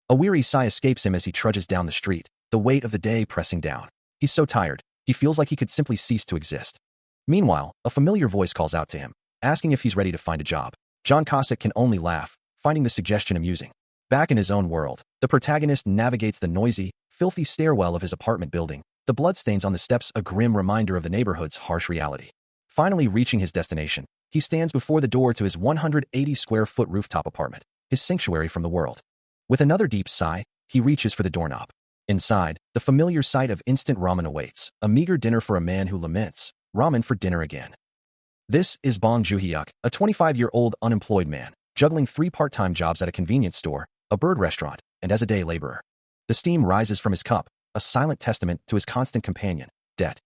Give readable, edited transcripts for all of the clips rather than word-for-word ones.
A weary sigh escapes him as he trudges down the street, the weight of the day pressing down. He's so tired, he feels like he could simply cease to exist. Meanwhile, a familiar voice calls out to him, asking if he's ready to find a job. John Cossack can only laugh, finding the suggestion amusing. Back in his own world, the protagonist navigates the noisy, filthy stairwell of his apartment building, the bloodstains on the steps a grim reminder of the neighborhood's harsh reality. Finally reaching his destination, he stands before the door to his 180-square-foot rooftop apartment, his sanctuary from the world. With another deep sigh, he reaches for the doorknob. Inside, the familiar sight of instant ramen awaits, a meager dinner for a man who laments, ramen for dinner again. This is Bong Joo-hyuk, a 25-year-old unemployed man, juggling 3 part-time jobs at a convenience store, a bird restaurant, and as a day laborer. The steam rises from his cup, a silent testament to his constant companion, debt.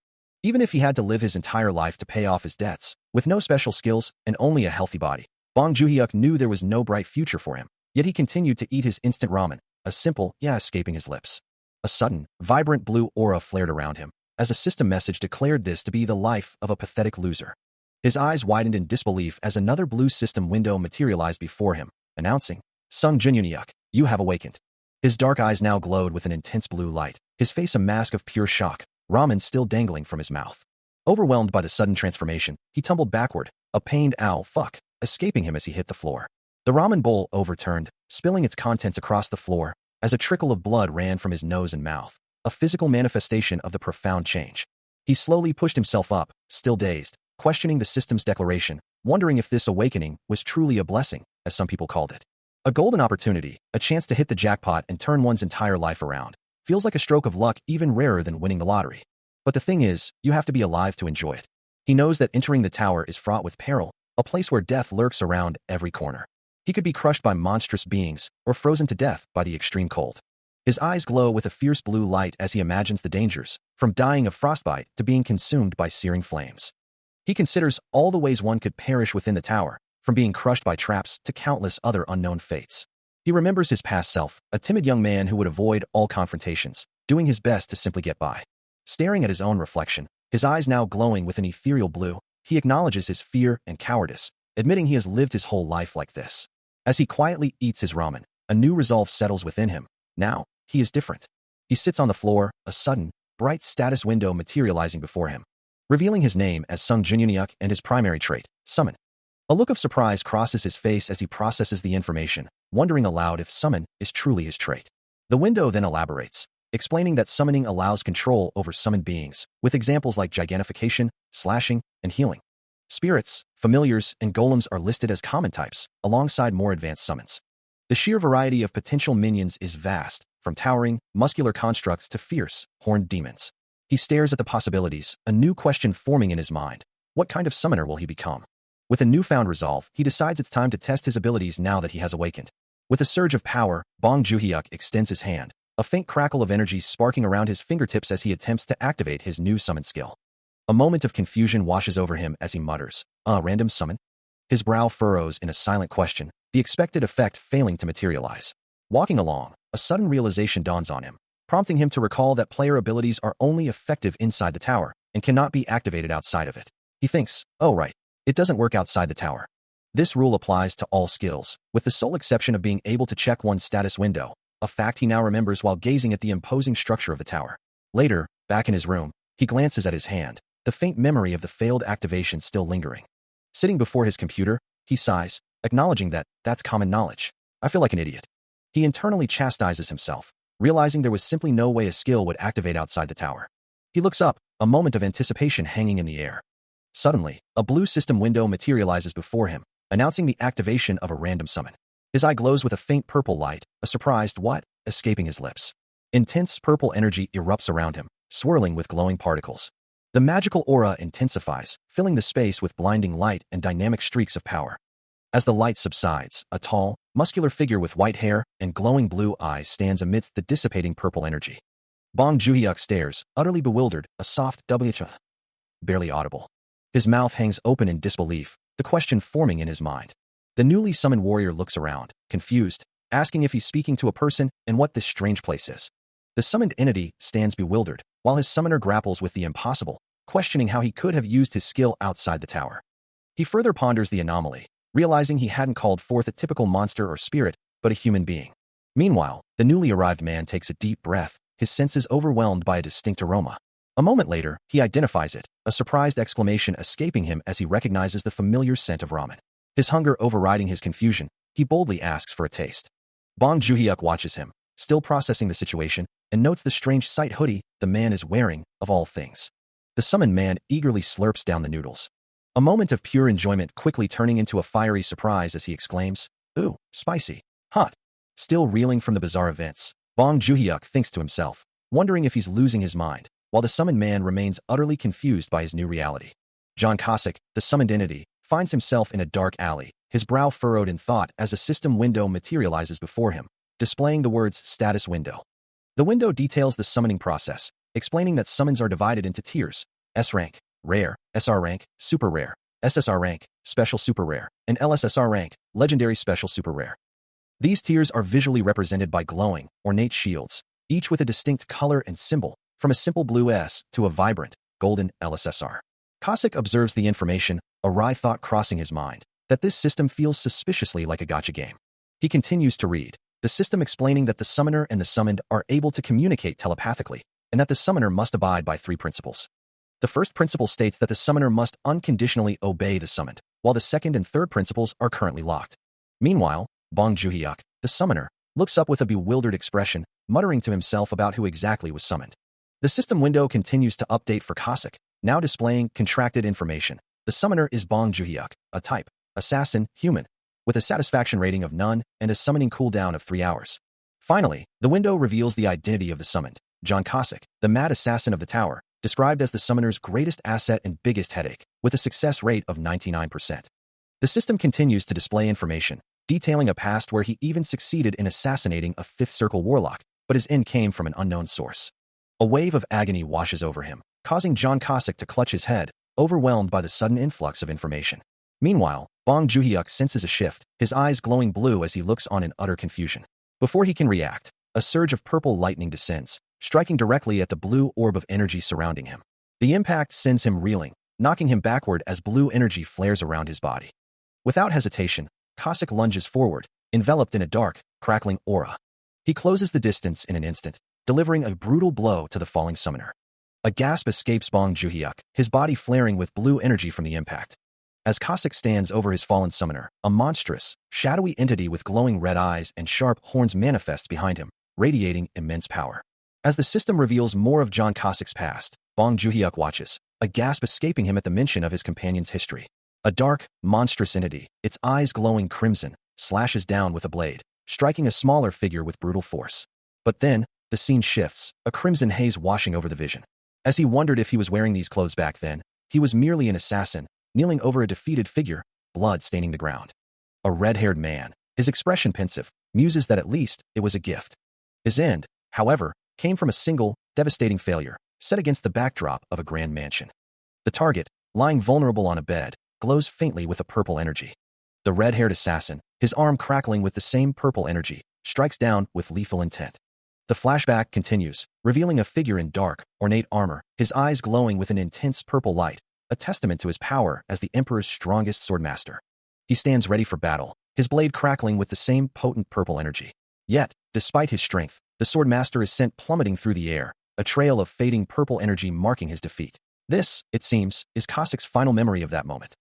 Even if he had to live his entire life to pay off his debts, with no special skills and only a healthy body, Bong Joo-hyuk knew there was no bright future for him, yet he continued to eat his instant ramen, a simple yeah escaping his lips. A sudden, vibrant blue aura flared around him, as a system message declared this to be the life of a pathetic loser. His eyes widened in disbelief as another blue system window materialized before him, announcing, Sung Jin-hyuk, you have awakened. His dark eyes now glowed with an intense blue light, his face a mask of pure shock, ramen still dangling from his mouth. Overwhelmed by the sudden transformation, he tumbled backward, a pained ow fuck, escaping him as he hit the floor. The ramen bowl overturned, spilling its contents across the floor, as a trickle of blood ran from his nose and mouth, a physical manifestation of the profound change. He slowly pushed himself up, still dazed, questioning the system's declaration, wondering if this awakening was truly a blessing, as some people called it. A golden opportunity, a chance to hit the jackpot and turn one's entire life around. Feels like a stroke of luck even rarer than winning the lottery. But the thing is, you have to be alive to enjoy it. He knows that entering the tower is fraught with peril, a place where death lurks around every corner. He could be crushed by monstrous beings, or frozen to death by the extreme cold. His eyes glow with a fierce blue light as he imagines the dangers, from dying of frostbite to being consumed by searing flames. He considers all the ways one could perish within the tower, from being crushed by traps to countless other unknown fates. He remembers his past self, a timid young man who would avoid all confrontations, doing his best to simply get by. Staring at his own reflection, his eyes now glowing with an ethereal blue, he acknowledges his fear and cowardice, admitting he has lived his whole life like this. As he quietly eats his ramen, a new resolve settles within him. Now, he is different. He sits on the floor, a sudden, bright status window materializing before him, revealing his name as Sung Jin-hyuk and his primary trait, summon. A look of surprise crosses his face as he processes the information, wondering aloud if summon is truly his trait. The window then elaborates, explaining that summoning allows control over summoned beings, with examples like gigantification, slashing, and healing. Spirits, familiars, and golems are listed as common types, alongside more advanced summons. The sheer variety of potential minions is vast, from towering, muscular constructs to fierce, horned demons. He stares at the possibilities, a new question forming in his mind. What kind of summoner will he become? With a newfound resolve, he decides it's time to test his abilities now that he has awakened. With a surge of power, Bong Joo-hyuk extends his hand, a faint crackle of energy sparking around his fingertips as he attempts to activate his new summon skill. A moment of confusion washes over him as he mutters, random summon? His brow furrows in a silent question, the expected effect failing to materialize. Walking along, a sudden realization dawns on him, prompting him to recall that player abilities are only effective inside the tower and cannot be activated outside of it. He thinks, oh right, it doesn't work outside the tower. This rule applies to all skills, with the sole exception of being able to check one's status window, a fact he now remembers while gazing at the imposing structure of the tower. Later, back in his room, he glances at his hand, the faint memory of the failed activation still lingering. Sitting before his computer, he sighs, acknowledging that that's common knowledge. I feel like an idiot. He internally chastises himself, realizing there was simply no way a skill would activate outside the tower. He looks up, a moment of anticipation hanging in the air. Suddenly, a blue system window materializes before him, announcing the activation of a random summon. His eye glows with a faint purple light, a surprised what escaping his lips. Intense purple energy erupts around him, swirling with glowing particles. The magical aura intensifies, filling the space with blinding light and dynamic streaks of power. As the light subsides, a tall, muscular figure with white hair and glowing blue eyes stands amidst the dissipating purple energy. Bong Joo-hyuk stares, utterly bewildered, a soft wh, barely audible. His mouth hangs open in disbelief, the question forming in his mind. The newly summoned warrior looks around, confused, asking if he's speaking to a person and what this strange place is. The summoned entity stands bewildered, while his summoner grapples with the impossible, questioning how he could have used his skill outside the tower. He further ponders the anomaly, realizing he hadn't called forth a typical monster or spirit, but a human being. Meanwhile, the newly arrived man takes a deep breath, his senses overwhelmed by a distinct aroma. A moment later, he identifies it, a surprised exclamation escaping him as he recognizes the familiar scent of ramen. His hunger overriding his confusion, he boldly asks for a taste. Bong Joon-hyuk watches him, still processing the situation, and notes the strange sight hoodie the man is wearing, of all things. The summoned man eagerly slurps down the noodles. A moment of pure enjoyment quickly turning into a fiery surprise as he exclaims, "Ooh, spicy. Hot." Still reeling from the bizarre events, Bong Joon-hyuk thinks to himself, wondering if he's losing his mind, while the summoned man remains utterly confused by his new reality. John Cossack, the summoned entity, finds himself in a dark alley, his brow furrowed in thought as a system window materializes before him, displaying the words status window. The window details the summoning process, explaining that summons are divided into tiers: S rank, rare; SR rank, super rare; SSR rank, special super rare; and LSSR rank, legendary special super rare. These tiers are visually represented by glowing, ornate shields, each with a distinct color and symbol, from a simple blue S to a vibrant, golden LSSR. Cossack observes the information, a wry thought crossing his mind, that this system feels suspiciously like a gacha game. He continues to read, the system explaining that the summoner and the summoned are able to communicate telepathically, and that the summoner must abide by 3 principles. The first principle states that the summoner must unconditionally obey the summoned, while the second and third principles are currently locked. Meanwhile, Bong Joon-hyuk, the summoner, looks up with a bewildered expression, muttering to himself about who exactly was summoned. The system window continues to update for Cossack, now displaying contracted information. The summoner is Bong Joon-hyuk, a type, assassin, human, with a satisfaction rating of none and a summoning cooldown of 3 hours. Finally, the window reveals the identity of the summoned, John Cossack, the mad assassin of the tower, described as the summoner's greatest asset and biggest headache, with a success rate of 99%. The system continues to display information, detailing a past where he even succeeded in assassinating a 5th Circle warlock, but his end came from an unknown source. A wave of agony washes over him, causing John Cossack to clutch his head, overwhelmed by the sudden influx of information. Meanwhile, Bong Joon-hyuk senses a shift, his eyes glowing blue as he looks on in utter confusion. Before he can react, a surge of purple lightning descends, striking directly at the blue orb of energy surrounding him. The impact sends him reeling, knocking him backward as blue energy flares around his body. Without hesitation, Cossack lunges forward, enveloped in a dark, crackling aura. He closes the distance in an instant, delivering a brutal blow to the falling summoner. A gasp escapes Bong Joon-hyuk, his body flaring with blue energy from the impact. As Cossack stands over his fallen summoner, a monstrous, shadowy entity with glowing red eyes and sharp horns manifests behind him, radiating immense power. As the system reveals more of John Cossack's past, Bong Joon-hyuk watches, a gasp escaping him at the mention of his companion's history. A dark, monstrous entity, its eyes glowing crimson, slashes down with a blade, striking a smaller figure with brutal force. But then, the scene shifts, a crimson haze washing over the vision. As he wondered if he was wearing these clothes back then, he was merely an assassin, kneeling over a defeated figure, blood staining the ground. A red-haired man, his expression pensive, muses that at least it was a gift. His end, however, came from a single, devastating failure, set against the backdrop of a grand mansion. The target, lying vulnerable on a bed, glows faintly with a purple energy. The red-haired assassin, his arm crackling with the same purple energy, strikes down with lethal intent. The flashback continues, revealing a figure in dark, ornate armor, his eyes glowing with an intense purple light, a testament to his power as the Emperor's strongest swordmaster. He stands ready for battle, his blade crackling with the same potent purple energy. Yet, despite his strength, the swordmaster is sent plummeting through the air, a trail of fading purple energy marking his defeat. This, it seems, is Cossack's final memory of that moment.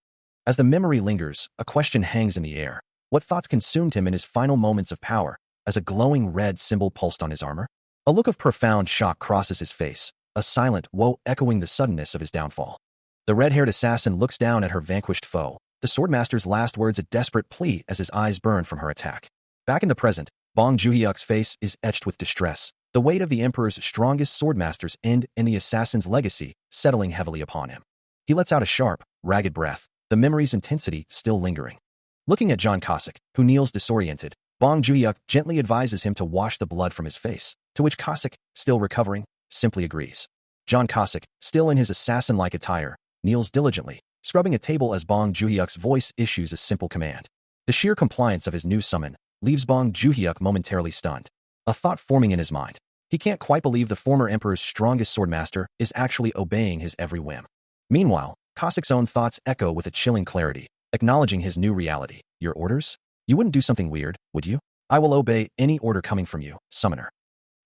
As the memory lingers, a question hangs in the air. What thoughts consumed him in his final moments of power, as a glowing red symbol pulsed on his armor? A look of profound shock crosses his face, a silent woe echoing the suddenness of his downfall. The red-haired assassin looks down at her vanquished foe, the swordmaster's last words a desperate plea as his eyes burn from her attack. Back in the present, Bong Joon-hyuk's face is etched with distress, the weight of the Emperor's strongest swordmaster's end and the assassin's legacy settling heavily upon him. He lets out a sharp, ragged breath, the memory's intensity still lingering. Looking at John Cossack, who kneels disoriented, Bong Joon-hyuk gently advises him to wash the blood from his face, to which Cossack, still recovering, simply agrees. John Cossack, still in his assassin-like attire, kneels diligently, scrubbing a table as Bong Joon-hyuk's voice issues a simple command. The sheer compliance of his new summon leaves Bong Joon-hyuk momentarily stunned, a thought forming in his mind. He can't quite believe the former Emperor's strongest swordmaster is actually obeying his every whim. Meanwhile, Cossack's own thoughts echo with a chilling clarity, acknowledging his new reality. Your orders? You wouldn't do something weird, would you? I will obey any order coming from you, summoner.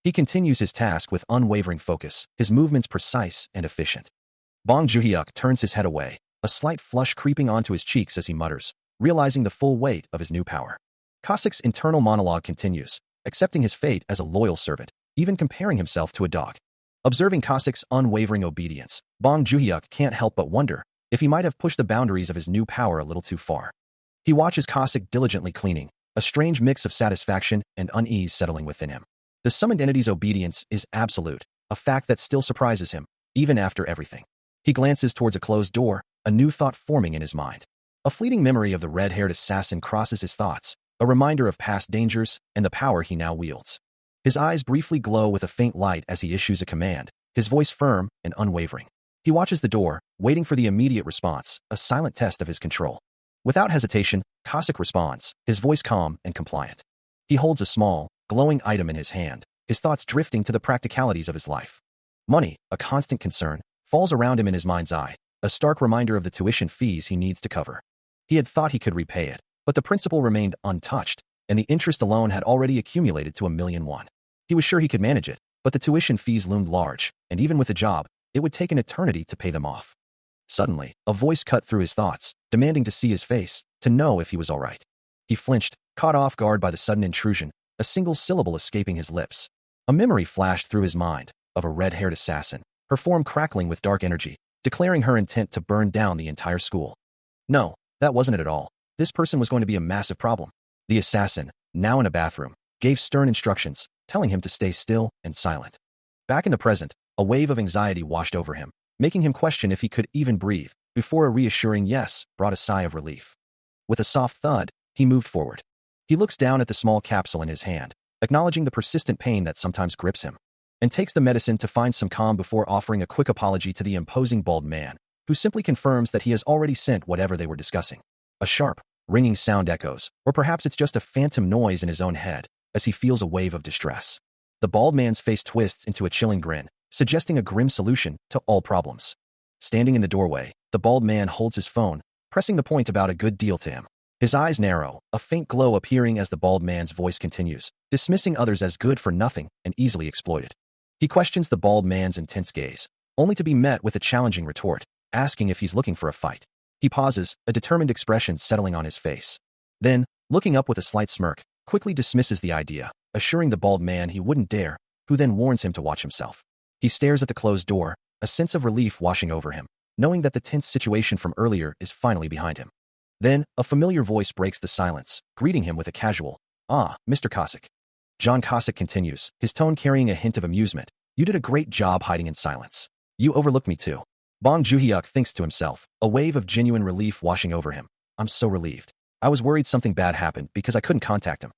He continues his task with unwavering focus, his movements precise and efficient. Bong Juhyuk turns his head away, a slight flush creeping onto his cheeks as he mutters, realizing the full weight of his new power. Cossack's internal monologue continues, accepting his fate as a loyal servant, even comparing himself to a dog. Observing Cossack's unwavering obedience, Bong Juhyuk can't help but wonder if he might have pushed the boundaries of his new power a little too far. He watches Cossack diligently cleaning, a strange mix of satisfaction and unease settling within him. The summoned entity's obedience is absolute, a fact that still surprises him, even after everything. He glances towards a closed door, a new thought forming in his mind. A fleeting memory of the red-haired assassin crosses his thoughts, a reminder of past dangers and the power he now wields. His eyes briefly glow with a faint light as he issues a command, his voice firm and unwavering. He watches the door, waiting for the immediate response, a silent test of his control. Without hesitation, Cossack responds, his voice calm and compliant. He holds a small, glowing item in his hand, his thoughts drifting to the practicalities of his life. Money, a constant concern, falls around him in his mind's eye, a stark reminder of the tuition fees he needs to cover. He had thought he could repay it, but the principal remained untouched, and the interest alone had already accumulated to 1,000,001. He was sure he could manage it, but the tuition fees loomed large, and even with a job, it would take an eternity to pay them off. Suddenly, a voice cut through his thoughts, demanding to see his face, to know if he was all right. He flinched, caught off guard by the sudden intrusion, a single syllable escaping his lips. A memory flashed through his mind, of a red-haired assassin, her form crackling with dark energy, declaring her intent to burn down the entire school. No, that wasn't it at all. This person was going to be a massive problem. The assassin, now in a bathroom, gave stern instructions, telling him to stay still and silent. Back in the present, a wave of anxiety washed over him, making him question if he could even breathe, before a reassuring yes brought a sigh of relief. With a soft thud, he moved forward. He looks down at the small capsule in his hand, acknowledging the persistent pain that sometimes grips him, and takes the medicine to find some calm before offering a quick apology to the imposing bald man, who simply confirms that he has already sent whatever they were discussing. A sharp, ringing sound echoes, or perhaps it's just a phantom noise in his own head, as he feels a wave of distress. The bald man's face twists into a chilling grin, suggesting a grim solution to all problems. Standing in the doorway, the bald man holds his phone, pressing the point about a good deal to him. His eyes narrow, a faint glow appearing as the bald man's voice continues, dismissing others as good for nothing and easily exploited. He questions the bald man's intense gaze, only to be met with a challenging retort, asking if he's looking for a fight. He pauses, a determined expression settling on his face. Then, looking up with a slight smirk, quickly dismisses the idea, assuring the bald man he wouldn't dare, who then warns him to watch himself. He stares at the closed door, a sense of relief washing over him, knowing that the tense situation from earlier is finally behind him. Then, a familiar voice breaks the silence, greeting him with a casual, "Ah, Mr. Cossack." John Cossack continues, his tone carrying a hint of amusement. "You did a great job hiding in silence. You overlooked me too." Bong Juhyuk thinks to himself, a wave of genuine relief washing over him. "I'm so relieved. I was worried something bad happened because I couldn't contact him."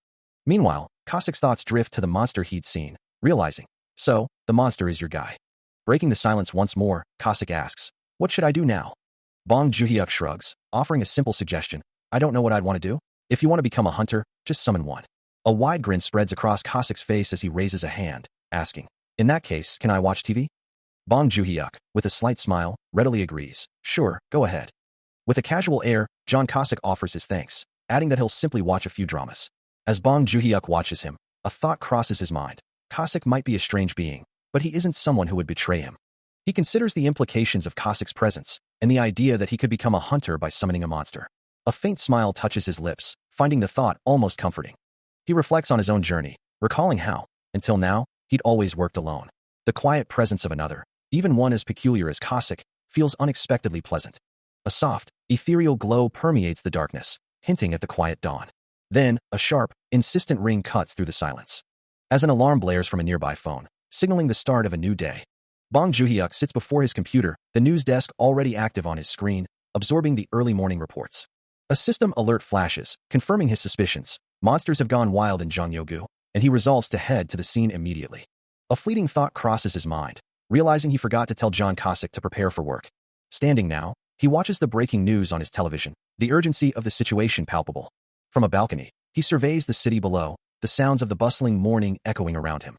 Meanwhile, Cossack's thoughts drift to the monster he'd seen, realizing, so, the monster is your guy. Breaking the silence once more, Cossack asks, "What should I do now?" Bong Juhyuk shrugs, offering a simple suggestion. "I don't know what I'd want to do. If you want to become a hunter, just summon one." A wide grin spreads across Cossack's face as he raises a hand, asking, "In that case, can I watch TV?" Bong Juhyuk, with a slight smile, readily agrees. "Sure, go ahead." With a casual air, John Cossack offers his thanks, adding that he'll simply watch a few dramas. As Bong Juhyuk watches him, a thought crosses his mind. Cossack might be a strange being, but he isn't someone who would betray him. He considers the implications of Cossack's presence, and the idea that he could become a hunter by summoning a monster. A faint smile touches his lips, finding the thought almost comforting. He reflects on his own journey, recalling how, until now, he'd always worked alone. The quiet presence of another, even one as peculiar as Cossack, feels unexpectedly pleasant. A soft, ethereal glow permeates the darkness, hinting at the quiet dawn. Then, a sharp, insistent ring cuts through the silence, as an alarm blares from a nearby phone, signaling the start of a new day. Bong Juhyuk sits before his computer, the news desk already active on his screen, absorbing the early morning reports. A system alert flashes, confirming his suspicions. Monsters have gone wild in Gyeonggu, and he resolves to head to the scene immediately. A fleeting thought crosses his mind, realizing he forgot to tell John Cossack to prepare for work. Standing now, he watches the breaking news on his television, the urgency of the situation palpable. From a balcony, he surveys the city below, the sounds of the bustling morning echoing around him.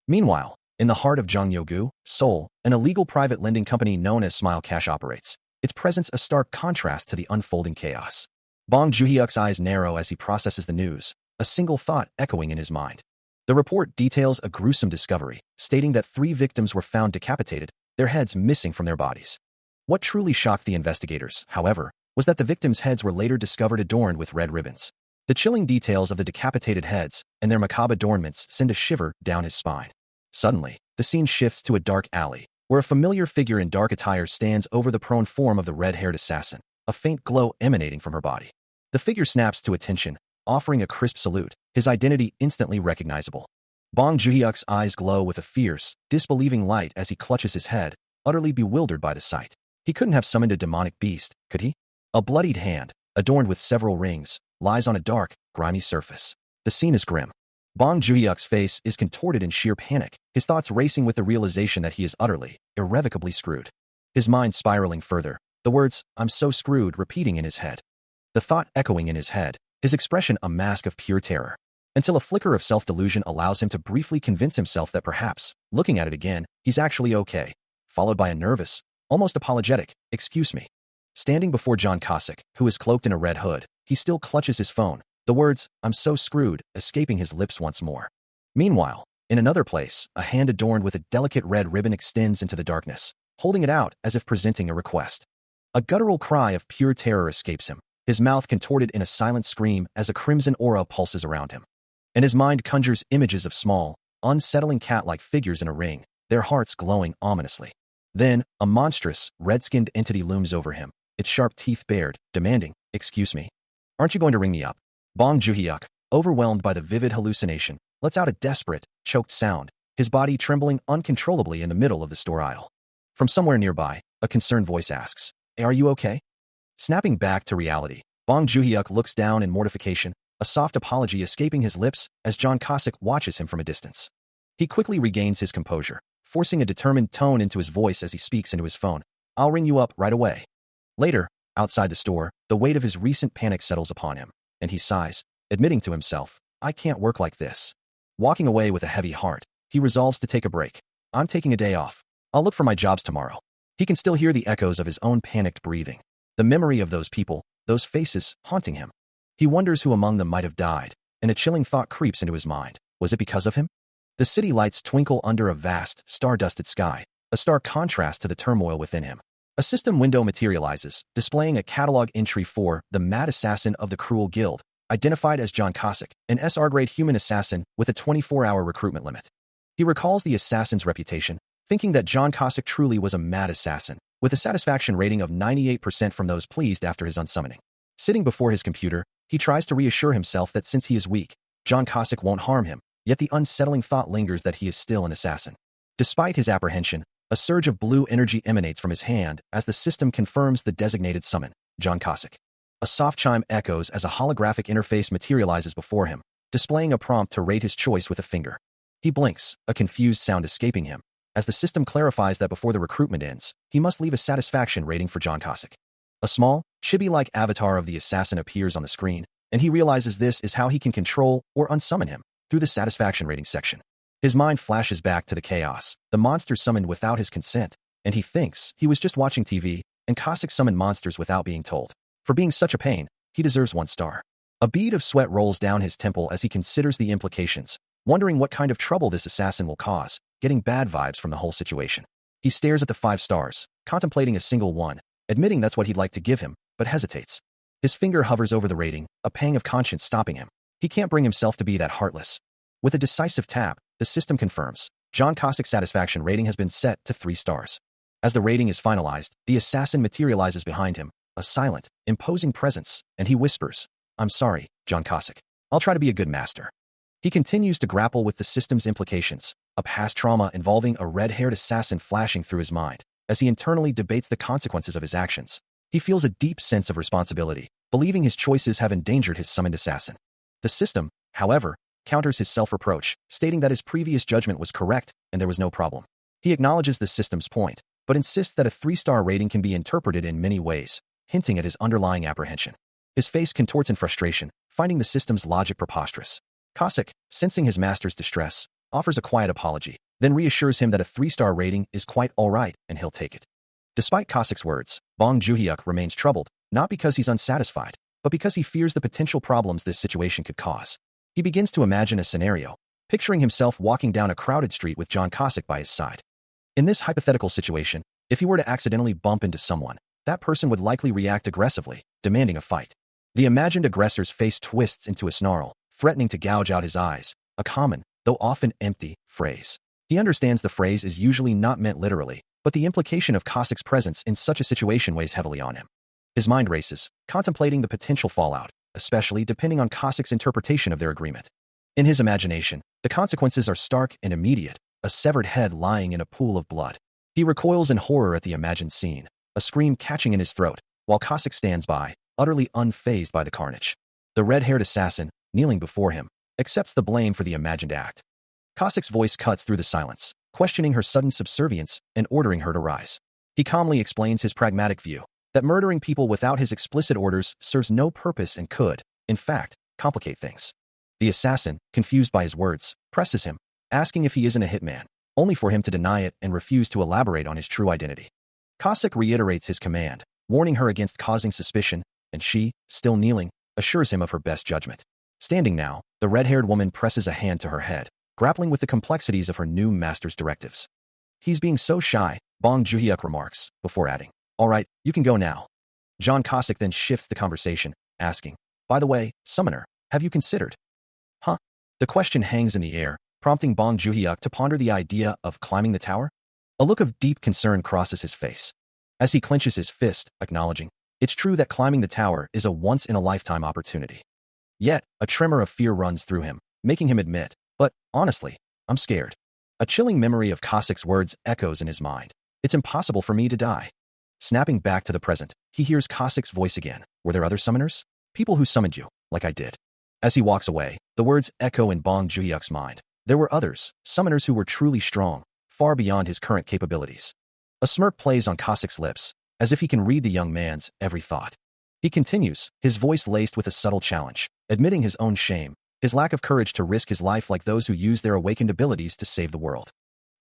Meanwhile, in the heart of Gyeonggu, Seoul, an illegal private lending company known as Smile Cash operates, its presence a stark contrast to the unfolding chaos. Bong Juhyuk's eyes narrow as he processes the news, a single thought echoing in his mind. The report details a gruesome discovery, stating that 3 victims were found decapitated, their heads missing from their bodies. What truly shocked the investigators, however, was that the victims' heads were later discovered adorned with red ribbons. The chilling details of the decapitated heads and their macabre adornments send a shiver down his spine. Suddenly, the scene shifts to a dark alley, where a familiar figure in dark attire stands over the prone form of the red-haired assassin, a faint glow emanating from her body. The figure snaps to attention, offering a crisp salute, his identity instantly recognizable. Bong Joon-hyuk's eyes glow with a fierce, disbelieving light as he clutches his head, utterly bewildered by the sight. He couldn't have summoned a demonic beast, could he? A bloodied hand, adorned with several rings, lies on a dark, grimy surface. The scene is grim. Bong Joon-hyuk's face is contorted in sheer panic, his thoughts racing with the realization that he is utterly, irrevocably screwed. His mind spiraling further, the words, "I'm so screwed," repeating in his head. The thought echoing in his head, his expression a mask of pure terror. Until a flicker of self-delusion allows him to briefly convince himself that perhaps, looking at it again, he's actually okay, followed by a nervous, almost apologetic, "Excuse me." Standing before John Cossack, who is cloaked in a red hood, he still clutches his phone, the words, "I'm so screwed," escaping his lips once more. Meanwhile, in another place, a hand adorned with a delicate red ribbon extends into the darkness, holding it out as if presenting a request. A guttural cry of pure terror escapes him, his mouth contorted in a silent scream as a crimson aura pulses around him. And his mind conjures images of small, unsettling cat-like figures in a ring, their hearts glowing ominously. Then, a monstrous, red-skinned entity looms over him, its sharp teeth bared, demanding, "Excuse me. Aren't you going to ring me up?" Bong Joon-hyuk, overwhelmed by the vivid hallucination, lets out a desperate, choked sound, his body trembling uncontrollably in the middle of the store aisle. From somewhere nearby, a concerned voice asks, "Hey, are you okay?" Snapping back to reality, Bong Joon-hyuk looks down in mortification, a soft apology escaping his lips as John Cossack watches him from a distance. He quickly regains his composure, forcing a determined tone into his voice as he speaks into his phone. "I'll ring you up right away." Later, outside the store, the weight of his recent panic settles upon him, and he sighs, admitting to himself, "I can't work like this." Walking away with a heavy heart, he resolves to take a break. "I'm taking a day off. I'll look for my jobs tomorrow." He can still hear the echoes of his own panicked breathing, the memory of those people, those faces, haunting him. He wonders who among them might have died, and a chilling thought creeps into his mind. Was it because of him? The city lights twinkle under a vast, star-dusted sky, a stark contrast to the turmoil within him. A system window materializes, displaying a catalog entry for the Mad Assassin of the Cruel Guild, identified as John Cossack, an SR-grade human assassin with a 24-hour recruitment limit. He recalls the assassin's reputation, thinking that John Cossack truly was a mad assassin, with a satisfaction rating of 98% from those pleased after his unsummoning. Sitting before his computer, he tries to reassure himself that since he is weak, John Cossack won't harm him, yet the unsettling thought lingers that he is still an assassin. Despite his apprehension, a surge of blue energy emanates from his hand as the system confirms the designated summon, John Cossack. A soft chime echoes as a holographic interface materializes before him, displaying a prompt to rate his choice with a finger. He blinks, a confused sound escaping him, as the system clarifies that before the recruitment ends, he must leave a satisfaction rating for John Cossack. A small, chibi-like avatar of the assassin appears on the screen, and he realizes this is how he can control or unsummon him, through the satisfaction rating section. His mind flashes back to the chaos, the monsters summoned without his consent, and he thinks he was just watching TV, and Cossack summoned monsters without being told. For being such a pain, he deserves 1 star. A bead of sweat rolls down his temple as he considers the implications, wondering what kind of trouble this assassin will cause, getting bad vibes from the whole situation. He stares at the 5 stars, contemplating a single one, admitting that's what he'd like to give him, but hesitates. His finger hovers over the rating, a pang of conscience stopping him. He can't bring himself to be that heartless. With a decisive tap, the system confirms, John Cossack's satisfaction rating has been set to 3 stars. As the rating is finalized, the assassin materializes behind him, a silent, imposing presence, and he whispers, "I'm sorry, John Cossack. I'll try to be a good master." He continues to grapple with the system's implications, a past trauma involving a red-haired assassin flashing through his mind. As he internally debates the consequences of his actions, he feels a deep sense of responsibility, believing his choices have endangered his summoned assassin. The system, however, counters his self-reproach, stating that his previous judgment was correct and there was no problem. He acknowledges the system's point, but insists that a 3-star rating can be interpreted in many ways, hinting at his underlying apprehension. His face contorts in frustration, finding the system's logic preposterous. Cossack, sensing his master's distress, offers a quiet apology, then reassures him that a 3-star rating is quite alright and he'll take it. Despite Cossack's words, Bong Joon-hyuk remains troubled, not because he's unsatisfied, but because he fears the potential problems this situation could cause. He begins to imagine a scenario, picturing himself walking down a crowded street with John Cossack by his side. In this hypothetical situation, if he were to accidentally bump into someone, that person would likely react aggressively, demanding a fight. The imagined aggressor's face twists into a snarl, threatening to gouge out his eyes, a common, though often empty, phrase. He understands the phrase is usually not meant literally, but the implication of Cossack's presence in such a situation weighs heavily on him. His mind races, contemplating the potential fallout, especially depending on Cossack's interpretation of their agreement. In his imagination, the consequences are stark and immediate, a severed head lying in a pool of blood. He recoils in horror at the imagined scene, a scream catching in his throat, while Cossack stands by, utterly unfazed by the carnage. The red-haired assassin, kneeling before him, accepts the blame for the imagined act. Cossack's voice cuts through the silence, questioning her sudden subservience and ordering her to rise. He calmly explains his pragmatic view, that murdering people without his explicit orders serves no purpose and could, in fact, complicate things. The assassin, confused by his words, presses him, asking if he isn't a hitman, only for him to deny it and refuse to elaborate on his true identity. Cossack reiterates his command, warning her against causing suspicion, and she, still kneeling, assures him of her best judgment. Standing now, the red-haired woman presses a hand to her head, grappling with the complexities of her new master's directives. He's being so shy, Bong Joo-hyuk remarks, before adding, "All right, you can go now." John Cossack then shifts the conversation, asking, "By the way, Summoner, have you considered?" Huh? The question hangs in the air, prompting Bong Joo-hyuk to ponder the idea of climbing the tower. A look of deep concern crosses his face. As he clenches his fist, acknowledging, it's true that climbing the tower is a once-in-a-lifetime opportunity. Yet, a tremor of fear runs through him, making him admit, "But, honestly, I'm scared." A chilling memory of Cossack's words echoes in his mind. "It's impossible for me to die." Snapping back to the present, he hears Cossack's voice again. "Were there other summoners? People who summoned you, like I did?" As he walks away, the words echo in Bong Joo-hyuk's mind. There were others, summoners who were truly strong, far beyond his current capabilities. A smirk plays on Cossack's lips, as if he can read the young man's every thought. He continues, his voice laced with a subtle challenge, admitting his own shame, his lack of courage to risk his life like those who use their awakened abilities to save the world.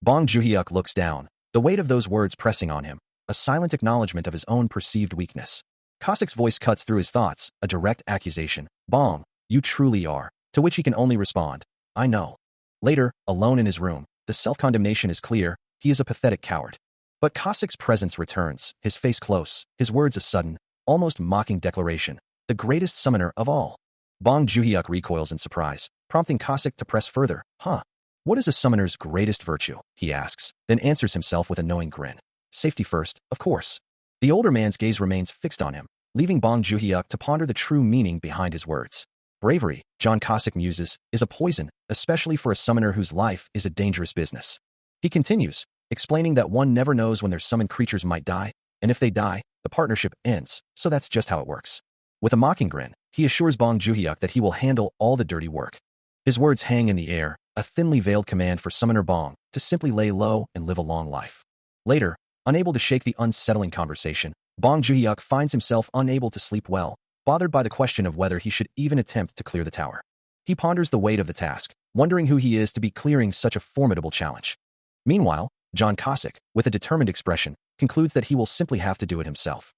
Bong Joo-hyuk looks down, the weight of those words pressing on him, a silent acknowledgement of his own perceived weakness. Cossack's voice cuts through his thoughts, a direct accusation. "Bong, you truly are," to which he can only respond, "I know." Later, alone in his room, the self-condemnation is clear, he is a pathetic coward. But Cossack's presence returns, his face close, his words a sudden, almost mocking declaration, "The greatest summoner of all." Bong Joo-hyuk recoils in surprise, prompting Cossack to press further. "Huh? What is a summoner's greatest virtue?" he asks, then answers himself with a knowing grin. "Safety first, of course." The older man's gaze remains fixed on him, leaving Bong Joo-hyuk to ponder the true meaning behind his words. Bravery, John Cossack muses, is a poison, especially for a summoner whose life is a dangerous business. He continues, explaining that one never knows when their summoned creatures might die, and if they die, the partnership ends, so that's just how it works. With a mocking grin, he assures Bong Joo-hyuk that he will handle all the dirty work. His words hang in the air, a thinly veiled command for Summoner Bong to simply lay low and live a long life. Later, unable to shake the unsettling conversation, Bong Joo-hyuk finds himself unable to sleep well, bothered by the question of whether he should even attempt to clear the tower. He ponders the weight of the task, wondering who he is to be clearing such a formidable challenge. Meanwhile, John Cossack, with a determined expression, concludes that he will simply have to do it himself.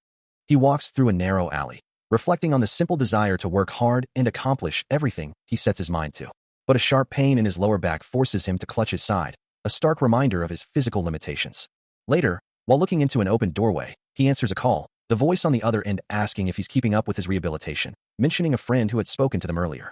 He walks through a narrow alley, reflecting on the simple desire to work hard and accomplish everything he sets his mind to. But a sharp pain in his lower back forces him to clutch his side, a stark reminder of his physical limitations. Later, while looking into an open doorway, he answers a call, the voice on the other end asking if he's keeping up with his rehabilitation, mentioning a friend who had spoken to them earlier.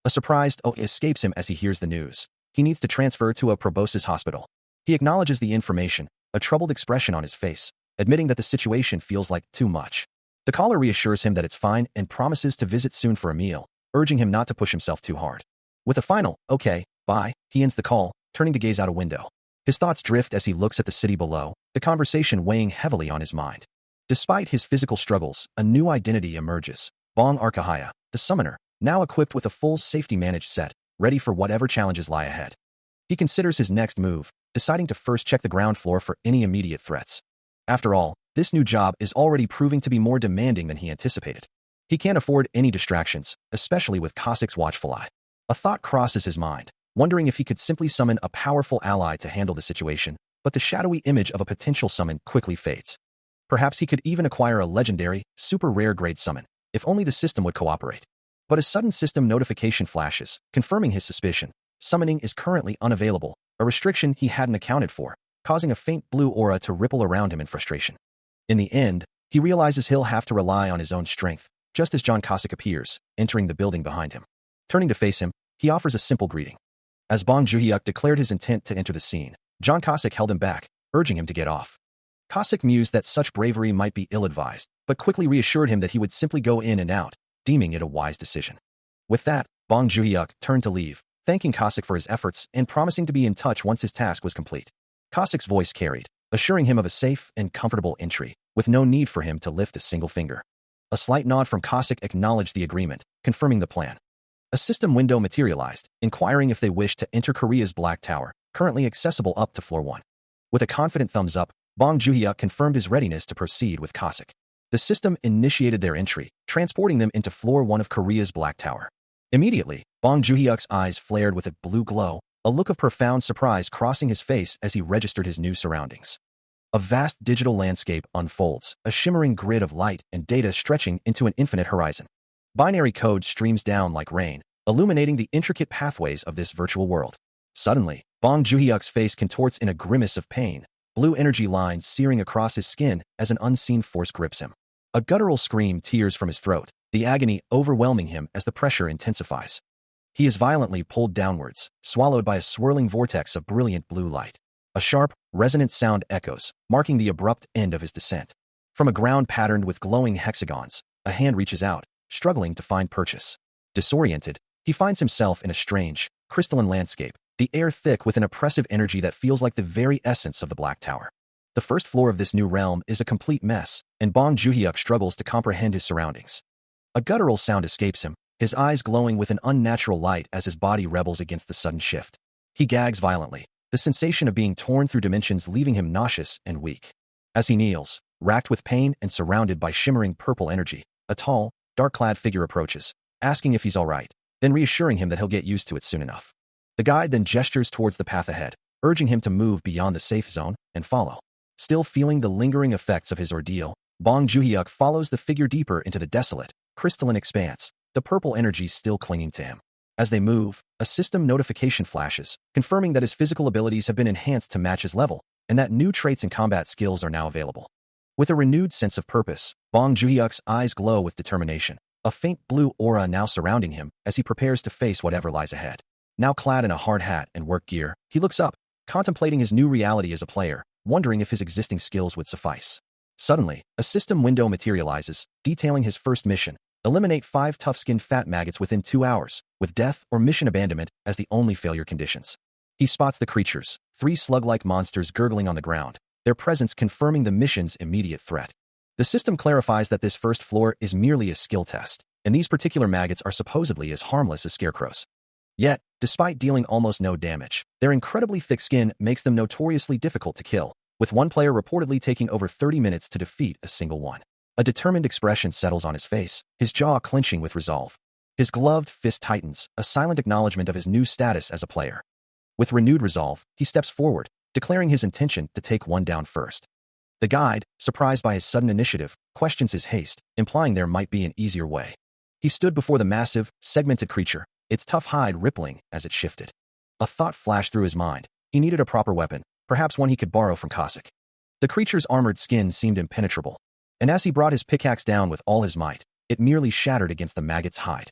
A surprised "oh" escapes him as he hears the news. He needs to transfer to a proboscis hospital. He acknowledges the information, a troubled expression on his face, admitting that the situation feels like too much. The caller reassures him that it's fine and promises to visit soon for a meal, urging him not to push himself too hard. With a final, "Okay, bye," he ends the call, turning to gaze out a window. His thoughts drift as he looks at the city below, the conversation weighing heavily on his mind. Despite his physical struggles, a new identity emerges. Bong Arkahaya, the summoner, now equipped with a full safety-managed set, ready for whatever challenges lie ahead. He considers his next move, deciding to first check the ground floor for any immediate threats. After all, this new job is already proving to be more demanding than he anticipated. He can't afford any distractions, especially with Cossack's watchful eye. A thought crosses his mind, wondering if he could simply summon a powerful ally to handle the situation, but the shadowy image of a potential summon quickly fades. Perhaps he could even acquire a legendary, super rare grade summon, if only the system would cooperate. But a sudden system notification flashes, confirming his suspicion. Summoning is currently unavailable, a restriction he hadn't accounted for, causing a faint blue aura to ripple around him in frustration. In the end, he realizes he'll have to rely on his own strength, just as John Cossack appears, entering the building behind him. Turning to face him, he offers a simple greeting. As Bong Joon-hyuk declared his intent to enter the scene, John Cossack held him back, urging him to get off. Cossack mused that such bravery might be ill-advised, but quickly reassured him that he would simply go in and out, deeming it a wise decision. With that, Bong Joon-hyuk turned to leave, thanking Cossack for his efforts and promising to be in touch once his task was complete. Cossack's voice carried, assuring him of a safe and comfortable entry, with no need for him to lift a single finger. A slight nod from Cossack acknowledged the agreement, confirming the plan. A system window materialized, inquiring if they wished to enter Korea's Black Tower, currently accessible up to floor 1. With a confident thumbs up, Bong Joon-hyuk confirmed his readiness to proceed with Cossack. The system initiated their entry, transporting them into floor 1 of Korea's Black Tower. Immediately, Bong Joon-hyuk's eyes flared with a blue glow, a look of profound surprise crossing his face as he registered his new surroundings. A vast digital landscape unfolds, a shimmering grid of light and data stretching into an infinite horizon. Binary code streams down like rain, illuminating the intricate pathways of this virtual world. Suddenly, Bong Joon-hyuk's face contorts in a grimace of pain, blue energy lines searing across his skin as an unseen force grips him. A guttural scream tears from his throat, the agony overwhelming him as the pressure intensifies. He is violently pulled downwards, swallowed by a swirling vortex of brilliant blue light. A sharp, resonant sound echoes, marking the abrupt end of his descent. From a ground patterned with glowing hexagons, a hand reaches out, struggling to find purchase. Disoriented, he finds himself in a strange, crystalline landscape, the air thick with an oppressive energy that feels like the very essence of the Black Tower. The first floor of this new realm is a complete mess, and Bong Joon-hyuk struggles to comprehend his surroundings. A guttural sound escapes him, his eyes glowing with an unnatural light as his body rebels against the sudden shift. He gags violently, the sensation of being torn through dimensions leaving him nauseous and weak. As he kneels, racked with pain and surrounded by shimmering purple energy, a tall, dark-clad figure approaches, asking if he's all right, then reassuring him that he'll get used to it soon enough. The guide then gestures towards the path ahead, urging him to move beyond the safe zone and follow. Still feeling the lingering effects of his ordeal, Bong Joon-hyuk follows the figure deeper into the desolate, crystalline expanse, the purple energy still clinging to him. As they move, a system notification flashes, confirming that his physical abilities have been enhanced to match his level, and that new traits and combat skills are now available. With a renewed sense of purpose, Bong Joon-hyuk's eyes glow with determination, a faint blue aura now surrounding him as he prepares to face whatever lies ahead. Now clad in a hard hat and work gear, he looks up, contemplating his new reality as a player, wondering if his existing skills would suffice. Suddenly, a system window materializes, detailing his first mission: eliminate 5 tough-skinned fat maggots within 2 hours, with death or mission abandonment as the only failure conditions. He spots the creatures, 3 slug-like monsters gurgling on the ground, their presence confirming the mission's immediate threat. The system clarifies that this first floor is merely a skill test, and these particular maggots are supposedly as harmless as scarecrows. Yet, despite dealing almost no damage, their incredibly thick skin makes them notoriously difficult to kill, with one player reportedly taking over 30 minutes to defeat a single one. A determined expression settles on his face, his jaw clenching with resolve. His gloved fist tightens, a silent acknowledgement of his new status as a player. With renewed resolve, he steps forward, declaring his intention to take one down first. The guide, surprised by his sudden initiative, questions his haste, implying there might be an easier way. He stood before the massive, segmented creature, its tough hide rippling as it shifted. A thought flashed through his mind. He needed a proper weapon, perhaps one he could borrow from Cossack. The creature's armored skin seemed impenetrable, and as he brought his pickaxe down with all his might, it merely shattered against the maggot's hide.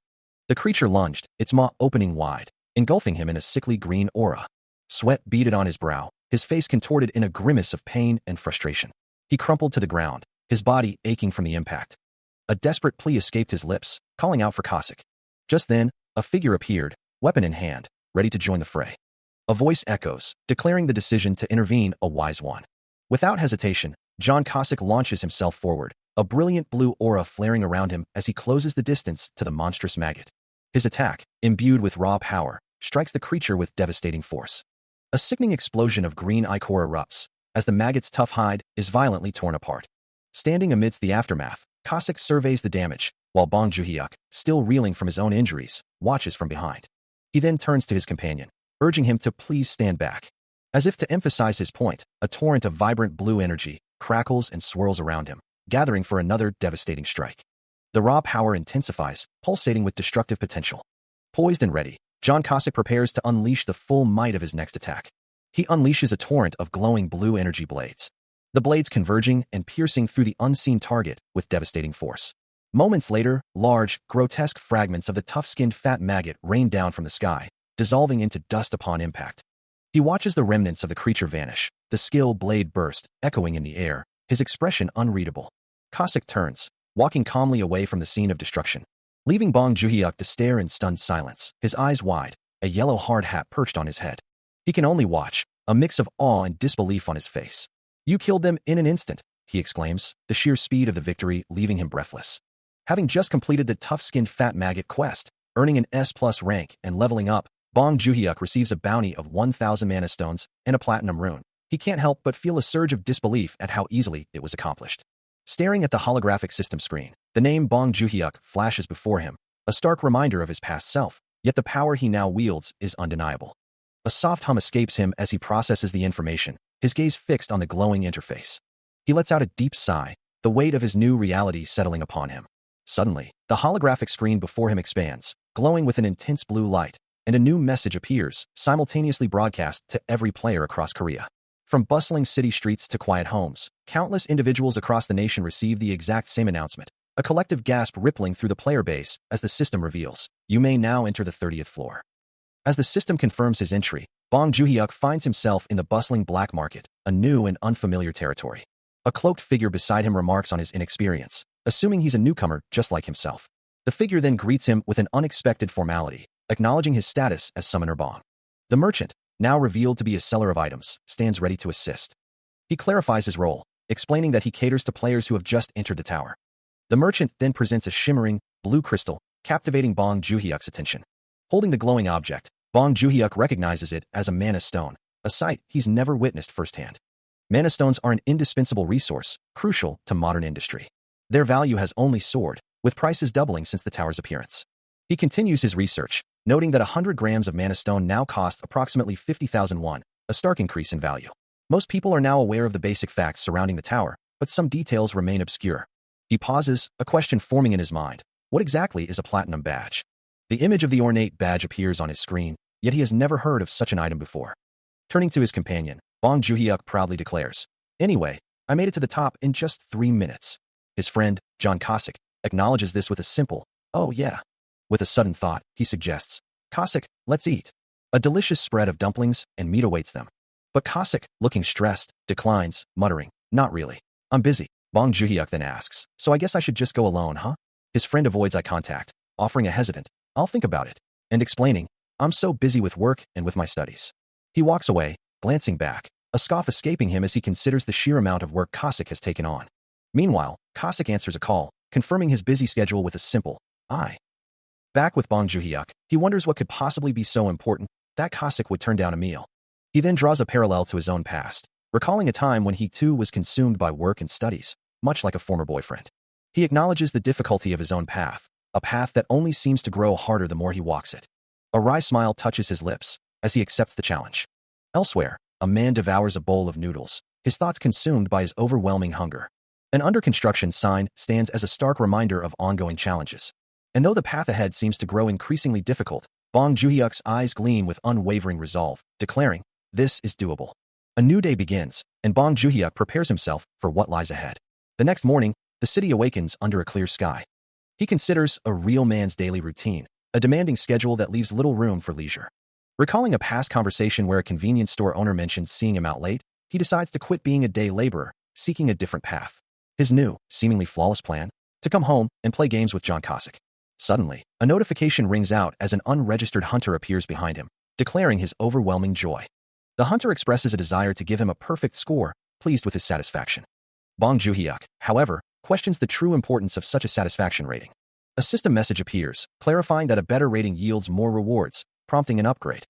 The creature lunged, its maw opening wide, engulfing him in a sickly green aura. Sweat beaded on his brow, his face contorted in a grimace of pain and frustration. He crumpled to the ground, his body aching from the impact. A desperate plea escaped his lips, calling out for Cossack. Just then, a figure appeared, weapon in hand, ready to join the fray. A voice echoes, declaring the decision to intervene a wise one. Without hesitation, John Cossack launches himself forward, a brilliant blue aura flaring around him as he closes the distance to the monstrous maggot. His attack, imbued with raw power, strikes the creature with devastating force. A sickening explosion of green ichor erupts, as the maggot's tough hide is violently torn apart. Standing amidst the aftermath, Cossack surveys the damage, while Bong Joon-hyuk, still reeling from his own injuries, watches from behind. He then turns to his companion, urging him to please stand back. As if to emphasize his point, a torrent of vibrant blue energy crackles and swirls around him, gathering for another devastating strike. The raw power intensifies, pulsating with destructive potential. Poised and ready, John Cossack prepares to unleash the full might of his next attack. He unleashes a torrent of glowing blue energy blades. The blades converging and piercing through the unseen target with devastating force. Moments later, large, grotesque fragments of the tough-skinned fat maggot rain down from the sky, dissolving into dust upon impact. He watches the remnants of the creature vanish, the skill blade burst, echoing in the air, his expression unreadable. Cossack turns, walking calmly away from the scene of destruction, leaving Bong Joon-hyuk to stare in stunned silence, his eyes wide, a yellow hard hat perched on his head. He can only watch, a mix of awe and disbelief on his face. "You killed them in an instant," he exclaims, the sheer speed of the victory leaving him breathless. Having just completed the tough-skinned fat maggot quest, earning an S+ rank and leveling up, Bong Joon-hyuk receives a bounty of 1,000 mana stones and a platinum rune. He can't help but feel a surge of disbelief at how easily it was accomplished. Staring at the holographic system screen, the name Bong Joon-hyuk flashes before him, a stark reminder of his past self, yet the power he now wields is undeniable. A soft hum escapes him as he processes the information, his gaze fixed on the glowing interface. He lets out a deep sigh, the weight of his new reality settling upon him. Suddenly, the holographic screen before him expands, glowing with an intense blue light, and a new message appears, simultaneously broadcast to every player across Korea. From bustling city streets to quiet homes, countless individuals across the nation receive the exact same announcement, a collective gasp rippling through the player base as the system reveals, "You may now enter the 30th floor." As the system confirms his entry, Bong Joon-hyuk finds himself in the bustling black market, a new and unfamiliar territory. A cloaked figure beside him remarks on his inexperience, assuming he's a newcomer just like himself. The figure then greets him with an unexpected formality, acknowledging his status as Summoner Bong. The merchant, now revealed to be a seller of items, stands ready to assist. He clarifies his role, explaining that he caters to players who have just entered the tower. The merchant then presents a shimmering, blue crystal, captivating Bong Joon-hyuk's attention. Holding the glowing object, Bong Joon-hyuk recognizes it as a mana stone, a sight he's never witnessed firsthand. Mana stones are an indispensable resource, crucial to modern industry. Their value has only soared, with prices doubling since the tower's appearance. He continues his research, noting that 100 grams of mana stone now costs approximately 50,000 won, a stark increase in value. Most people are now aware of the basic facts surrounding the tower, but some details remain obscure. He pauses, a question forming in his mind. What exactly is a platinum badge? The image of the ornate badge appears on his screen, yet he has never heard of such an item before. Turning to his companion, Bong Joon-hyuk proudly declares, "Anyway, I made it to the top in just 3 minutes." His friend, John Cossack, acknowledges this with a simple, "Oh yeah." With a sudden thought, he suggests, "Cossack, let's eat." A delicious spread of dumplings and meat awaits them. But Cossack, looking stressed, declines, muttering, "Not really. I'm busy." Bong Joon-hyuk then asks, "So I guess I should just go alone, huh?" His friend avoids eye contact, offering a hesitant, "I'll think about it," and explaining, "I'm so busy with work and with my studies." He walks away, glancing back, a scoff escaping him as he considers the sheer amount of work Cossack has taken on. Meanwhile, Cossack answers a call, confirming his busy schedule with a simple, "I." Back with Bong Joon-hyuk, he wonders what could possibly be so important that Cossack would turn down a meal. He then draws a parallel to his own past, recalling a time when he too was consumed by work and studies, much like a former boyfriend. He acknowledges the difficulty of his own path, a path that only seems to grow harder the more he walks it. A wry smile touches his lips as he accepts the challenge. Elsewhere, a man devours a bowl of noodles, his thoughts consumed by his overwhelming hunger. An under construction sign stands as a stark reminder of ongoing challenges. And though the path ahead seems to grow increasingly difficult, Bong Joon-hyuk's eyes gleam with unwavering resolve, declaring, "This is doable." A new day begins, and Bong Joon-hyuk prepares himself for what lies ahead. The next morning, the city awakens under a clear sky. He considers a real man's daily routine, a demanding schedule that leaves little room for leisure. Recalling a past conversation where a convenience store owner mentioned seeing him out late, he decides to quit being a day laborer, seeking a different path. His new, seemingly flawless plan? To come home and play games with John Cossack. Suddenly, a notification rings out as an unregistered hunter appears behind him, declaring his overwhelming joy. The hunter expresses a desire to give him a perfect score, pleased with his satisfaction. Bong Joon-hyuk, however, questions the true importance of such a satisfaction rating. A system message appears, clarifying that a better rating yields more rewards, prompting an upgrade.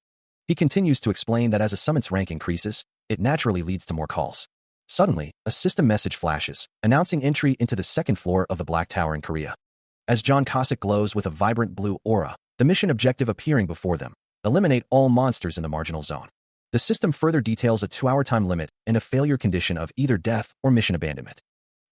He continues to explain that as a summon's rank increases, it naturally leads to more calls. Suddenly, a system message flashes, announcing entry into the 2nd floor of the Black Tower in Korea. As John Cossack glows with a vibrant blue aura, the mission objective appearing before them, eliminate all monsters in the marginal zone. The system further details a 2-hour time limit and a failure condition of either death or mission abandonment.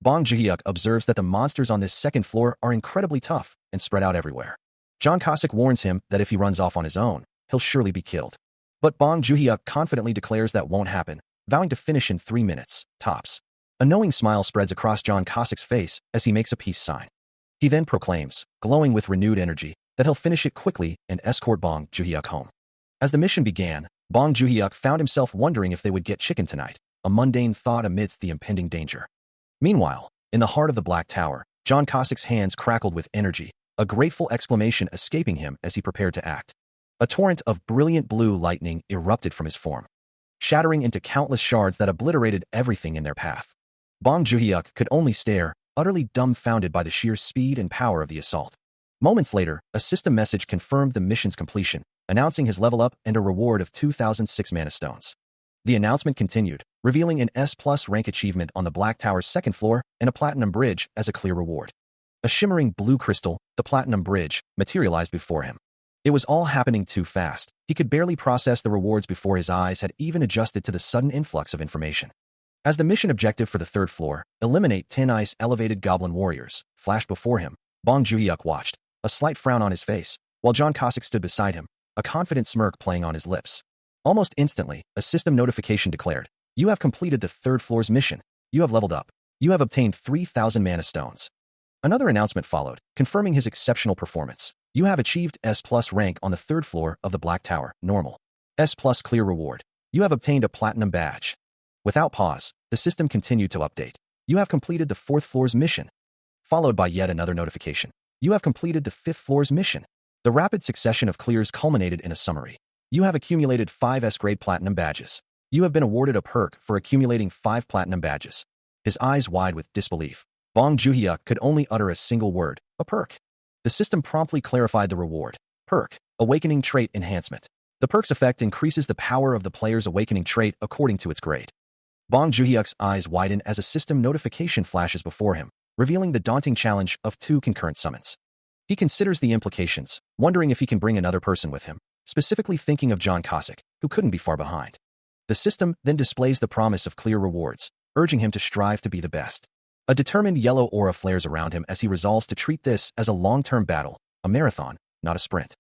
Bong Ji-hyuk observes that the monsters on this second floor are incredibly tough and spread out everywhere. John Cossack warns him that if he runs off on his own, he'll surely be killed. But Bong Ji-hyuk confidently declares that won't happen, vowing to finish in 3 minutes, tops. A knowing smile spreads across John Cossack's face as he makes a peace sign. He then proclaims, glowing with renewed energy, that he'll finish it quickly and escort Bong Ji-hyuk home. As the mission began, Bong Ji-hyuk found himself wondering if they would get chicken tonight, a mundane thought amidst the impending danger. Meanwhile, in the heart of the Black Tower, John Cossack's hands crackled with energy, a grateful exclamation escaping him as he prepared to act. A torrent of brilliant blue lightning erupted from his form, shattering into countless shards that obliterated everything in their path. Bong Ji-hyuk could only stare, utterly dumbfounded by the sheer speed and power of the assault. Moments later, a system message confirmed the mission's completion, announcing his level up and a reward of 2,006 mana stones. The announcement continued, revealing an S+ rank achievement on the Black Tower's second floor and a platinum bridge as a clear reward. A shimmering blue crystal, the platinum bridge, materialized before him. It was all happening too fast. He could barely process the rewards before his eyes had even adjusted to the sudden influx of information. As the mission objective for the third floor, eliminate 10 ice elevated goblin warriors, flashed before him, Bong Ji-hyuk watched, a slight frown on his face, while John Cossack stood beside him, a confident smirk playing on his lips. Almost instantly, a system notification declared, "You have completed the third floor's mission. You have leveled up. You have obtained 3,000 mana stones." Another announcement followed, confirming his exceptional performance. "You have achieved S+ rank on the third floor of the Black Tower, normal. S+ clear reward. You have obtained a platinum badge." Without pause, the system continued to update. "You have completed the fourth floor's mission." Followed by yet another notification. "You have completed the fifth floor's mission." The rapid succession of clears culminated in a summary. "You have accumulated 5 S-grade platinum badges. You have been awarded a perk for accumulating 5 platinum badges." His eyes wide with disbelief, Bong Ji-hyuk could only utter a single word, "a perk." The system promptly clarified the reward. Perk, Awakening Trait Enhancement. The perk's effect increases the power of the player's awakening trait according to its grade. Bong Ji-hyuk's eyes widen as a system notification flashes before him, revealing the daunting challenge of 2 concurrent summons. He considers the implications, wondering if he can bring another person with him, specifically thinking of John Cossack, who couldn't be far behind. The system then displays the promise of clear rewards, urging him to strive to be the best. A determined yellow aura flares around him as he resolves to treat this as a long-term battle, a marathon, not a sprint.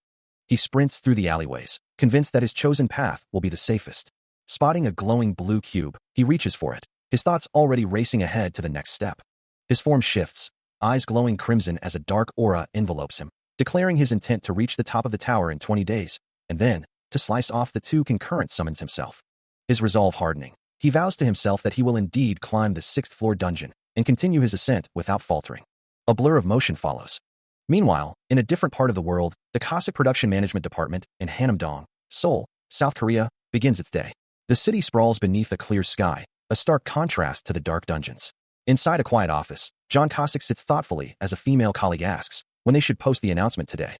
He sprints through the alleyways, convinced that his chosen path will be the safest. Spotting a glowing blue cube, he reaches for it, his thoughts already racing ahead to the next step. His form shifts, eyes glowing crimson as a dark aura envelopes him, declaring his intent to reach the top of the tower in 20 days, and then, to slice off the 2 concurrent summons himself. His resolve hardening, he vows to himself that he will indeed climb the 6th floor dungeon and continue his ascent without faltering. A blur of motion follows. Meanwhile, in a different part of the world, the Cossack Production Management Department in Hanam-dong, Seoul, South Korea, begins its day. The city sprawls beneath a clear sky, a stark contrast to the dark dungeons. Inside a quiet office, John Cossack sits thoughtfully as a female colleague asks when they should post the announcement today.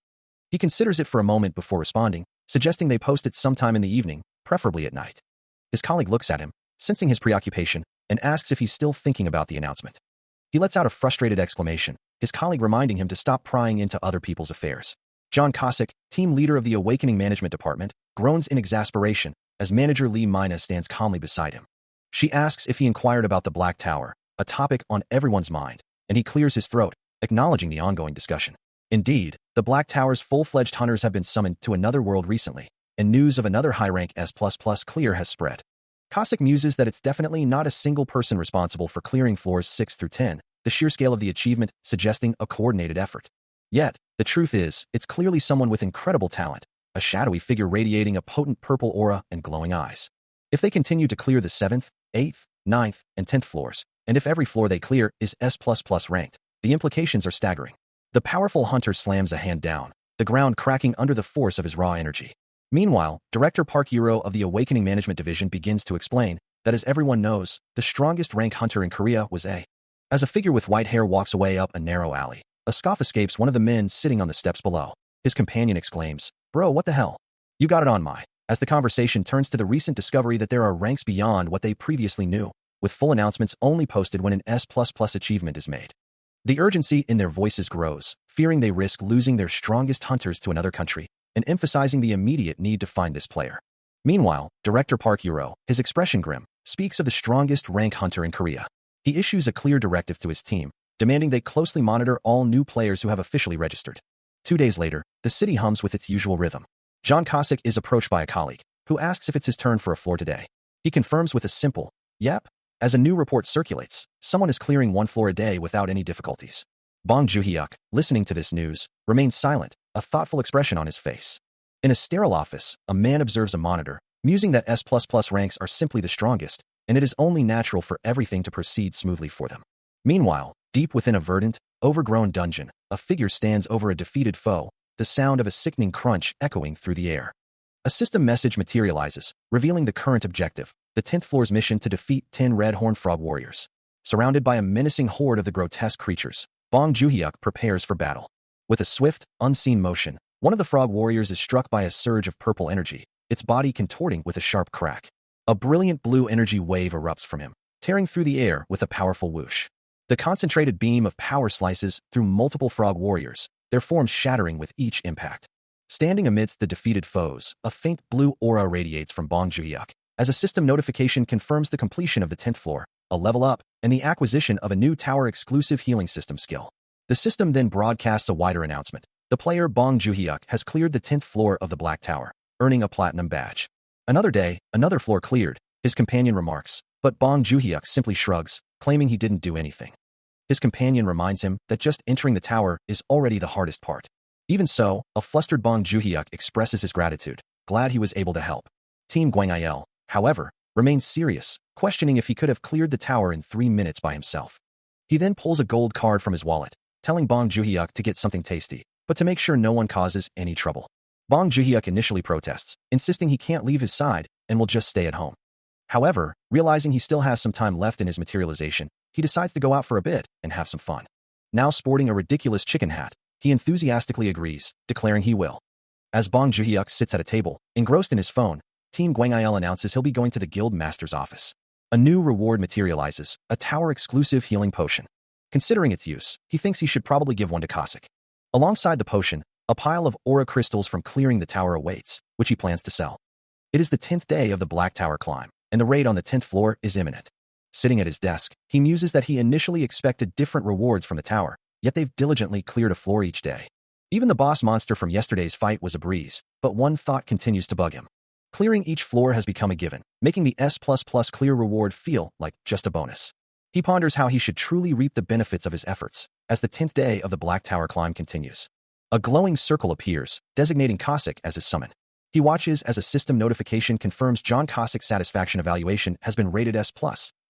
He considers it for a moment before responding, suggesting they post it sometime in the evening, preferably at night. His colleague looks at him, sensing his preoccupation, and asks if he's still thinking about the announcement. He lets out a frustrated exclamation, his colleague reminding him to stop prying into other people's affairs. John Cossack, team leader of the Awakening Management Department, groans in exasperation as manager Lee Mina stands calmly beside him. She asks if he inquired about the Black Tower, a topic on everyone's mind, and he clears his throat, acknowledging the ongoing discussion. Indeed, the Black Tower's full-fledged hunters have been summoned to another world recently, and news of another high-rank S++ clear has spread. Cossack muses that it's definitely not a single person responsible for clearing floors 6 through 10, the sheer scale of the achievement suggesting a coordinated effort. Yet, the truth is, it's clearly someone with incredible talent, a shadowy figure radiating a potent purple aura and glowing eyes. If they continue to clear the 7th, 8th, 9th, and 10th floors, and if every floor they clear is S++ ranked, the implications are staggering. The powerful hunter slams a hand down, the ground cracking under the force of his raw energy. Meanwhile, Director Park Yuro of the Awakening Management Division begins to explain that as everyone knows, the strongest rank hunter in Korea was A. As a figure with white hair walks away up a narrow alley, a scoff escapes one of the men sitting on the steps below. His companion exclaims, "Bro, what the hell? You got it on my," as the conversation turns to the recent discovery that there are ranks beyond what they previously knew, with full announcements only posted when an S++ achievement is made. The urgency in their voices grows, fearing they risk losing their strongest hunters to another country, and emphasizing the immediate need to find this player. Meanwhile, Director Park Yuro, his expression grim, speaks of the strongest rank hunter in Korea. He issues a clear directive to his team, demanding they closely monitor all new players who have officially registered. 2 days later, the city hums with its usual rhythm. John Cossack is approached by a colleague, who asks if it's his turn for a floor today. He confirms with a simple, "Yep." As a new report circulates, someone is clearing 1 floor a day without any difficulties. Bong Joo-hyuk, listening to this news, remains silent, a thoughtful expression on his face. In a sterile office, a man observes a monitor, musing that S++ ranks are simply the strongest, and it is only natural for everything to proceed smoothly for them. Meanwhile, deep within a verdant, overgrown dungeon, a figure stands over a defeated foe, the sound of a sickening crunch echoing through the air. A system message materializes, revealing the current objective, the 10th floor's mission to defeat 10 red horned frog warriors. Surrounded by a menacing horde of the grotesque creatures, Bong Joo-hyuk prepares for battle. With a swift, unseen motion, one of the frog warriors is struck by a surge of purple energy, its body contorting with a sharp crack. A brilliant blue energy wave erupts from him, tearing through the air with a powerful whoosh. The concentrated beam of power slices through multiple frog warriors, their forms shattering with each impact. Standing amidst the defeated foes, a faint blue aura radiates from Bong Joo-hyuk, as a system notification confirms the completion of the 10th floor, a level up, and the acquisition of a new tower-exclusive healing system skill. The system then broadcasts a wider announcement. The player Bong Joo-hyuk has cleared the 10th floor of the Black Tower, earning a platinum badge. Another day, another floor cleared, his companion remarks, but Bong Joo-hyuk simply shrugs, claiming he didn't do anything. His companion reminds him that just entering the tower is already the hardest part. Even so, a flustered Bong Joo-hyuk expresses his gratitude, glad he was able to help. Team Gwang-il, however, remains serious, questioning if he could have cleared the tower in 3 minutes by himself. He then pulls a gold card from his wallet, telling Bong Joo-hyuk to get something tasty, but to make sure no one causes any trouble. Bong Joo-hyuk initially protests, insisting he can't leave his side and will just stay at home. However, realizing he still has some time left in his materialization, he decides to go out for a bit and have some fun. Now sporting a ridiculous chicken hat, he enthusiastically agrees, declaring he will. As Bong Joo-hyuk sits at a table, engrossed in his phone, Team Gwang-il announces he'll be going to the guild master's office. A new reward materializes, a tower-exclusive healing potion. Considering its use, he thinks he should probably give one to Cossack. Alongside the potion, a pile of aura crystals from clearing the tower awaits, which he plans to sell. It is the 10th day of the Black Tower climb, and the raid on the 10th floor is imminent. Sitting at his desk, he muses that he initially expected different rewards from the tower, yet they've diligently cleared a floor each day. Even the boss monster from yesterday's fight was a breeze, but one thought continues to bug him. Clearing each floor has become a given, making the S++ clear reward feel like just a bonus. He ponders how he should truly reap the benefits of his efforts, as the 10th day of the Black Tower climb continues. A glowing circle appears, designating Cossack as his summon. He watches as a system notification confirms John Cossack's satisfaction evaluation has been rated S+,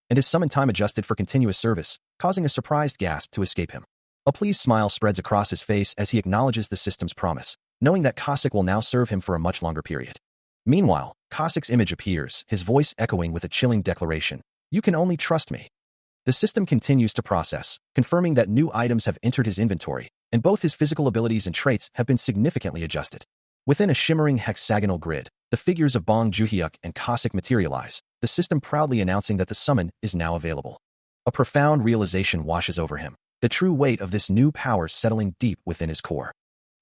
and his summon time adjusted for continuous service, causing a surprised gasp to escape him. A pleased smile spreads across his face as he acknowledges the system's promise, knowing that Cossack will now serve him for a much longer period. Meanwhile, Cossack's image appears, his voice echoing with a chilling declaration, "You can only trust me." The system continues to process, confirming that new items have entered his inventory, and both his physical abilities and traits have been significantly adjusted. Within a shimmering hexagonal grid, the figures of Bong Joo-hyuk and Cossack materialize, the system proudly announcing that the summon is now available. A profound realization washes over him, the true weight of this new power settling deep within his core.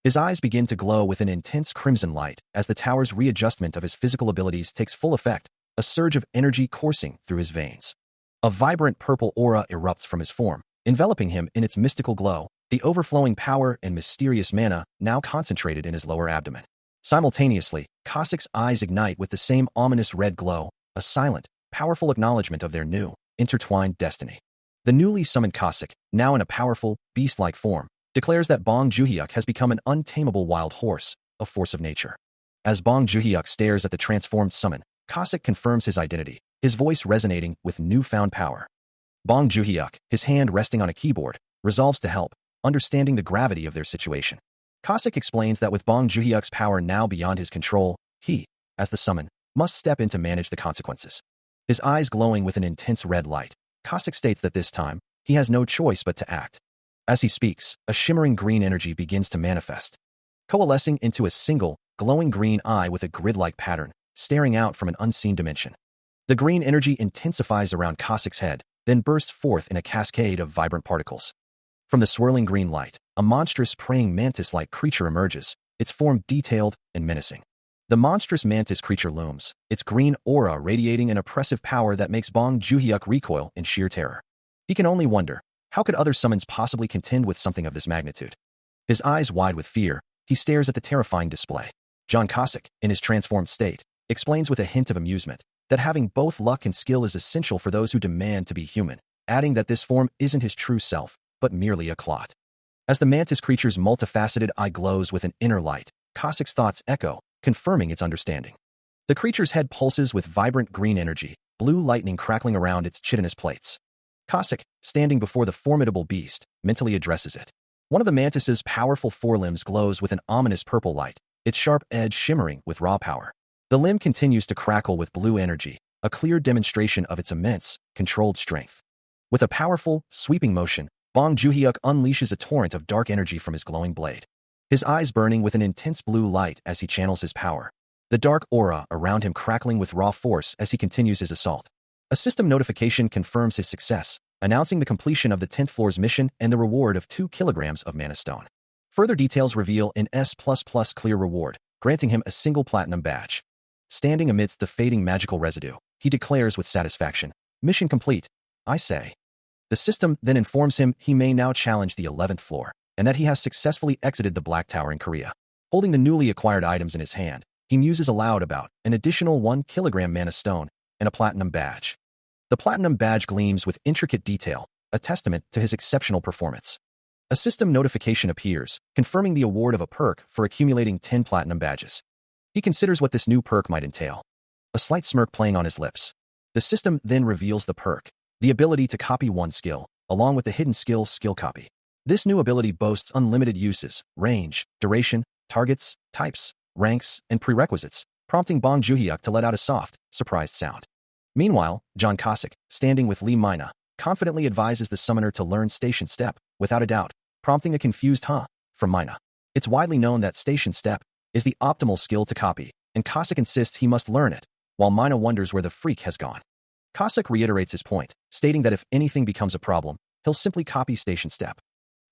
His eyes begin to glow with an intense crimson light as the tower's readjustment of his physical abilities takes full effect, a surge of energy coursing through his veins. A vibrant purple aura erupts from his form, enveloping him in its mystical glow, the overflowing power and mysterious mana now concentrated in his lower abdomen. Simultaneously, Cossack's eyes ignite with the same ominous red glow, a silent, powerful acknowledgement of their new, intertwined destiny. The newly summoned Cossack, now in a powerful, beast-like form, declares that Bong Joo-hyuk has become an untamable wild horse, a force of nature. As Bong Joo-hyuk stares at the transformed summon, Cossack confirms his identity, his voice resonating with newfound power. Bong Joo-hyuk, his hand resting on a keyboard, resolves to help, understanding the gravity of their situation. Cossack explains that with Bong Joo-hyuk's power now beyond his control, he, as the summon, must step in to manage the consequences. His eyes glowing with an intense red light, Cossack states that this time, he has no choice but to act. As he speaks, a shimmering green energy begins to manifest, coalescing into a single, glowing green eye with a grid-like pattern, staring out from an unseen dimension. The green energy intensifies around Cossack's head, then bursts forth in a cascade of vibrant particles. From the swirling green light, a monstrous praying mantis-like creature emerges, its form detailed and menacing. The monstrous mantis creature looms, its green aura radiating an oppressive power that makes Bong Joo-hyuk recoil in sheer terror. He can only wonder, how could other summons possibly contend with something of this magnitude? His eyes wide with fear, he stares at the terrifying display. John Cossack, in his transformed state, explains with a hint of amusement that having both luck and skill is essential for those who demand to be human, adding that this form isn't his true self, but merely a clot. As the mantis creature's multifaceted eye glows with an inner light, Cossack's thoughts echo, confirming its understanding. The creature's head pulses with vibrant green energy, blue lightning crackling around its chitinous plates. Cossack, standing before the formidable beast, mentally addresses it. One of the mantis's powerful forelimbs glows with an ominous purple light, its sharp edge shimmering with raw power. The limb continues to crackle with blue energy, a clear demonstration of its immense, controlled strength. With a powerful, sweeping motion, Bong Juhyuk unleashes a torrent of dark energy from his glowing blade. His eyes burning with an intense blue light as he channels his power. The dark aura around him crackling with raw force as he continues his assault. A system notification confirms his success, announcing the completion of the 10th floor's mission and the reward of 2 kilograms of mana stone. Further details reveal an S++ clear reward, granting him a single platinum badge. Standing amidst the fading magical residue, he declares with satisfaction, "Mission complete, I say." The system then informs him he may now challenge the 11th floor, and that he has successfully exited the Black Tower in Korea. Holding the newly acquired items in his hand, he muses aloud about an additional 1 kilogram mana stone and a platinum badge. The platinum badge gleams with intricate detail, a testament to his exceptional performance. A system notification appears, confirming the award of a perk for accumulating 10 platinum badges. He considers what this new perk might entail. A slight smirk playing on his lips. The system then reveals the perk, the ability to copy one skill, along with the hidden skill copy. This new ability boasts unlimited uses, range, duration, targets, types, ranks, and prerequisites, prompting Bong Juhyuk to let out a soft, surprised sound. Meanwhile, John Cossack, standing with Lee Mina, confidently advises the summoner to learn Station Step, without a doubt, prompting a confused "huh" from Mina. It's widely known that Station Step is the optimal skill to copy, and Cossack insists he must learn it, while Mina wonders where the freak has gone. Cossack reiterates his point, stating that if anything becomes a problem, he'll simply copy Station Step.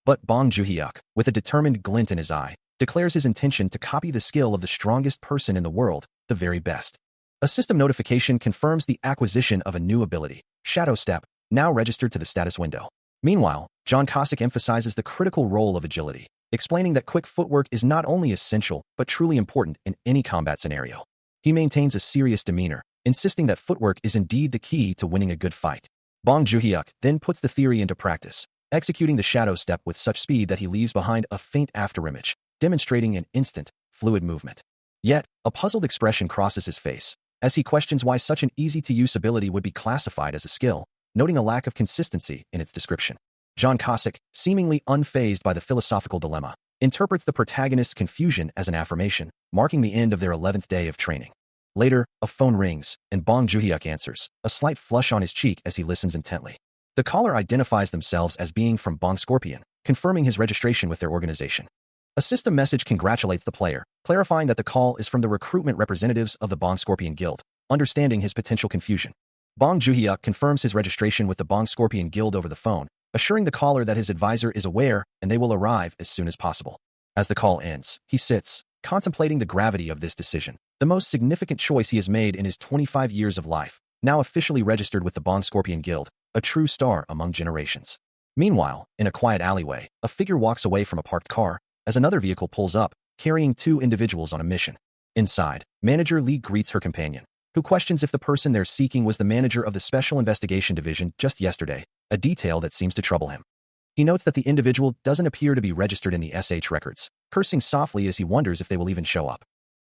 But Bong Juhyuk, with a determined glint in his eye, declares his intention to copy the skill of the strongest person in the world, the very best. A system notification confirms the acquisition of a new ability, Shadow Step, now registered to the status window. Meanwhile, John Cossack emphasizes the critical role of agility, explaining that quick footwork is not only essential but truly important in any combat scenario. He maintains a serious demeanor, insisting that footwork is indeed the key to winning a good fight. Bong Juhyuk then puts the theory into practice, executing the Shadow Step with such speed that he leaves behind a faint afterimage, demonstrating an instant, fluid movement. Yet, a puzzled expression crosses his face, as he questions why such an easy-to-use ability would be classified as a skill, noting a lack of consistency in its description. John Cossack, seemingly unfazed by the philosophical dilemma, interprets the protagonist's confusion as an affirmation, marking the end of their 11th day of training. Later, a phone rings, and Bong Juhyuk answers, a slight flush on his cheek as he listens intently. The caller identifies themselves as being from Bong Scorpion, confirming his registration with their organization. A system message congratulates the player, clarifying that the call is from the recruitment representatives of the Bong Scorpion Guild, understanding his potential confusion. Bong Juhyuk confirms his registration with the Bong Scorpion Guild over the phone, assuring the caller that his advisor is aware and they will arrive as soon as possible. As the call ends, he sits, contemplating the gravity of this decision, the most significant choice he has made in his 25 years of life, now officially registered with the Bong Scorpion Guild, a true star among generations. Meanwhile, in a quiet alleyway, a figure walks away from a parked car, as another vehicle pulls up, carrying 2 individuals on a mission. Inside, Manager Lee greets her companion, who questions if the person they're seeking was the manager of the Special Investigation Division just yesterday, a detail that seems to trouble him. He notes that the individual doesn't appear to be registered in the SH records, cursing softly as he wonders if they will even show up.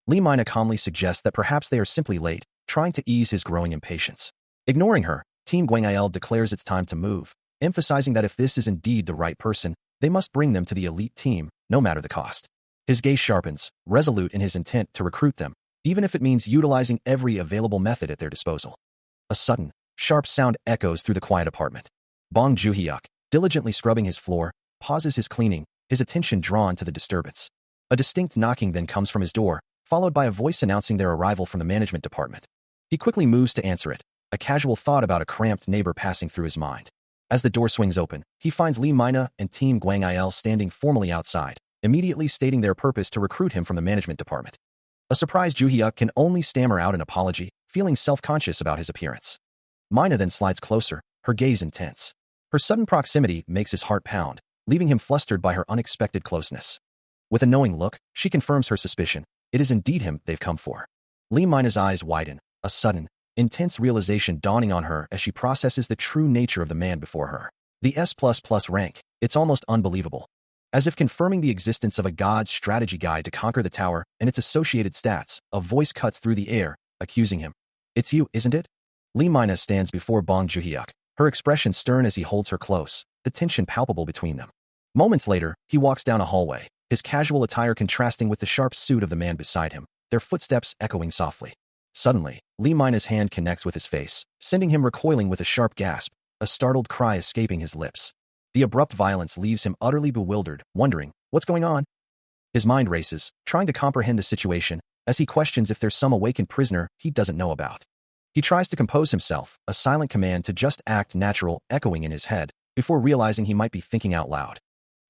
Lee Mina calmly suggests that perhaps they are simply late, trying to ease his growing impatience. Ignoring her, Team Gwangil declares it's time to move, emphasizing that if this is indeed the right person, they must bring them to the elite team, no matter the cost. His gaze sharpens, resolute in his intent to recruit them, even if it means utilizing every available method at their disposal. A sudden, sharp sound echoes through the quiet apartment. Bong Juhyuk, diligently scrubbing his floor, pauses his cleaning, his attention drawn to the disturbance. A distinct knocking then comes from his door, followed by a voice announcing their arrival from the management department. He quickly moves to answer it, a casual thought about a cramped neighbor passing through his mind. As the door swings open, he finds Lee Mina and Team Gwangil standing formally outside, immediately stating their purpose to recruit him from the management department. A surprised Juhyuk can only stammer out an apology, feeling self-conscious about his appearance. Mina then slides closer, her gaze intense. Her sudden proximity makes his heart pound, leaving him flustered by her unexpected closeness. With a knowing look, she confirms her suspicion. It is indeed him they've come for. Lee Mina's eyes widen, a sudden, intense realization dawning on her as she processes the true nature of the man before her. The S++ rank, it's almost unbelievable. As if confirming the existence of a god's strategy guide to conquer the tower and its associated stats, a voice cuts through the air, accusing him. It's you, isn't it? Lee Mina stands before Bong Joon-hyuk, her expression stern as he holds her close, the tension palpable between them. Moments later, he walks down a hallway, his casual attire contrasting with the sharp suit of the man beside him, their footsteps echoing softly. Suddenly, Lee Mina's hand connects with his face, sending him recoiling with a sharp gasp, a startled cry escaping his lips. The abrupt violence leaves him utterly bewildered, wondering, what's going on? His mind races, trying to comprehend the situation, as he questions if there's some awakened prisoner he doesn't know about. He tries to compose himself, a silent command to just act natural echoing in his head, before realizing he might be thinking out loud.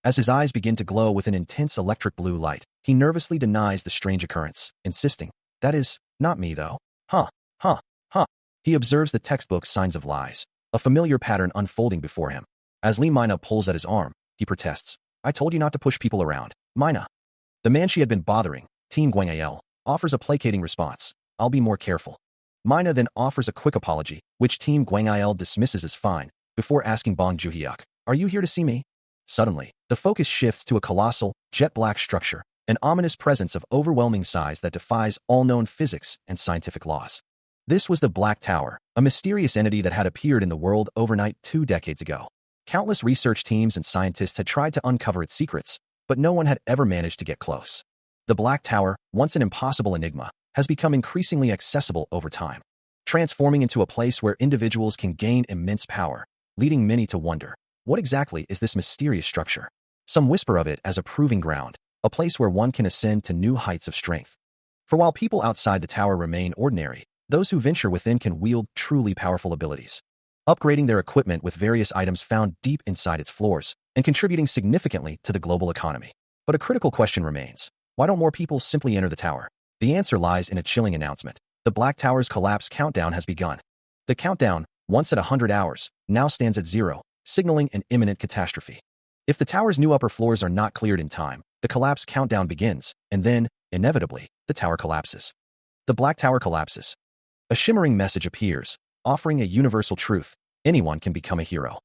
As his eyes begin to glow with an intense electric blue light, he nervously denies the strange occurrence, insisting, that is, not me though. Huh. He observes the textbook signs of lies, a familiar pattern unfolding before him. As Lee Mina pulls at his arm, he protests, I told you not to push people around, Mina. The man she had been bothering, Team Gwang-il, offers a placating response, I'll be more careful. Mina then offers a quick apology, which Team Gwang-il dismisses as fine, before asking Bong Joon-hyuk, are you here to see me? Suddenly, the focus shifts to a colossal, jet-black structure, an ominous presence of overwhelming size that defies all known physics and scientific laws. This was the Black Tower, a mysterious entity that had appeared in the world overnight 2 decades ago. Countless research teams and scientists had tried to uncover its secrets, but no one had ever managed to get close. The Black Tower, once an impossible enigma, has become increasingly accessible over time, transforming into a place where individuals can gain immense power, leading many to wonder, what exactly is this mysterious structure? Some whisper of it as a proving ground, a place where one can ascend to new heights of strength. For while people outside the tower remain ordinary, those who venture within can wield truly powerful abilities, upgrading their equipment with various items found deep inside its floors, and contributing significantly to the global economy. But a critical question remains. Why don't more people simply enter the tower? The answer lies in a chilling announcement. The Black Tower's collapse countdown has begun. The countdown, once at 100 hours, now stands at 0, signaling an imminent catastrophe. If the tower's new upper floors are not cleared in time, the collapse countdown begins, and then, inevitably, the tower collapses. The Black Tower collapses. A shimmering message appears, offering a universal truth. Anyone can become a hero.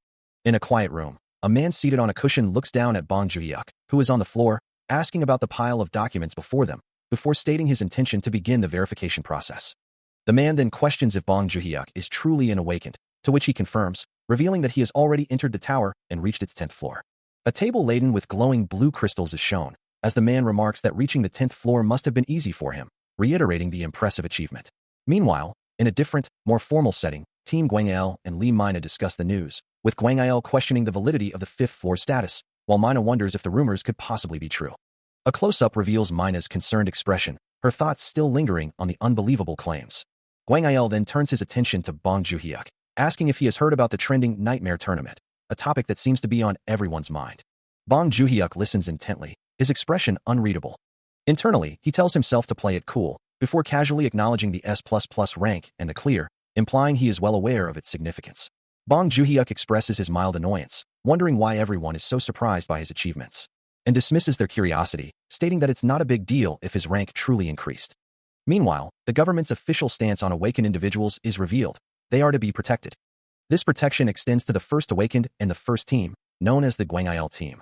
In a quiet room, a man seated on a cushion looks down at Bong Joon-hyuk, who is on the floor, asking about the pile of documents before them, before stating his intention to begin the verification process. The man then questions if Bong Joon-hyuk is truly an awakened, to which he confirms, revealing that he has already entered the tower and reached its 10th floor. A table laden with glowing blue crystals is shown, as the man remarks that reaching the 10th floor must have been easy for him, reiterating the impressive achievement. Meanwhile, in a different, more formal setting, Team Gwang-il and Lee Mina discuss the news, with Gwang-il questioning the validity of the 5th floor status, while Mina wonders if the rumors could possibly be true. A close-up reveals Mina's concerned expression, her thoughts still lingering on the unbelievable claims. Gwang-il then turns his attention to Bong Joon-hyuk, asking if he has heard about the trending Nightmare Tournament, a topic that seems to be on everyone's mind. Bong Joon-hyuk listens intently, his expression unreadable. Internally, he tells himself to play it cool, before casually acknowledging the S++ rank and the clear, implying he is well aware of its significance. Bong Joon-hyuk expresses his mild annoyance, wondering why everyone is so surprised by his achievements, and dismisses their curiosity, stating that it's not a big deal if his rank truly increased. Meanwhile, the government's official stance on awakened individuals is revealed. They are to be protected. This protection extends to the first awakened and the first team, known as the Gwang-il team,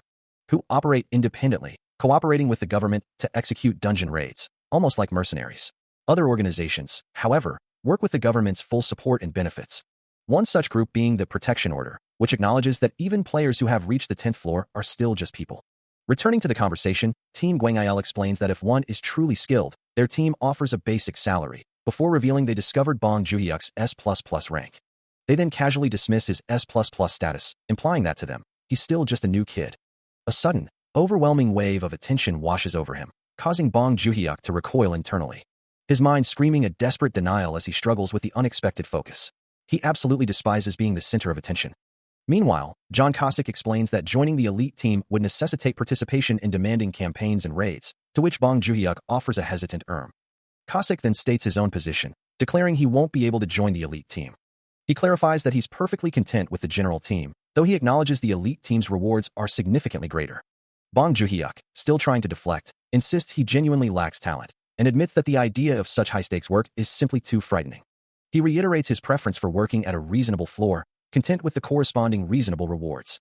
who operate independently, cooperating with the government to execute dungeon raids, almost like mercenaries. Other organizations, however, work with the government's full support and benefits. One such group being the Protection Order, which acknowledges that even players who have reached the 10th floor are still just people. Returning to the conversation, Team Gwang-il explains that if one is truly skilled, their team offers a basic salary, before revealing they discovered Bong Joon-hyuk's S++ rank. They then casually dismiss his S++ status, implying that to them, he's still just a new kid. A sudden, overwhelming wave of attention washes over him, causing Bong Joon-hyuk to recoil internally, his mind screaming a desperate denial as he struggles with the unexpected focus. He absolutely despises being the center of attention. Meanwhile, John Cossack explains that joining the elite team would necessitate participation in demanding campaigns and raids, to which Bong Joon-hyuk offers a hesitant Cossack then states his own position, declaring he won't be able to join the elite team. He clarifies that he's perfectly content with the general team, though he acknowledges the elite team's rewards are significantly greater. Bong Joon-hyuk, still trying to deflect, insists he genuinely lacks talent and admits that the idea of such high-stakes work is simply too frightening. He reiterates his preference for working at a reasonable floor, content with the corresponding reasonable rewards.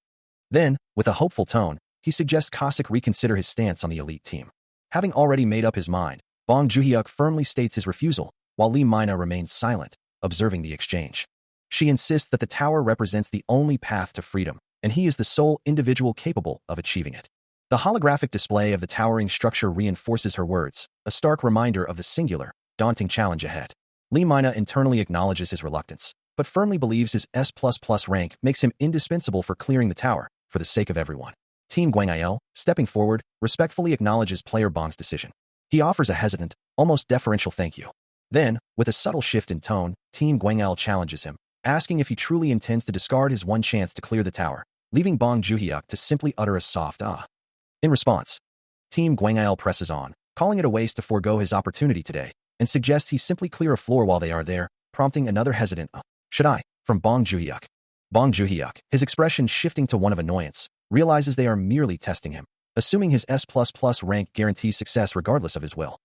Then, with a hopeful tone, he suggests Cossack reconsider his stance on the elite team. Having already made up his mind, Bong Joon-hyuk firmly states his refusal, while Lee Mina remains silent, observing the exchange. She insists that the tower represents the only path to freedom, and he is the sole individual capable of achieving it. The holographic display of the towering structure reinforces her words, a stark reminder of the singular, daunting challenge ahead. Lee Mina internally acknowledges his reluctance, but firmly believes his S++ rank makes him indispensable for clearing the tower, for the sake of everyone. Team Gwang-il, stepping forward, respectfully acknowledges player Bong's decision. He offers a hesitant, almost deferential thank you. Then, with a subtle shift in tone, Team Gwang-il challenges him, asking if he truly intends to discard his one chance to clear the tower, leaving Bong Joon-hyuk to simply utter a soft ah. In response, Team Gwang-il presses on, calling it a waste to forego his opportunity today, and suggests he simply clear a floor while they are there, prompting another hesitant should I, from Bong Joon-hyuk. Bong Joon-hyuk, his expression shifting to one of annoyance, realizes they are merely testing him, assuming his S++ rank guarantees success regardless of his will.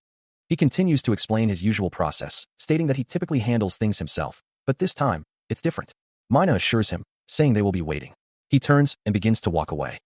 He continues to explain his usual process, stating that he typically handles things himself, but this time, it's different. Mina assures him, saying they will be waiting. He turns and begins to walk away,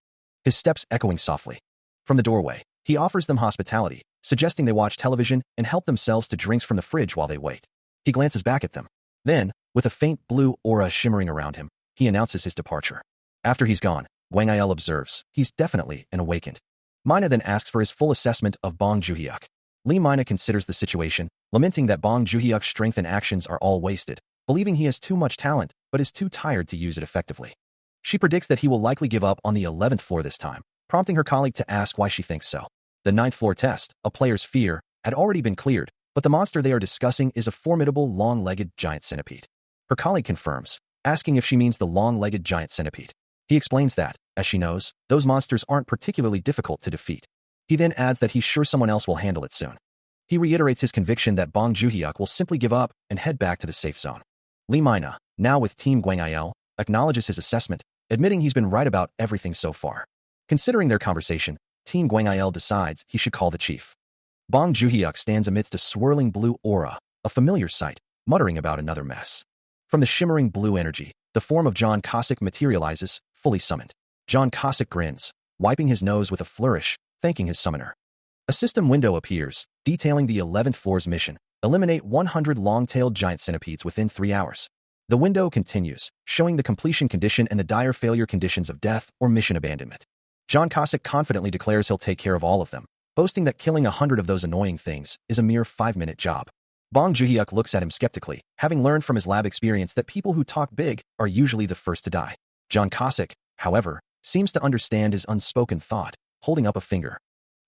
his steps echoing softly. From the doorway, he offers them hospitality, suggesting they watch television and help themselves to drinks from the fridge while they wait. He glances back at them. Then, with a faint blue aura shimmering around him, he announces his departure. After he's gone, Gwang-il observes, he's definitely an awakened. Mina then asks for his full assessment of Bong Joon-hyuk. Lee Mina considers the situation, lamenting that Bong Joon-hyuk's strength and actions are all wasted, believing he has too much talent but is too tired to use it effectively. She predicts that he will likely give up on the 11th floor this time, prompting her colleague to ask why she thinks so. The 9th floor test, a player's fear, had already been cleared, but the monster they are discussing is a formidable long-legged giant centipede. Her colleague confirms, asking if she means the long-legged giant centipede. He explains that, as she knows, those monsters aren't particularly difficult to defeat. He then adds that he's sure someone else will handle it soon. He reiterates his conviction that Bong Joon-hyuk will simply give up and head back to the safe zone. Lee Mina, now with Team Gwang-il, acknowledges his assessment, admitting he's been right about everything so far. Considering their conversation, Team Gwang-il decides he should call the chief. Bong Joon-hyuk stands amidst a swirling blue aura, a familiar sight, muttering about another mess. From the shimmering blue energy, the form of John Cossack materializes, fully summoned. John Cossack grins, wiping his nose with a flourish, thanking his summoner. A system window appears, detailing the 11th floor's mission: eliminate 100 long-tailed giant centipedes within 3 hours. The window continues, showing the completion condition and the dire failure conditions of death or mission abandonment. John Cossack confidently declares he'll take care of all of them, boasting that killing 100 of those annoying things is a mere 5-minute job. Bong Joon-hyuk looks at him skeptically, having learned from his lab experience that people who talk big are usually the first to die. John Cossack, however, seems to understand his unspoken thought, holding up a finger.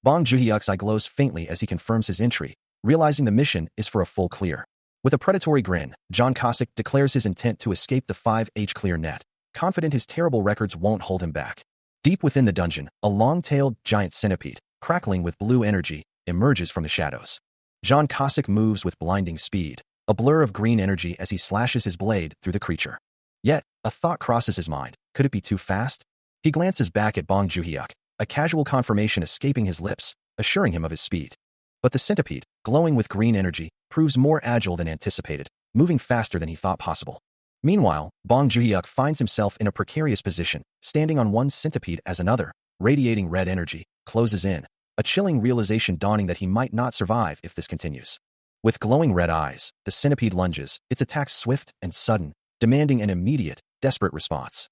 Bong Joon-hyuk's eye glows faintly as he confirms his entry, realizing the mission is for a full clear. With a predatory grin, John Cossack declares his intent to escape the 5H clear net, confident his terrible records won't hold him back. Deep within the dungeon, a long-tailed giant centipede, crackling with blue energy, emerges from the shadows. John Cossack moves with blinding speed, a blur of green energy as he slashes his blade through the creature. Yet, a thought crosses his mind. Could it be too fast? He glances back at Bong Joon-hyuk, a casual confirmation escaping his lips, assuring him of his speed. But the centipede, glowing with green energy, proves more agile than anticipated, moving faster than he thought possible. Meanwhile, Bong Joon-hyuk finds himself in a precarious position, standing on one centipede as another, radiating red energy, closes in, a chilling realization dawning that he might not survive if this continues. With glowing red eyes, the centipede lunges, its attack swift and sudden, demanding an immediate, desperate response.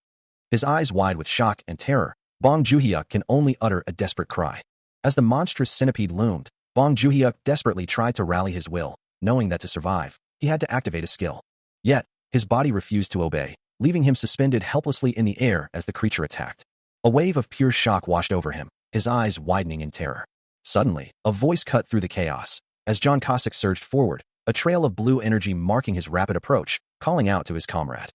His eyes wide with shock and terror, Bong Joon-hyuk can only utter a desperate cry. As the monstrous centipede loomed, Bong Joon-hyuk desperately tried to rally his will, knowing that to survive, he had to activate a skill. Yet, his body refused to obey, leaving him suspended helplessly in the air as the creature attacked. A wave of pure shock washed over him, his eyes widening in terror. Suddenly, a voice cut through the chaos. As John Cossack surged forward, a trail of blue energy marking his rapid approach, calling out to his comrade.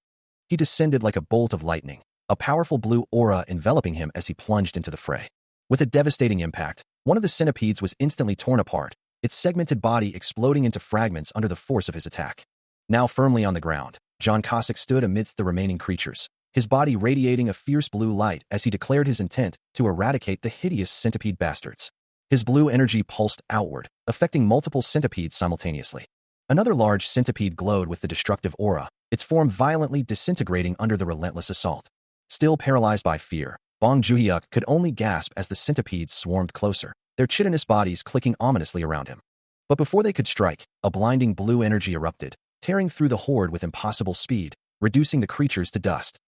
He descended like a bolt of lightning, a powerful blue aura enveloping him as he plunged into the fray. With a devastating impact, one of the centipedes was instantly torn apart, its segmented body exploding into fragments under the force of his attack. Now firmly on the ground, John Cossack stood amidst the remaining creatures, his body radiating a fierce blue light as he declared his intent to eradicate the hideous centipede bastards. His blue energy pulsed outward, affecting multiple centipedes simultaneously. Another large centipede glowed with the destructive aura, its form violently disintegrating under the relentless assault. Still paralyzed by fear, Bong Joon-hyuk could only gasp as the centipedes swarmed closer, their chitinous bodies clicking ominously around him. But before they could strike, a blinding blue energy erupted, tearing through the horde with impossible speed, reducing the creatures to dust.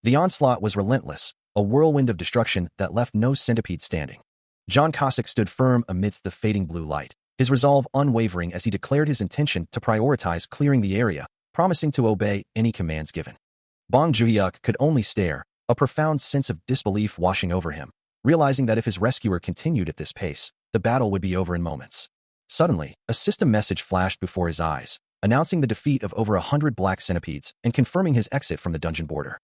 The onslaught was relentless, a whirlwind of destruction that left no centipede standing. John Cossack stood firm amidst the fading blue light, his resolve unwavering as he declared his intention to prioritize clearing the area, promising to obey any commands given. Bong Joon-hyuk could only stare, a profound sense of disbelief washing over him, realizing that if his rescuer continued at this pace, the battle would be over in moments. Suddenly, a system message flashed before his eyes, announcing the defeat of over 100 black centipedes and confirming his exit from the dungeon border.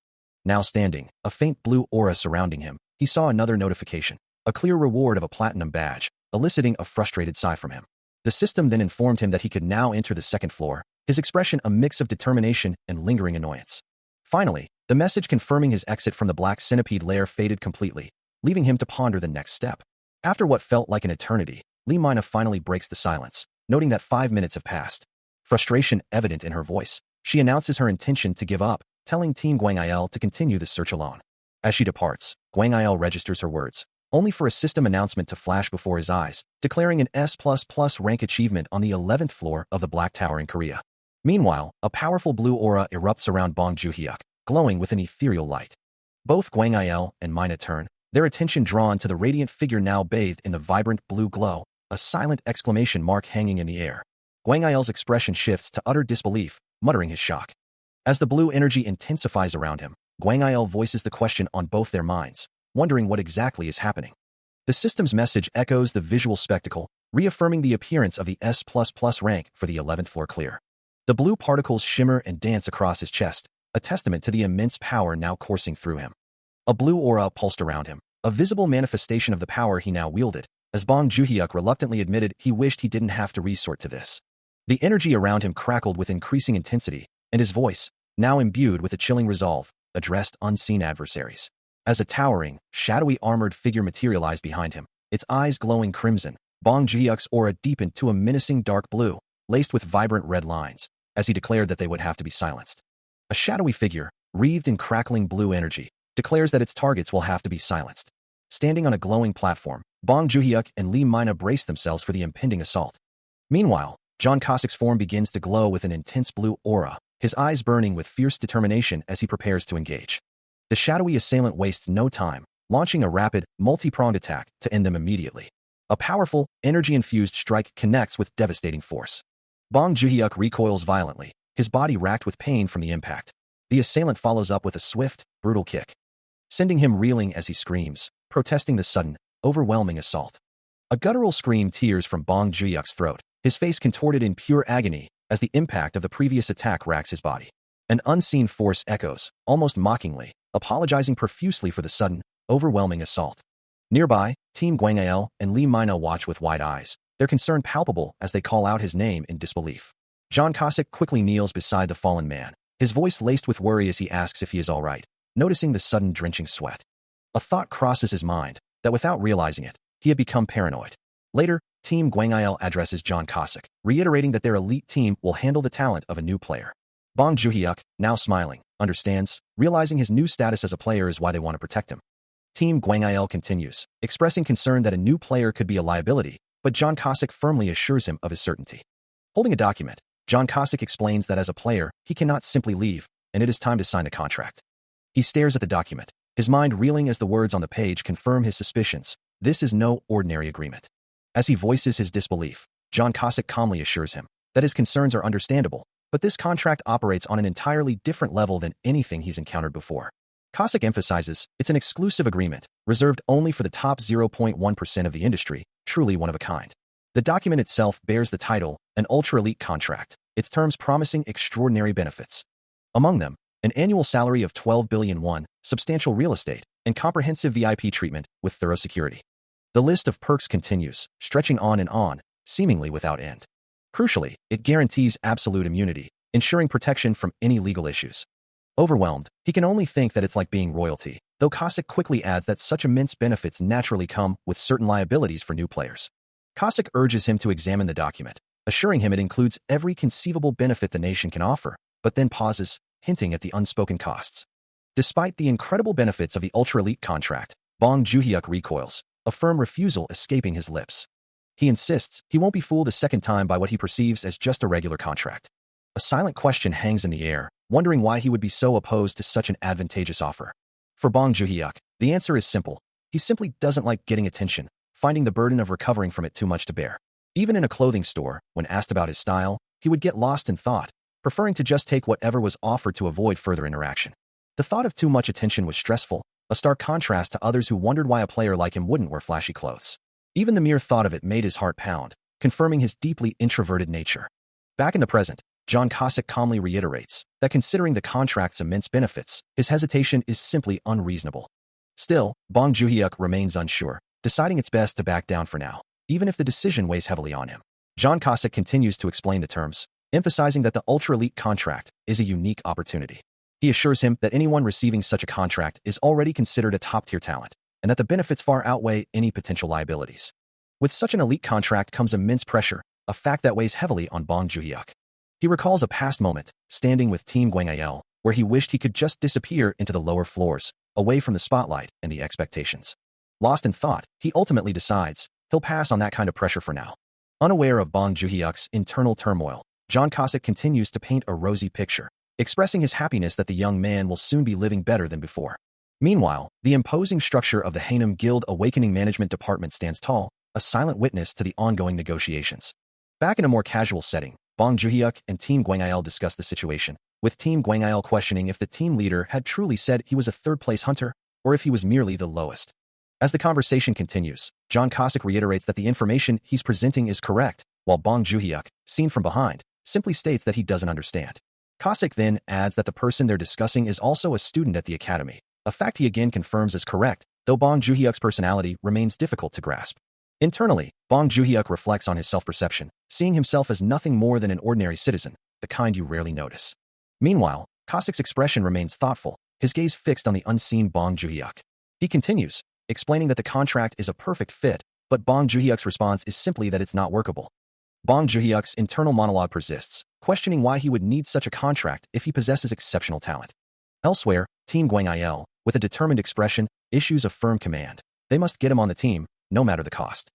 Now standing, a faint blue aura surrounding him, he saw another notification, a clear reward of a platinum badge, eliciting a frustrated sigh from him. The system then informed him that he could now enter the second floor, his expression a mix of determination and lingering annoyance. Finally, the message confirming his exit from the black centipede lair faded completely, leaving him to ponder the next step. After what felt like an eternity, Lee Mina finally breaks the silence, noting that 5 minutes have passed. Frustration evident in her voice, she announces her intention to give up, telling Team Gwang-il to continue the search alone. As she departs, Gwang-il registers her words, only for a system announcement to flash before his eyes, declaring an S++ rank achievement on the 11th floor of the Black Tower in Korea. Meanwhile, a powerful blue aura erupts around Bong Joon-hyuk, glowing with an ethereal light. Both Gwang-il and Mina turn, their attention drawn to the radiant figure now bathed in the vibrant blue glow, a silent exclamation mark hanging in the air. Gwang-il's expression shifts to utter disbelief, muttering his shock. As the blue energy intensifies around him, Gwang-il voices the question on both their minds, wondering what exactly is happening. The system's message echoes the visual spectacle, reaffirming the appearance of the S++ rank for the 11th floor clear. The blue particles shimmer and dance across his chest, a testament to the immense power now coursing through him. A blue aura pulsed around him, a visible manifestation of the power he now wielded, as Bong Joon-hyuk reluctantly admitted he wished he didn't have to resort to this. The energy around him crackled with increasing intensity, and his voice, now imbued with a chilling resolve, addressed unseen adversaries. As a towering, shadowy armored figure materialized behind him, its eyes glowing crimson, Bong Joon-hyuk's aura deepened to a menacing dark blue, laced with vibrant red lines, as he declared that they would have to be silenced. A shadowy figure, wreathed in crackling blue energy, declares that its targets will have to be silenced. Standing on a glowing platform, Bong Joon-hyuk and Lee Mina brace themselves for the impending assault. Meanwhile, John Cossack's form begins to glow with an intense blue aura, his eyes burning with fierce determination as he prepares to engage. The shadowy assailant wastes no time, launching a rapid, multi-pronged attack to end them immediately. A powerful, energy-infused strike connects with devastating force. Bong Joon-hyuk recoils violently, his body racked with pain from the impact. The assailant follows up with a swift, brutal kick, sending him reeling as he screams, protesting the sudden, overwhelming assault. A guttural scream tears from Bong Joon-hyuk's throat, his face contorted in pure agony as the impact of the previous attack racks his body. An unseen force echoes, almost mockingly, apologizing profusely for the sudden, overwhelming assault. Nearby, Team Gwang-il and Lee Mina watch with wide eyes, their concern palpable as they call out his name in disbelief. John Cossack quickly kneels beside the fallen man, his voice laced with worry as he asks if he is all right, noticing the sudden drenching sweat. A thought crosses his mind that without realizing it, he had become paranoid. Later, Team Gwang-il addresses John Cossack, reiterating that their elite team will handle the talent of a new player. Bong Joon-hyuk, now smiling, understands, realizing his new status as a player is why they want to protect him. Team Gwang-il continues, expressing concern that a new player could be a liability, but John Cossack firmly assures him of his certainty. Holding a document, John Cossack explains that as a player, he cannot simply leave, and it is time to sign the contract. He stares at the document, his mind reeling as the words on the page confirm his suspicions. This is no ordinary agreement. As he voices his disbelief, John Cossack calmly assures him that his concerns are understandable, but this contract operates on an entirely different level than anything he's encountered before. Cossack emphasizes it's an exclusive agreement, reserved only for the top 0.1% of the industry, truly one of a kind. The document itself bears the title, an ultra-elite contract, its terms promising extraordinary benefits. Among them, an annual salary of 12 billion won, substantial real estate, and comprehensive VIP treatment with thorough security. The list of perks continues, stretching on, seemingly without end. Crucially, it guarantees absolute immunity, ensuring protection from any legal issues. Overwhelmed, he can only think that it's like being royalty, though Cossack quickly adds that such immense benefits naturally come with certain liabilities for new players. Cossack urges him to examine the document, assuring him it includes every conceivable benefit the nation can offer, but then pauses, hinting at the unspoken costs. Despite the incredible benefits of the ultra-elite contract, Bong Joon-hyuk recoils, a firm refusal escaping his lips. He insists he won't be fooled a second time by what he perceives as just a regular contract. A silent question hangs in the air, wondering why he would be so opposed to such an advantageous offer. For Bong Joon-hyuk, the answer is simple. He simply doesn't like getting attention, finding the burden of recovering from it too much to bear. Even in a clothing store, when asked about his style, he would get lost in thought, preferring to just take whatever was offered to avoid further interaction. The thought of too much attention was stressful, a stark contrast to others who wondered why a player like him wouldn't wear flashy clothes. Even the mere thought of it made his heart pound, confirming his deeply introverted nature. Back in the present, John Cossack calmly reiterates that considering the contract's immense benefits, his hesitation is simply unreasonable. Still, Bong Joon-hyuk remains unsure, deciding it's best to back down for now, even if the decision weighs heavily on him. John Cossack continues to explain the terms, emphasizing that the ultra-elite contract is a unique opportunity. He assures him that anyone receiving such a contract is already considered a top-tier talent, and that the benefits far outweigh any potential liabilities. With such an elite contract comes immense pressure, a fact that weighs heavily on Bong Joon-hyuk. He recalls a past moment, standing with Team Gwangil, where he wished he could just disappear into the lower floors, away from the spotlight and the expectations. Lost in thought, he ultimately decides he'll pass on that kind of pressure for now. Unaware of Bong Joon-hyuk's internal turmoil, John Cossack continues to paint a rosy picture, expressing his happiness that the young man will soon be living better than before. Meanwhile, the imposing structure of the Haenim Guild Awakening Management Department stands tall, a silent witness to the ongoing negotiations. Back in a more casual setting, Bong Joon-hyuk and Team Gwangil discuss the situation, with Team Gwangil questioning if the team leader had truly said he was a third-place hunter, or if he was merely the lowest. As the conversation continues, John Cossack reiterates that the information he's presenting is correct, while Bong Joon-hyuk, seen from behind, simply states that he doesn't understand. Cossack then adds that the person they're discussing is also a student at the academy, a fact he again confirms as correct, though Bong Joon-hyuk's personality remains difficult to grasp. Internally, Bong Joon-hyuk reflects on his self-perception, seeing himself as nothing more than an ordinary citizen, the kind you rarely notice. Meanwhile, Cossack's expression remains thoughtful, his gaze fixed on the unseen Bong Joon-hyuk. He continues, explaining that the contract is a perfect fit, but Bong Joon-hyuk's response is simply that it's not workable. Bong Joon-hyuk's internal monologue persists, questioning why he would need such a contract if he possesses exceptional talent. Elsewhere, Team Gwangil, with a determined expression, issues a firm command. They must get him on the team, no matter the cost.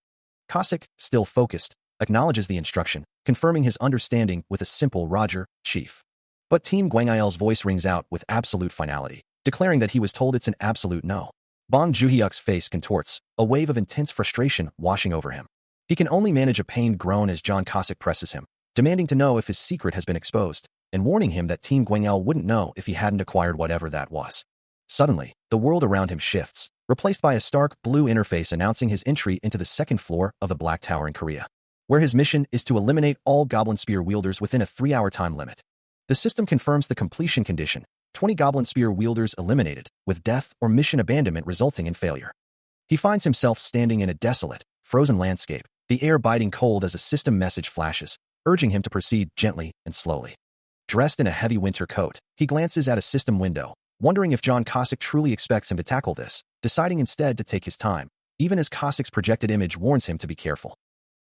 Cossack, still focused, acknowledges the instruction, confirming his understanding with a simple "Roger, Chief." But Team Gwangil's voice rings out with absolute finality, declaring that he was told it's an absolute no. Bong Joon-hyuk's face contorts, a wave of intense frustration washing over him. He can only manage a pained groan as John Cossack presses him, demanding to know if his secret has been exposed, and warning him that Team Gwangil wouldn't know if he hadn't acquired whatever that was. Suddenly, the world around him shifts, replaced by a stark blue interface announcing his entry into the second floor of the Black Tower in Korea, where his mission is to eliminate all Goblin Spear wielders within a 3-hour time limit. The system confirms the completion condition: 20 Goblin Spear wielders eliminated, with death or mission abandonment resulting in failure. He finds himself standing in a desolate, frozen landscape, the air biting cold as a system message flashes, urging him to proceed gently and slowly. Dressed in a heavy winter coat, he glances at a system window, wondering if John Cossack truly expects him to tackle this, deciding instead to take his time, even as Cossack's projected image warns him to be careful.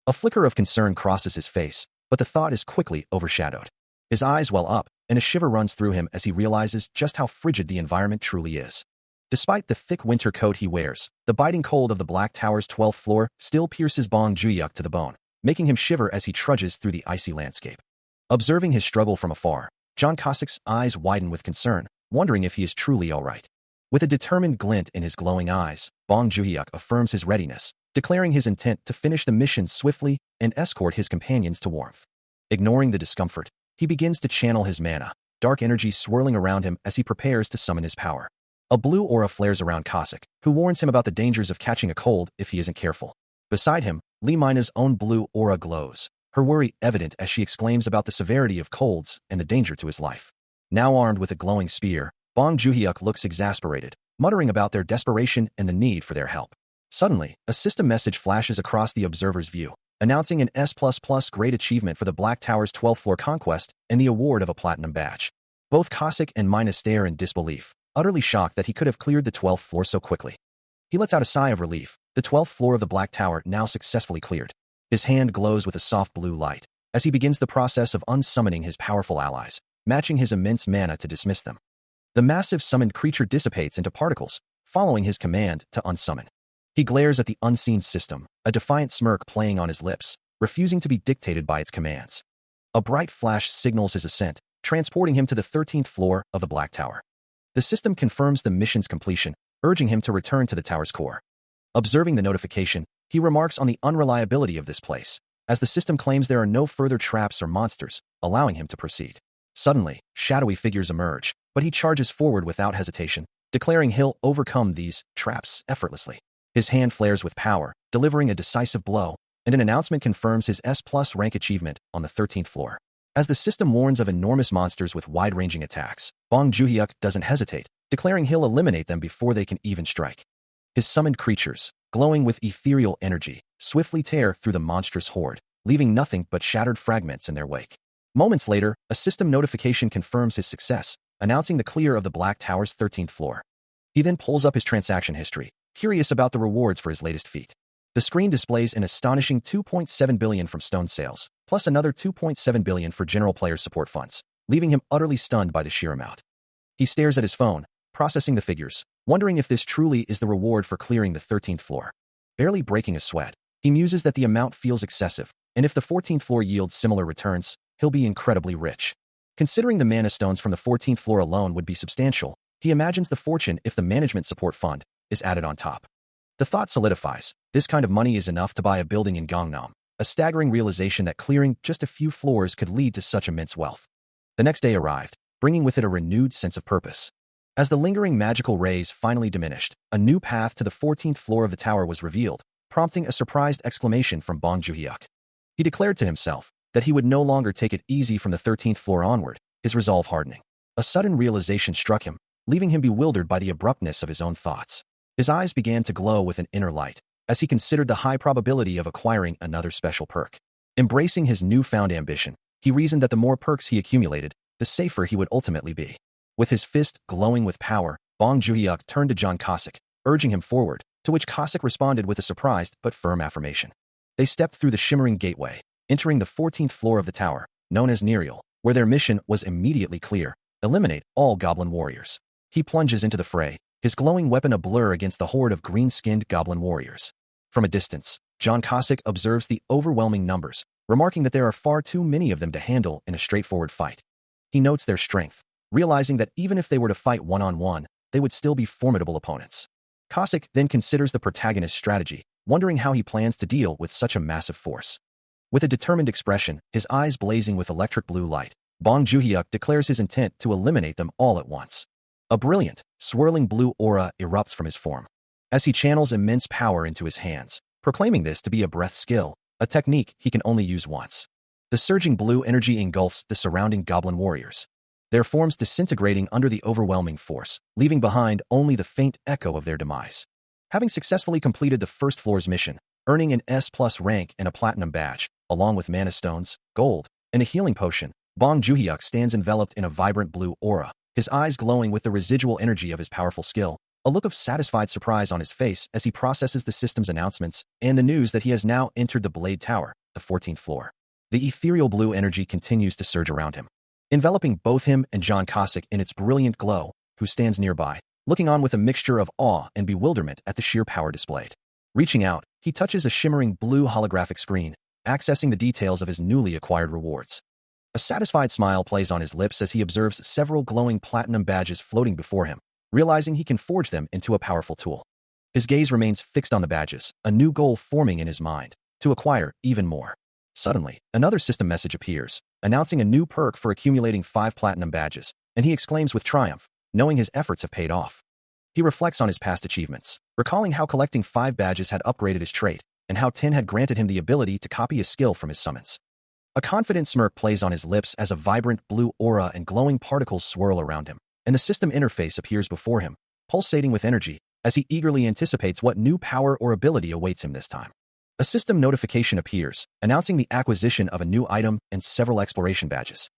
A flicker of concern crosses his face, but the thought is quickly overshadowed. His eyes well up, and a shiver runs through him as he realizes just how frigid the environment truly is. Despite the thick winter coat he wears, the biting cold of the Black Tower's 12th floor still pierces Bong Joon-hyuk to the bone, making him shiver as he trudges through the icy landscape. Observing his struggle from afar, John Cossack's eyes widen with concern, wondering if he is truly all right. With a determined glint in his glowing eyes, Bong Joon-hyuk affirms his readiness, declaring his intent to finish the mission swiftly and escort his companions to warmth. Ignoring the discomfort, he begins to channel his mana, dark energy swirling around him as he prepares to summon his power. A blue aura flares around Cossack, who warns him about the dangers of catching a cold if he isn't careful. Beside him, Lee Mina's own blue aura glows, her worry evident as she exclaims about the severity of colds and the danger to his life. Now armed with a glowing spear, Bong Joon-hyuk looks exasperated, muttering about their desperation and the need for their help. Suddenly, a system message flashes across the observer's view, announcing an S++ grade achievement for the Black Tower's 12th floor conquest and the award of a platinum badge. Both Cossack and Mina stare in disbelief, utterly shocked that he could have cleared the 12th floor so quickly. He lets out a sigh of relief, the 12th floor of the Black Tower now successfully cleared. His hand glows with a soft blue light, as he begins the process of unsummoning his powerful allies, matching his immense mana to dismiss them. The massive summoned creature dissipates into particles, following his command to unsummon. He glares at the unseen system, a defiant smirk playing on his lips, refusing to be dictated by its commands. A bright flash signals his ascent, transporting him to the 13th floor of the Black Tower. The system confirms the mission's completion, urging him to return to the tower's core. Observing the notification, he remarks on the unreliability of this place, as the system claims there are no further traps or monsters, allowing him to proceed. Suddenly, shadowy figures emerge, but he charges forward without hesitation, declaring he'll overcome these traps effortlessly. His hand flares with power, delivering a decisive blow, and an announcement confirms his S+ rank achievement on the 13th floor. As the system warns of enormous monsters with wide-ranging attacks, Bong Juhyuk doesn't hesitate, declaring he'll eliminate them before they can even strike. His summoned creatures, glowing with ethereal energy, swiftly tear through the monstrous horde, leaving nothing but shattered fragments in their wake. Moments later, a system notification confirms his success, announcing the clear of the Black Tower's 13th floor. He then pulls up his transaction history, curious about the rewards for his latest feat. The screen displays an astonishing 2.7 billion from stone sales, plus another 2.7 billion for general player support funds, leaving him utterly stunned by the sheer amount. He stares at his phone, processing the figures, wondering if this truly is the reward for clearing the 13th floor. Barely breaking a sweat, he muses that the amount feels excessive, and if the 14th floor yields similar returns, he'll be incredibly rich. Considering the mana stones from the 14th floor alone would be substantial, he imagines the fortune if the management support fund is added on top. The thought solidifies, this kind of money is enough to buy a building in Gangnam, a staggering realization that clearing just a few floors could lead to such immense wealth. The next day arrived, bringing with it a renewed sense of purpose. As the lingering magical rays finally diminished, a new path to the 14th floor of the tower was revealed, prompting a surprised exclamation from Bong Juhyuk. He declared to himself that he would no longer take it easy from the 13th floor onward, his resolve hardening. A sudden realization struck him, leaving him bewildered by the abruptness of his own thoughts. His eyes began to glow with an inner light, as he considered the high probability of acquiring another special perk. Embracing his newfound ambition, he reasoned that the more perks he accumulated, the safer he would ultimately be. With his fist glowing with power, Bong Juhyuk turned to John Cossack, urging him forward, to which Cossack responded with a surprised but firm affirmation. They stepped through the shimmering gateway, entering the 14th floor of the tower, known as Nerial, where their mission was immediately clear: eliminate all goblin warriors. He plunges into the fray, his glowing weapon a blur against the horde of green-skinned goblin warriors. From a distance, John Cossack observes the overwhelming numbers, remarking that there are far too many of them to handle in a straightforward fight. He notes their strength, realizing that even if they were to fight one-on-one, they would still be formidable opponents. Cossack then considers the protagonist's strategy, wondering how he plans to deal with such a massive force. With a determined expression, his eyes blazing with electric blue light, Bong Juhyuk declares his intent to eliminate them all at once. A brilliant, swirling blue aura erupts from his form, as he channels immense power into his hands, proclaiming this to be a breath skill, a technique he can only use once. The surging blue energy engulfs the surrounding goblin warriors, their forms disintegrating under the overwhelming force, leaving behind only the faint echo of their demise. Having successfully completed the first floor's mission, earning an S+ rank and a platinum badge, along with mana stones, gold, and a healing potion, Bong Juhyuk stands enveloped in a vibrant blue aura, his eyes glowing with the residual energy of his powerful skill, a look of satisfied surprise on his face as he processes the system's announcements and the news that he has now entered the Blade Tower, the 14th floor. The ethereal blue energy continues to surge around him, enveloping both him and John Cossack in its brilliant glow, who stands nearby, looking on with a mixture of awe and bewilderment at the sheer power displayed. Reaching out, he touches a shimmering blue holographic screen, accessing the details of his newly acquired rewards. A satisfied smile plays on his lips as he observes several glowing platinum badges floating before him, realizing he can forge them into a powerful tool. His gaze remains fixed on the badges, a new goal forming in his mind: to acquire even more. Suddenly, another system message appears, announcing a new perk for accumulating 5 platinum badges, and he exclaims with triumph, knowing his efforts have paid off. He reflects on his past achievements, recalling how collecting 5 badges had upgraded his trait, and how 10 had granted him the ability to copy a skill from his summons. A confident smirk plays on his lips as a vibrant blue aura and glowing particles swirl around him, and the system interface appears before him, pulsating with energy, as he eagerly anticipates what new power or ability awaits him this time. A system notification appears, announcing the acquisition of a new item and several exploration badges.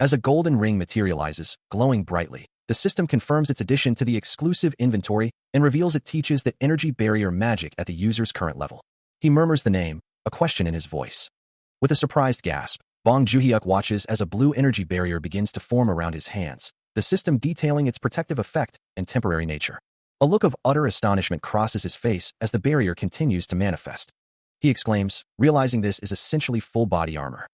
As a golden ring materializes, glowing brightly, the system confirms its addition to the exclusive inventory and reveals it teaches the energy barrier magic at the user's current level. He murmurs the name, a question in his voice. With a surprised gasp, Bong Joon-hyuk watches as a blue energy barrier begins to form around his hands, the system detailing its protective effect and temporary nature. A look of utter astonishment crosses his face as the barrier continues to manifest. He exclaims, realizing this is essentially full body armor.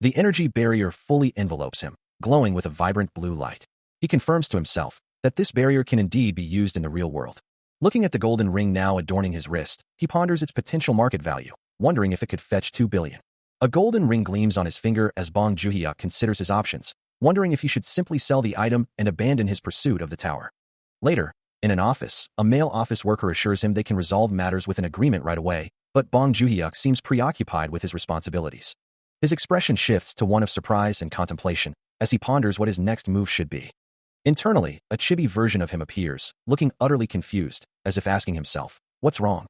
The energy barrier fully envelopes him, glowing with a vibrant blue light. He confirms to himself that this barrier can indeed be used in the real world. Looking at the golden ring now adorning his wrist, he ponders its potential market value, wondering if it could fetch 2 billion. A golden ring gleams on his finger as Bong Joon-hyuk considers his options, wondering if he should simply sell the item and abandon his pursuit of the tower. Later, in an office, a male office worker assures him they can resolve matters with an agreement right away, but Bong Joon-hyuk seems preoccupied with his responsibilities. His expression shifts to one of surprise and contemplation as he ponders what his next move should be. Internally, a chibi version of him appears, looking utterly confused, as if asking himself, what's wrong?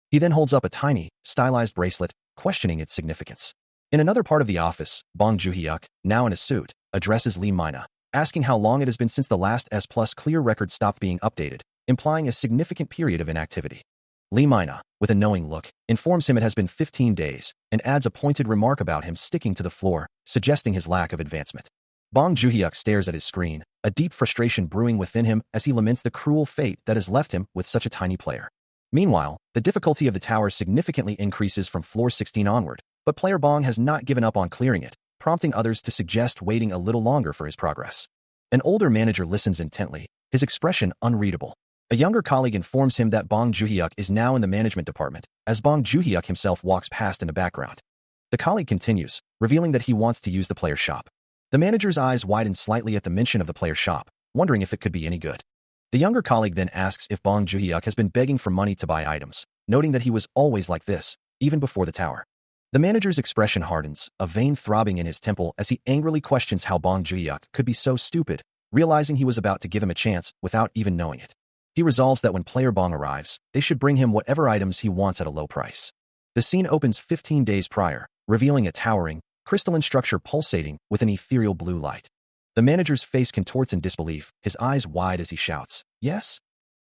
He then holds up a tiny, stylized bracelet, questioning its significance. In another part of the office, Bong Joon-hyuk, now in a suit, addresses Lee Mina, asking how long it has been since the last S+ clear record stopped being updated, implying a significant period of inactivity. Lee Mina, with a knowing look, informs him it has been 15 days, and adds a pointed remark about him sticking to the floor, suggesting his lack of advancement. Bong Joon-hyuk stares at his screen, a deep frustration brewing within him as he laments the cruel fate that has left him with such a tiny player. Meanwhile, the difficulty of the tower significantly increases from floor 16 onward, but player Bong has not given up on clearing it, prompting others to suggest waiting a little longer for his progress. An older manager listens intently, his expression unreadable. A younger colleague informs him that Bong Joon-hyuk is now in the management department, as Bong Joon-hyuk himself walks past in the background. The colleague continues, revealing that he wants to use the player shop. The manager's eyes widen slightly at the mention of the player shop, wondering if it could be any good. The younger colleague then asks if Bong Joon-hyuk has been begging for money to buy items, noting that he was always like this, even before the tower. The manager's expression hardens, a vein throbbing in his temple as he angrily questions how Bong Joon-hyuk could be so stupid, realizing he was about to give him a chance without even knowing it. He resolves that when player Bong arrives, they should bring him whatever items he wants at a low price. The scene opens 15 days prior, revealing a towering, crystalline structure pulsating with an ethereal blue light. The manager's face contorts in disbelief, his eyes wide as he shouts, "Yes?"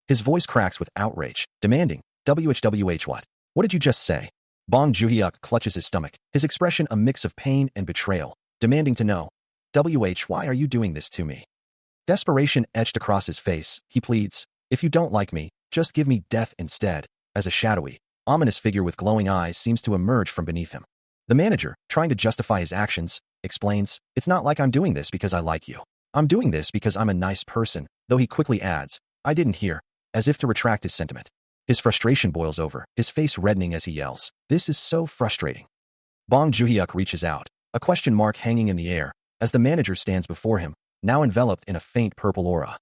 His voice cracks with outrage, demanding, "WHWH what? What did you just say?" Bong Joon-hyuk clutches his stomach, his expression a mix of pain and betrayal, demanding to know, why are you doing this to me?" Desperation etched across his face, he pleads, "If you don't like me, just give me death instead," as a shadowy, ominous figure with glowing eyes seems to emerge from beneath him. The manager, trying to justify his actions, explains, "It's not like I'm doing this because I like you. I'm doing this because I'm a nice person," though he quickly adds, "I didn't hear," as if to retract his sentiment. His frustration boils over, his face reddening as he yells, "This is so frustrating." Bong Joon-hyuk reaches out, a question mark hanging in the air, as the manager stands before him, now enveloped in a faint purple aura.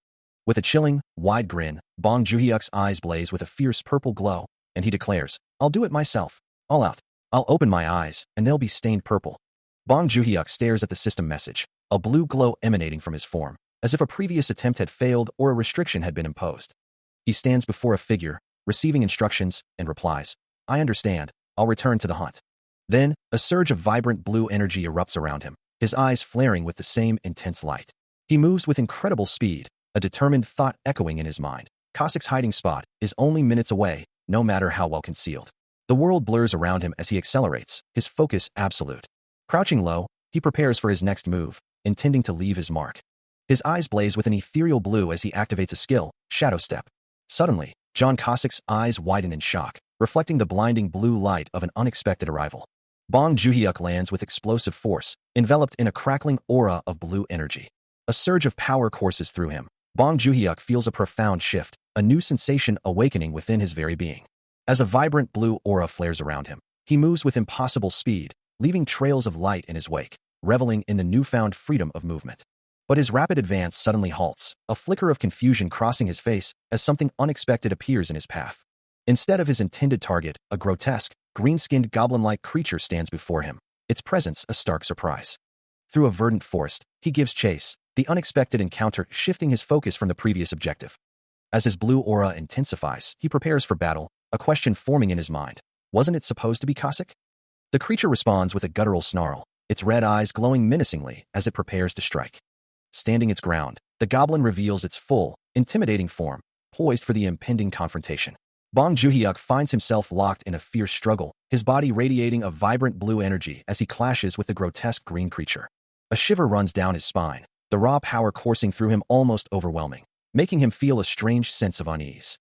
With a chilling, wide grin, Bong Joon-hyuk's eyes blaze with a fierce purple glow, and he declares, "I'll do it myself. All out. I'll open my eyes, and they'll be stained purple." Bong Joon-hyuk stares at the system message, a blue glow emanating from his form, as if a previous attempt had failed or a restriction had been imposed. He stands before a figure, receiving instructions, and replies, "I understand. I'll return to the hunt." Then, a surge of vibrant blue energy erupts around him, his eyes flaring with the same intense light. He moves with incredible speed, a determined thought echoing in his mind. Cossack's hiding spot is only minutes away, no matter how well concealed. The world blurs around him as he accelerates, his focus absolute. Crouching low, he prepares for his next move, intending to leave his mark. His eyes blaze with an ethereal blue as he activates a skill, Shadow Step. Suddenly, John Cossack's eyes widen in shock, reflecting the blinding blue light of an unexpected arrival. Bong Joon-hyuk lands with explosive force, enveloped in a crackling aura of blue energy. A surge of power courses through him. Bong Joon-hyuk feels a profound shift, a new sensation awakening within his very being. As a vibrant blue aura flares around him, he moves with impossible speed, leaving trails of light in his wake, reveling in the newfound freedom of movement. But his rapid advance suddenly halts, a flicker of confusion crossing his face as something unexpected appears in his path. Instead of his intended target, a grotesque, green-skinned goblin-like creature stands before him, its presence a stark surprise. Through a verdant forest, he gives chase, the unexpected encounter shifting his focus from the previous objective. As his blue aura intensifies, he prepares for battle, a question forming in his mind. Wasn't it supposed to be Cossack? The creature responds with a guttural snarl, its red eyes glowing menacingly as it prepares to strike. Standing its ground, the goblin reveals its full, intimidating form, poised for the impending confrontation. Bong Joon-hyuk finds himself locked in a fierce struggle, his body radiating a vibrant blue energy as he clashes with the grotesque green creature. A shiver runs down his spine, the raw power coursing through him almost overwhelming, making him feel a strange sense of unease.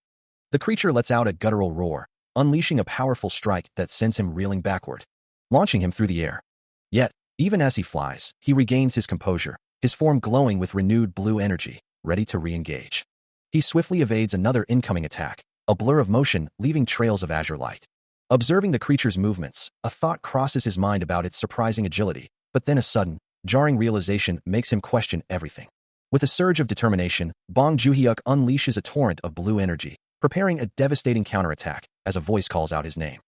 The creature lets out a guttural roar, unleashing a powerful strike that sends him reeling backward, launching him through the air. Yet, even as he flies, he regains his composure, his form glowing with renewed blue energy, ready to re-engage. He swiftly evades another incoming attack, a blur of motion leaving trails of azure light. Observing the creature's movements, a thought crosses his mind about its surprising agility, but then a sudden, jarring realization makes him question everything. With a surge of determination, Bong Joon-hyuk unleashes a torrent of blue energy, preparing a devastating counterattack as a voice calls out his name.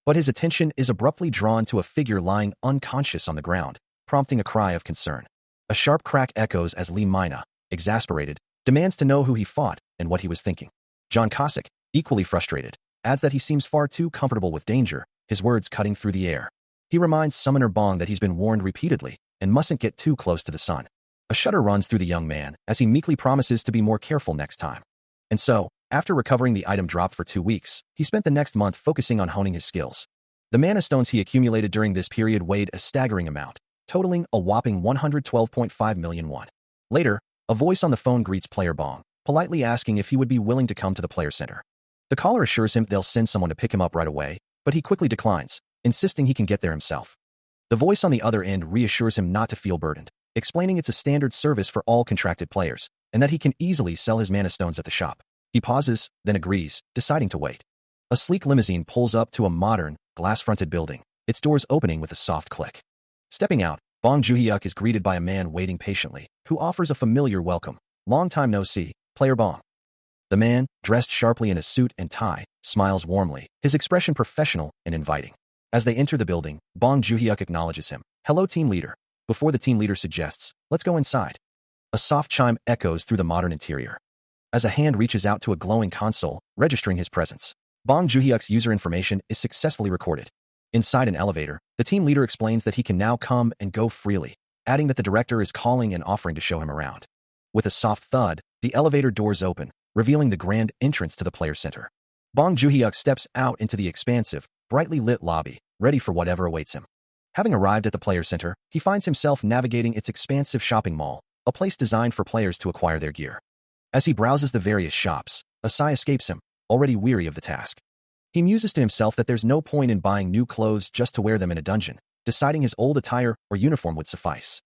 But his attention is abruptly drawn to a figure lying unconscious on the ground, prompting a cry of concern. A sharp crack echoes as Lee Mina, exasperated, demands to know who he fought and what he was thinking. John Cossack, equally frustrated, adds that he seems far too comfortable with danger, his words cutting through the air. He reminds Summoner Bong that he's been warned repeatedly and mustn't get too close to the sun. A shudder runs through the young man as he meekly promises to be more careful next time. And so, after recovering the item dropped for 2 weeks, he spent the next month focusing on honing his skills. The mana stones he accumulated during this period weighed a staggering amount, totaling a whopping 112.5 million won. Later, a voice on the phone greets player Bong, politely asking if he would be willing to come to the player center. The caller assures him they'll send someone to pick him up right away, but he quickly declines, insisting he can get there himself. The voice on the other end reassures him not to feel burdened, explaining it's a standard service for all contracted players, and that he can easily sell his mana stones at the shop. He pauses, then agrees, deciding to wait. A sleek limousine pulls up to a modern, glass-fronted building, its doors opening with a soft click. Stepping out, Bong Joon-hyuk is greeted by a man waiting patiently, who offers a familiar welcome. Long time no see, player Bong. The man, dressed sharply in a suit and tie, smiles warmly, his expression professional and inviting. As they enter the building, Bong Joon-hyuk acknowledges him. Hello, team leader. Before the team leader suggests, let's go inside. A soft chime echoes through the modern interior. As a hand reaches out to a glowing console, registering his presence, Bong Joon-hyuk's user information is successfully recorded. Inside an elevator, the team leader explains that he can now come and go freely, adding that the director is calling and offering to show him around. With a soft thud, the elevator doors open, revealing the grand entrance to the player center. Bong Joon-hyuk steps out into the expansive, brightly lit lobby, ready for whatever awaits him. Having arrived at the player center, he finds himself navigating its expansive shopping mall, a place designed for players to acquire their gear. As he browses the various shops, a sigh escapes him, already weary of the task. He muses to himself that there's no point in buying new clothes just to wear them in a dungeon, deciding his old attire or uniform would suffice.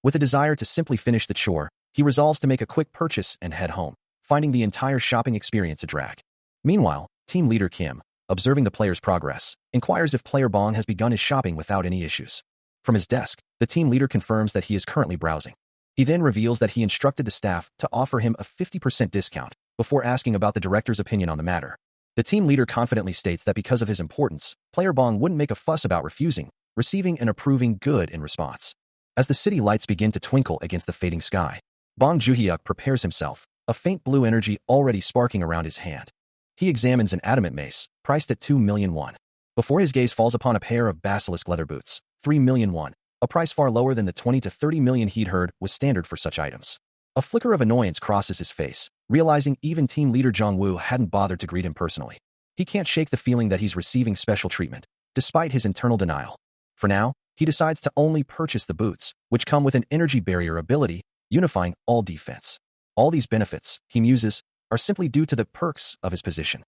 With a desire to simply finish the chore, he resolves to make a quick purchase and head home, finding the entire shopping experience a drag. Meanwhile, team leader Kim, observing the player's progress, inquires if player Bong has begun his shopping without any issues. From his desk, the team leader confirms that he is currently browsing. He then reveals that he instructed the staff to offer him a 50% discount before asking about the director's opinion on the matter. The team leader confidently states that because of his importance, player Bong wouldn't make a fuss about refusing, receiving an approving good in response. As the city lights begin to twinkle against the fading sky, Bong Joon-hyuk prepares himself, a faint blue energy already sparking around his hand. He examines an adamant mace, priced at 2 million won. Before his gaze falls upon a pair of basilisk leather boots, 3 million won, a price far lower than the 20 to 30 million he'd heard was standard for such items. A flicker of annoyance crosses his face, realizing even team leader Jong-woo hadn't bothered to greet him personally. He can't shake the feeling that he's receiving special treatment, despite his internal denial. For now, he decides to only purchase the boots, which come with an energy barrier ability, unifying all defense. All these benefits, he muses, are simply due to the perks of his position.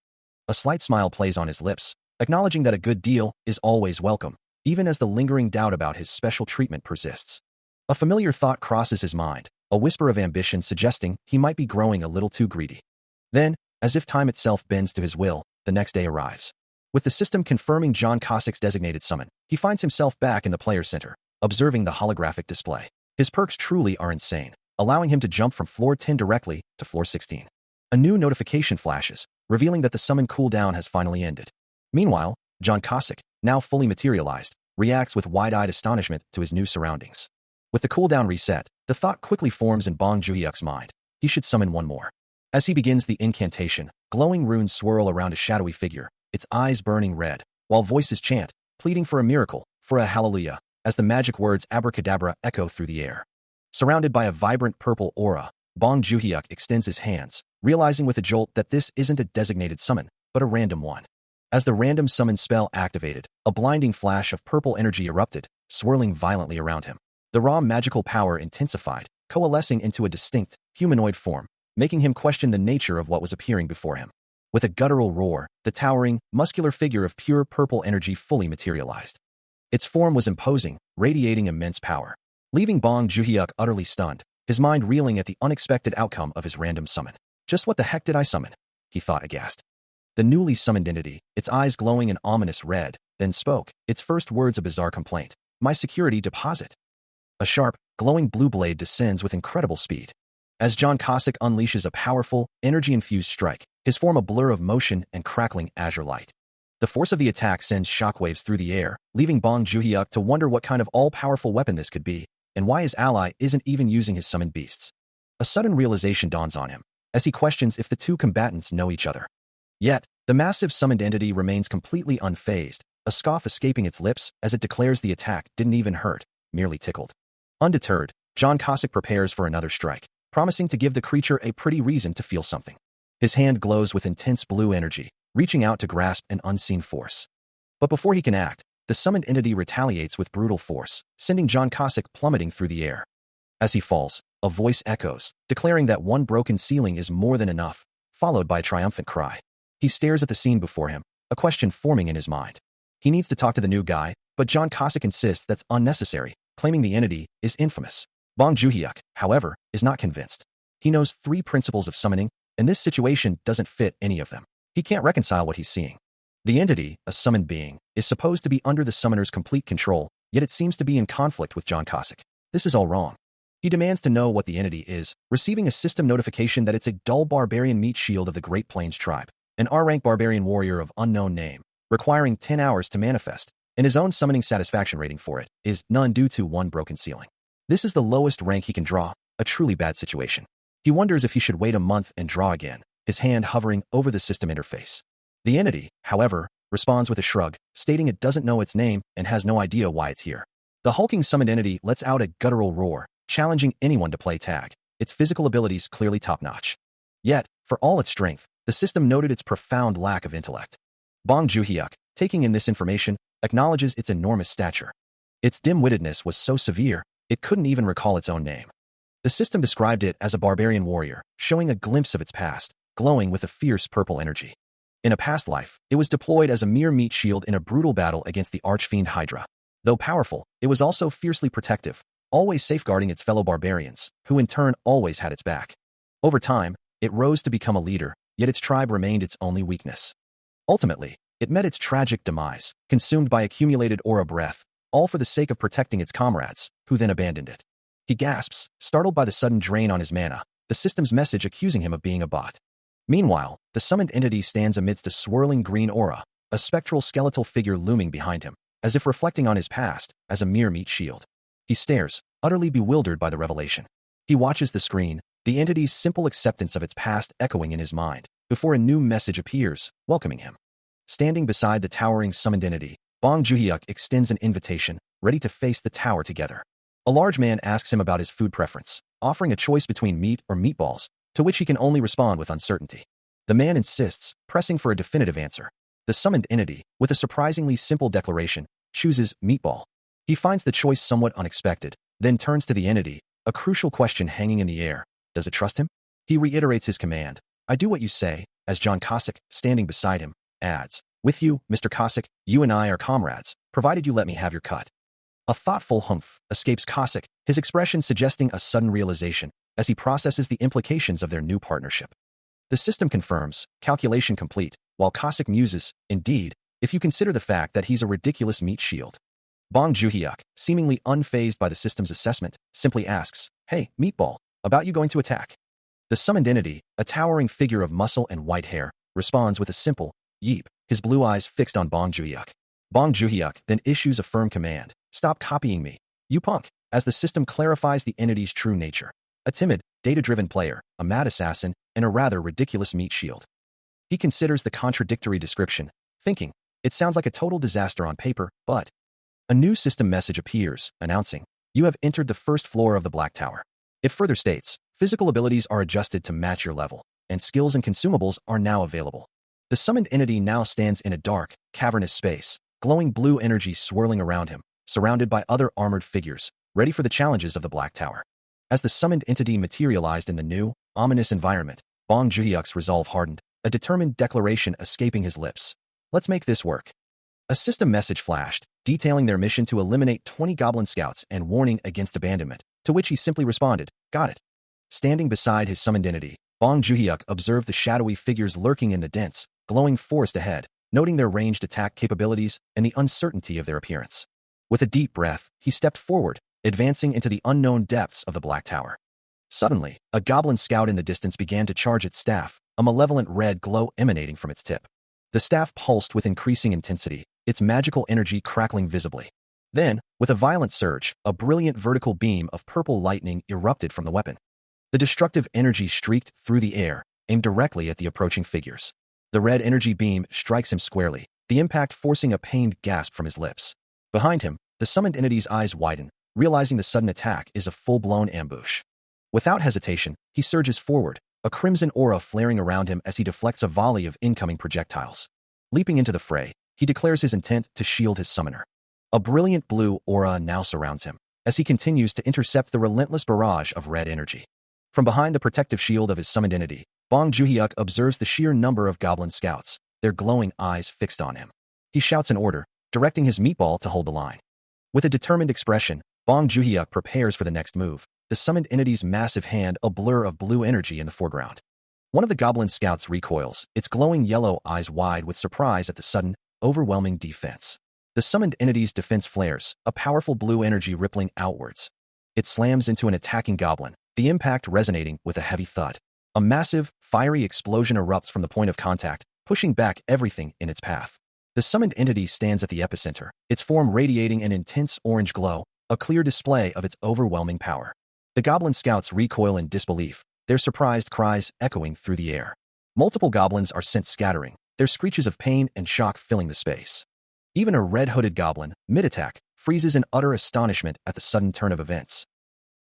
A slight smile plays on his lips, acknowledging that a good deal is always welcome, even as the lingering doubt about his special treatment persists. A familiar thought crosses his mind, a whisper of ambition suggesting he might be growing a little too greedy. Then, as if time itself bends to his will, the next day arrives. With the system confirming John Cossack's designated summon, he finds himself back in the player center, observing the holographic display. His perks truly are insane, allowing him to jump from floor 10 directly to floor 16. A new notification flashes, revealing that the summon cooldown has finally ended. Meanwhile, John Cossack, now fully materialized, reacts with wide-eyed astonishment to his new surroundings. With the cooldown reset, the thought quickly forms in Bong Joon-hyuk's mind. He should summon one more. As he begins the incantation, glowing runes swirl around a shadowy figure, its eyes burning red, while voices chant, pleading for a miracle, for a hallelujah. as the magic words abracadabra echo through the air. Surrounded by a vibrant purple aura, Bong Joon-hyuk extends his hands, realizing with a jolt that this isn't a designated summon, but a random one. As the random summon spell activated, a blinding flash of purple energy erupted, swirling violently around him. The raw magical power intensified, coalescing into a distinct, humanoid form, making him question the nature of what was appearing before him. With a guttural roar, the towering, muscular figure of pure purple energy fully materialized. Its form was imposing, radiating immense power. Leaving Bong Joon-hyuk utterly stunned, his mind reeling at the unexpected outcome of his random summon. Just what the heck did I summon? He thought aghast. The newly summoned entity, its eyes glowing an ominous red, then spoke, its first words a bizarre complaint. My security deposit. A sharp, glowing blue blade descends with incredible speed. As John Cossack unleashes a powerful, energy-infused strike, his form a blur of motion and crackling azure light. The force of the attack sends shockwaves through the air, leaving Bong Joon-hyuk to wonder what kind of all-powerful weapon this could be, and why his ally isn't even using his summoned beasts. A sudden realization dawns on him, as he questions if the two combatants know each other. Yet, the massive summoned entity remains completely unfazed, a scoff escaping its lips as it declares the attack didn't even hurt, merely tickled. Undeterred, John Cossack prepares for another strike, promising to give the creature a pretty reason to feel something. His hand glows with intense blue energy, reaching out to grasp an unseen force. But before he can act, the summoned entity retaliates with brutal force, sending John Cossack plummeting through the air. As he falls, a voice echoes, declaring that one broken ceiling is more than enough, followed by a triumphant cry. He stares at the scene before him, a question forming in his mind. He needs to talk to the new guy, but John Cossack insists that's unnecessary, claiming the entity is infamous. Bong Joon-hyuk, however, is not convinced. He knows 3 principles of summoning, and this situation doesn't fit any of them. He can't reconcile what he's seeing. The entity, a summoned being, is supposed to be under the summoner's complete control, yet it seems to be in conflict with John Cossack. This is all wrong. He demands to know what the entity is, receiving a system notification that it's a dull barbarian meat shield of the Great Plains tribe, an R-rank barbarian warrior of unknown name, requiring 10 hours to manifest, and his own summoning satisfaction rating for it is none due to 1 broken ceiling. This is the lowest rank he can draw, a truly bad situation. He wonders if he should wait a month and draw again, his hand hovering over the system interface. The entity, however, responds with a shrug, stating it doesn't know its name and has no idea why it's here. The hulking summoned entity lets out a guttural roar, challenging anyone to play tag, its physical abilities clearly top-notch. Yet, for all its strength, the system noted its profound lack of intellect. Bong Joon-hyuk, taking in this information, acknowledges its enormous stature. Its dim-wittedness was so severe, it couldn't even recall its own name. The system described it as a barbarian warrior, showing a glimpse of its past, glowing with a fierce purple energy. In a past life, it was deployed as a mere meat shield in a brutal battle against the archfiend Hydra. Though powerful, it was also fiercely protective, always safeguarding its fellow barbarians, who in turn always had its back. Over time, it rose to become a leader, yet its tribe remained its only weakness. Ultimately, it met its tragic demise, consumed by accumulated aura breath, all for the sake of protecting its comrades, who then abandoned it. He gasps, startled by the sudden drain on his mana, the system's message accusing him of being a bot. Meanwhile, the summoned entity stands amidst a swirling green aura, a spectral skeletal figure looming behind him, as if reflecting on his past, as a mere meat shield. He stares, utterly bewildered by the revelation. He watches the screen, the entity's simple acceptance of its past echoing in his mind, before a new message appears, welcoming him. Standing beside the towering summoned entity, Bong Joon-hyuk extends an invitation, ready to face the tower together. A large man asks him about his food preference, offering a choice between meat or meatballs, to which he can only respond with uncertainty. The man insists, pressing for a definitive answer. The summoned entity, with a surprisingly simple declaration, chooses meatball. He finds the choice somewhat unexpected, then turns to the entity, a crucial question hanging in the air. Does it trust him? He reiterates his command. I do what you say, as John Cossack, standing beside him, adds, with you, Mr. Cossack, you and I are comrades, provided you let me have your cut. A thoughtful humph escapes Cossack, his expression suggesting a sudden realization, as he processes the implications of their new partnership. The system confirms, calculation complete, while Cossack muses, indeed, if you consider the fact that he's a ridiculous meat shield. Bong Joon-hyuk, seemingly unfazed by the system's assessment, simply asks, hey, meatball, about you going to attack? The summoned entity, a towering figure of muscle and white hair, responds with a simple, yeep, his blue eyes fixed on Bong Joon-hyuk. Bong Joon-hyuk then issues a firm command, stop copying me, you punk, as the system clarifies the entity's true nature. A timid, data-driven player, a mad assassin, and a rather ridiculous meat shield. He considers the contradictory description, thinking, it sounds like a total disaster on paper, but A new system message appears, announcing, "You have entered the first floor of the Black Tower." It further states, "Physical abilities are adjusted to match your level, and skills and consumables are now available." The summoned entity now stands in a dark, cavernous space, glowing blue energy swirling around him, surrounded by other armored figures, ready for the challenges of the Black Tower. As the summoned entity materialized in the new, ominous environment, Bong Joon-hyuk's resolve hardened, a determined declaration escaping his lips. "Let's make this work." A system message flashed, detailing their mission to eliminate 20 goblin scouts and warning against abandonment, to which he simply responded, "Got it." Standing beside his summoned entity, Bong Joon-hyuk observed the shadowy figures lurking in the dense, glowing forest ahead, noting their ranged attack capabilities and the uncertainty of their appearance. With a deep breath, he stepped forward, advancing into the unknown depths of the Black Tower. Suddenly, a goblin scout in the distance began to charge its staff, a malevolent red glow emanating from its tip. The staff pulsed with increasing intensity, its magical energy crackling visibly. Then, with a violent surge, a brilliant vertical beam of purple lightning erupted from the weapon. The destructive energy streaked through the air, aimed directly at the approaching figures. The red energy beam strikes him squarely, the impact forcing a pained gasp from his lips. Behind him, the summoned entity's eyes widen, realizing the sudden attack is a full-blown ambush. Without hesitation, he surges forward, a crimson aura flaring around him as he deflects a volley of incoming projectiles. Leaping into the fray, he declares his intent to shield his summoner. A brilliant blue aura now surrounds him, as he continues to intercept the relentless barrage of red energy. From behind the protective shield of his summoned entity, Bong Joon-hyuk observes the sheer number of goblin scouts, their glowing eyes fixed on him. He shouts an order, directing his meatball to hold the line. With a determined expression, Bong Joon-hyuk prepares for the next move, the summoned entity's massive hand a blur of blue energy in the foreground. One of the goblin scouts recoils, its glowing yellow eyes wide with surprise at the sudden, overwhelming defense. The summoned entity's defense flares, a powerful blue energy rippling outwards. It slams into an attacking goblin, the impact resonating with a heavy thud. A massive, fiery explosion erupts from the point of contact, pushing back everything in its path. The summoned entity stands at the epicenter, its form radiating an intense orange glow, a clear display of its overwhelming power. The goblin scouts recoil in disbelief, their surprised cries echoing through the air. Multiple goblins are sent scattering, their screeches of pain and shock filling the space. Even a red-hooded goblin, mid-attack, freezes in utter astonishment at the sudden turn of events.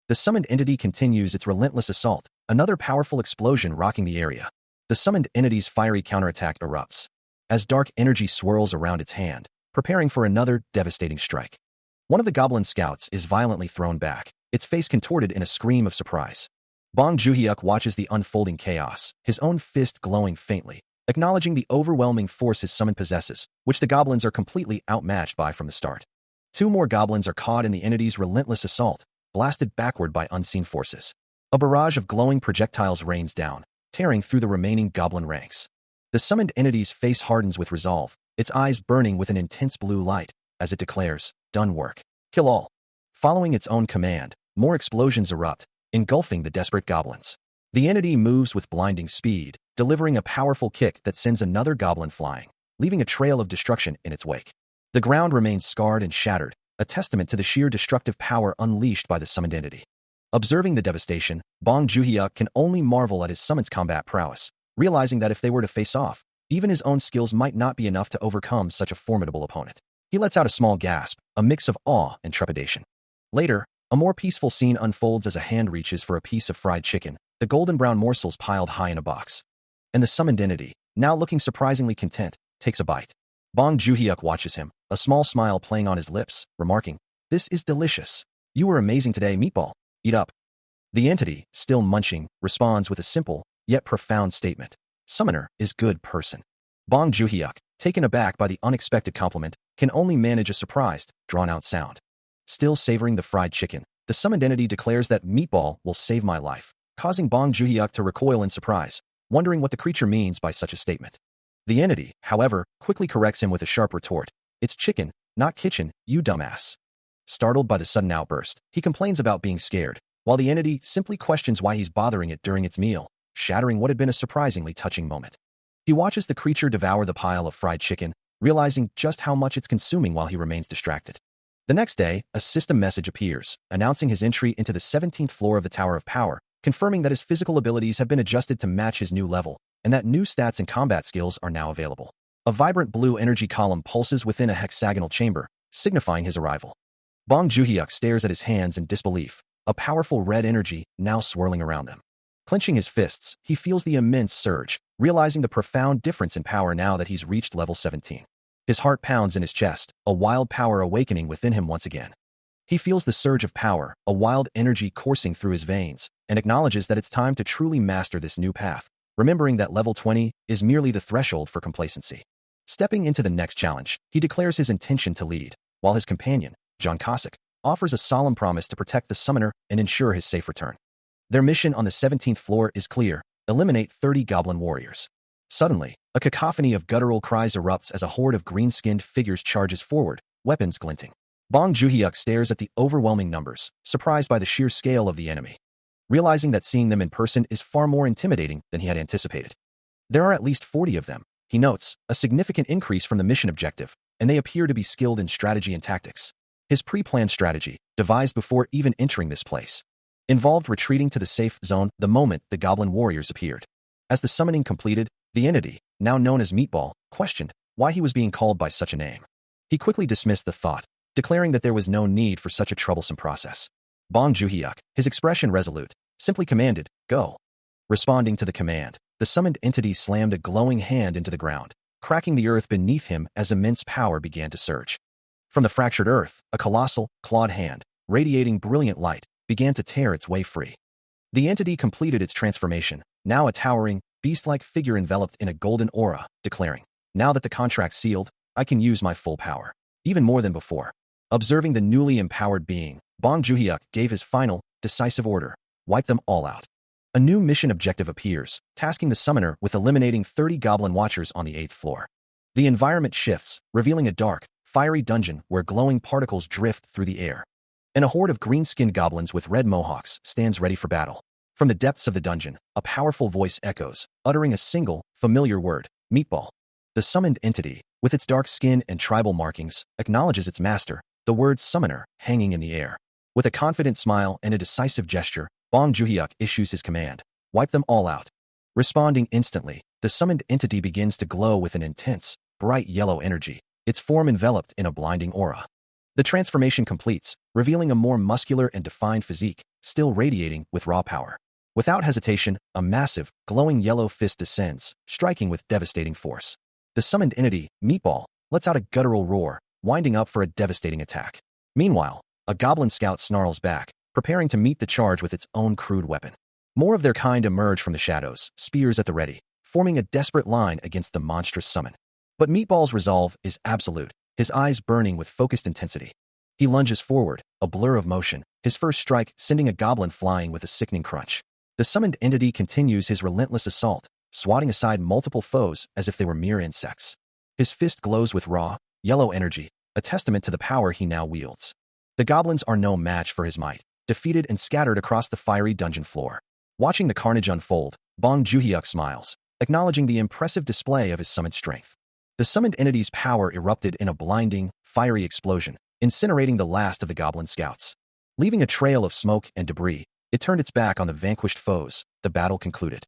The summoned entity continues its relentless assault, another powerful explosion rocking the area. The summoned entity's fiery counterattack erupts, as dark energy swirls around its hand, preparing for another devastating strike. One of the goblin scouts is violently thrown back, its face contorted in a scream of surprise. Bong Joon-hyuk watches the unfolding chaos, his own fist glowing faintly, acknowledging the overwhelming force his summon possesses, which the goblins are completely outmatched by from the start. Two more goblins are caught in the entity's relentless assault, blasted backward by unseen forces. A barrage of glowing projectiles rains down, tearing through the remaining goblin ranks. The summoned entity's face hardens with resolve, its eyes burning with an intense blue light, as it declares, "Done work. Kill all." Following its own command, more explosions erupt, engulfing the desperate goblins. The entity moves with blinding speed, delivering a powerful kick that sends another goblin flying, leaving a trail of destruction in its wake. The ground remains scarred and shattered, a testament to the sheer destructive power unleashed by the summoned entity. Observing the devastation, Bong Joon-hyuk can only marvel at his summon's combat prowess, realizing that if they were to face off, even his own skills might not be enough to overcome such a formidable opponent. He lets out a small gasp, a mix of awe and trepidation. Later, a more peaceful scene unfolds as a hand reaches for a piece of fried chicken, the golden brown morsels piled high in a box. And the summoned entity, now looking surprisingly content, takes a bite. Bong Joon-hyuk watches him, a small smile playing on his lips, remarking, "This is delicious. You were amazing today, meatball. Eat up." The entity, still munching, responds with a simple, yet profound statement. "Summoner is good person." Bong Joon-hyuk, taken aback by the unexpected compliment, can only manage a surprised, drawn-out sound. Still savoring the fried chicken, the summoned entity declares that meatball will save my life, causing Bong Joon-hyuk to recoil in surprise, wondering what the creature means by such a statement. The entity, however, quickly corrects him with a sharp retort. "It's chicken, not kitchen, you dumbass." Startled by the sudden outburst, he complains about being scared, while the entity simply questions why he's bothering it during its meal, shattering what had been a surprisingly touching moment. He watches the creature devour the pile of fried chicken, realizing just how much it's consuming while he remains distracted. The next day, a system message appears, announcing his entry into the 17th floor of the Tower of Power, confirming that his physical abilities have been adjusted to match his new level, and that new stats and combat skills are now available. A vibrant blue energy column pulses within a hexagonal chamber, signifying his arrival. Bong Joon-hyuk stares at his hands in disbelief, a powerful red energy now swirling around them. Clenching his fists, he feels the immense surge, realizing the profound difference in power now that he's reached level 17. His heart pounds in his chest, a wild power awakening within him once again. He feels the surge of power, a wild energy coursing through his veins, and acknowledges that it's time to truly master this new path, remembering that level 20 is merely the threshold for complacency. Stepping into the next challenge, he declares his intention to lead, while his companion, John Cossack, offers a solemn promise to protect the summoner and ensure his safe return. Their mission on the 17th floor is clear: eliminate 30 goblin warriors. Suddenly, a cacophony of guttural cries erupts as a horde of green-skinned figures charges forward, weapons glinting. Bong Joon-hyuk stares at the overwhelming numbers, surprised by the sheer scale of the enemy, realizing that seeing them in person is far more intimidating than he had anticipated. There are at least 40 of them, he notes, a significant increase from the mission objective, and they appear to be skilled in strategy and tactics. His pre-planned strategy, devised before even entering this place, involved retreating to the safe zone the moment the goblin warriors appeared. As the summoning completed, the entity, now known as Meatball, questioned why he was being called by such a name. He quickly dismissed the thought, declaring that there was no need for such a troublesome process. Bong Joon-hyuk, his expression resolute, simply commanded, "Go." Responding to the command, the summoned entity slammed a glowing hand into the ground, cracking the earth beneath him as immense power began to surge. From the fractured earth, a colossal, clawed hand, radiating brilliant light, began to tear its way free. The entity completed its transformation, now a towering, beast-like figure enveloped in a golden aura, declaring, "Now that the contract's sealed, I can use my full power, even more than before." Observing the newly empowered being, Bong Joon-hyuk gave his final, decisive order: wipe them all out. A new mission objective appears, tasking the summoner with eliminating 30 goblin watchers on the 8th floor. The environment shifts, revealing a dark, fiery dungeon where glowing particles drift through the air. And a horde of green-skinned goblins with red mohawks stands ready for battle. From the depths of the dungeon, a powerful voice echoes, uttering a single, familiar word: Meatball. The summoned entity, with its dark skin and tribal markings, acknowledges its master, the word summoner, hanging in the air. With a confident smile and a decisive gesture, Bong Joon-hyuk issues his command: wipe them all out. Responding instantly, the summoned entity begins to glow with an intense, bright yellow energy, its form enveloped in a blinding aura. The transformation completes, revealing a more muscular and defined physique, still radiating with raw power. Without hesitation, a massive, glowing yellow fist descends, striking with devastating force. The summoned entity, Meatball, lets out a guttural roar, winding up for a devastating attack. Meanwhile, a goblin scout snarls back, preparing to meet the charge with its own crude weapon. More of their kind emerge from the shadows, spears at the ready, forming a desperate line against the monstrous summon. But Meatball's resolve is absolute, his eyes burning with focused intensity. He lunges forward, a blur of motion, his first strike sending a goblin flying with a sickening crunch. The summoned entity continues his relentless assault, swatting aside multiple foes as if they were mere insects. His fist glows with raw, yellow energy, a testament to the power he now wields. The goblins are no match for his might, defeated and scattered across the fiery dungeon floor. Watching the carnage unfold, Bong Joon-hyuk smiles, acknowledging the impressive display of his summoned strength. The summoned entity's power erupted in a blinding, fiery explosion, incinerating the last of the goblin scouts. Leaving a trail of smoke and debris, it turned its back on the vanquished foes. The battle concluded.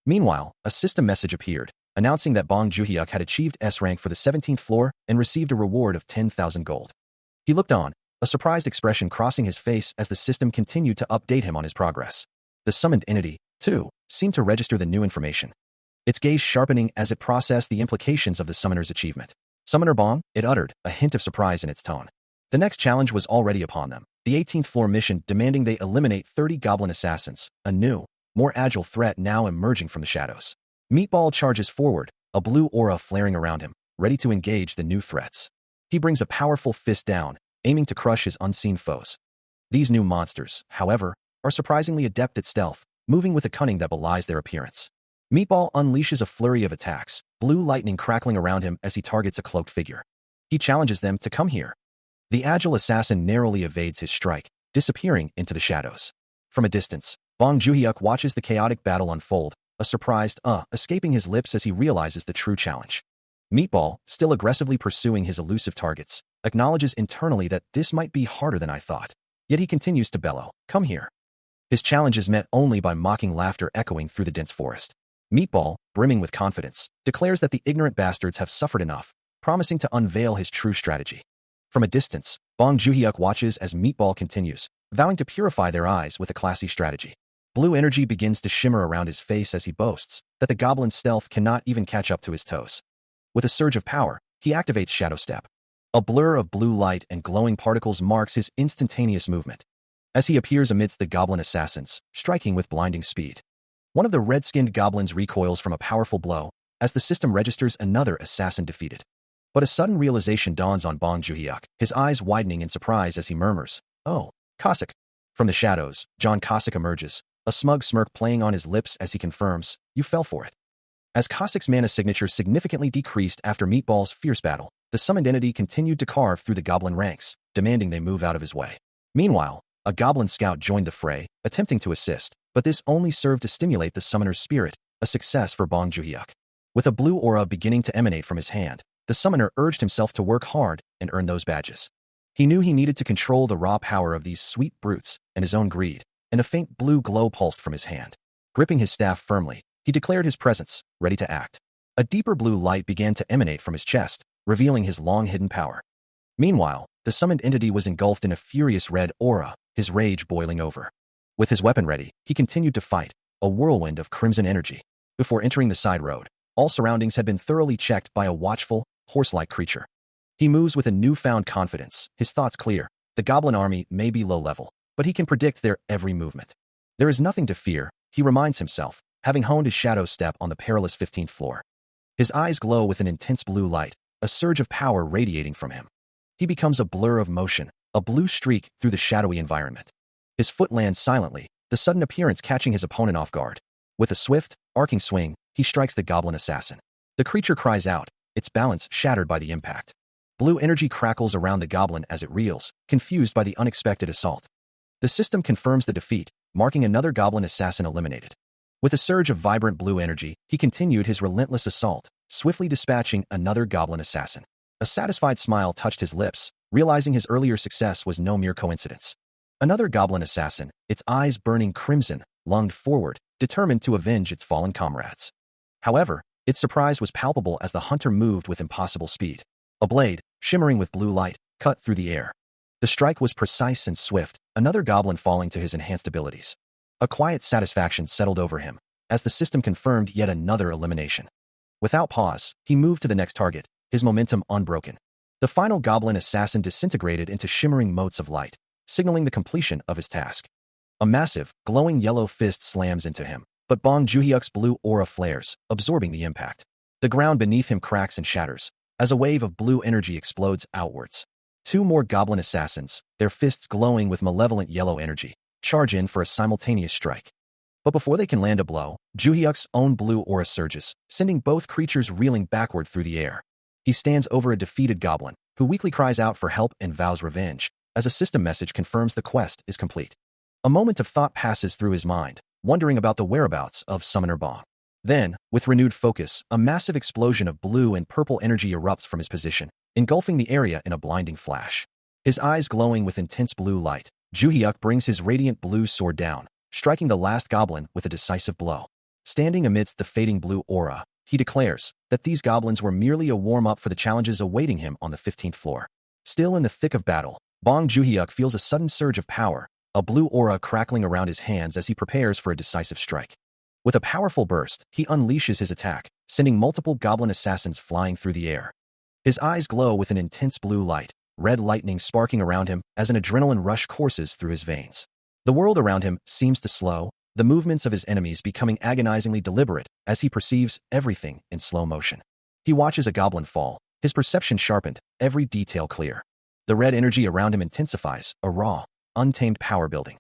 Meanwhile, a system message appeared, announcing that Bong Joon-hyuk had achieved S rank for the 17th floor and received a reward of 10,000 gold. He looked on, a surprised expression crossing his face as the system continued to update him on his progress. The summoned entity, too, seemed to register the new information, its gaze sharpening as it processed the implications of the summoner's achievement. "Summoner Bong," it uttered, a hint of surprise in its tone. The next challenge was already upon them, the 18th floor mission demanding they eliminate 30 goblin assassins, a new, more agile threat now emerging from the shadows. Meatball charges forward, a blue aura flaring around him, ready to engage the new threats. He brings a powerful fist down, aiming to crush his unseen foes. These new monsters, however, are surprisingly adept at stealth, moving with a cunning that belies their appearance. Meatball unleashes a flurry of attacks, blue lightning crackling around him as he targets a cloaked figure. He challenges them to come here. The agile assassin narrowly evades his strike, disappearing into the shadows. From a distance, Bong Joon-hyuk watches the chaotic battle unfold, a surprised escaping his lips as he realizes the true challenge. Meatball, still aggressively pursuing his elusive targets, acknowledges internally that this might be harder than I thought. Yet he continues to bellow, "Come here." His challenge is met only by mocking laughter echoing through the dense forest. Meatball, brimming with confidence, declares that the ignorant bastards have suffered enough, promising to unveil his true strategy. From a distance, Bong Joon-hyuk watches as Meatball continues, vowing to purify their eyes with a classy strategy. Blue energy begins to shimmer around his face as he boasts that the goblin's stealth cannot even catch up to his toes. With a surge of power, he activates Shadow Step. A blur of blue light and glowing particles marks his instantaneous movement, as he appears amidst the goblin assassins, striking with blinding speed. One of the red-skinned goblins recoils from a powerful blow, as the system registers another assassin defeated. But a sudden realization dawns on Bong Joon-hyuk, his eyes widening in surprise as he murmurs, "Oh, Cossack." From the shadows, John Cossack emerges, a smug smirk playing on his lips as he confirms, "You fell for it." As Cossack's mana signature significantly decreased after Meatball's fierce battle, the summoned entity continued to carve through the goblin ranks, demanding they move out of his way. Meanwhile, a goblin scout joined the fray, attempting to assist, but this only served to stimulate the summoner's spirit, a success for Bong Joon-hyuk. With a blue aura beginning to emanate from his hand, the summoner urged himself to work hard and earn those badges. He knew he needed to control the raw power of these sweet brutes and his own greed, and a faint blue glow pulsed from his hand. Gripping his staff firmly, he declared his presence, ready to act. A deeper blue light began to emanate from his chest, revealing his long-hidden power. Meanwhile, the summoned entity was engulfed in a furious red aura, his rage boiling over. With his weapon ready, he continued to fight, a whirlwind of crimson energy. Before entering the side road, all surroundings had been thoroughly checked by a watchful, horse-like creature. He moves with a newfound confidence, his thoughts clear. The goblin army may be low level, but he can predict their every movement. There is nothing to fear, he reminds himself, having honed his shadow step on the perilous 15th floor. His eyes glow with an intense blue light, a surge of power radiating from him. He becomes a blur of motion, a blue streak through the shadowy environment. His foot lands silently, the sudden appearance catching his opponent off guard. With a swift, arcing swing, he strikes the goblin assassin. The creature cries out, its balance shattered by the impact. Blue energy crackles around the goblin as it reels, confused by the unexpected assault. The system confirms the defeat, marking another goblin assassin eliminated. With a surge of vibrant blue energy, he continued his relentless assault, swiftly dispatching another goblin assassin. A satisfied smile touched his lips, realizing his earlier success was no mere coincidence. Another goblin assassin, its eyes burning crimson, lunged forward, determined to avenge its fallen comrades. However, its surprise was palpable as the hunter moved with impossible speed. A blade, shimmering with blue light, cut through the air. The strike was precise and swift, another goblin falling to his enhanced abilities. A quiet satisfaction settled over him, as the system confirmed yet another elimination. Without pause, he moved to the next target, his momentum unbroken. The final goblin assassin disintegrated into shimmering motes of light, signaling the completion of his task. A massive, glowing yellow fist slams into him, but Bong Joon-hyuk's blue aura flares, absorbing the impact. The ground beneath him cracks and shatters, as a wave of blue energy explodes outwards. Two more goblin assassins, their fists glowing with malevolent yellow energy, charge in for a simultaneous strike. But before they can land a blow, Joon-hyuk's own blue aura surges, sending both creatures reeling backward through the air. He stands over a defeated goblin, who weakly cries out for help and vows revenge, as a system message confirms the quest is complete. A moment of thought passes through his mind, wondering about the whereabouts of Summoner Bong. Then, with renewed focus, a massive explosion of blue and purple energy erupts from his position, engulfing the area in a blinding flash. His eyes glowing with intense blue light, Joon-hyuk brings his radiant blue sword down, striking the last goblin with a decisive blow. Standing amidst the fading blue aura, he declares that these goblins were merely a warm-up for the challenges awaiting him on the 15th floor. Still in the thick of battle, Bong Joon-hyuk feels a sudden surge of power, a blue aura crackling around his hands as he prepares for a decisive strike. With a powerful burst, he unleashes his attack, sending multiple goblin assassins flying through the air. His eyes glow with an intense blue light, red lightning sparking around him as an adrenaline rush courses through his veins. The world around him seems to slow, the movements of his enemies becoming agonizingly deliberate as he perceives everything in slow motion. He watches a goblin fall, his perception sharpened, every detail clear. The red energy around him intensifies, a raw, untamed power building.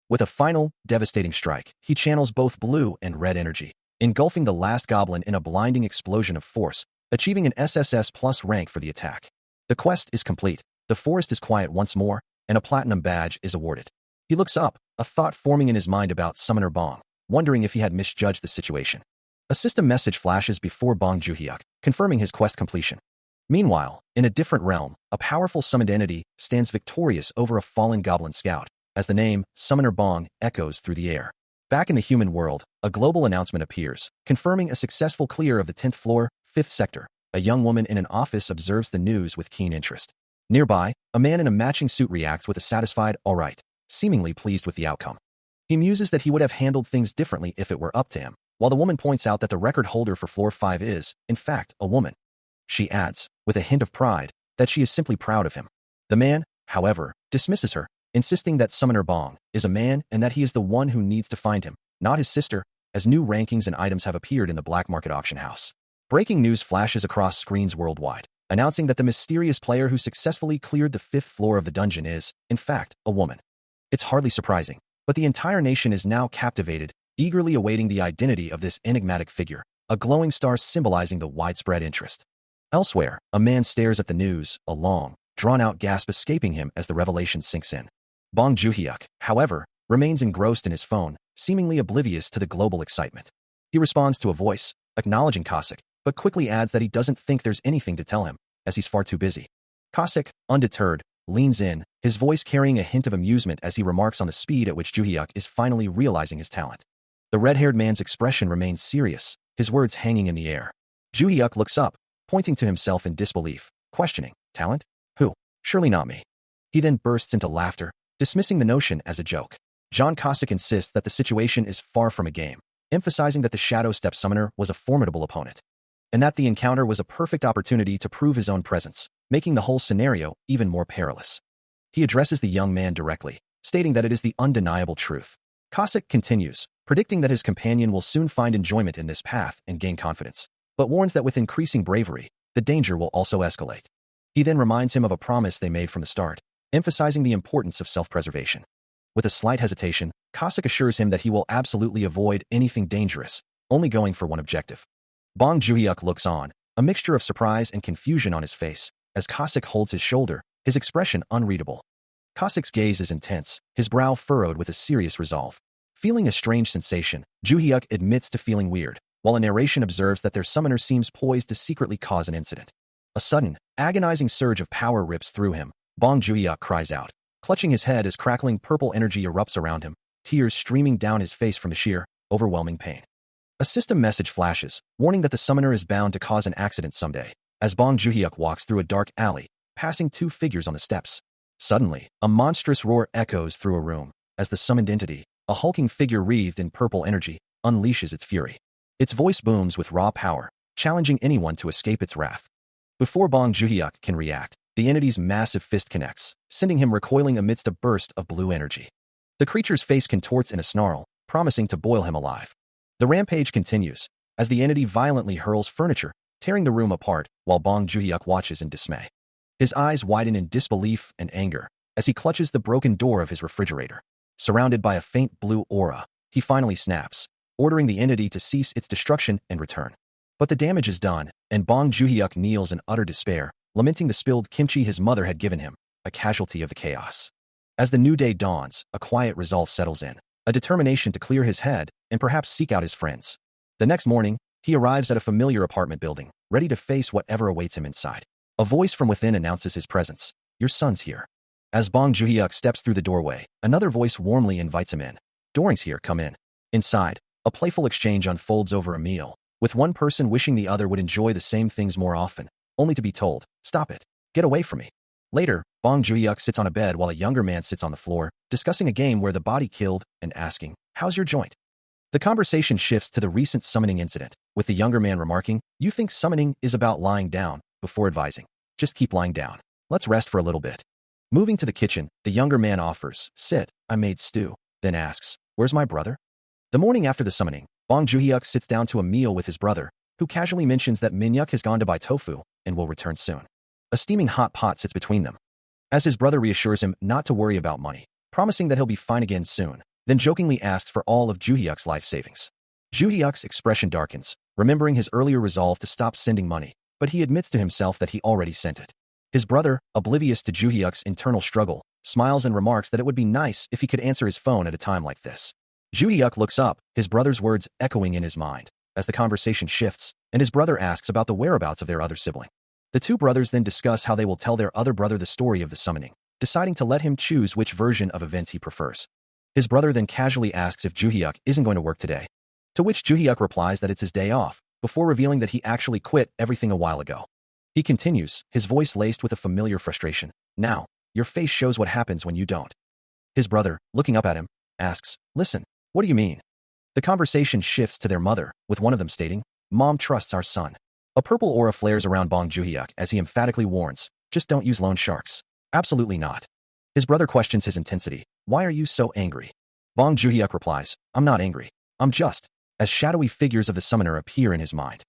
With a final, devastating strike, he channels both blue and red energy, engulfing the last goblin in a blinding explosion of force, achieving an SSS plus rank for the attack. The quest is complete, the forest is quiet once more, and a platinum badge is awarded. He looks up, a thought forming in his mind about Summoner Bong, wondering if he had misjudged the situation. A system message flashes before Bong Joon-hyuk, confirming his quest completion. Meanwhile, in a different realm, a powerful summoned entity stands victorious over a fallen goblin scout, as the name Summoner Bong echoes through the air. Back in the human world, a global announcement appears, confirming a successful clear of the 10th floor, 5th sector. A young woman in an office observes the news with keen interest. Nearby, a man in a matching suit reacts with a satisfied, all right, seemingly pleased with the outcome. He muses that he would have handled things differently if it were up to him, while the woman points out that the record holder for floor 5 is, in fact, a woman. She adds, with a hint of pride, that she is simply proud of him. The man, however, dismisses her, insisting that Summoner Bong is a man and that he is the one who needs to find him, not his sister, as new rankings and items have appeared in the black market auction house. Breaking news flashes across screens worldwide, announcing that the mysterious player who successfully cleared the 5th floor of the dungeon is, in fact, a woman. It's hardly surprising, but the entire nation is now captivated, eagerly awaiting the identity of this enigmatic figure, a glowing star symbolizing the widespread interest. Elsewhere, a man stares at the news, a long, drawn-out gasp escaping him as the revelation sinks in. Bong Joo-hyuk, however, remains engrossed in his phone, seemingly oblivious to the global excitement. He responds to a voice, acknowledging Cossack, but quickly adds that he doesn't think there's anything to tell him, as he's far too busy. Cossack, undeterred, leans in, his voice carrying a hint of amusement as he remarks on the speed at which Joo-hyuk is finally realizing his talent. The red-haired man's expression remains serious, his words hanging in the air. Joo-hyuk looks up, pointing to himself in disbelief, questioning, talent? Who? Surely not me. He then bursts into laughter, dismissing the notion as a joke. John Cossack insists that the situation is far from a game, emphasizing that the Shadow Step Summoner was a formidable opponent, and that the encounter was a perfect opportunity to prove his own presence, making the whole scenario even more perilous. He addresses the young man directly, stating that it is the undeniable truth. Cossack continues, predicting that his companion will soon find enjoyment in this path and gain confidence, but warns that with increasing bravery, the danger will also escalate. He then reminds him of a promise they made from the start, emphasizing the importance of self-preservation. With a slight hesitation, Cossack assures him that he will absolutely avoid anything dangerous, only going for one objective. Bong Joo-hyuk looks on, a mixture of surprise and confusion on his face, as Cossack holds his shoulder, his expression unreadable. Cossack's gaze is intense, his brow furrowed with a serious resolve. Feeling a strange sensation, Joo-hyuk admits to feeling weird, while a narration observes that their summoner seems poised to secretly cause an incident. A sudden, agonizing surge of power rips through him. Bong Joo-hyuk cries out, clutching his head as crackling purple energy erupts around him, tears streaming down his face from the sheer, overwhelming pain. A system message flashes, warning that the summoner is bound to cause an accident someday, as Bong Joo-hyuk walks through a dark alley, passing 2 figures on the steps. Suddenly, a monstrous roar echoes through a room, as the summoned entity, a hulking figure wreathed in purple energy, unleashes its fury. Its voice booms with raw power, challenging anyone to escape its wrath. Before Bong Joo-hyuk can react, the entity's massive fist connects, sending him recoiling amidst a burst of blue energy. The creature's face contorts in a snarl, promising to boil him alive. The rampage continues, as the entity violently hurls furniture, tearing the room apart, while Bong Joo-hyuk watches in dismay. His eyes widen in disbelief and anger, as he clutches the broken door of his refrigerator. Surrounded by a faint blue aura, he finally snaps, ordering the entity to cease its destruction and return. But the damage is done, and Bong Joo-hyuk kneels in utter despair, lamenting the spilled kimchi his mother had given him, a casualty of the chaos. As the new day dawns, a quiet resolve settles in, a determination to clear his head and perhaps seek out his friends. The next morning, he arrives at a familiar apartment building, ready to face whatever awaits him inside. A voice from within announces his presence. Your son's here. As Bong Joo-hyuk steps through the doorway, another voice warmly invites him in. Doring's here, come in. Inside, a playful exchange unfolds over a meal, with one person wishing the other would enjoy the same things more often, only to be told, stop it, get away from me. Later, Bong Joo-hyuk sits on a bed while a younger man sits on the floor, discussing a game where the body killed and asking, how's your joint? The conversation shifts to the recent summoning incident, with the younger man remarking, you think summoning is about lying down, before advising, just keep lying down. Let's rest for a little bit. Moving to the kitchen, the younger man offers, sit, I made stew, then asks, where's my brother? The morning after the summoning, Bong Joo-hyuk sits down to a meal with his brother, who casually mentions that Minhyuk has gone to buy tofu and will return soon. A steaming hot pot sits between them. As his brother reassures him not to worry about money, promising that he'll be fine again soon, then jokingly asks for all of Joo-hyuk's life savings. Joo-hyuk's expression darkens, remembering his earlier resolve to stop sending money, but he admits to himself that he already sent it. His brother, oblivious to Joo-hyuk's internal struggle, smiles and remarks that it would be nice if he could answer his phone at a time like this. Joo-hyuk looks up, his brother's words echoing in his mind, as the conversation shifts, and his brother asks about the whereabouts of their other sibling. The two brothers then discuss how they will tell their other brother the story of the summoning, deciding to let him choose which version of events he prefers. His brother then casually asks if Joo-hyuk isn't going to work today, to which Joo-hyuk replies that it's his day off, before revealing that he actually quit everything a while ago. He continues, his voice laced with a familiar frustration. Now, your face shows what happens when you don't. His brother, looking up at him, asks, listen, what do you mean? The conversation shifts to their mother, with one of them stating, Mom trusts our son. A purple aura flares around Bong Joon-hyuk as he emphatically warns, just don't use loan sharks. Absolutely not. His brother questions his intensity. Why are you so angry? Bong Joon-hyuk replies, I'm not angry. I'm just, as shadowy figures of the summoner appear in his mind.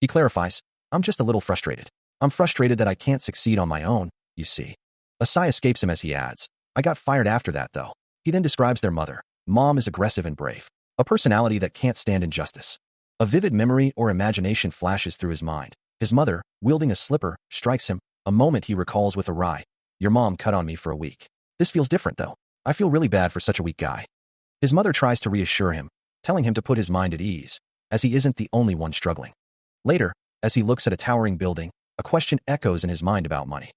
He clarifies, I'm just a little frustrated. I'm frustrated that I can't succeed on my own, you see. A sigh escapes him as he adds, I got fired after that though. He then describes their mother. Mom is aggressive and brave. A personality that can't stand injustice. A vivid memory or imagination flashes through his mind. His mother, wielding a slipper, strikes him, a moment he recalls with a wry. Your mom cut on me for a week. This feels different though. I feel really bad for such a weak guy. His mother tries to reassure him, telling him to put his mind at ease, as he isn't the only one struggling. Later, as he looks at a towering building, a question echoes in his mind about money.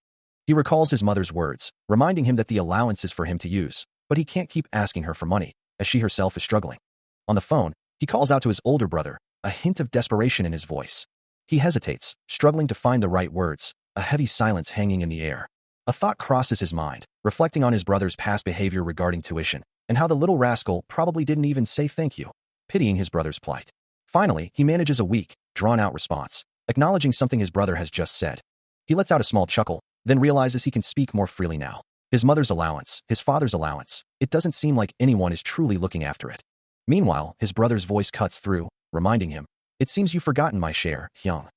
He recalls his mother's words, reminding him that the allowance is for him to use, but he can't keep asking her for money, as she herself is struggling. On the phone, he calls out to his older brother, a hint of desperation in his voice. He hesitates, struggling to find the right words, a heavy silence hanging in the air. A thought crosses his mind, reflecting on his brother's past behavior regarding tuition, and how the little rascal probably didn't even say thank you, pitying his brother's plight. Finally, he manages a weak, drawn-out response, acknowledging something his brother has just said. He lets out a small chuckle, then realizes he can speak more freely now. His mother's allowance, his father's allowance, it doesn't seem like anyone is truly looking after it. Meanwhile, his brother's voice cuts through, reminding him, it seems you've forgotten my share, Hyung.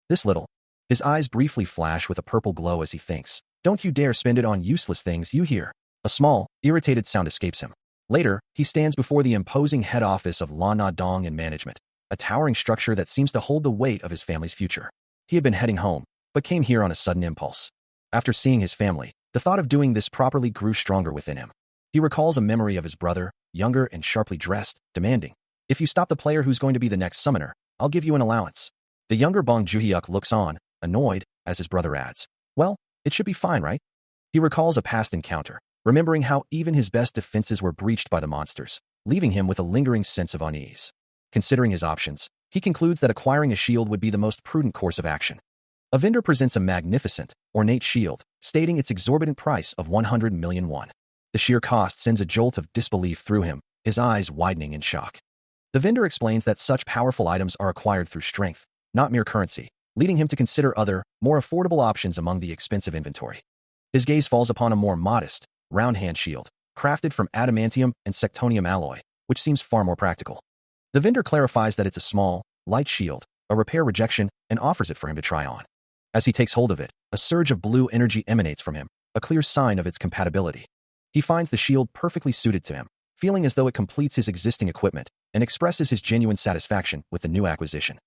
This little. His eyes briefly flash with a purple glow as he thinks, don't you dare spend it on useless things, you hear. A small, irritated sound escapes him. Later, he stands before the imposing head office of La Na Dong and Management, a towering structure that seems to hold the weight of his family's future. He had been heading home, but came here on a sudden impulse. After seeing his family, the thought of doing this properly grew stronger within him. He recalls a memory of his brother, younger and sharply dressed, demanding, if you stop the player who's going to be the next summoner, I'll give you an allowance. The younger Bong Joon-hyuk looks on, annoyed, as his brother adds, well, it should be fine, right? He recalls a past encounter, remembering how even his best defenses were breached by the monsters, leaving him with a lingering sense of unease. Considering his options, he concludes that acquiring a shield would be the most prudent course of action. A vendor presents a magnificent, ornate shield, stating its exorbitant price of 100 million won. The sheer cost sends a jolt of disbelief through him, his eyes widening in shock. The vendor explains that such powerful items are acquired through strength, not mere currency, leading him to consider other, more affordable options among the expensive inventory. His gaze falls upon a more modest, round-hand shield, crafted from adamantium and sectonium alloy, which seems far more practical. The vendor clarifies that it's a small, light shield, a repair rejection, and offers it for him to try on. As he takes hold of it, a surge of blue energy emanates from him, a clear sign of its compatibility. He finds the shield perfectly suited to him, feeling as though it completes his existing equipment, and expresses his genuine satisfaction with the new acquisition.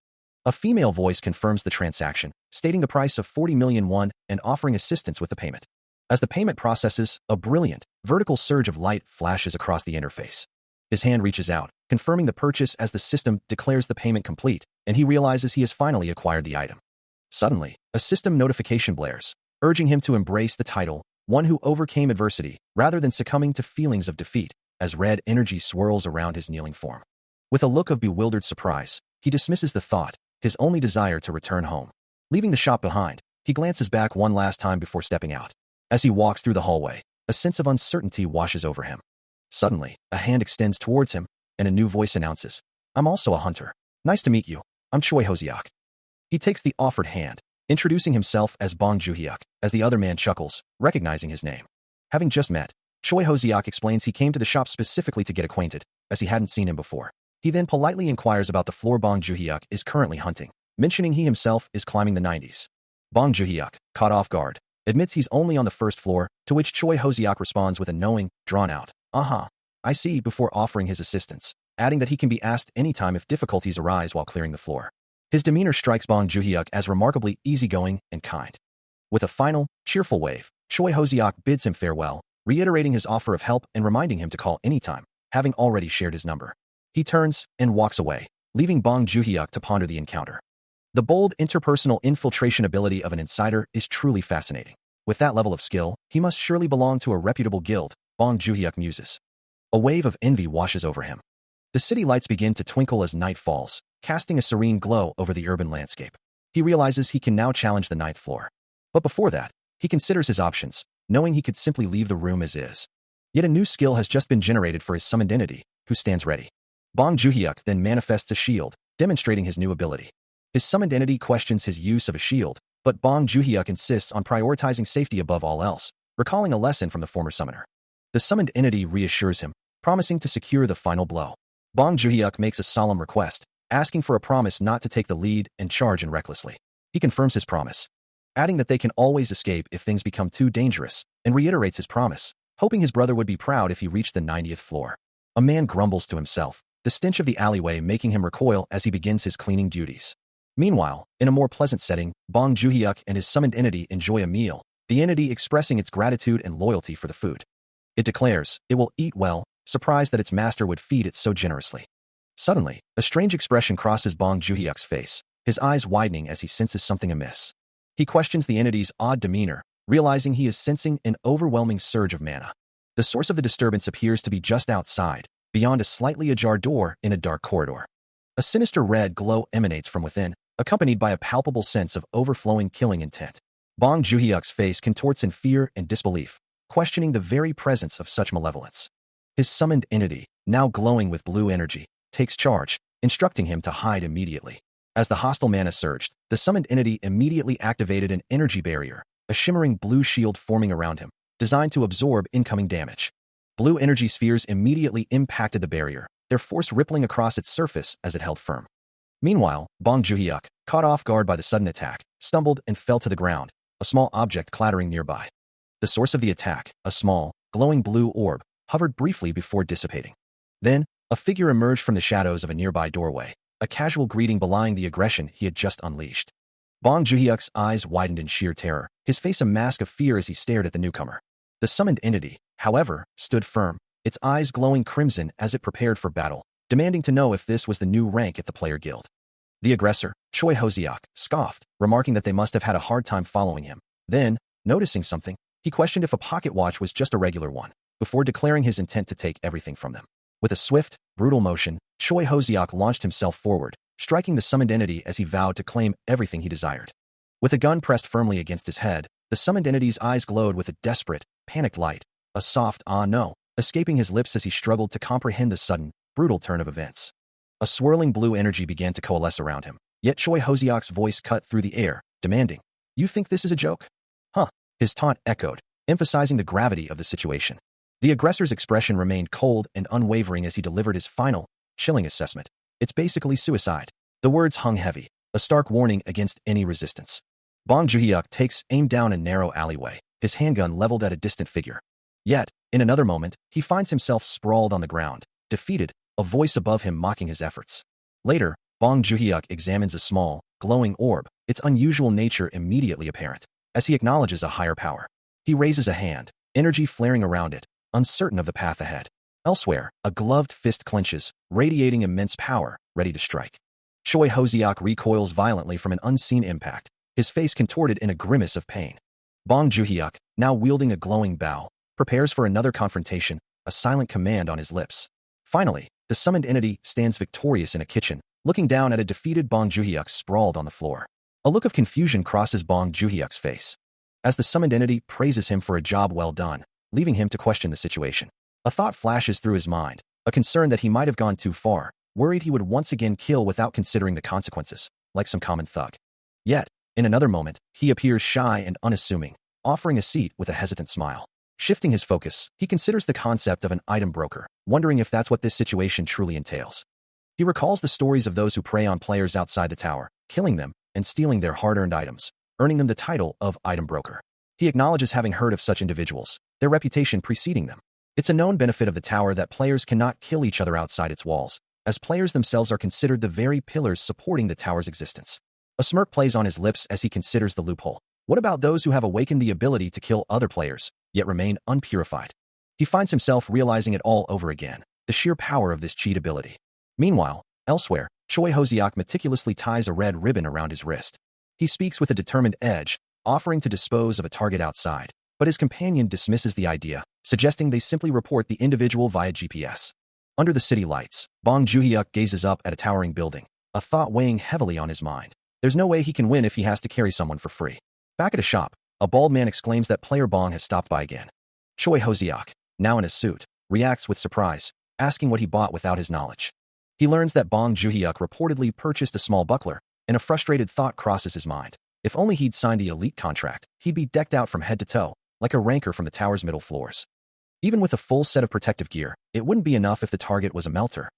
A female voice confirms the transaction, stating the price of 40 million won and offering assistance with the payment. As the payment processes, a brilliant, vertical surge of light flashes across the interface. His hand reaches out, confirming the purchase as the system declares the payment complete, and he realizes he has finally acquired the item. Suddenly, a system notification blares, urging him to embrace the title, one who overcame adversity, rather than succumbing to feelings of defeat, as red energy swirls around his kneeling form. With a look of bewildered surprise, he dismisses the thought, his only desire to return home. Leaving the shop behind, he glances back one last time before stepping out. As he walks through the hallway, a sense of uncertainty washes over him. Suddenly, a hand extends towards him, and a new voice announces, I'm also a hunter. Nice to meet you. I'm Choi Ho-seok. He takes the offered hand, introducing himself as Bong Joon-hyuk, as the other man chuckles, recognizing his name. Having just met, Choi Ho-seok explains he came to the shop specifically to get acquainted, as he hadn't seen him before. He then politely inquires about the floor Bong Joon-hyuk is currently hunting, mentioning he himself is climbing the 90s. Bong Joon-hyuk, caught off guard, admits he's only on the first floor, to which Choi Ho-seok responds with a knowing, drawn-out, I see, before offering his assistance, adding that he can be asked anytime if difficulties arise while clearing the floor. His demeanor strikes Bong Joon-hyuk as remarkably easygoing and kind. With a final, cheerful wave, Choi Ho-seok bids him farewell, reiterating his offer of help and reminding him to call anytime, having already shared his number. He turns and walks away, leaving Bong Joon-hyuk to ponder the encounter. The bold interpersonal infiltration ability of an insider is truly fascinating. With that level of skill, he must surely belong to a reputable guild, Bong Joon-hyuk muses. A wave of envy washes over him. The city lights begin to twinkle as night falls, casting a serene glow over the urban landscape. He realizes he can now challenge the ninth floor. But before that, he considers his options, knowing he could simply leave the room as is. Yet a new skill has just been generated for his summoned entity, who stands ready. Bong Juhyuk then manifests a shield, demonstrating his new ability. His summoned entity questions his use of a shield, but Bong Juhyuk insists on prioritizing safety above all else, recalling a lesson from the former summoner. The summoned entity reassures him, promising to secure the final blow. Bong Juhyuk makes a solemn request, asking for a promise not to take the lead and charge in recklessly. He confirms his promise, adding that they can always escape if things become too dangerous, and reiterates his promise, hoping his brother would be proud if he reached the 90th floor. A man grumbles to himself, the stench of the alleyway making him recoil as he begins his cleaning duties. Meanwhile, in a more pleasant setting, Bong Juhyuk and his summoned entity enjoy a meal, the entity expressing its gratitude and loyalty for the food. It declares it will eat well, surprised that its master would feed it so generously. Suddenly, a strange expression crosses Bong Juhyuk's face, his eyes widening as he senses something amiss. He questions the entity's odd demeanor, realizing he is sensing an overwhelming surge of mana. The source of the disturbance appears to be just outside, beyond a slightly ajar door in a dark corridor. A sinister red glow emanates from within, accompanied by a palpable sense of overflowing killing intent. Bong Juhyuk's face contorts in fear and disbelief, questioning the very presence of such malevolence. His summoned entity, now glowing with blue energy, takes charge, instructing him to hide immediately. As the hostile mana surged, the summoned entity immediately activated an energy barrier, a shimmering blue shield forming around him, designed to absorb incoming damage. Blue energy spheres immediately impacted the barrier, their force rippling across its surface as it held firm. Meanwhile, Bong Juhyuk, caught off guard by the sudden attack, stumbled and fell to the ground, a small object clattering nearby. The source of the attack, a small, glowing blue orb, hovered briefly before dissipating. Then, a figure emerged from the shadows of a nearby doorway, a casual greeting belying the aggression he had just unleashed. Bong Juhyuk's eyes widened in sheer terror, his face a mask of fear as he stared at the newcomer. The summoned entity, however, stood firm, its eyes glowing crimson as it prepared for battle, demanding to know if this was the new rank at the player guild. The aggressor, Choi Hoseok, scoffed, remarking that they must have had a hard time following him. Then, noticing something, he questioned if a pocket watch was just a regular one, before declaring his intent to take everything from them. With a swift, brutal motion, Choi Hoseok launched himself forward, striking the summoned entity as he vowed to claim everything he desired. With a gun pressed firmly against his head, the summoned entity's eyes glowed with a desperate, panicked light, a soft "ah no" escaping his lips as he struggled to comprehend the sudden, brutal turn of events. A swirling blue energy began to coalesce around him, yet Choi Hoseok's voice cut through the air, demanding, "You think this is a joke?" Huh. His taunt echoed, emphasizing the gravity of the situation. The aggressor's expression remained cold and unwavering as he delivered his final, chilling assessment. "It's basically suicide." The words hung heavy, a stark warning against any resistance. Bong Juhyuk takes aim down a narrow alleyway, his handgun leveled at a distant figure. Yet, in another moment, he finds himself sprawled on the ground, defeated, a voice above him mocking his efforts. Later, Bong Juhyuk examines a small, glowing orb, its unusual nature immediately apparent, as he acknowledges a higher power. He raises a hand, energy flaring around it, uncertain of the path ahead. Elsewhere, a gloved fist clenches, radiating immense power, ready to strike. Choi Hoseok recoils violently from an unseen impact, his face contorted in a grimace of pain. Bong Juhyuk, now wielding a glowing bow, prepares for another confrontation, a silent command on his lips. Finally, the summoned entity stands victorious in a kitchen, looking down at a defeated Bong Juhyuk sprawled on the floor. A look of confusion crosses Bong Juhyuk's face, as the summoned entity praises him for a job well done, leaving him to question the situation. A thought flashes through his mind, a concern that he might have gone too far, worried he would once again kill without considering the consequences, like some common thug. Yet, in another moment, he appears shy and unassuming, offering a seat with a hesitant smile. Shifting his focus, he considers the concept of an item broker, wondering if that's what this situation truly entails. He recalls the stories of those who prey on players outside the tower, killing them and stealing their hard-earned items, earning them the title of item broker. He acknowledges having heard of such individuals, their reputation preceding them. It's a known benefit of the tower that players cannot kill each other outside its walls, as players themselves are considered the very pillars supporting the tower's existence. A smirk plays on his lips as he considers the loophole. What about those who have awakened the ability to kill other players, yet remain unpurified? He finds himself realizing it all over again, the sheer power of this cheat ability. Meanwhile, elsewhere, Choi Hoseok meticulously ties a red ribbon around his wrist. He speaks with a determined edge, offering to dispose of a target outside, but his companion dismisses the idea, suggesting they simply report the individual via GPS. Under the city lights, Bong Juhyuk gazes up at a towering building, a thought weighing heavily on his mind. There's no way he can win if he has to carry someone for free. Back at a shop, a bald man exclaims that player Bong has stopped by again. Choi Hoseok, now in a suit, reacts with surprise, asking what he bought without his knowledge. He learns that Bong Joo-hyuk reportedly purchased a small buckler, and a frustrated thought crosses his mind. If only he'd signed the elite contract, he'd be decked out from head to toe, like a ranker from the tower's middle floors. Even with a full set of protective gear, it wouldn't be enough if the target was a melter.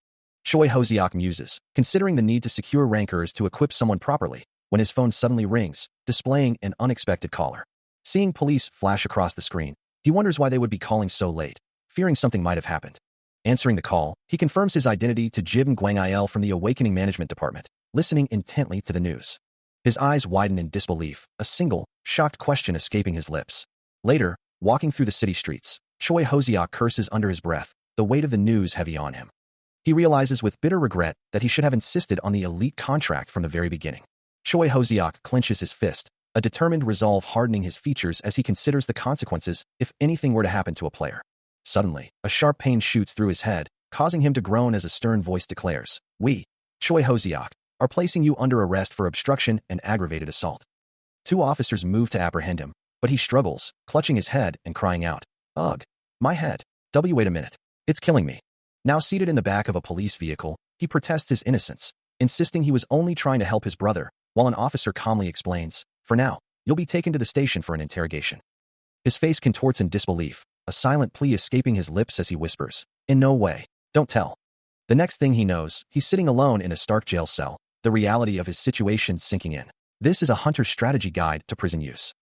Choi Hoseok muses, considering the need to secure rankers to equip someone properly, when his phone suddenly rings, displaying an unexpected caller. Seeing police flash across the screen, he wonders why they would be calling so late, fearing something might have happened. Answering the call, he confirms his identity to Jim Gwang-il from the Awakening Management Department, listening intently to the news. His eyes widen in disbelief, a single, shocked question escaping his lips. Later, walking through the city streets, Choi Hoseok curses under his breath, the weight of the news heavy on him. He realizes with bitter regret that he should have insisted on the elite contract from the very beginning. Choi Hoseok clenches his fist, a determined resolve hardening his features as he considers the consequences if anything were to happen to a player. Suddenly, a sharp pain shoots through his head, causing him to groan as a stern voice declares, "We, Choi Hoseok, are placing you under arrest for obstruction and aggravated assault." 2 officers move to apprehend him, but he struggles, clutching his head and crying out, "Ugh, my head. Wait a minute. It's killing me." Now seated in the back of a police vehicle, he protests his innocence, insisting he was only trying to help his brother, while an officer calmly explains, "For now, you'll be taken to the station for an interrogation." His face contorts in disbelief, a silent plea escaping his lips as he whispers, "In no way. Don't tell." The next thing he knows, he's sitting alone in a stark jail cell, the reality of his situation sinking in. This is a hunter's strategy guide to prison use.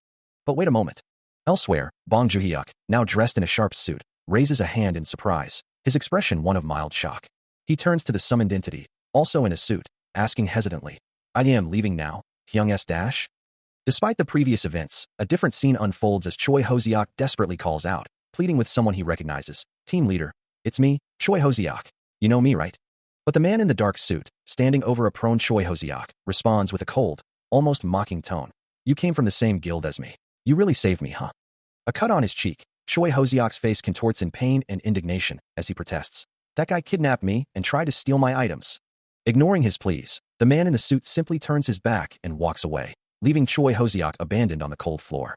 But wait a moment. Elsewhere, Bong Joo-hyuk, now dressed in a sharp suit, raises a hand in surprise, his expression one of mild shock. He turns to the summoned entity, also in a suit, asking hesitantly, "I am leaving now, Hyung S-?" Despite the previous events, a different scene unfolds as Choi Hoseok desperately calls out, pleading with someone he recognizes, "Team leader, it's me, Choi Hoseok. You know me, right?" But the man in the dark suit, standing over a prone Choi Hoseok, responds with a cold, almost mocking tone, "You came from the same guild as me. You really saved me, huh?" A cut on his cheek, Choi Hoseok's face contorts in pain and indignation as he protests, "That guy kidnapped me and tried to steal my items." Ignoring his pleas, the man in the suit simply turns his back and walks away, leaving Choi Hoseok abandoned on the cold floor.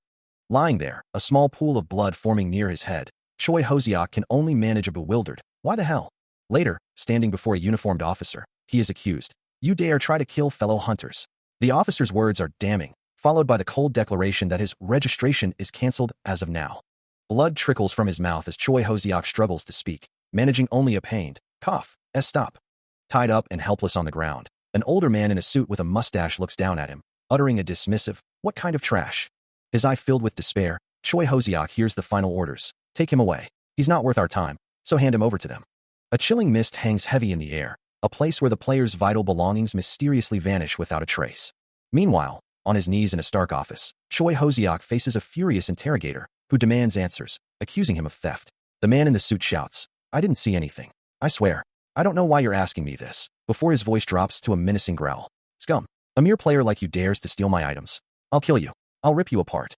Lying there, a small pool of blood forming near his head, Choi Hoseok can only manage a bewildered, "Why the hell?" Later, standing before a uniformed officer, he is accused, "You dare try to kill fellow hunters." The officer's words are damning, followed by the cold declaration that his registration is cancelled as of now. Blood trickles from his mouth as Choi Hoseok struggles to speak, managing only a pained cough. Stop. Tied up and helpless on the ground, an older man in a suit with a mustache looks down at him, uttering a dismissive, "What kind of trash?" His eye filled with despair, Choi Hoseok hears the final orders, "Take him away. He's not worth our time, so hand him over to them." A chilling mist hangs heavy in the air, a place where the player's vital belongings mysteriously vanish without a trace. Meanwhile, on his knees in a Stark office, Choi Hoseok faces a furious interrogator, who demands answers, accusing him of theft. The man in the suit shouts, "I didn't see anything. I swear. I don't know why you're asking me this," before his voice drops to a menacing growl. "Scum. A mere player like you dares to steal my items. I'll kill you. I'll rip you apart."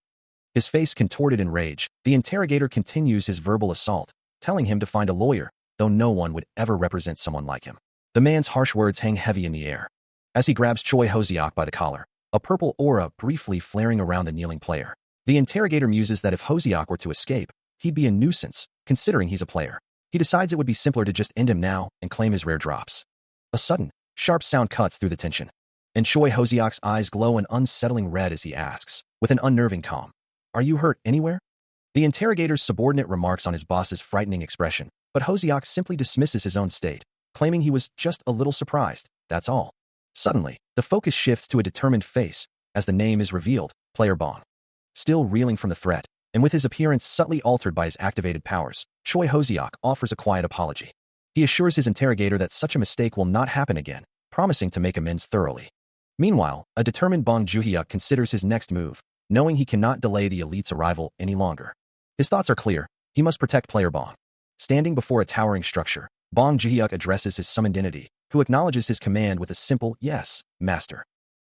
His face contorted in rage, the interrogator continues his verbal assault, telling him to find a lawyer, though no one would ever represent someone like him. The man's harsh words hang heavy in the air. As he grabs Choi Hoseok by the collar, a purple aura briefly flaring around the kneeling player. The interrogator muses that if Hoseok were to escape, he'd be a nuisance, considering he's a player. He decides it would be simpler to just end him now and claim his rare drops. A sudden, sharp sound cuts through the tension, and Choi Hoseok's eyes glow an unsettling red as he asks, with an unnerving calm, "Are you hurt anywhere?" The interrogator's subordinate remarks on his boss's frightening expression, but Hoseok simply dismisses his own state, claiming he was just a little surprised, that's all. Suddenly, the focus shifts to a determined face, as the name is revealed, Player Bong. Still reeling from the threat, and with his appearance subtly altered by his activated powers, Choi Hoseok offers a quiet apology. He assures his interrogator that such a mistake will not happen again, promising to make amends thoroughly. Meanwhile, a determined Bong Joo-hyuk considers his next move, knowing he cannot delay the elite's arrival any longer. His thoughts are clear, he must protect Player Bong. Standing before a towering structure, Bong Joo-hyuk addresses his summoned entity, who acknowledges his command with a simple, "Yes, master."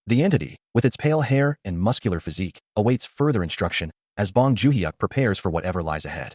The entity, with its pale hair and muscular physique, awaits further instruction as Bong Joo-hyuk prepares for whatever lies ahead.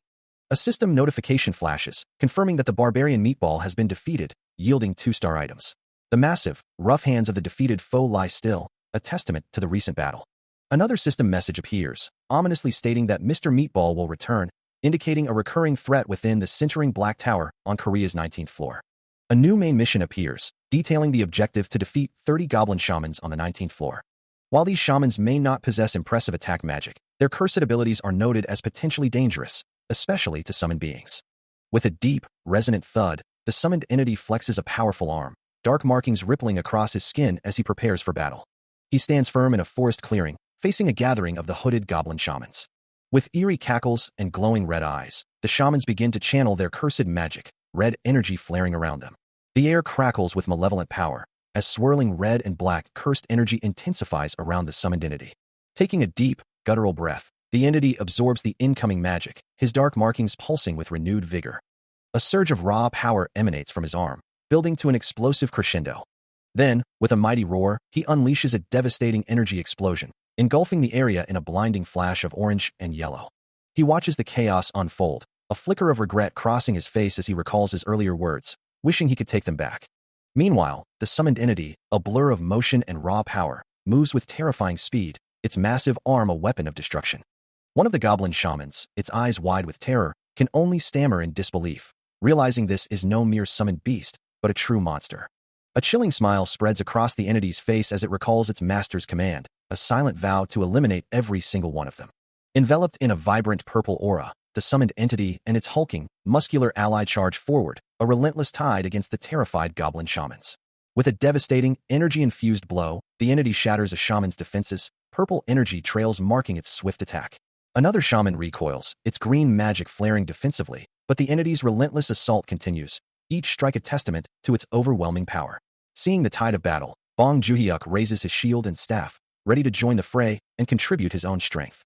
A system notification flashes, confirming that the barbarian meatball has been defeated, yielding 2-star items. The massive, rough hands of the defeated foe lie still, a testament to the recent battle. Another system message appears, ominously stating that Mr. Meatball will return, indicating a recurring threat within the centering Black Tower on Korea's 19th floor. A new main mission appears, detailing the objective to defeat 30 goblin shamans on the 19th floor. While these shamans may not possess impressive attack magic, their cursed abilities are noted as potentially dangerous, especially to summoned beings. With a deep, resonant thud, the summoned entity flexes a powerful arm, dark markings rippling across his skin as he prepares for battle. He stands firm in a forest clearing, facing a gathering of the hooded goblin shamans. With eerie cackles and glowing red eyes, the shamans begin to channel their cursed magic, red energy flaring around them. The air crackles with malevolent power, as swirling red and black cursed energy intensifies around the summoned entity. Taking a deep, guttural breath, the entity absorbs the incoming magic, his dark markings pulsing with renewed vigor. A surge of raw power emanates from his arm, building to an explosive crescendo. Then, with a mighty roar, he unleashes a devastating energy explosion, engulfing the area in a blinding flash of orange and yellow. He watches the chaos unfold, a flicker of regret crossing his face as he recalls his earlier words, wishing he could take them back. Meanwhile, the summoned entity, a blur of motion and raw power, moves with terrifying speed, its massive arm a weapon of destruction. One of the goblin shamans, its eyes wide with terror, can only stammer in disbelief, realizing this is no mere summoned beast, but a true monster. A chilling smile spreads across the entity's face as it recalls its master's command, a silent vow to eliminate every single one of them. Enveloped in a vibrant purple aura, the summoned entity and its hulking, muscular ally charge forward, a relentless tide against the terrified goblin shamans. With a devastating, energy-infused blow, the entity shatters a shaman's defenses, purple energy trails marking its swift attack. Another shaman recoils, its green magic flaring defensively, but the entity's relentless assault continues, each strike a testament to its overwhelming power. Seeing the tide of battle, Bong Juhyuk raises his shield and staff, ready to join the fray and contribute his own strength.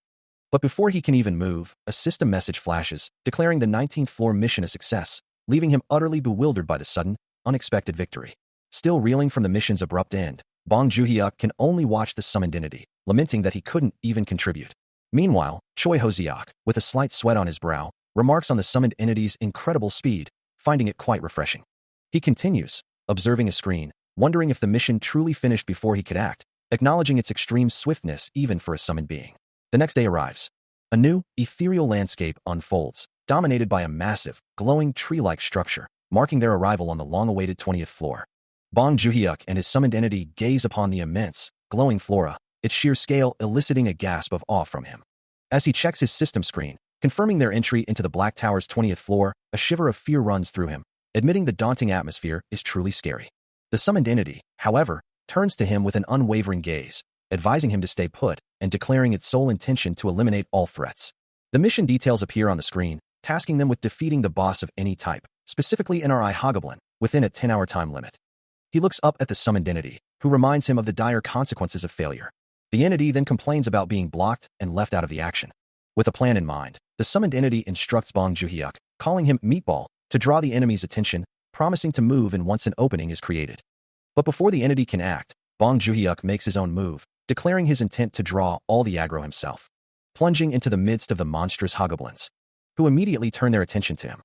But before he can even move, a system message flashes, declaring the 19th floor mission a success, leaving him utterly bewildered by the sudden, unexpected victory. Still reeling from the mission's abrupt end, Bong Juhyuk can only watch the summoned entity, lamenting that he couldn't even contribute. Meanwhile, Choi Hoseok, with a slight sweat on his brow, remarks on the summoned entity's incredible speed, finding it quite refreshing. He continues, observing a screen, wondering if the mission truly finished before he could act, acknowledging its extreme swiftness even for a summoned being. The next day arrives. A new, ethereal landscape unfolds, dominated by a massive, glowing tree-like structure, marking their arrival on the long-awaited 20th floor. Bong Juhyuk and his summoned entity gaze upon the immense, glowing flora, its sheer scale eliciting a gasp of awe from him. As he checks his system screen, confirming their entry into the Black Tower's 20th floor, a shiver of fear runs through him, admitting the daunting atmosphere is truly scary. The summoned entity, however, turns to him with an unwavering gaze, advising him to stay put and declaring its sole intention to eliminate all threats. The mission details appear on the screen, tasking them with defeating the boss of any type, specifically NRI Hobgoblin, within a 10-hour time limit. He looks up at the summoned entity, who reminds him of the dire consequences of failure. The entity then complains about being blocked and left out of the action. With a plan in mind, the summoned entity instructs Bong Juhyuk, calling him Meatball, to draw the enemy's attention, promising to move in once an opening is created. But before the entity can act, Bong Juhyuk makes his own move, declaring his intent to draw all the aggro himself, plunging into the midst of the monstrous hobgoblins, who immediately turn their attention to him.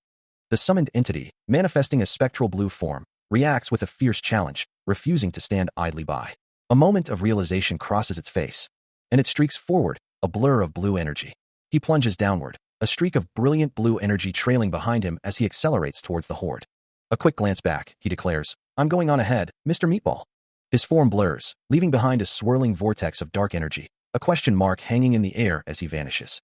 The summoned entity, manifesting a spectral blue form, reacts with a fierce challenge, refusing to stand idly by. A moment of realization crosses its face, and it streaks forward, a blur of blue energy. He plunges downward, a streak of brilliant blue energy trailing behind him as he accelerates towards the horde. A quick glance back, he declares, "I'm going on ahead, Mr. Meatball." His form blurs, leaving behind a swirling vortex of dark energy, a question mark hanging in the air as he vanishes.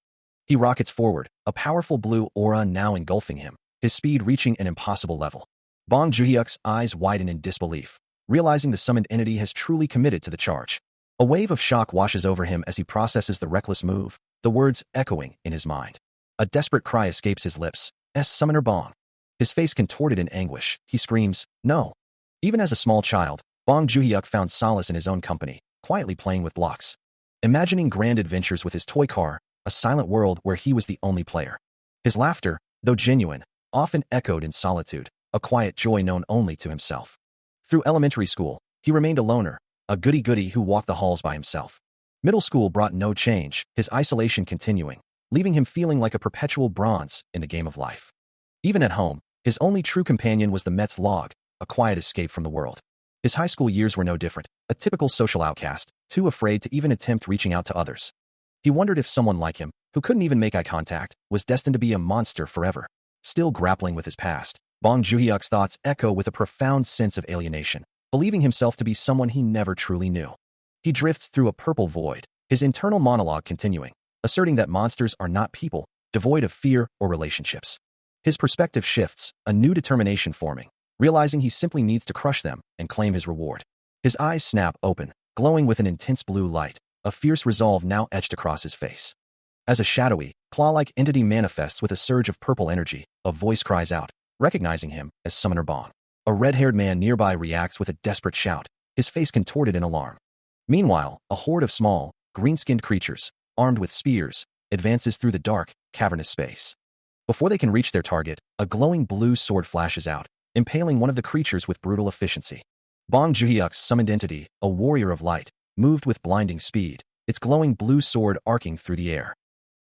He rockets forward, a powerful blue aura now engulfing him, his speed reaching an impossible level. Bong Juhyuk's eyes widen in disbelief, realizing the summoned entity has truly committed to the charge. A wave of shock washes over him as he processes the reckless move, the words echoing in his mind. A desperate cry escapes his lips, Summoner Bong." His face contorted in anguish, he screams, "No." Even as a small child, Bong Juhyuk found solace in his own company, quietly playing with blocks. Imagining grand adventures with his toy car, a silent world where he was the only player. His laughter, though genuine, often echoed in solitude, a quiet joy known only to himself. Through elementary school, he remained a loner, a goody-goody who walked the halls by himself. Middle school brought no change, his isolation continuing, leaving him feeling like a perpetual bronze in the game of life. Even at home, his only true companion was the Met's log, a quiet escape from the world. His high school years were no different, a typical social outcast, too afraid to even attempt reaching out to others. He wondered if someone like him, who couldn't even make eye contact, was destined to be a monster forever. Still grappling with his past, Bong Joon-hyuk's thoughts echo with a profound sense of alienation, believing himself to be someone he never truly knew. He drifts through a purple void, his internal monologue continuing, asserting that monsters are not people, devoid of fear or relationships. His perspective shifts, a new determination forming, realizing he simply needs to crush them and claim his reward. His eyes snap open, glowing with an intense blue light, a fierce resolve now etched across his face. As a shadowy, claw-like entity manifests with a surge of purple energy, a voice cries out, recognizing him as Summoner Bong. A red-haired man nearby reacts with a desperate shout, his face contorted in alarm. Meanwhile, a horde of small, green-skinned creatures, armed with spears, advances through the dark, cavernous space. Before they can reach their target, a glowing blue sword flashes out, impaling one of the creatures with brutal efficiency. Bong Joon-hyuk's summoned entity, a warrior of light, moved with blinding speed, its glowing blue sword arcing through the air.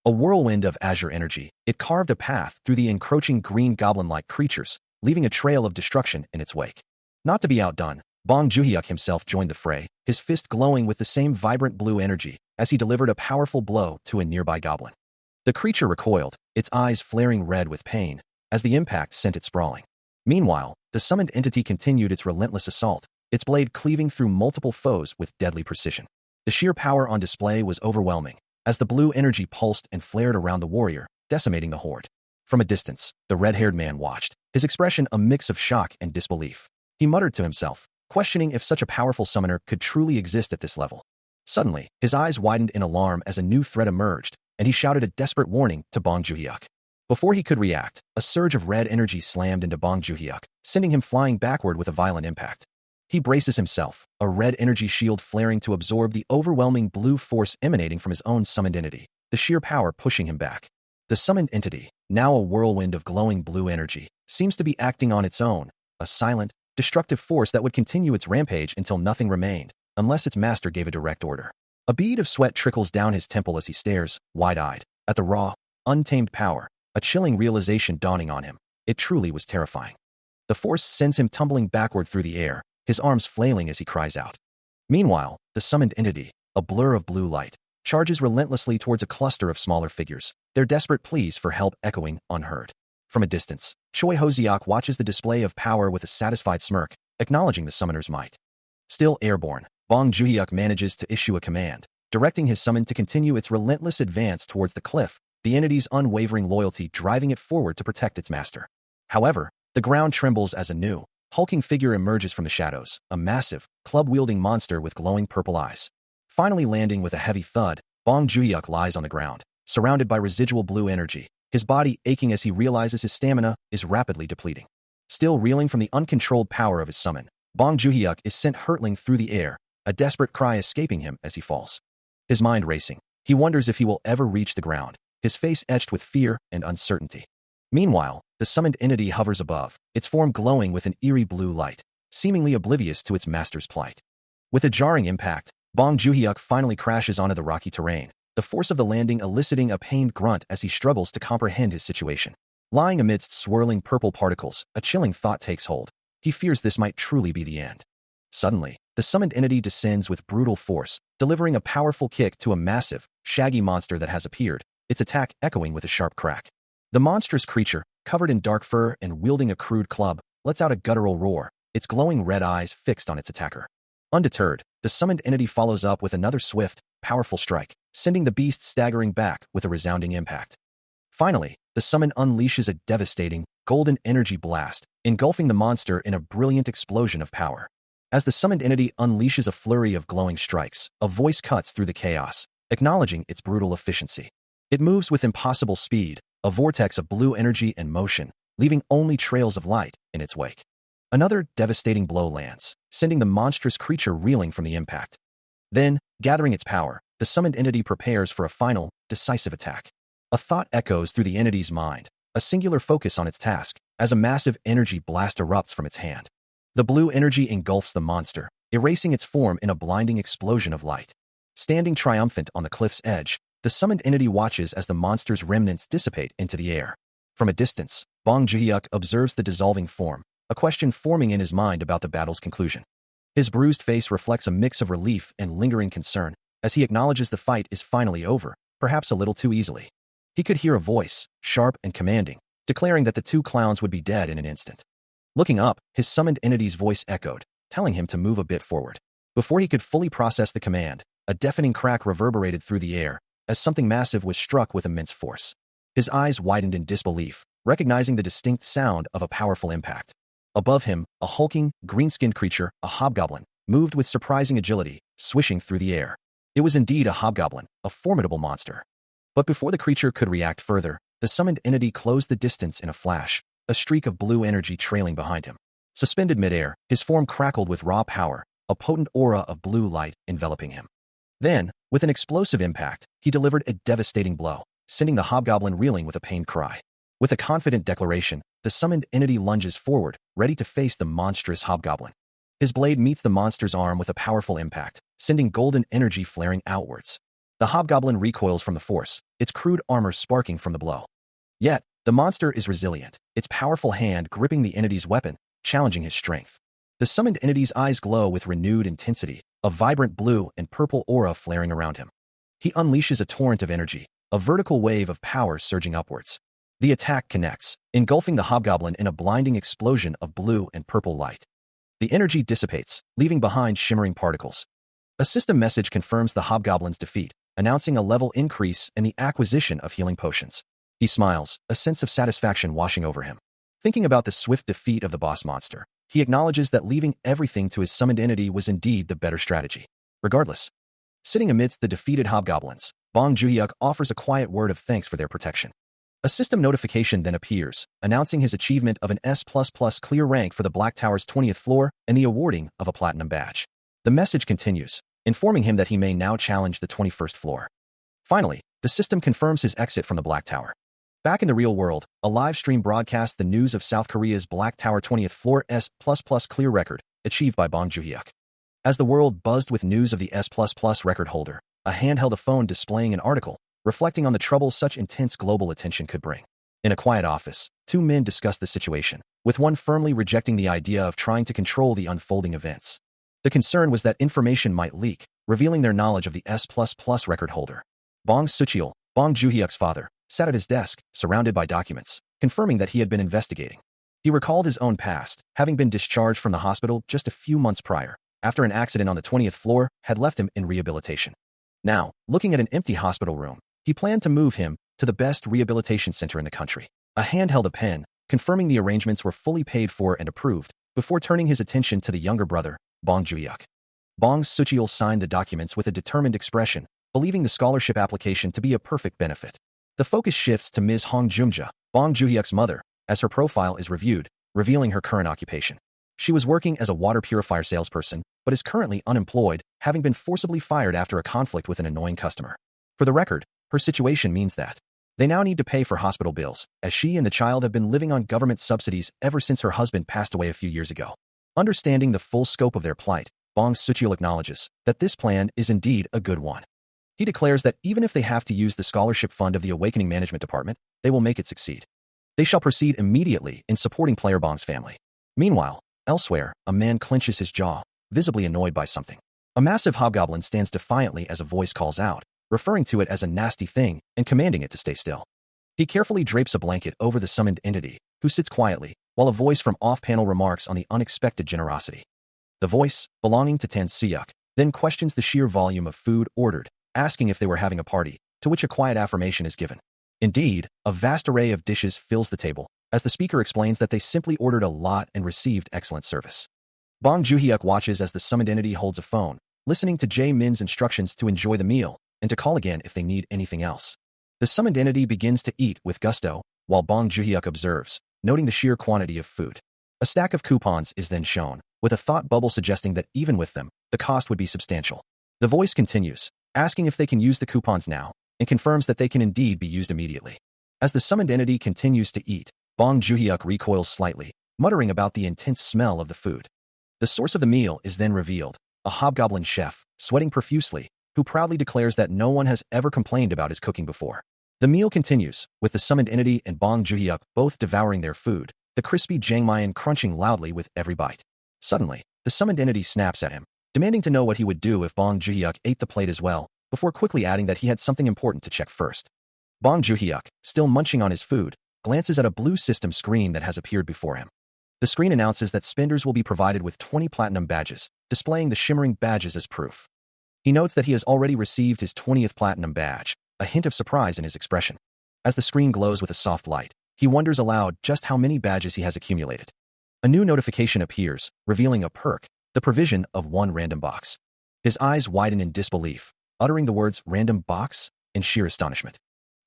A whirlwind of azure energy, it carved a path through the encroaching green goblin-like creatures, leaving a trail of destruction in its wake. Not to be outdone, Bong Joon-hyuk himself joined the fray, his fist glowing with the same vibrant blue energy as he delivered a powerful blow to a nearby goblin. The creature recoiled, its eyes flaring red with pain, as the impact sent it sprawling. Meanwhile, the summoned entity continued its relentless assault, its blade cleaving through multiple foes with deadly precision. The sheer power on display was overwhelming, as the blue energy pulsed and flared around the warrior, decimating the horde. From a distance, the red-haired man watched, his expression a mix of shock and disbelief. He muttered to himself, questioning if such a powerful summoner could truly exist at this level. Suddenly, his eyes widened in alarm as a new threat emerged, and he shouted a desperate warning to Bong Joon-hyuk. Before he could react, a surge of red energy slammed into Bong Joon-hyuk, sending him flying backward with a violent impact. He braces himself, a red energy shield flaring to absorb the overwhelming blue force emanating from his own summoned entity, the sheer power pushing him back. The summoned entity, now a whirlwind of glowing blue energy, seems to be acting on its own, a silent, destructive force that would continue its rampage until nothing remained, unless its master gave a direct order. A bead of sweat trickles down his temple as he stares, wide-eyed, at the raw, untamed power, a chilling realization dawning on him. It truly was terrifying. The force sends him tumbling backward through the air, his arms flailing as he cries out. Meanwhile, the summoned entity, a blur of blue light, charges relentlessly towards a cluster of smaller figures, their desperate pleas for help echoing unheard. From a distance, Choi Ho-seok watches the display of power with a satisfied smirk, acknowledging the summoner's might. Still airborne, Bong Joon-hyuk manages to issue a command, directing his summon to continue its relentless advance towards the cliff, the entity's unwavering loyalty driving it forward to protect its master. However, the ground trembles as a new, hulking figure emerges from the shadows, a massive, club-wielding monster with glowing purple eyes. Finally landing with a heavy thud, Bong Joon-hyuk lies on the ground, surrounded by residual blue energy, his body aching as he realizes his stamina is rapidly depleting. Still reeling from the uncontrolled power of his summon, Bong Joon-hyuk is sent hurtling through the air, a desperate cry escaping him as he falls. His mind racing, he wonders if he will ever reach the ground, his face etched with fear and uncertainty. Meanwhile, the summoned entity hovers above, its form glowing with an eerie blue light, seemingly oblivious to its master's plight. With a jarring impact, Bong Joon-hyuk finally crashes onto the rocky terrain, the force of the landing eliciting a pained grunt as he struggles to comprehend his situation. Lying amidst swirling purple particles, a chilling thought takes hold. He fears this might truly be the end. Suddenly, the summoned entity descends with brutal force, delivering a powerful kick to a massive, shaggy monster that has appeared, its attack echoing with a sharp crack. The monstrous creature, covered in dark fur and wielding a crude club, lets out a guttural roar, its glowing red eyes fixed on its attacker. Undeterred, the summoned entity follows up with another swift, powerful strike, sending the beast staggering back with a resounding impact. Finally, the summon unleashes a devastating, golden energy blast, engulfing the monster in a brilliant explosion of power. As the summoned entity unleashes a flurry of glowing strikes, a voice cuts through the chaos, acknowledging its brutal efficiency. It moves with impossible speed, a vortex of blue energy and motion, leaving only trails of light in its wake. Another devastating blow lands, sending the monstrous creature reeling from the impact. Then, gathering its power, the summoned entity prepares for a final, decisive attack. A thought echoes through the entity's mind, a singular focus on its task, as a massive energy blast erupts from its hand. The blue energy engulfs the monster, erasing its form in a blinding explosion of light. Standing triumphant on the cliff's edge, the summoned entity watches as the monster's remnants dissipate into the air. From a distance, Bong Joon-hyuk observes the dissolving form, a question forming in his mind about the battle's conclusion. His bruised face reflects a mix of relief and lingering concern as he acknowledges the fight is finally over, perhaps a little too easily. He could hear a voice, sharp and commanding, declaring that the two clowns would be dead in an instant. Looking up, his summoned entity's voice echoed, telling him to move a bit forward. Before he could fully process the command, a deafening crack reverberated through the air as something massive was struck with immense force. His eyes widened in disbelief, recognizing the distinct sound of a powerful impact. Above him, a hulking, green-skinned creature, a hobgoblin, moved with surprising agility, swishing through the air. It was indeed a hobgoblin, a formidable monster. But before the creature could react further, the summoned entity closed the distance in a flash, a streak of blue energy trailing behind him. Suspended midair, his form crackled with raw power, a potent aura of blue light enveloping him. Then, with an explosive impact, he delivered a devastating blow, sending the hobgoblin reeling with a pained cry. With a confident declaration, the summoned entity lunges forward, ready to face the monstrous hobgoblin. His blade meets the monster's arm with a powerful impact, sending golden energy flaring outwards. The hobgoblin recoils from the force, its crude armor sparking from the blow. Yet, the monster is resilient, its powerful hand gripping the entity's weapon, challenging his strength. The summoned entity's eyes glow with renewed intensity, a vibrant blue and purple aura flaring around him. He unleashes a torrent of energy, a vertical wave of power surging upwards. The attack connects, engulfing the hobgoblin in a blinding explosion of blue and purple light. The energy dissipates, leaving behind shimmering particles. A system message confirms the hobgoblin's defeat, announcing a level increase and the acquisition of healing potions. He smiles, a sense of satisfaction washing over him. Thinking about the swift defeat of the boss monster, he acknowledges that leaving everything to his summoned entity was indeed the better strategy. Regardless, sitting amidst the defeated hobgoblins, Bong Juhyuk offers a quiet word of thanks for their protection. A system notification then appears, announcing his achievement of an S++ clear rank for the Black Tower's 20th floor and the awarding of a platinum badge. The message continues, informing him that he may now challenge the 21st floor. Finally, the system confirms his exit from the Black Tower. Back in the real world, a live stream broadcasts the news of South Korea's Black Tower 20th floor S++ clear record, achieved by Bong Juhyuk. As the world buzzed with news of the S++ record holder, a hand held a phone displaying an article, reflecting on the trouble such intense global attention could bring. In a quiet office, two men discussed the situation, with one firmly rejecting the idea of trying to control the unfolding events. The concern was that information might leak, revealing their knowledge of the S++ record holder. Bong Sucheol, Bong Juhyuk's father, sat at his desk, surrounded by documents, confirming that he had been investigating. He recalled his own past, having been discharged from the hospital just a few months prior, after an accident on the 20th floor had left him in rehabilitation. Now, looking at an empty hospital room, he planned to move him to the best rehabilitation center in the country. A hand held a pen, confirming the arrangements were fully paid for and approved, before turning his attention to the younger brother, Bong Juhyuk. Bong Sucheol signed the documents with a determined expression, believing the scholarship application to be a perfect benefit. The focus shifts to Ms. Hong Jumja, Bong Juhyuk's mother, as her profile is reviewed, revealing her current occupation. She was working as a water purifier salesperson, but is currently unemployed, having been forcibly fired after a conflict with an annoying customer. For the record, her situation means that they now need to pay for hospital bills, as she and the child have been living on government subsidies ever since her husband passed away a few years ago. Understanding the full scope of their plight, Bong Sucheol acknowledges that this plan is indeed a good one. He declares that even if they have to use the scholarship fund of the Awakening Management Department, they will make it succeed. They shall proceed immediately in supporting Player Bong's family. Meanwhile, elsewhere, a man clenches his jaw, visibly annoyed by something. A massive hobgoblin stands defiantly as a voice calls out, referring to it as a nasty thing and commanding it to stay still. He carefully drapes a blanket over the summoned entity, who sits quietly, while a voice from off-panel remarks on the unexpected generosity. The voice, belonging to Tan Siyuk, then questions the sheer volume of food ordered, asking if they were having a party, to which a quiet affirmation is given. Indeed, a vast array of dishes fills the table, as the speaker explains that they simply ordered a lot and received excellent service. Bong Juhyuk watches as the summoned entity holds a phone, listening to Jae Min's instructions to enjoy the meal, and to call again if they need anything else. The summoned entity begins to eat with gusto, while Bong Juhyuk observes, noting the sheer quantity of food. A stack of coupons is then shown, with a thought bubble suggesting that even with them, the cost would be substantial. The voice continues, asking if they can use the coupons now, and confirms that they can indeed be used immediately. As the summoned entity continues to eat, Bong Juhyuk recoils slightly, muttering about the intense smell of the food. The source of the meal is then revealed, a hobgoblin chef, sweating profusely, who proudly declares that no one has ever complained about his cooking before. The meal continues, with the summoned entity and Bong Juhyuk both devouring their food, the crispy jangmyeon crunching loudly with every bite. Suddenly, The summoned entity snaps at him, demanding to know what he would do if Bong Juhyuk ate the plate as well, before quickly adding that he had something important to check first. Bong Juhyuk, still munching on his food, glances at a blue system screen that has appeared before him. The screen announces that spenders will be provided with 20 platinum badges, displaying the shimmering badges as proof. He notes that he has already received his 20th platinum badge, a hint of surprise in his expression. As the screen glows with a soft light, he wonders aloud just how many badges he has accumulated. A new notification appears, revealing a perk, the provision of one random box. His eyes widen in disbelief, uttering the words "random box" in sheer astonishment.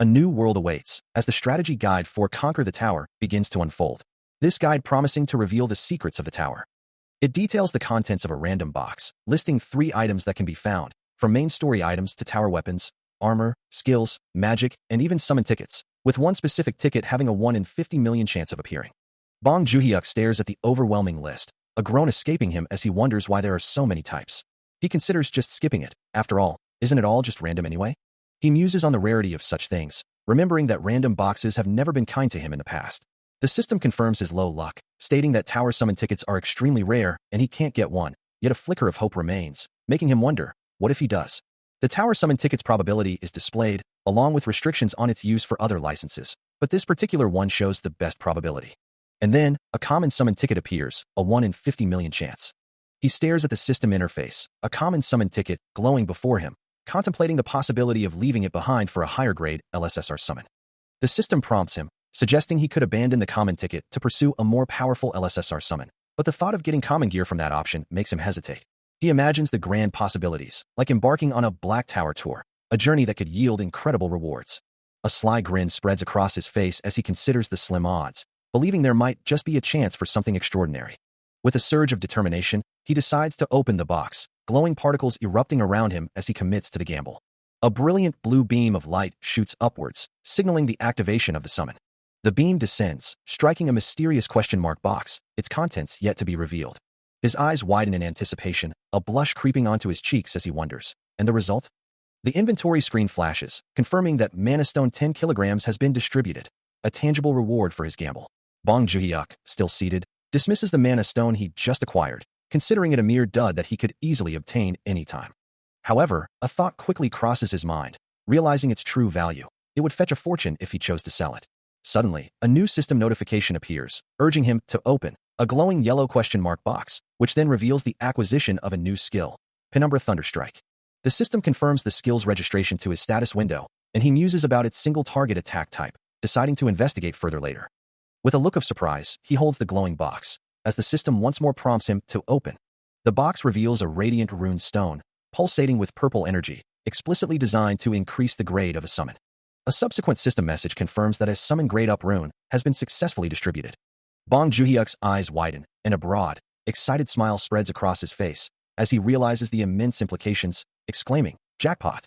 A new world awaits, as the strategy guide for Conquer the Tower begins to unfold. This guide promising to reveal the secrets of the tower. It details the contents of a random box, listing 3 items that can be found, from main story items to tower weapons, armor, skills, magic, and even summon tickets, with one specific ticket having a 1 in 50 million chance of appearing. Bong Juhyuk stares at the overwhelming list, a groan escaping him as he wonders why there are so many types. He considers just skipping it. After all, isn't it all just random anyway? He muses on the rarity of such things, remembering that random boxes have never been kind to him in the past. The system confirms his low luck, stating that tower summon tickets are extremely rare and he can't get one, yet a flicker of hope remains, making him wonder, what if he does? The tower summon tickets probability is displayed, along with restrictions on its use for other licenses, but this particular one shows the best probability. And then, a common summon ticket appears, a 1 in 50 million chance. He stares at the system interface, a common summon ticket glowing before him, contemplating the possibility of leaving it behind for a higher grade LSSR summon. The system prompts him, suggesting he could abandon the common ticket to pursue a more powerful LSSR summon, but the thought of getting common gear from that option makes him hesitate. He imagines the grand possibilities, like embarking on a Black Tower tour, a journey that could yield incredible rewards. A sly grin spreads across his face as he considers the slim odds, believing there might just be a chance for something extraordinary. With a surge of determination, he decides to open the box, glowing particles erupting around him as he commits to the gamble. A brilliant blue beam of light shoots upwards, signaling the activation of the summon. The beam descends, striking a mysterious question mark box, its contents yet to be revealed. His eyes widen in anticipation, a blush creeping onto his cheeks as he wonders. And the result? The inventory screen flashes, confirming that Mana Stone 10 kilograms has been distributed, a tangible reward for his gamble. Bong Juhyuk, still seated, dismisses the Mana Stone he just acquired, considering it a mere dud that he could easily obtain any time. However, a thought quickly crosses his mind, realizing its true value. It would fetch a fortune if he chose to sell it. Suddenly, a new system notification appears, urging him to open a glowing yellow question mark box, which then reveals the acquisition of a new skill, Penumbra Thunderstrike. The system confirms the skill's registration to his status window, and he muses about its single target attack type, deciding to investigate further later. With a look of surprise, he holds the glowing box, as the system once more prompts him to open. The box reveals a radiant rune stone, pulsating with purple energy, explicitly designed to increase the grade of a summon. A subsequent system message confirms that a summon grade up rune has been successfully distributed. Bong Juhyuk's eyes widen, and a broad, excited smile spreads across his face as he realizes the immense implications, exclaiming, "Jackpot!"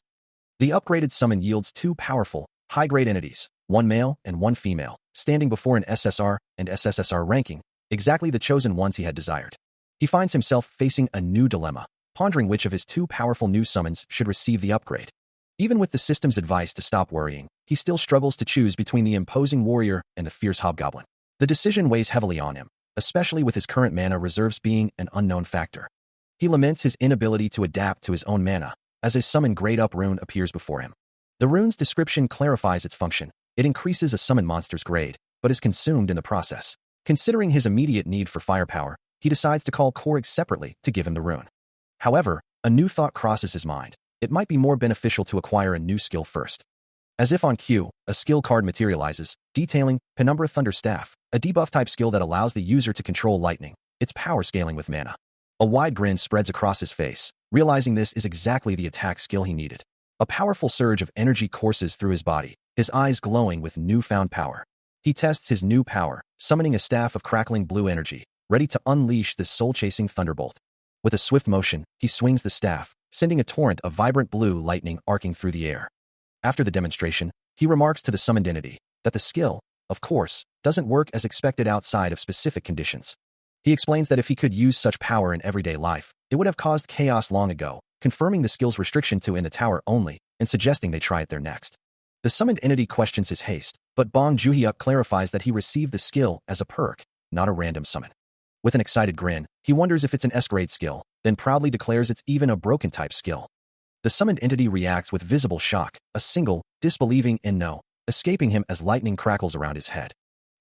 The upgraded summon yields 2 powerful, high-grade entities, one male and one female, standing before an SSR and SSSR ranking, exactly the chosen ones he had desired. He finds himself facing a new dilemma, pondering which of his 2 powerful new summons should receive the upgrade. Even with the system's advice to stop worrying, he still struggles to choose between the imposing warrior and the fierce hobgoblin. The decision weighs heavily on him, especially with his current mana reserves being an unknown factor. He laments his inability to adapt to his own mana, as his summon grade up rune appears before him. The rune's description clarifies its function. It increases a summon monster's grade, but is consumed in the process. Considering his immediate need for firepower, he decides to call Korg separately to give him the rune. However, a new thought crosses his mind. It might be more beneficial to acquire a new skill first. As if on cue, a skill card materializes, detailing Penumbra Thunderstaff, a debuff-type skill that allows the user to control lightning, its power scaling with mana. A wide grin spreads across his face, realizing this is exactly the attack skill he needed. A powerful surge of energy courses through his body, his eyes glowing with newfound power. He tests his new power, summoning a staff of crackling blue energy, ready to unleash this soul-chasing thunderbolt. With a swift motion, he swings the staff, sending a torrent of vibrant blue lightning arcing through the air. After the demonstration, he remarks to the summoned entity that the skill, of course, doesn't work as expected outside of specific conditions. He explains that if he could use such power in everyday life, it would have caused chaos long ago, confirming the skill's restriction to in the tower only, and suggesting they try it there next. The summoned entity questions his haste, but Bong Juhyuk clarifies that he received the skill as a perk, not a random summon. With an excited grin, he wonders if it's an S-grade skill, then proudly declares it's even a broken type skill. The summoned entity reacts with visible shock, a single, disbelieving no, escaping him as lightning crackles around his head.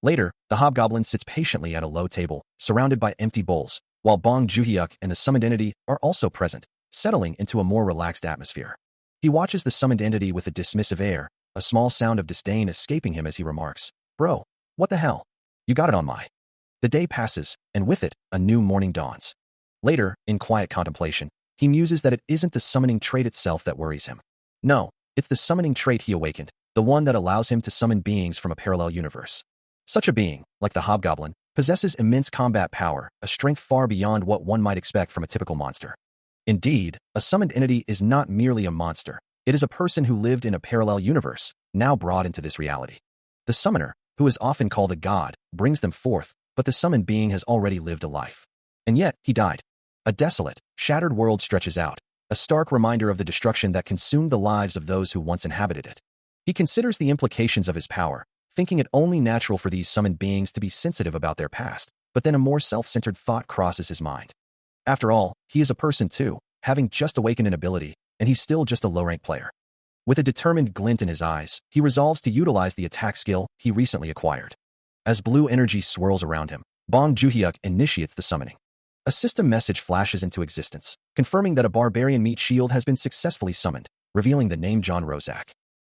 Later, the hobgoblin sits patiently at a low table, surrounded by empty bowls, while Bong Juhyuk and the summoned entity are also present, settling into a more relaxed atmosphere. He watches the summoned entity with a dismissive air, a small sound of disdain escaping him as he remarks, "Bro, what the hell? You got it on my." The day passes, and with it, a new morning dawns. Later, in quiet contemplation, he muses that it isn't the summoning trait itself that worries him. No, it's the summoning trait he awakened, the one that allows him to summon beings from a parallel universe. Such a being, like the hobgoblin, possesses immense combat power, a strength far beyond what one might expect from a typical monster. Indeed, a summoned entity is not merely a monster. It is a person who lived in a parallel universe, now brought into this reality. The summoner, who is often called a god, brings them forth, but the summoned being has already lived a life. And yet, he died. A desolate, shattered world stretches out, a stark reminder of the destruction that consumed the lives of those who once inhabited it. He considers the implications of his power, thinking it only natural for these summoned beings to be sensitive about their past, but then a more self-centered thought crosses his mind. After all, he is a person too, having just awakened an ability, and he's still just a low-rank player. With a determined glint in his eyes, he resolves to utilize the attack skill he recently acquired. As blue energy swirls around him, Bong Juhyuk initiates the summoning. A system message flashes into existence, confirming that a barbarian meat shield has been successfully summoned, revealing the name John Rozak.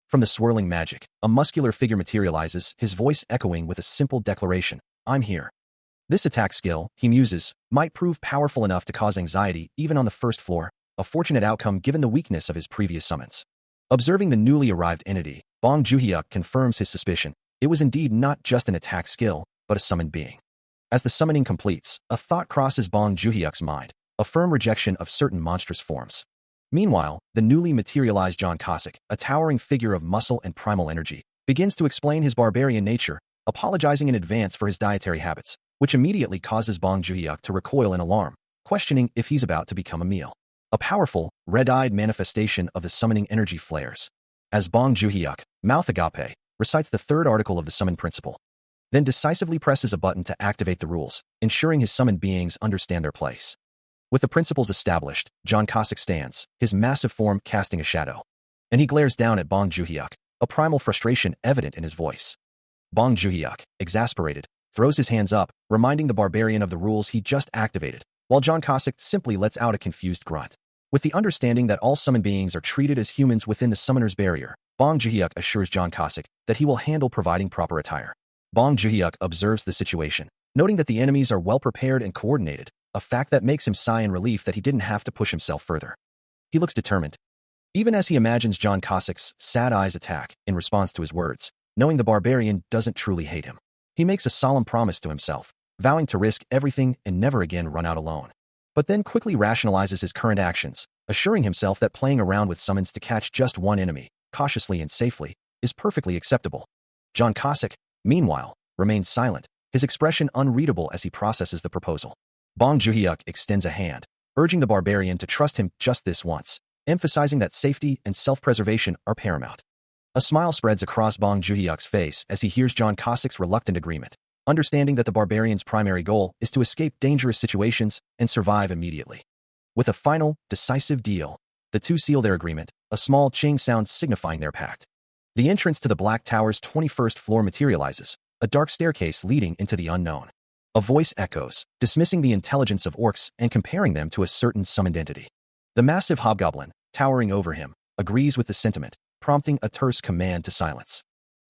From the swirling magic, a muscular figure materializes, his voice echoing with a simple declaration, "I'm here." This attack skill, he muses, might prove powerful enough to cause anxiety even on the first floor, a fortunate outcome given the weakness of his previous summons. Observing the newly arrived entity, Bong Juhyuk confirms his suspicion. It was indeed not just an attack skill, but a summoned being. As the summoning completes, a thought crosses Bong Juhyuk's mind, a firm rejection of certain monstrous forms. Meanwhile, the newly materialized John Cossack, a towering figure of muscle and primal energy, begins to explain his barbarian nature, apologizing in advance for his dietary habits, which immediately causes Bong Juhyuk to recoil in alarm, questioning if he's about to become a meal. A powerful, red-eyed manifestation of the summoning energy flares. As Bong Juhyuk, mouth agape, recites the third article of the summon principle, then decisively presses a button to activate the rules, ensuring his summoned beings understand their place. With the principles established, John Cossack stands, his massive form casting a shadow. And he glares down at Bong Juhyuk, a primal frustration evident in his voice. Bong Juhyuk, exasperated, throws his hands up, reminding the barbarian of the rules he just activated, while John Cossack simply lets out a confused grunt. With the understanding that all summoned beings are treated as humans within the summoner's barrier, Bong Juhyuk assures John Cossack that he will handle providing proper attire. Bong Juhyuk observes the situation, noting that the enemies are well prepared and coordinated, a fact that makes him sigh in relief that he didn't have to push himself further. He looks determined. Even as he imagines John Cossack's sad eyes attack in response to his words, knowing the barbarian doesn't truly hate him. He makes a solemn promise to himself, vowing to risk everything and never again run out alone. But then quickly rationalizes his current actions, assuring himself that playing around with summons to catch just one enemy, cautiously and safely, is perfectly acceptable. John Cossack, meanwhile, remains silent, his expression unreadable as he processes the proposal. Bong Juhyuk extends a hand, urging the barbarian to trust him just this once, emphasizing that safety and self-preservation are paramount. A smile spreads across Bong Juhyuk's face as he hears John Cossack's reluctant agreement, understanding that the barbarian's primary goal is to escape dangerous situations and survive immediately. With a final, decisive deal, the two seal their agreement, a small ching sound signifying their pact. The entrance to the Black Tower's 21st floor materializes, a dark staircase leading into the unknown. A voice echoes, dismissing the intelligence of orcs and comparing them to a certain summoned entity. The massive hobgoblin, towering over him, agrees with the sentiment, prompting a terse command to silence.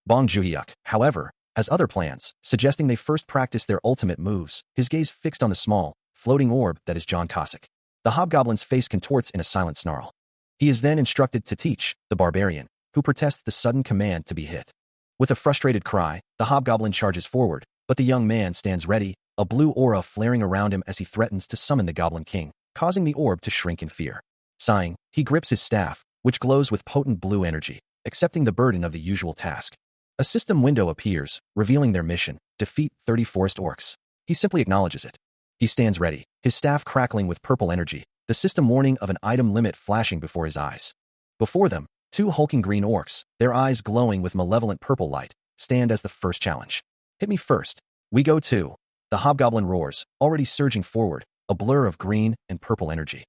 Bong Juhyuk, however, has other plans, suggesting they first practice their ultimate moves, his gaze fixed on the small, floating orb that is John Cossack. The hobgoblin's face contorts in a silent snarl. He is then instructed to teach the barbarian, who protests the sudden command to be hit. With a frustrated cry, the hobgoblin charges forward, but the young man stands ready, a blue aura flaring around him as he threatens to summon the Goblin King, causing the orb to shrink in fear. Sighing, he grips his staff, which glows with potent blue energy, accepting the burden of the usual task. A system window appears, revealing their mission, defeat 30 forest orcs. He simply acknowledges it. He stands ready, his staff crackling with purple energy, the system warning of an item limit flashing before his eyes. Before them, two hulking green orcs, their eyes glowing with malevolent purple light, stand as the first challenge. Hit me first. We go 2. the hobgoblin roars, already surging forward, a blur of green and purple energy.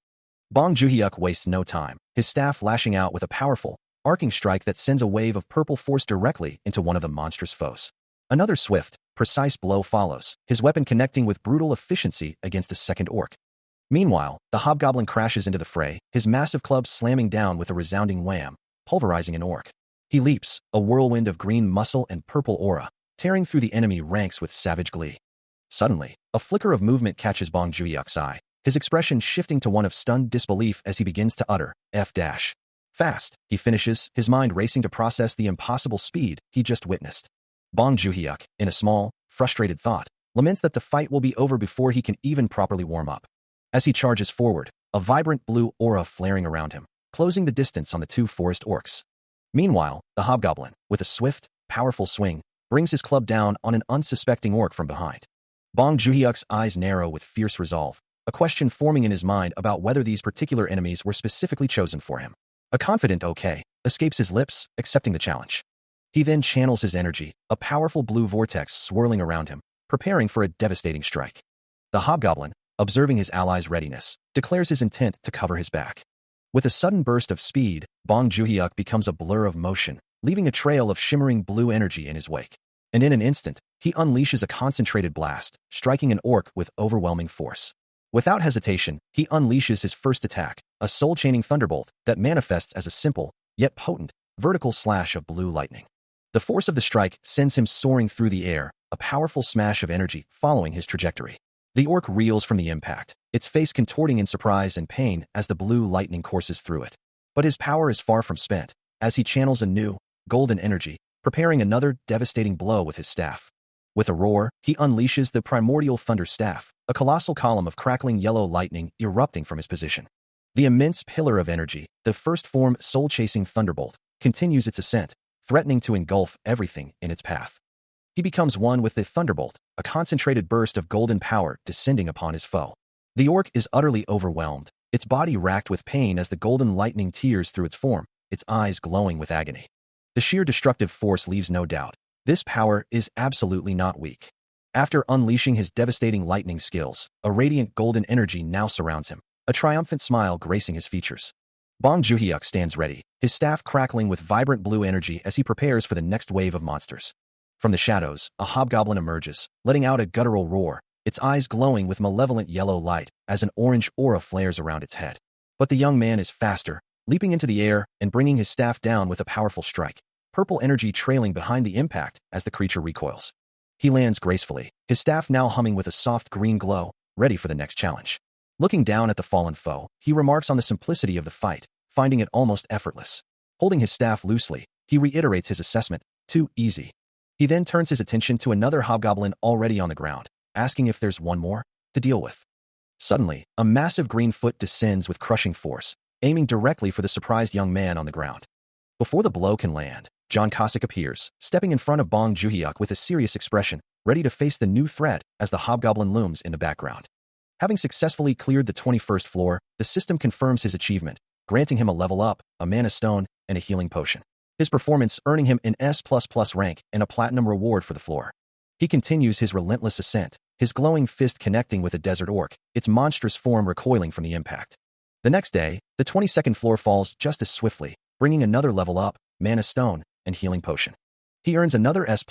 Bong Joon-hyuk wastes no time, his staff lashing out with a powerful, arcing strike that sends a wave of purple force directly into one of the monstrous foes. Another swift, precise blow follows, his weapon connecting with brutal efficiency against a second orc. Meanwhile, the hobgoblin crashes into the fray, his massive club slamming down with a resounding wham, pulverizing an orc. He leaps, a whirlwind of green muscle and purple aura, tearing through the enemy ranks with savage glee. Suddenly, a flicker of movement catches Bong Joon-hyuk's eye, his expression shifting to one of stunned disbelief as he begins to utter, F-. Fast, he finishes, his mind racing to process the impossible speed he just witnessed. Bong Joon-hyuk, in a small, frustrated thought, laments that the fight will be over before he can even properly warm up. As he charges forward, a vibrant blue aura flaring around him, closing the distance on the two forest orcs. Meanwhile, the hobgoblin, with a swift, powerful swing, brings his club down on an unsuspecting orc from behind. Bong Joon-hyuk's eyes narrow with fierce resolve, a question forming in his mind about whether these particular enemies were specifically chosen for him. A confident okay escapes his lips, accepting the challenge. He then channels his energy, a powerful blue vortex swirling around him, preparing for a devastating strike. The hobgoblin, observing his ally's readiness, declares his intent to cover his back. With a sudden burst of speed, Bong Joon-hyuk becomes a blur of motion, leaving a trail of shimmering blue energy in his wake. And in an instant, he unleashes a concentrated blast, striking an orc with overwhelming force. Without hesitation, he unleashes his first attack, a soul-chaining thunderbolt that manifests as a simple, yet potent, vertical slash of blue lightning. The force of the strike sends him soaring through the air, a powerful smash of energy following his trajectory. The orc reels from the impact, its face contorting in surprise and pain as the blue lightning courses through it. But his power is far from spent, as he channels a new, golden energy, preparing another devastating blow with his staff. With a roar, he unleashes the primordial thunder staff, a colossal column of crackling yellow lightning erupting from his position. The immense pillar of energy, the first form soul-chasing thunderbolt, continues its ascent, threatening to engulf everything in its path. He becomes one with the thunderbolt, a concentrated burst of golden power descending upon his foe. The orc is utterly overwhelmed, its body racked with pain as the golden lightning tears through its form, its eyes glowing with agony. The sheer destructive force leaves no doubt. This power is absolutely not weak. After unleashing his devastating lightning skills, a radiant golden energy now surrounds him, a triumphant smile gracing his features. Bong Joon-hyuk stands ready, his staff crackling with vibrant blue energy as he prepares for the next wave of monsters. From the shadows, a hobgoblin emerges, letting out a guttural roar, its eyes glowing with malevolent yellow light as an orange aura flares around its head. But the young man is faster, leaping into the air and bringing his staff down with a powerful strike, purple energy trailing behind the impact as the creature recoils. He lands gracefully, his staff now humming with a soft green glow, ready for the next challenge. Looking down at the fallen foe, he remarks on the simplicity of the fight, finding it almost effortless. Holding his staff loosely, he reiterates his assessment, too easy. He then turns his attention to another hobgoblin already on the ground, asking if there's one more to deal with. Suddenly, a massive green foot descends with crushing force, aiming directly for the surprised young man on the ground. Before the blow can land, John Cossack appears, stepping in front of Bong Joon-hyuk with a serious expression, ready to face the new threat as the hobgoblin looms in the background. Having successfully cleared the 21st floor, the system confirms his achievement, granting him a level up, a mana stone, and a healing potion. His performance earning him an S++ rank and a platinum reward for the floor. He continues his relentless ascent, his glowing fist connecting with a desert orc, its monstrous form recoiling from the impact. The next day, the 22nd floor falls just as swiftly, bringing another level up, mana stone, and healing potion. He earns another S++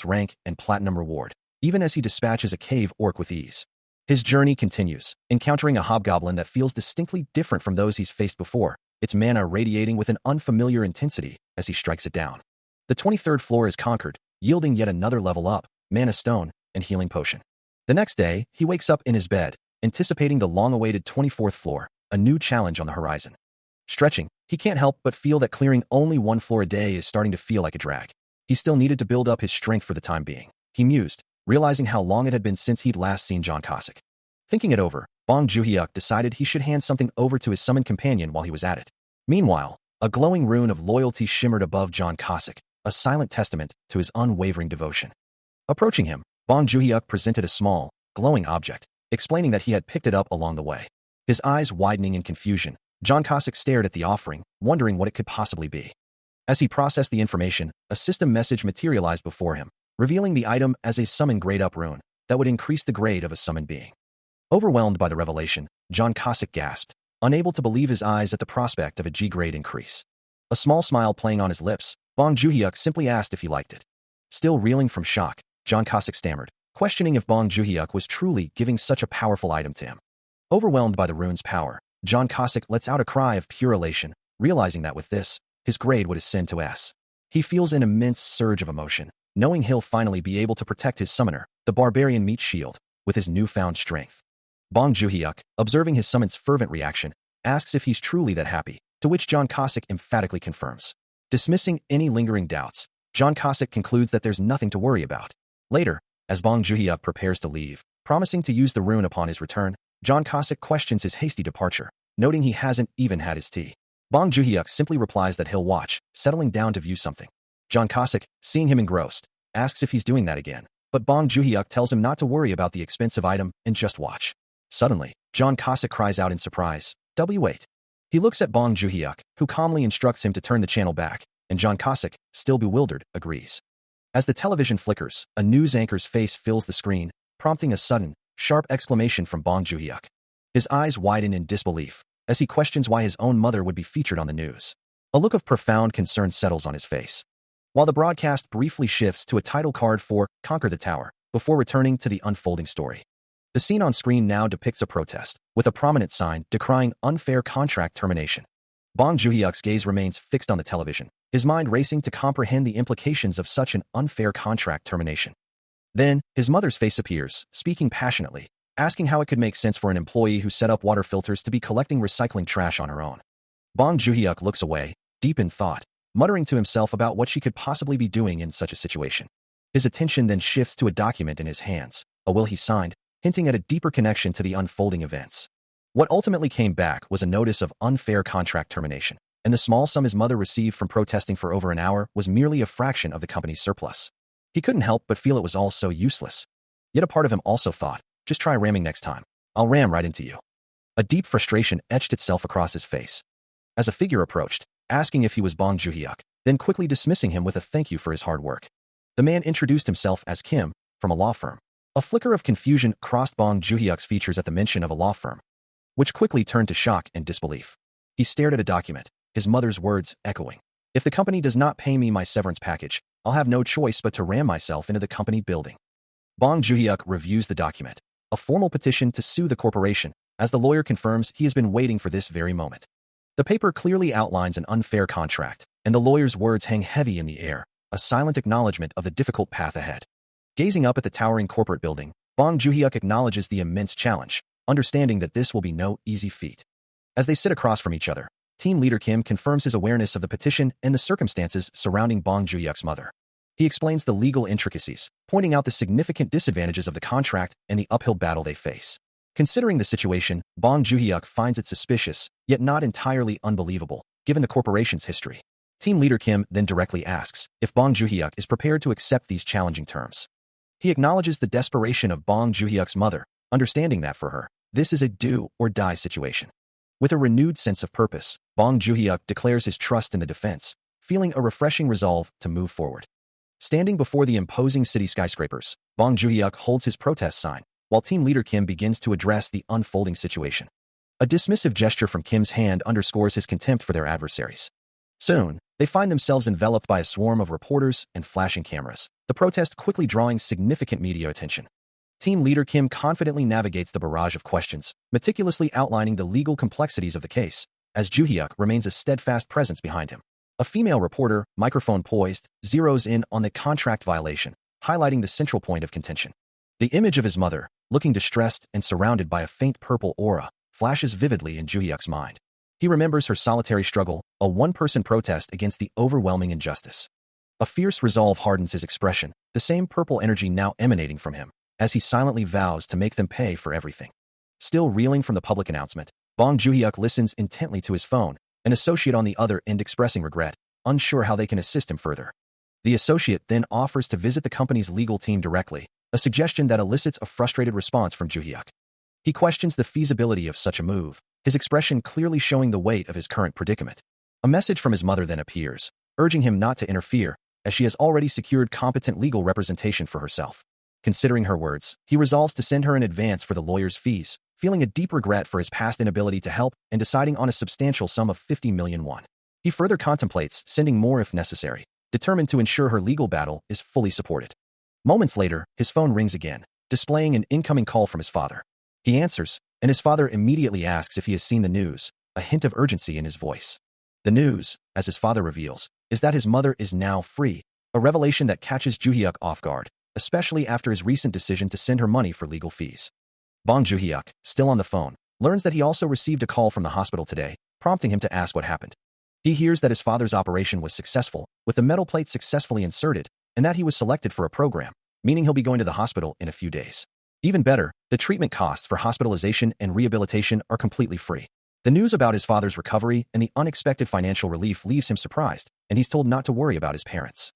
rank and platinum reward, even as he dispatches a cave orc with ease. His journey continues, encountering a hobgoblin that feels distinctly different from those he's faced before, its mana radiating with an unfamiliar intensity as he strikes it down. The 23rd floor is conquered, yielding yet another level up, mana stone, and healing potion. The next day, he wakes up in his bed, anticipating the long-awaited 24th floor, a new challenge on the horizon. Stretching, he can't help but feel that clearing only one floor a day is starting to feel like a drag. He still needed to build up his strength for the time being. He mused, realizing how long it had been since he'd last seen John Cossack. Thinking it over, Bong Joon-hyuk decided he should hand something over to his summoned companion while he was at it. Meanwhile, a glowing rune of loyalty shimmered above John Cossack, a silent testament to his unwavering devotion. Approaching him, Bong Joon-hyuk presented a small, glowing object, explaining that he had picked it up along the way. His eyes widening in confusion, John Cossack stared at the offering, wondering what it could possibly be. As he processed the information, a system message materialized before him, revealing the item as a summon grade-up rune, that would increase the grade of a summoned being. Overwhelmed by the revelation, John Cossack gasped, unable to believe his eyes at the prospect of a G-grade increase. A small smile playing on his lips, Bong Joo-hyuk simply asked if he liked it. Still reeling from shock, John Cossack stammered, questioning if Bong Joo-hyuk was truly giving such a powerful item to him. Overwhelmed by the rune's power, John Cossack lets out a cry of pure elation, realizing that with this, his grade would ascend to S. He feels an immense surge of emotion, knowing he'll finally be able to protect his summoner, the barbarian meat shield, with his newfound strength. Bong Joo-hyuk, observing his summon's fervent reaction, asks if he's truly that happy, to which John Cossack emphatically confirms. Dismissing any lingering doubts, John Cossack concludes that there's nothing to worry about. Later, as Bong Joo-hyuk prepares to leave, promising to use the rune upon his return, John Cossack questions his hasty departure, noting he hasn't even had his tea. Bong Joo-hyuk simply replies that he'll watch, settling down to view something. John Cossack, seeing him engrossed, asks if he's doing that again, but Bong Joo-hyuk tells him not to worry about the expensive item and just watch. Suddenly, John Cossack cries out in surprise, "Wait." He looks at Bong Joo-hyuk, who calmly instructs him to turn the channel back, and John Cossack, still bewildered, agrees. As the television flickers, a news anchor's face fills the screen, prompting a sudden, sharp exclamation from Bong Joo-hyuk. His eyes widen in disbelief, as he questions why his own mother would be featured on the news. A look of profound concern settles on his face. While the broadcast briefly shifts to a title card for Conquer the Tower, before returning to the unfolding story. The scene on screen now depicts a protest, with a prominent sign decrying unfair contract termination. Bong Joo-hyuk's gaze remains fixed on the television, his mind racing to comprehend the implications of such an unfair contract termination. Then, his mother's face appears, speaking passionately, asking how it could make sense for an employee who set up water filters to be collecting recycling trash on her own. Bong Joo-hyuk looks away, deep in thought, muttering to himself about what she could possibly be doing in such a situation. His attention then shifts to a document in his hands, a will he signed, hinting at a deeper connection to the unfolding events. What ultimately came back was a notice of unfair contract termination, and the small sum his mother received from protesting for over an hour was merely a fraction of the company's surplus. He couldn't help but feel it was all so useless. Yet a part of him also thought, just try ramming next time. I'll ram right into you. A deep frustration etched itself across his face. As a figure approached, asking if he was Bong Joo-hyuk, then quickly dismissing him with a thank you for his hard work. The man introduced himself as Kim, from a law firm. A flicker of confusion crossed Bong Joo-hyuk's features at the mention of a law firm, which quickly turned to shock and disbelief. He stared at a document, his mother's words echoing. If the company does not pay me my severance package, I'll have no choice but to ram myself into the company building. Bong Joo-hyuk reviews the document, a formal petition to sue the corporation, as the lawyer confirms he has been waiting for this very moment. The paper clearly outlines an unfair contract, and the lawyer's words hang heavy in the air, a silent acknowledgement of the difficult path ahead. Gazing up at the towering corporate building, Bong Joo-hyuk acknowledges the immense challenge, understanding that this will be no easy feat. As they sit across from each other, team leader Kim confirms his awareness of the petition and the circumstances surrounding Bong Joo-hyuk's mother. He explains the legal intricacies, pointing out the significant disadvantages of the contract and the uphill battle they face. Considering the situation, Bong Joo-hyuk finds it suspicious, yet not entirely unbelievable, given the corporation's history. Team leader Kim then directly asks if Bong Joo-hyuk is prepared to accept these challenging terms. He acknowledges the desperation of Bong Joo-hyuk's mother, understanding that for her, this is a do-or-die situation. With a renewed sense of purpose, Bong Joo-hyuk declares his trust in the defense, feeling a refreshing resolve to move forward. Standing before the imposing city skyscrapers, Bong Joo-hyuk holds his protest sign, while team leader Kim begins to address the unfolding situation. A dismissive gesture from Kim's hand underscores his contempt for their adversaries. Soon, they find themselves enveloped by a swarm of reporters and flashing cameras, the protest quickly drawing significant media attention. Team leader Kim confidently navigates the barrage of questions, meticulously outlining the legal complexities of the case, as Joo-hyuk remains a steadfast presence behind him. A female reporter, microphone poised, zeroes in on the contract violation, highlighting the central point of contention. The image of his mother, looking distressed and surrounded by a faint purple aura, flashes vividly in Joo-hyuk's mind. He remembers her solitary struggle, a one-person protest against the overwhelming injustice. A fierce resolve hardens his expression, the same purple energy now emanating from him, as he silently vows to make them pay for everything. Still reeling from the public announcement, Bong Joo-hyuk listens intently to his phone, an associate on the other end expressing regret, unsure how they can assist him further. The associate then offers to visit the company's legal team directly, a suggestion that elicits a frustrated response from Joo-hyuk. He questions the feasibility of such a move, his expression clearly showing the weight of his current predicament. A message from his mother then appears, urging him not to interfere, as she has already secured competent legal representation for herself. Considering her words, he resolves to send her an advance for the lawyer's fees, feeling a deep regret for his past inability to help and deciding on a substantial sum of 50 million won. He further contemplates sending more if necessary, determined to ensure her legal battle is fully supported. Moments later, his phone rings again, displaying an incoming call from his father. He answers, and his father immediately asks if he has seen the news, a hint of urgency in his voice. The news, as his father reveals, is that his mother is now free, a revelation that catches Joo-hyuk off guard, especially after his recent decision to send her money for legal fees. Bong Joo-hyuk, still on the phone, learns that he also received a call from the hospital today, prompting him to ask what happened. He hears that his father's operation was successful, with the metal plate successfully inserted, and that he was selected for a program, meaning he'll be going to the hospital in a few days. Even better, the treatment costs for hospitalization and rehabilitation are completely free. The news about his father's recovery and the unexpected financial relief leaves him surprised, and he's told not to worry about his parents.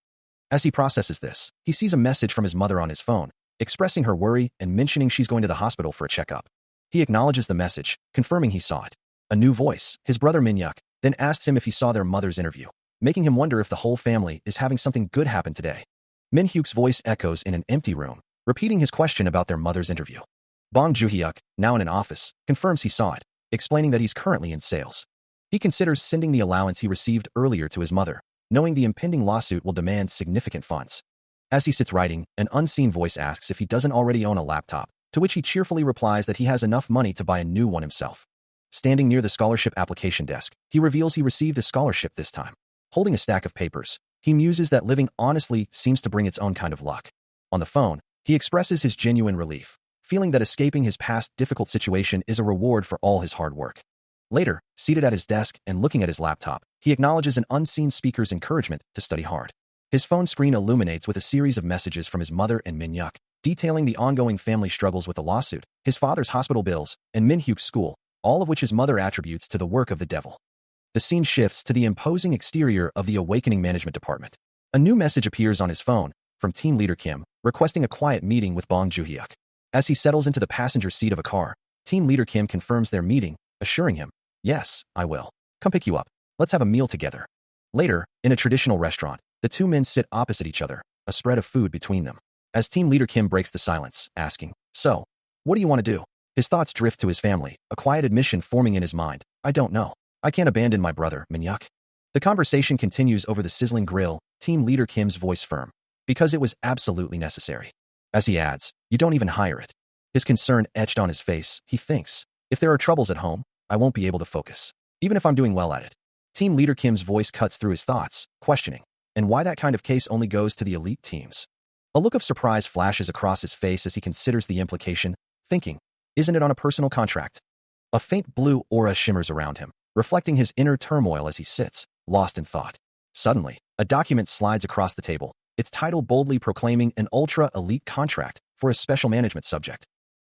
As he processes this, he sees a message from his mother on his phone, expressing her worry and mentioning she's going to the hospital for a checkup. He acknowledges the message, confirming he saw it. A new voice, his brother Min-hyuk, then asks him if he saw their mother's interview, making him wonder if the whole family is having something good happen today. Min-hyuk's voice echoes in an empty room, repeating his question about their mother's interview. Bong Joo-hyuk, now in an office, confirms he saw it, explaining that he's currently in sales. He considers sending the allowance he received earlier to his mother, knowing the impending lawsuit will demand significant funds. As he sits writing, an unseen voice asks if he doesn't already own a laptop, to which he cheerfully replies that he has enough money to buy a new one himself. Standing near the scholarship application desk, he reveals he received a scholarship this time. Holding a stack of papers, he muses that living honestly seems to bring its own kind of luck. On the phone, he expresses his genuine relief, feeling that escaping his past difficult situation is a reward for all his hard work. Later, seated at his desk and looking at his laptop, he acknowledges an unseen speaker's encouragement to study hard. His phone screen illuminates with a series of messages from his mother and Min-hyuk, detailing the ongoing family struggles with the lawsuit, his father's hospital bills, and Min-hyuk's school, all of which his mother attributes to the work of the devil. The scene shifts to the imposing exterior of the Awakening Management Department. A new message appears on his phone, from team leader Kim, requesting a quiet meeting with Bong Joo-hyuk. As he settles into the passenger seat of a car, team leader Kim confirms their meeting, assuring him, "Yes, I will. Come pick you up. Let's have a meal together." Later, in a traditional restaurant, the two men sit opposite each other, a spread of food between them. As team leader Kim breaks the silence, asking, "So, what do you want to do?" His thoughts drift to his family, a quiet admission forming in his mind, "I don't know. I can't abandon my brother, Min-hyuk." The conversation continues over the sizzling grill, team leader Kim's voice firm, "Because it was absolutely necessary." As he adds, "You don't even hire it." His concern etched on his face, he thinks, "If there are troubles at home, I won't be able to focus, even if I'm doing well at it." Team leader Kim's voice cuts through his thoughts, questioning, "And why that kind of case only goes to the elite teams?" A look of surprise flashes across his face as he considers the implication, thinking, "Isn't it on a personal contract?" A faint blue aura shimmers around him, reflecting his inner turmoil as he sits, lost in thought. Suddenly, a document slides across the table, its title boldly proclaiming an ultra-elite contract for a special management subject.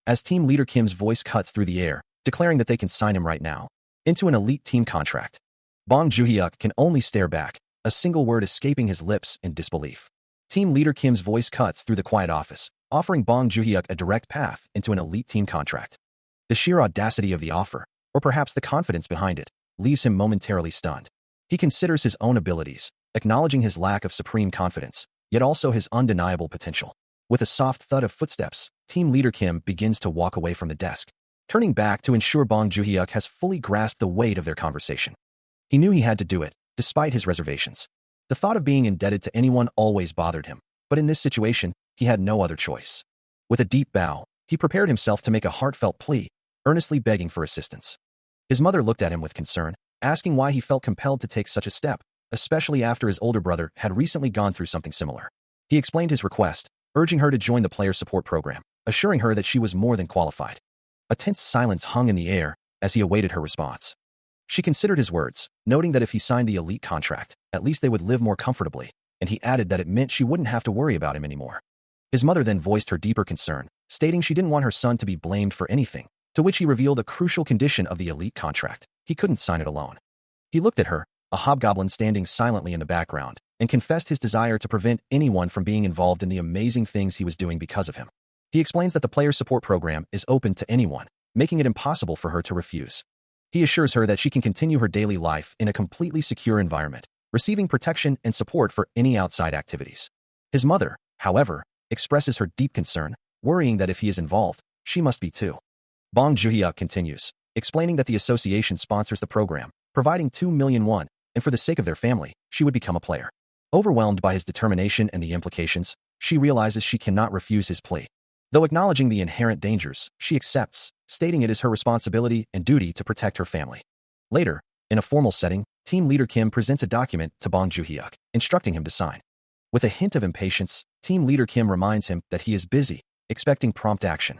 As team leader Kim's voice cuts through the air, declaring that they can sign him right now into an elite team contract, Bong Joo-hyuk can only stare back, a single word escaping his lips in disbelief. Team leader Kim's voice cuts through the quiet office, offering Bong Joo-hyuk a direct path into an elite team contract. The sheer audacity of the offer, or perhaps the confidence behind it, leaves him momentarily stunned. He considers his own abilities, acknowledging his lack of supreme confidence, yet also his undeniable potential. With a soft thud of footsteps, team leader Kim begins to walk away from the desk, turning back to ensure Bong Joo-hyuk has fully grasped the weight of their conversation. He knew he had to do it, despite his reservations. The thought of being indebted to anyone always bothered him, but in this situation, he had no other choice. With a deep bow, he prepared himself to make a heartfelt plea, earnestly begging for assistance. His mother looked at him with concern, asking why he felt compelled to take such a step, especially after his older brother had recently gone through something similar. He explained his request, urging her to join the player support program, assuring her that she was more than qualified. A tense silence hung in the air as he awaited her response. She considered his words, noting that if he signed the elite contract, at least they would live more comfortably, and he added that it meant she wouldn't have to worry about him anymore. His mother then voiced her deeper concern, stating she didn't want her son to be blamed for anything, to which he revealed a crucial condition of the elite contract: he couldn't sign it alone. He looked at her, a hobgoblin standing silently in the background, and confessed his desire to prevent anyone from being involved in the amazing things he was doing because of him. He explains that the player support program is open to anyone, making it impossible for her to refuse. He assures her that she can continue her daily life in a completely secure environment, receiving protection and support for any outside activities. His mother, however, expresses her deep concern, worrying that if he is involved, she must be too. Bong Joon-hyuk continues, explaining that the association sponsors the program, providing 2 million won, and for the sake of their family, she would become a player. Overwhelmed by his determination and the implications, she realizes she cannot refuse his plea. Though acknowledging the inherent dangers, she accepts, stating it is her responsibility and duty to protect her family. Later, in a formal setting, team leader Kim presents a document to Bong Joon-hyuk, instructing him to sign. With a hint of impatience, team leader Kim reminds him that he is busy, expecting prompt action.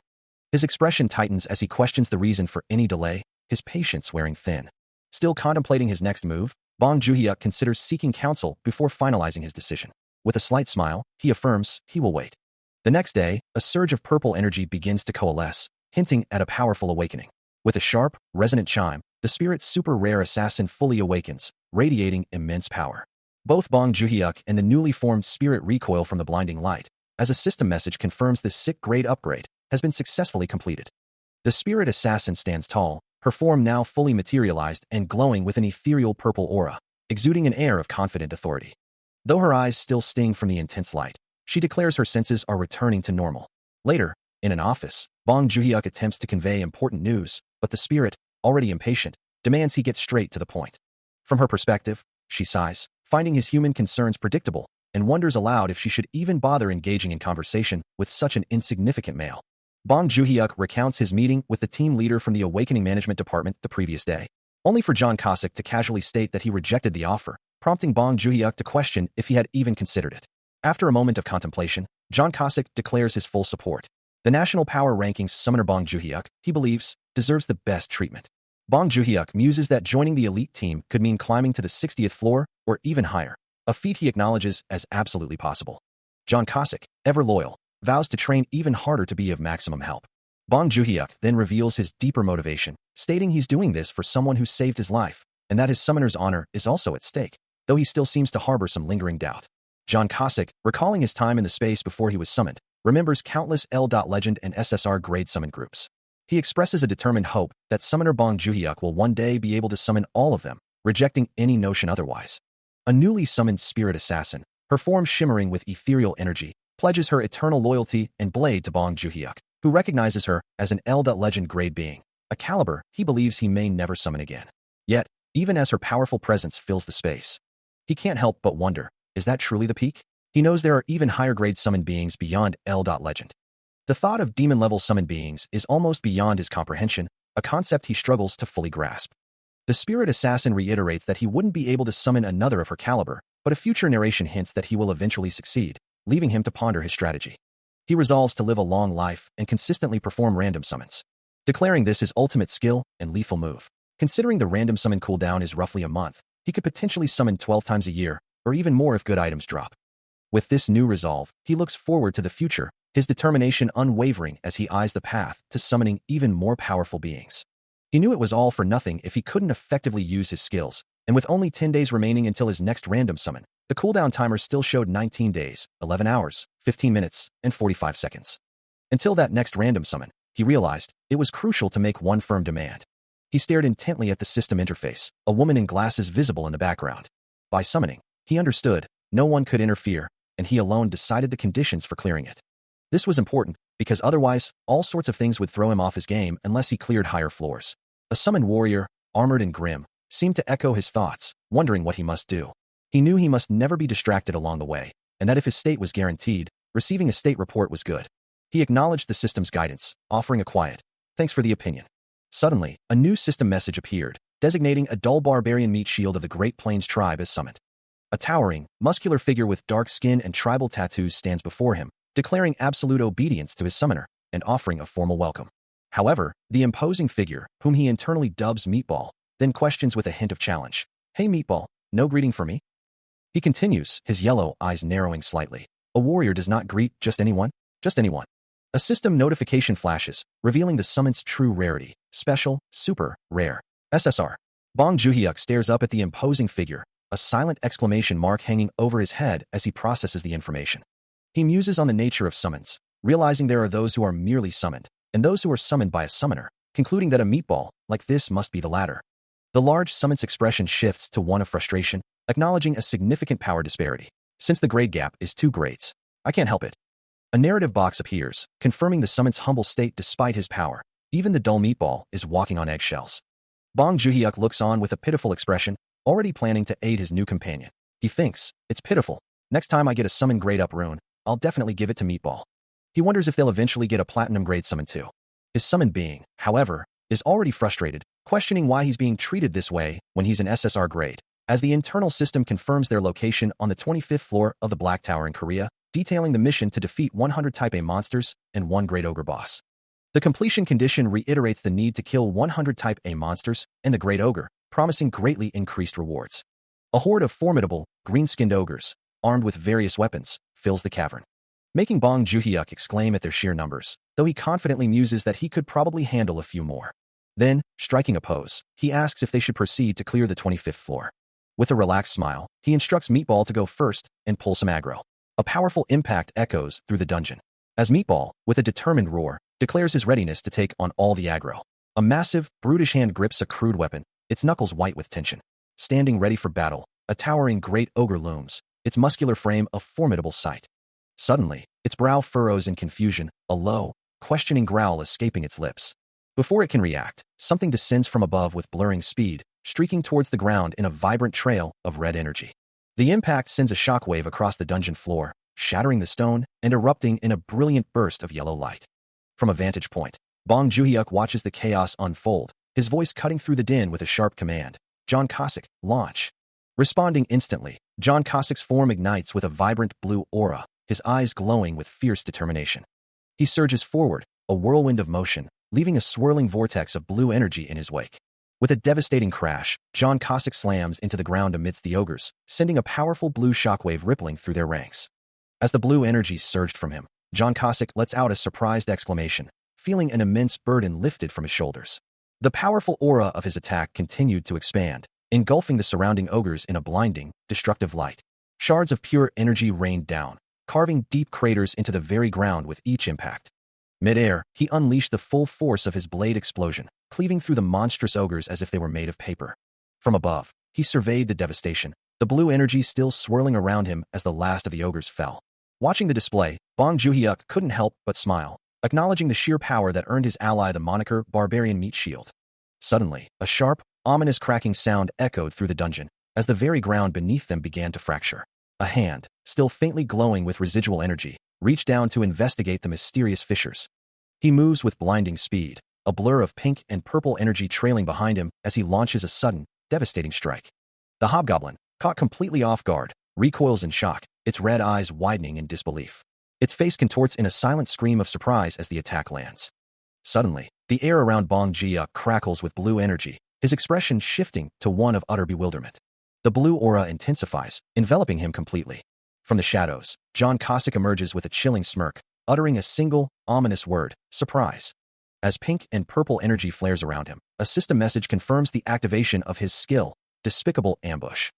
His expression tightens as he questions the reason for any delay, his patience wearing thin. Still contemplating his next move, Bong Joon-hyuk considers seeking counsel before finalizing his decision. With a slight smile, he affirms he will wait. The next day, a surge of purple energy begins to coalesce, hinting at a powerful awakening. With a sharp, resonant chime, the spirit's super-rare assassin fully awakens, radiating immense power. Both Bong Joon-hyuk and the newly formed spirit recoil from the blinding light, as a system message confirms this sick grade upgrade has been successfully completed. The spirit assassin stands tall, her form now fully materialized and glowing with an ethereal purple aura, exuding an air of confident authority. Though her eyes still sting from the intense light, she declares her senses are returning to normal. Later, in an office, Bong Joon-hyuk attempts to convey important news, but the spirit, already impatient, demands he get straight to the point. From her perspective, she sighs, finding his human concerns predictable, and wonders aloud if she should even bother engaging in conversation with such an insignificant male. Bong Joon-hyuk recounts his meeting with the team leader from the Awakening Management Department the previous day, only for John Cossack to casually state that he rejected the offer, prompting Bong Joon-hyuk to question if he had even considered it. After a moment of contemplation, John Cossack declares his full support. The National Power Rankings summoner Bong Joon-hyuk, he believes, deserves the best treatment. Bong Joon-hyuk muses that joining the elite team could mean climbing to the 60th floor or even higher, a feat he acknowledges as absolutely possible. John Cossack, ever loyal, vows to train even harder to be of maximum help. Bong Joon-hyuk then reveals his deeper motivation, stating he's doing this for someone who saved his life, and that his summoner's honor is also at stake, though he still seems to harbor some lingering doubt. John Cossack, recalling his time in the space before he was summoned, remembers countless L.Legend and SSR grade summon groups. He expresses a determined hope that summoner Bong Joon-hyuk will one day be able to summon all of them, rejecting any notion otherwise. A newly summoned spirit assassin, her form shimmering with ethereal energy, pledges her eternal loyalty and blade to Bong Joon-hyuk, who recognizes her as an L.Legend grade being, a caliber he believes he may never summon again. Yet, even as her powerful presence fills the space, he can't help but wonder, is that truly the peak? He knows there are even higher grade summoned beings beyond L.Legend. The thought of demon-level summoned beings is almost beyond his comprehension, a concept he struggles to fully grasp. The spirit assassin reiterates that he wouldn't be able to summon another of her caliber, but a future narration hints that he will eventually succeed, leaving him to ponder his strategy. He resolves to live a long life and consistently perform random summons, declaring this his ultimate skill and lethal move. Considering the random summon cooldown is roughly a month, he could potentially summon 12 times a year, or even more if good items drop. With this new resolve, he looks forward to the future, his determination unwavering as he eyes the path to summoning even more powerful beings. He knew it was all for nothing if he couldn't effectively use his skills, and with only 10 days remaining until his next random summon, the cooldown timer still showed 19 days, 11 hours, 15 minutes, and 45 seconds. Until that next random summon, he realized it was crucial to make one firm demand. He stared intently at the system interface, a woman in glasses visible in the background. By summoning, he understood, no one could interfere, and he alone decided the conditions for clearing it. This was important, because otherwise, all sorts of things would throw him off his game unless he cleared higher floors. A summoned warrior, armored and grim, seemed to echo his thoughts, wondering what he must do. He knew he must never be distracted along the way, and that if his state was guaranteed, receiving a state report was good. He acknowledged the system's guidance, offering a quiet, "Thanks for the opinion." Suddenly, a new system message appeared, designating a dull barbarian meat shield of the Great Plains tribe as summoned. A towering, muscular figure with dark skin and tribal tattoos stands before him, declaring absolute obedience to his summoner and offering a formal welcome. However, the imposing figure, whom he internally dubs Meatball, then questions with a hint of challenge, "Hey Meatball, no greeting for me?" He continues, his yellow eyes narrowing slightly. "A warrior does not greet just anyone, just anyone." A system notification flashes, revealing the summon's true rarity, special, super, rare, SSR. Bong Joon-hyuk stares up at the imposing figure, a silent exclamation mark hanging over his head as he processes the information. He muses on the nature of summons, realizing there are those who are merely summoned, and those who are summoned by a summoner, concluding that a meatball, like this, must be the latter. The large summon's expression shifts to one of frustration, acknowledging a significant power disparity. "Since the grade gap is 2 grades, I can't help it." A narrative box appears, confirming the summon's humble state despite his power. Even the dull meatball is walking on eggshells. Bong Joon-hyuk looks on with a pitiful expression, already planning to aid his new companion. He thinks, it's pitiful. Next time I get a summon grade up rune, I'll definitely give it to Meatball. He wonders if they'll eventually get a platinum grade summon too. His summon being, however, is already frustrated, questioning why he's being treated this way when he's an SSR grade, as the internal system confirms their location on the 25th floor of the Black Tower in Korea, detailing the mission to defeat 100 Type A monsters and 1 Great Ogre boss. The completion condition reiterates the need to kill 100 Type A monsters and the Great Ogre, promising greatly increased rewards. A horde of formidable, green-skinned ogres, armed with various weapons, fills the cavern, making Bong Joon-hyuk exclaim at their sheer numbers, though he confidently muses that he could probably handle a few more. Then, striking a pose, he asks if they should proceed to clear the 25th floor. With a relaxed smile, he instructs Meatball to go first and pull some aggro. A powerful impact echoes through the dungeon, as Meatball, with a determined roar, declares his readiness to take on all the aggro. A massive, brutish hand grips a crude weapon, its knuckles white with tension. Standing ready for battle, a towering great ogre looms, its muscular frame a formidable sight. Suddenly, its brow furrows in confusion, a low, questioning growl escaping its lips. Before it can react, something descends from above with blurring speed, streaking towards the ground in a vibrant trail of red energy. The impact sends a shockwave across the dungeon floor, shattering the stone and erupting in a brilliant burst of yellow light. From a vantage point, Bong Joon-hyuk watches the chaos unfold, his voice cutting through the din with a sharp command. John Cossack, launch. Responding instantly, John Cossack's form ignites with a vibrant blue aura, his eyes glowing with fierce determination. He surges forward, a whirlwind of motion, leaving a swirling vortex of blue energy in his wake. With a devastating crash, John Cossack slams into the ground amidst the ogres, sending a powerful blue shockwave rippling through their ranks. As the blue energy surged from him, John Cossack lets out a surprised exclamation, feeling an immense burden lifted from his shoulders. The powerful aura of his attack continued to expand, engulfing the surrounding ogres in a blinding, destructive light. Shards of pure energy rained down, carving deep craters into the very ground with each impact. Mid-air, he unleashed the full force of his blade explosion, cleaving through the monstrous ogres as if they were made of paper. From above, he surveyed the devastation, the blue energy still swirling around him as the last of the ogres fell. Watching the display, Bong Joon-hyuk couldn't help but smile, acknowledging the sheer power that earned his ally the moniker Barbarian Meat Shield. Suddenly, a sharp, ominous cracking sound echoed through the dungeon, as the very ground beneath them began to fracture. A hand, still faintly glowing with residual energy, reached down to investigate the mysterious fissures. He moves with blinding speed, a blur of pink and purple energy trailing behind him as he launches a sudden, devastating strike. The hobgoblin, caught completely off guard, recoils in shock, its red eyes widening in disbelief. Its face contorts in a silent scream of surprise as the attack lands. Suddenly, the air around Bong Joon-hyuk crackles with blue energy, his expression shifting to one of utter bewilderment. The blue aura intensifies, enveloping him completely. From the shadows, John Cossack emerges with a chilling smirk, uttering a single, ominous word, surprise. As pink and purple energy flares around him, a system message confirms the activation of his skill, Despicable Ambush.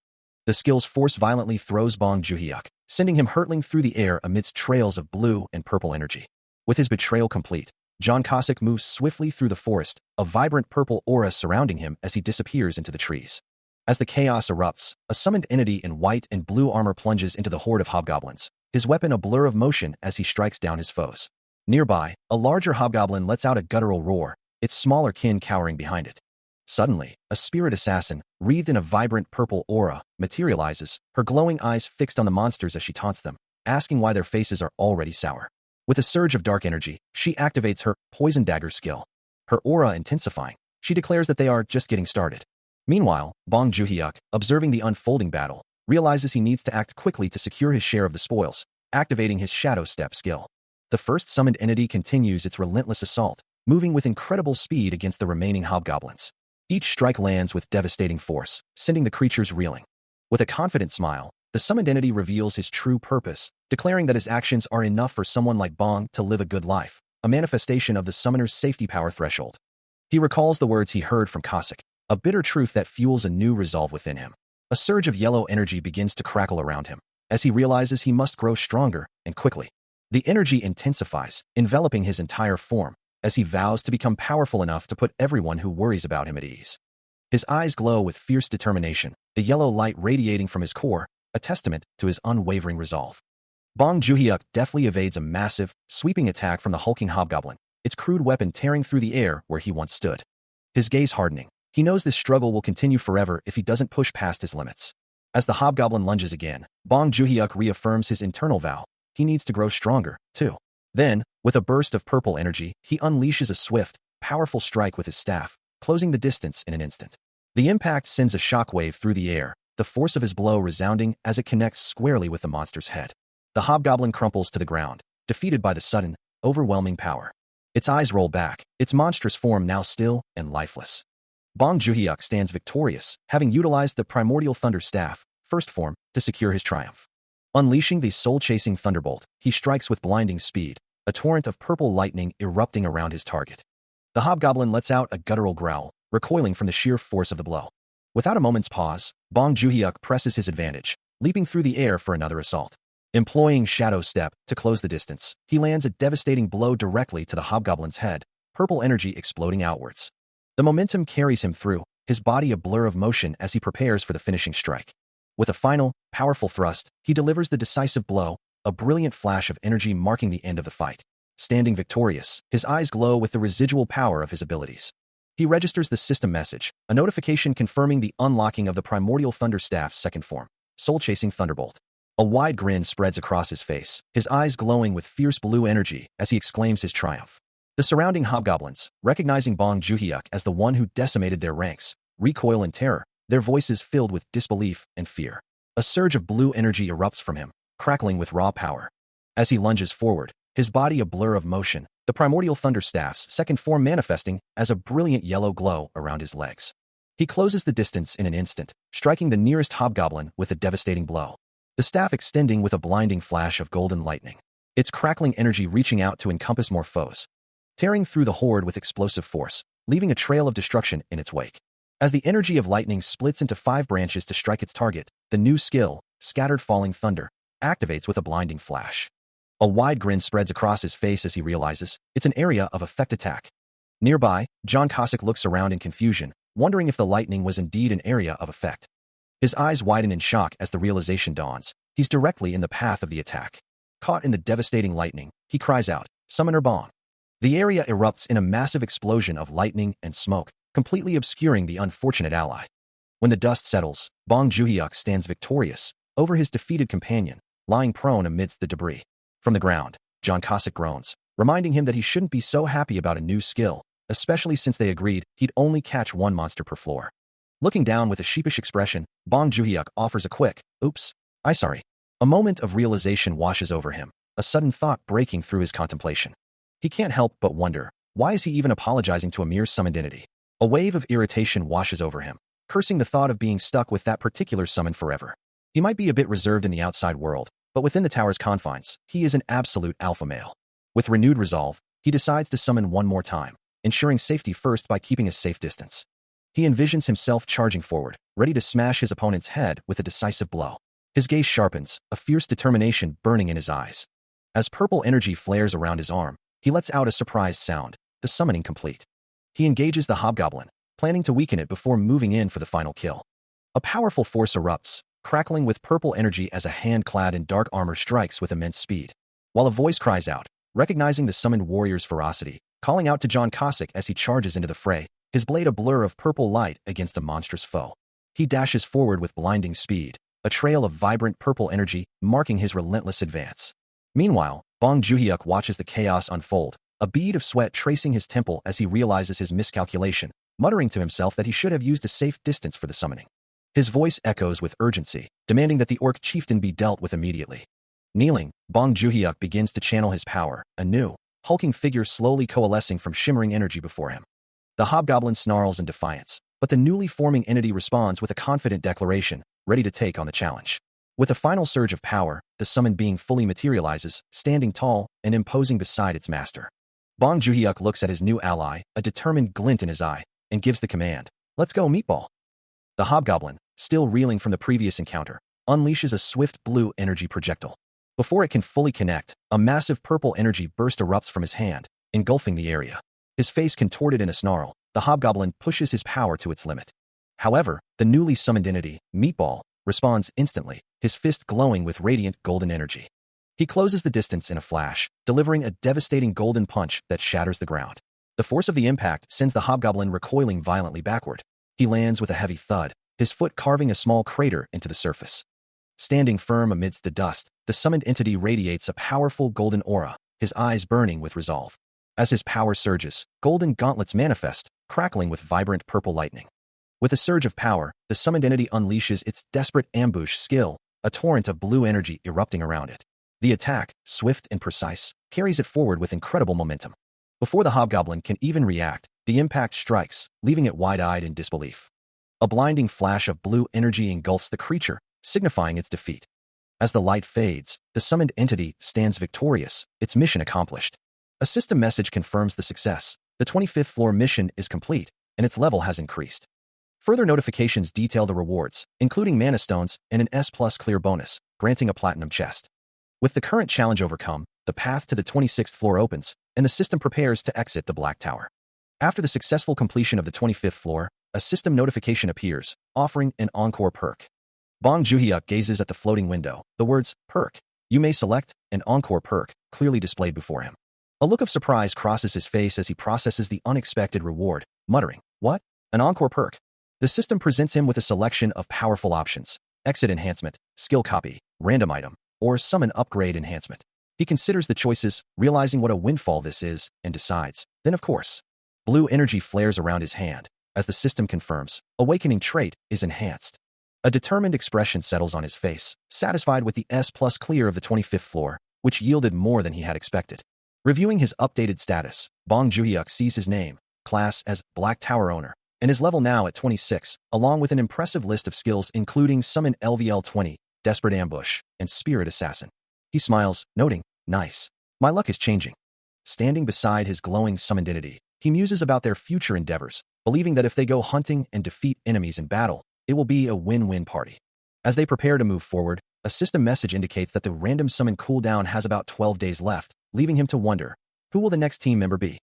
The skill's force violently throws Bong Joon-hyuk, sending him hurtling through the air amidst trails of blue and purple energy. With his betrayal complete, John Cossack moves swiftly through the forest, a vibrant purple aura surrounding him as he disappears into the trees. As the chaos erupts, a summoned entity in white and blue armor plunges into the horde of hobgoblins, his weapon a blur of motion as he strikes down his foes. Nearby, a larger hobgoblin lets out a guttural roar, its smaller kin cowering behind it. Suddenly, a spirit assassin, wreathed in a vibrant purple aura, materializes, her glowing eyes fixed on the monsters as she taunts them, asking why their faces are already sour. With a surge of dark energy, she activates her Poison Dagger skill. Her aura intensifying, she declares that they are just getting started. Meanwhile, Bong Joon-hyuk, observing the unfolding battle, realizes he needs to act quickly to secure his share of the spoils, activating his Shadow Step skill. The first summoned entity continues its relentless assault, moving with incredible speed against the remaining hobgoblins. Each strike lands with devastating force, sending the creatures reeling. With a confident smile, the summoned entity reveals his true purpose, declaring that his actions are enough for someone like Bong to live a good life, a manifestation of the summoner's safety power threshold. He recalls the words he heard from Cossack, a bitter truth that fuels a new resolve within him. A surge of yellow energy begins to crackle around him, as he realizes he must grow stronger and quickly. The energy intensifies, enveloping his entire form, as he vows to become powerful enough to put everyone who worries about him at ease. His eyes glow with fierce determination, the yellow light radiating from his core, a testament to his unwavering resolve. Bong Joon-hyuk deftly evades a massive, sweeping attack from the hulking hobgoblin, its crude weapon tearing through the air where he once stood. His gaze hardening. He knows this struggle will continue forever if he doesn't push past his limits. As the hobgoblin lunges again, Bong Joon-hyuk reaffirms his internal vow. He needs to grow stronger, too. Then, with a burst of purple energy, he unleashes a swift, powerful strike with his staff, closing the distance in an instant. The impact sends a shockwave through the air, the force of his blow resounding as it connects squarely with the monster's head. The hobgoblin crumples to the ground, defeated by the sudden, overwhelming power. Its eyes roll back, its monstrous form now still and lifeless. Bong Joon-hyuk stands victorious, having utilized the primordial thunder staff, first form, to secure his triumph. Unleashing the soul-chasing thunderbolt, he strikes with blinding speed, a torrent of purple lightning erupting around his target. The hobgoblin lets out a guttural growl, recoiling from the sheer force of the blow. Without a moment's pause, Bong Joon-hyuk presses his advantage, leaping through the air for another assault. Employing Shadow Step to close the distance, he lands a devastating blow directly to the hobgoblin's head, purple energy exploding outwards. The momentum carries him through, his body a blur of motion as he prepares for the finishing strike. With a final, powerful thrust, he delivers the decisive blow, a brilliant flash of energy marking the end of the fight. Standing victorious, his eyes glow with the residual power of his abilities. He registers the system message, a notification confirming the unlocking of the primordial thunder staff's second form, soul-chasing thunderbolt. A wide grin spreads across his face, his eyes glowing with fierce blue energy as he exclaims his triumph. The surrounding hobgoblins, recognizing Bong Joon-hyuk as the one who decimated their ranks, recoil in terror, their voices filled with disbelief and fear. A surge of blue energy erupts from him, crackling with raw power. As he lunges forward, his body a blur of motion, the primordial thunder staff's second form manifesting as a brilliant yellow glow around his legs. He closes the distance in an instant, striking the nearest hobgoblin with a devastating blow. The staff extending with a blinding flash of golden lightning, its crackling energy reaching out to encompass more foes, tearing through the horde with explosive force, leaving a trail of destruction in its wake. As the energy of lightning splits into 5 branches to strike its target, the new skill, Scattered Falling Thunder, activates with a blinding flash. A wide grin spreads across his face as he realizes it's an area of effect attack. Nearby, John Cossack looks around in confusion, wondering if the lightning was indeed an area of effect. His eyes widen in shock as the realization dawns. He's directly in the path of the attack. Caught in the devastating lightning, he cries out, "Summoner Bong." The area erupts in a massive explosion of lightning and smoke, completely obscuring the unfortunate ally. When the dust settles, Bong Joon-hyuk stands victorious over his defeated companion, lying prone amidst the debris. From the ground, John Cossack groans, reminding him that he shouldn't be so happy about a new skill, especially since they agreed he'd only catch one monster per floor. Looking down with a sheepish expression, Bong Joon-hyuk offers a quick, "Oops, I'm sorry." A moment of realization washes over him, a sudden thought breaking through his contemplation. He can't help but wonder, why is he even apologizing to a mere summoned entity? A wave of irritation washes over him, cursing the thought of being stuck with that particular summon forever. He might be a bit reserved in the outside world, but within the tower's confines, he is an absolute alpha male. With renewed resolve, he decides to summon one more time, ensuring safety first by keeping a safe distance. He envisions himself charging forward, ready to smash his opponent's head with a decisive blow. His gaze sharpens, a fierce determination burning in his eyes. As purple energy flares around his arm, he lets out a surprised sound, the summoning complete. He engages the hobgoblin, planning to weaken it before moving in for the final kill. A powerful force erupts, crackling with purple energy as a hand clad in dark armor strikes with immense speed. While a voice cries out, recognizing the summoned warrior's ferocity, calling out to John Cossack as he charges into the fray, his blade a blur of purple light against a monstrous foe. He dashes forward with blinding speed, a trail of vibrant purple energy marking his relentless advance. Meanwhile, Bong Joon-hyuk watches the chaos unfold, a bead of sweat tracing his temple as he realizes his miscalculation, muttering to himself that he should have used a safe distance for the summoning. His voice echoes with urgency, demanding that the orc chieftain be dealt with immediately. Kneeling, Bong Joon-hyuk begins to channel his power, a new, hulking figure slowly coalescing from shimmering energy before him. The hobgoblin snarls in defiance, but the newly forming entity responds with a confident declaration, ready to take on the challenge. With a final surge of power, the summoned being fully materializes, standing tall and imposing beside its master. Bong Joon-hyuk looks at his new ally, a determined glint in his eye, and gives the command, "Let's go, meatball." The hobgoblin, still reeling from the previous encounter, unleashes a swift blue energy projectile. Before it can fully connect, a massive purple energy burst erupts from his hand, engulfing the area. His face contorted in a snarl, the hobgoblin pushes his power to its limit. However, the newly summoned entity, Meatball, responds instantly, his fist glowing with radiant golden energy. He closes the distance in a flash, delivering a devastating golden punch that shatters the ground. The force of the impact sends the hobgoblin recoiling violently backward. He lands with a heavy thud, his foot carving a small crater into the surface. Standing firm amidst the dust, the summoned entity radiates a powerful golden aura, his eyes burning with resolve. As his power surges, golden gauntlets manifest, crackling with vibrant purple lightning. With a surge of power, the summoned entity unleashes its desperate ambush skill, a torrent of blue energy erupting around it. The attack, swift and precise, carries it forward with incredible momentum. Before the hobgoblin can even react, the impact strikes, leaving it wide-eyed in disbelief. A blinding flash of blue energy engulfs the creature, signifying its defeat. As the light fades, the summoned entity stands victorious, its mission accomplished. A system message confirms the success. The 25th floor mission is complete, and its level has increased. Further notifications detail the rewards, including mana stones and an S+ clear bonus, granting a platinum chest. With the current challenge overcome, the path to the 26th floor opens, and the system prepares to exit the Black Tower. After the successful completion of the 25th floor, a system notification appears, offering an encore perk. Bong Joon-hyuk gazes at the floating window, the words, "Perk. You may select," an encore perk, clearly displayed before him. A look of surprise crosses his face as he processes the unexpected reward, muttering, "What? An encore perk?" The system presents him with a selection of powerful options: exit enhancement, skill copy, random item, or summon upgrade enhancement. He considers the choices, realizing what a windfall this is, and decides. Then, of course, blue energy flares around his hand. As the system confirms, awakening trait is enhanced. A determined expression settles on his face, satisfied with the S+ clear of the 25th floor, which yielded more than he had expected. Reviewing his updated status, Bong Joon-hyuk sees his name, class as Black Tower Owner, and his level now at 26, along with an impressive list of skills including Summon LVL 20, Desperate Ambush, and Spirit Assassin. He smiles, noting, "Nice. My luck is changing." Standing beside his glowing summoned entity, he muses about their future endeavors, believing that if they go hunting and defeat enemies in battle, it will be a win-win party. As they prepare to move forward, a system message indicates that the random summon cooldown has about 12 days left, leaving him to wonder, who will the next team member be?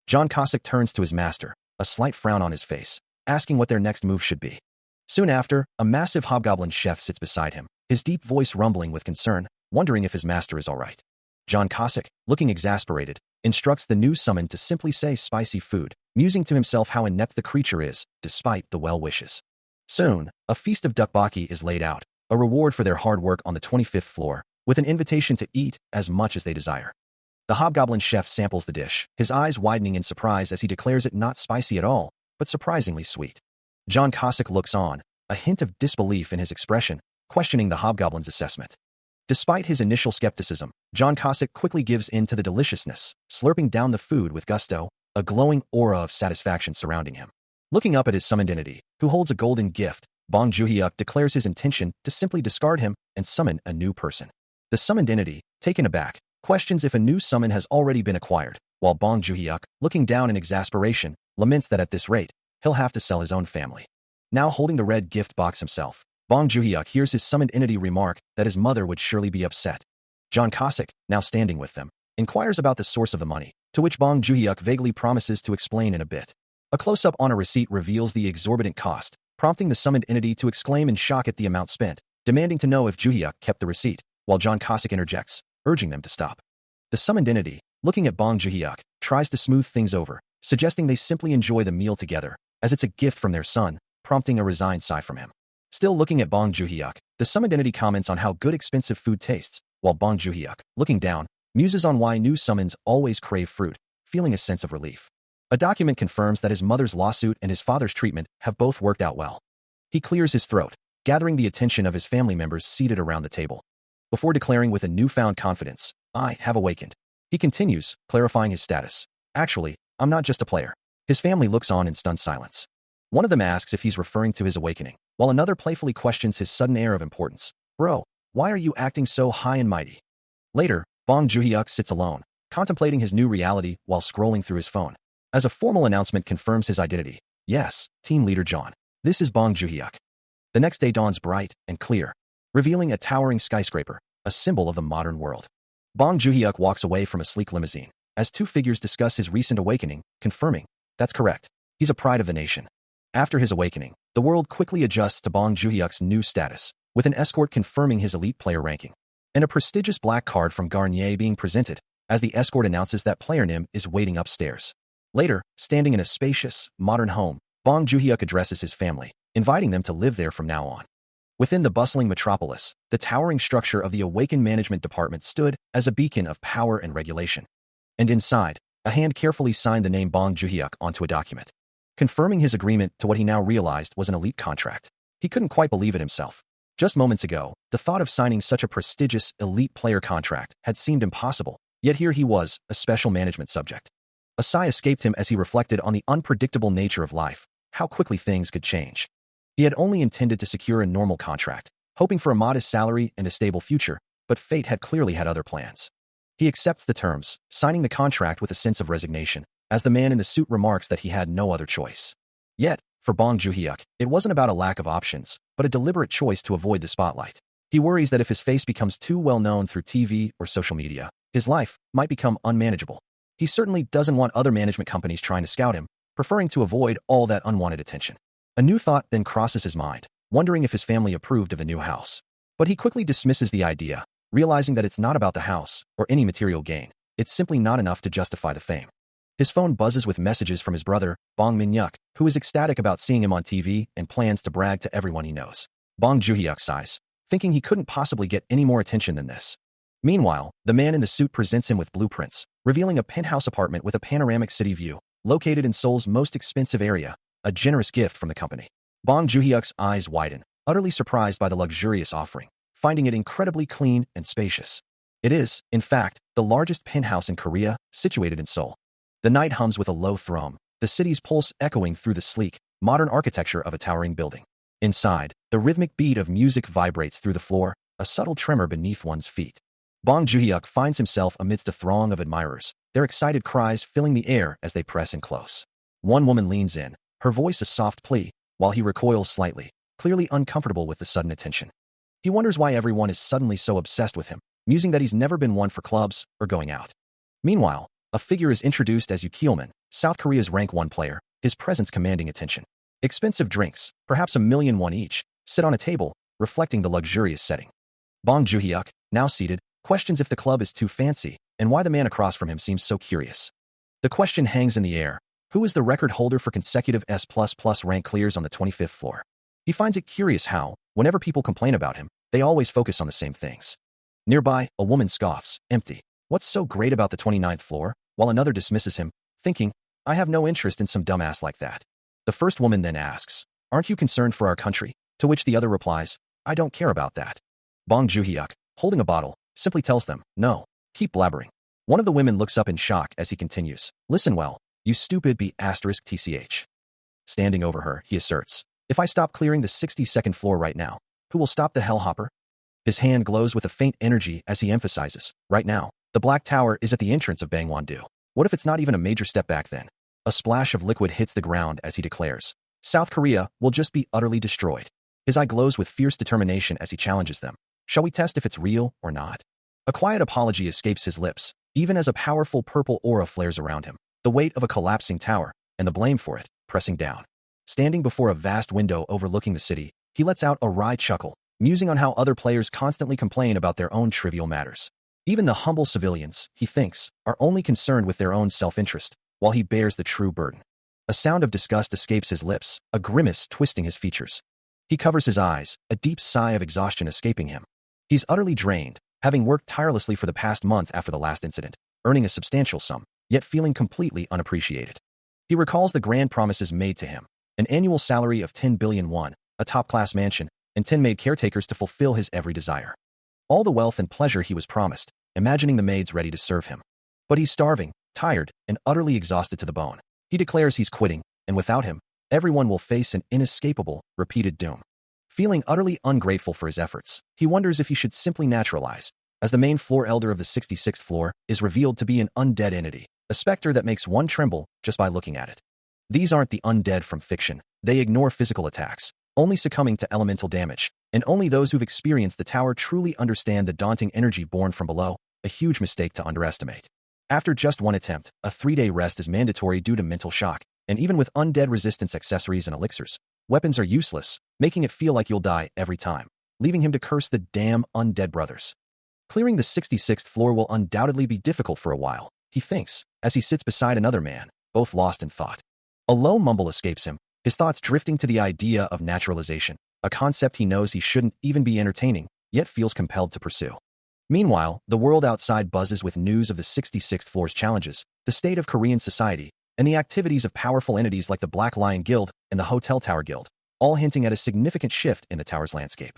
John Cossack turns to his master, a slight frown on his face, asking what their next move should be. Soon after, a massive hobgoblin chef sits beside him, his deep voice rumbling with concern, wondering if his master is all right. John Cossack, looking exasperated, instructs the new summon to simply say spicy food, musing to himself how inept the creature is, despite the well wishes. Soon, a feast of tteokbokki is laid out, a reward for their hard work on the 25th floor, with an invitation to eat as much as they desire. The hobgoblin chef samples the dish, his eyes widening in surprise as he declares it not spicy at all, but surprisingly sweet. John Cossack looks on, a hint of disbelief in his expression, questioning the hobgoblin's assessment. Despite his initial skepticism, John Cossack quickly gives in to the deliciousness, slurping down the food with gusto, a glowing aura of satisfaction surrounding him. Looking up at his summoned entity, who holds a golden gift, Bong Joon-hyuk declares his intention to simply discard him and summon a new person. The summoned entity, taken aback, questions if a new summon has already been acquired, while Bong Joon-hyuk, looking down in exasperation, laments that at this rate, he'll have to sell his own family. Now holding the red gift box himself, Bong Joon-hyuk hears his summoned entity remark that his mother would surely be upset. John Cossack, now standing with them, inquires about the source of the money, to which Bong Joon-hyuk vaguely promises to explain in a bit. A close-up on a receipt reveals the exorbitant cost, prompting the summoned entity to exclaim in shock at the amount spent, demanding to know if Joon-hyuk kept the receipt, while John Cossack interjects, urging them to stop. The summoned entity, looking at Bong Joon-hyuk, tries to smooth things over, suggesting they simply enjoy the meal together, as it's a gift from their son, prompting a resigned sigh from him. Still looking at Bong Joon-hyuk, the summoned entity comments on how good expensive food tastes, while Bong Joon-hyuk, looking down, muses on why new summons always crave fruit, feeling a sense of relief. A document confirms that his mother's lawsuit and his father's treatment have both worked out well. He clears his throat, gathering the attention of his family members seated around the table. Before declaring with a newfound confidence, "I have awakened." He continues, clarifying his status. "Actually, I'm not just a player." His family looks on in stunned silence. One of them asks if he's referring to his awakening, while another playfully questions his sudden air of importance. "Bro, why are you acting so high and mighty?" Later, Bong Joon-hyuk sits alone, contemplating his new reality while scrolling through his phone. As a formal announcement confirms his identity, "Yes, Team Leader John. This is Bong Joon-hyuk." The next day dawns bright and clear, revealing a towering skyscraper, a symbol of the modern world. Bong Joon-hyuk walks away from a sleek limousine, as two figures discuss his recent awakening, confirming, that's correct. He's a pride of the nation. After his awakening, the world quickly adjusts to Bong Joon-hyuk's new status, with an escort confirming his elite player ranking. and a prestigious black card from Garnier being presented, as the escort announces that player Nim is waiting upstairs. Later, standing in a spacious, modern home, Bong Joon-hyuk addresses his family, inviting them to live there from now on. Within the bustling metropolis, the towering structure of the Awakened Management Department stood as a beacon of power and regulation. And inside, a hand carefully signed the name Bong Joon-hyuk onto a document, confirming his agreement to what he now realized was an elite contract. He couldn't quite believe it himself. Just moments ago, the thought of signing such a prestigious, elite player contract had seemed impossible, yet here he was, a special management subject. A sigh escaped him as he reflected on the unpredictable nature of life, how quickly things could change. He had only intended to secure a normal contract, hoping for a modest salary and a stable future, but fate had clearly had other plans. He accepts the terms, signing the contract with a sense of resignation, as the man in the suit remarks that he had no other choice. Yet, for Bong Joon-hyuk, it wasn't about a lack of options, but a deliberate choice to avoid the spotlight. He worries that if his face becomes too well known through TV or social media, his life might become unmanageable. He certainly doesn't want other management companies trying to scout him, preferring to avoid all that unwanted attention. A new thought then crosses his mind, wondering if his family approved of the new house. But he quickly dismisses the idea, realizing that it's not about the house or any material gain. It's simply not enough to justify the fame. His phone buzzes with messages from his brother, Bong Min-hyuk, who is ecstatic about seeing him on TV and plans to brag to everyone he knows. Bong Joon-hyuk sighs, thinking he couldn't possibly get any more attention than this. Meanwhile, the man in the suit presents him with blueprints, revealing a penthouse apartment with a panoramic city view, located in Seoul's most expensive area, a generous gift from the company. Bong Joon-hyuk's eyes widen, utterly surprised by the luxurious offering, finding it incredibly clean and spacious. It is, in fact, the largest penthouse in Korea, situated in Seoul. The night hums with a low thrum, the city's pulse echoing through the sleek, modern architecture of a towering building. Inside, the rhythmic beat of music vibrates through the floor, a subtle tremor beneath one's feet. Bong Joon-hyuk finds himself amidst a throng of admirers, their excited cries filling the air as they press in close. One woman leans in, her voice a soft plea, while he recoils slightly, clearly uncomfortable with the sudden attention. He wonders why everyone is suddenly so obsessed with him, musing that he's never been one for clubs or going out. Meanwhile, a figure is introduced as Yoo Kil-man, South Korea's rank 1 player, his presence commanding attention. Expensive drinks, perhaps $1,000,000 each, sit on a table, reflecting the luxurious setting. Bong Joon-hyuk, now seated, questions if the club is too fancy, and why the man across from him seems so curious. The question hangs in the air: who is the record holder for consecutive S++ rank clears on the 25th floor? He finds it curious how, whenever people complain about him, they always focus on the same things. Nearby, a woman scoffs, empty. What's so great about the 29th floor? While another dismisses him, thinking, I have no interest in some dumbass like that. The first woman then asks, aren't you concerned for our country? To which the other replies, I don't care about that. Bong Joon-hyuk, holding a bottle, simply tells them, no, keep blabbering. One of the women looks up in shock as he continues, listen well, you stupid B***tch. Standing over her, he asserts, if I stop clearing the 62nd floor right now, who will stop the hellhopper? His hand glows with a faint energy as he emphasizes, right now, the Black Tower is at the entrance of Bangwon-do. What if it's not even a major step back then? A splash of liquid hits the ground as he declares, South Korea will just be utterly destroyed. His eye glows with fierce determination as he challenges them. Shall we test if it's real or not? A quiet apology escapes his lips, even as a powerful purple aura flares around him, the weight of a collapsing tower, and the blame for it, pressing down. Standing before a vast window overlooking the city, he lets out a wry chuckle, musing on how other players constantly complain about their own trivial matters. Even the humble civilians, he thinks, are only concerned with their own self-interest, while he bears the true burden. A sound of disgust escapes his lips, a grimace twisting his features. He covers his eyes, a deep sigh of exhaustion escaping him. He's utterly drained, having worked tirelessly for the past month after the last incident, earning a substantial sum, yet feeling completely unappreciated. He recalls the grand promises made to him, an annual salary of 10 billion won, a top-class mansion, and 10 maid caretakers to fulfill his every desire. All the wealth and pleasure he was promised, imagining the maids ready to serve him. But he's starving, tired, and utterly exhausted to the bone. He declares he's quitting, and without him, everyone will face an inescapable, repeated doom. Feeling utterly ungrateful for his efforts, he wonders if he should simply naturalize, as the main floor elder of the 66th floor is revealed to be an undead entity, a specter that makes one tremble just by looking at it. These aren't the undead from fiction. They ignore physical attacks, only succumbing to elemental damage, and only those who've experienced the tower truly understand the daunting energy born from below, a huge mistake to underestimate. After just one attempt, a 3-day rest is mandatory due to mental shock, and even with undead resistance accessories and elixirs, weapons are useless, making it feel like you'll die every time, leaving him to curse the damn undead brothers. Clearing the 66th floor will undoubtedly be difficult for a while, he thinks, as he sits beside another man, both lost in thought. A low mumble escapes him, his thoughts drifting to the idea of naturalization, a concept he knows he shouldn't even be entertaining, yet feels compelled to pursue. Meanwhile, the world outside buzzes with news of the 66th floor's challenges, the state of Korean society, and the activities of powerful entities like the Black Lion Guild and the Hotel Tower Guild, all hinting at a significant shift in the tower's landscape.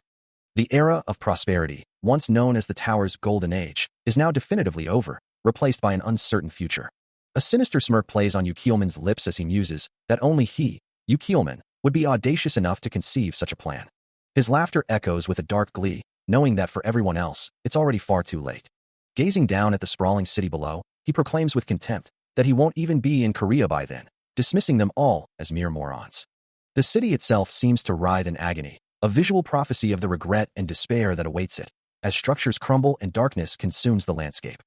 The era of prosperity, once known as the tower's golden age, is now definitively over, replaced by an uncertain future. A sinister smirk plays on Yu Kielman's lips as he muses that only he, Yu Kielman, would be audacious enough to conceive such a plan. His laughter echoes with a dark glee, knowing that for everyone else, it's already far too late. Gazing down at the sprawling city below, he proclaims with contempt that he won't even be in Korea by then, dismissing them all as mere morons. The city itself seems to writhe in agony, a visual prophecy of the regret and despair that awaits it, as structures crumble and darkness consumes the landscape.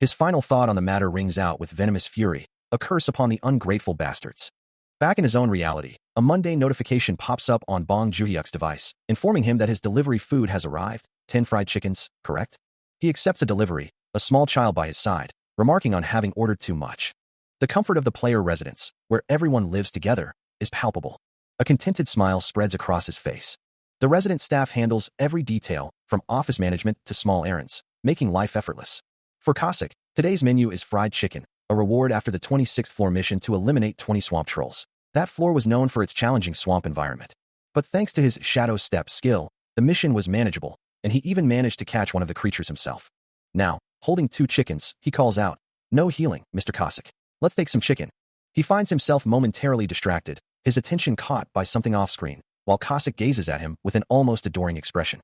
His final thought on the matter rings out with venomous fury, a curse upon the ungrateful bastards. Back in his own reality, a mundane notification pops up on Bong Joon-hyuk's device, informing him that his delivery food has arrived, 10 fried chickens, correct? He accepts the delivery, a small child by his side, remarking on having ordered too much. The comfort of the player residence, where everyone lives together, is palpable. A contented smile spreads across his face. The resident staff handles every detail, from office management to small errands, making life effortless. For Cossack, today's menu is fried chicken, a reward after the 26th floor mission to eliminate 20 swamp trolls. That floor was known for its challenging swamp environment. But thanks to his shadow step skill, the mission was manageable, and he even managed to catch one of the creatures himself. Now, holding 2 chickens, he calls out, "No healing, Mr. Cossack. Let's take some chicken." He finds himself momentarily distracted, his attention caught by something off-screen, while Cossack gazes at him with an almost adoring expression.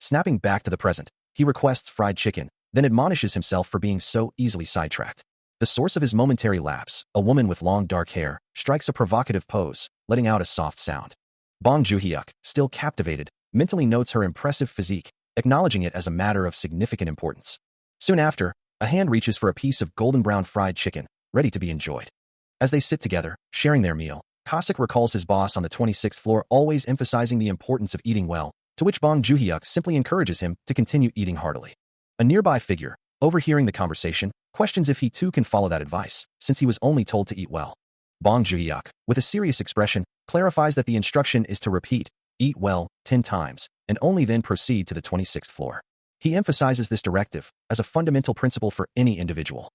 Snapping back to the present, he requests fried chicken, then admonishes himself for being so easily sidetracked. The source of his momentary lapse, a woman with long dark hair, strikes a provocative pose, letting out a soft sound. Bong Joon-hyuk, still captivated, mentally notes her impressive physique, acknowledging it as a matter of significant importance. Soon after, a hand reaches for a piece of golden brown fried chicken, ready to be enjoyed. As they sit together, sharing their meal, Cossack recalls his boss on the 26th floor always emphasizing the importance of eating well, to which Bong Joon-hyuk simply encourages him to continue eating heartily. A nearby figure, overhearing the conversation, questions if he too can follow that advice, since he was only told to eat well. Bong Joon-hyuk, with a serious expression, clarifies that the instruction is to repeat, "Eat well," 10 times, and only then proceed to the 26th floor. He emphasizes this directive as a fundamental principle for any individual.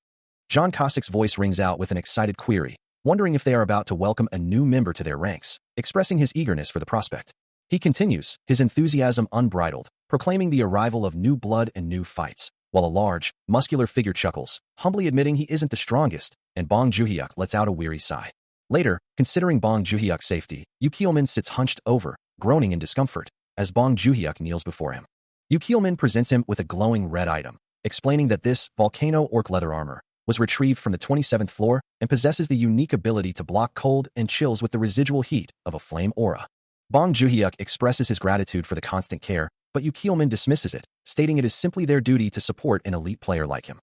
John Cossack's voice rings out with an excited query, wondering if they are about to welcome a new member to their ranks, expressing his eagerness for the prospect. He continues, his enthusiasm unbridled, proclaiming the arrival of new blood and new fights, while a large, muscular figure chuckles, humbly admitting he isn't the strongest, and Bong Joon-hyuk lets out a weary sigh. Later, considering Bong Joon-hyuk's safety, Yu Kielman sits hunched over, groaning in discomfort, as Bong Joon-hyuk kneels before him. Yu Kielman presents him with a glowing red item, explaining that this volcano orc leather armor was retrieved from the 27th floor and possesses the unique ability to block cold and chills with the residual heat of a flame aura. Bong Joon-hyuk expresses his gratitude for the constant care, but Yu Kielman dismisses it, stating it is simply their duty to support an elite player like him.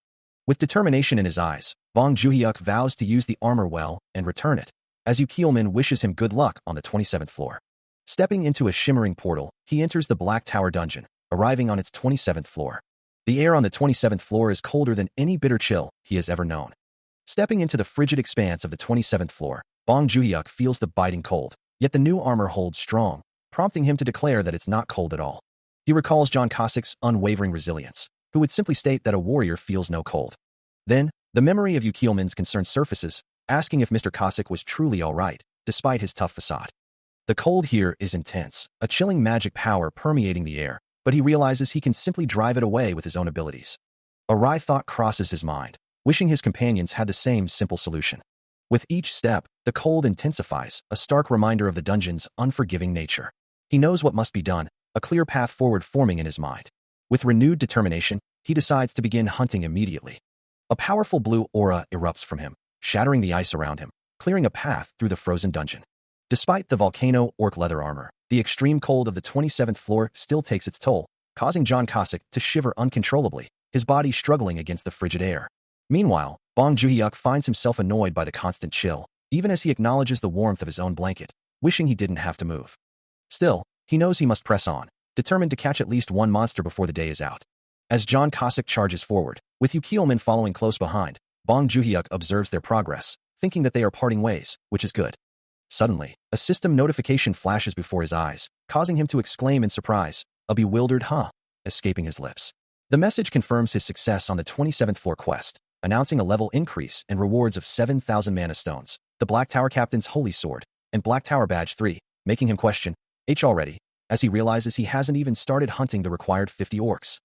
With determination in his eyes, Bong Joon-hyuk vows to use the armor well and return it, as Yu Kielman wishes him good luck on the 27th floor. Stepping into a shimmering portal, he enters the Black Tower dungeon, arriving on its 27th floor. The air on the 27th floor is colder than any bitter chill he has ever known. Stepping into the frigid expanse of the 27th floor, Bong Joon-hyuk feels the biting cold, yet the new armor holds strong, prompting him to declare that it's not cold at all. He recalls John Cossack's unwavering resilience, who would simply state that a warrior feels no cold. Then, the memory of Yu Kielman's concern surfaces, asking if Mr. Cossack was truly all right, despite his tough facade. The cold here is intense, a chilling magic power permeating the air, but he realizes he can simply drive it away with his own abilities. A wry thought crosses his mind, wishing his companions had the same simple solution. With each step, the cold intensifies, a stark reminder of the dungeon's unforgiving nature. He knows what must be done, a clear path forward forming in his mind. With renewed determination, he decides to begin hunting immediately. A powerful blue aura erupts from him, shattering the ice around him, clearing a path through the frozen dungeon. Despite the volcano orc leather armor, the extreme cold of the 27th floor still takes its toll, causing John Cossack to shiver uncontrollably, his body struggling against the frigid air. Meanwhile, Bong Joon-hyuk finds himself annoyed by the constant chill, even as he acknowledges the warmth of his own blanket, wishing he didn't have to move. Still, he knows he must press on, determined to catch at least one monster before the day is out. As John Cossack charges forward, with Yukielman following close behind, Bong Juhyuk observes their progress, thinking that they are parting ways, which is good. Suddenly, a system notification flashes before his eyes, causing him to exclaim in surprise, a bewildered "huh," escaping his lips. The message confirms his success on the 27th floor quest, announcing a level increase and rewards of 7,000 mana stones, the Black Tower Captain's Holy Sword, and Black Tower Badge 3, making him question, already, as he realizes he hasn't even started hunting the required 50 orcs.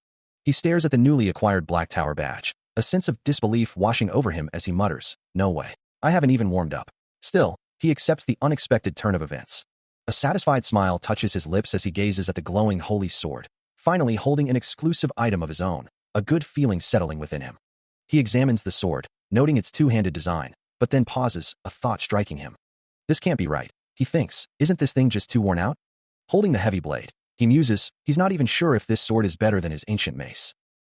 He stares at the newly acquired Black Tower Badge, a sense of disbelief washing over him as he mutters, no way, I haven't even warmed up. Still, he accepts the unexpected turn of events. A satisfied smile touches his lips as he gazes at the glowing Holy Sword, finally holding an exclusive item of his own, a good feeling settling within him. He examines the sword, noting its two-handed design, but then pauses, a thought striking him. This can't be right, he thinks. Isn't this thing just too worn out? Holding the heavy blade, he muses, he's not even sure if this sword is better than his ancient mace.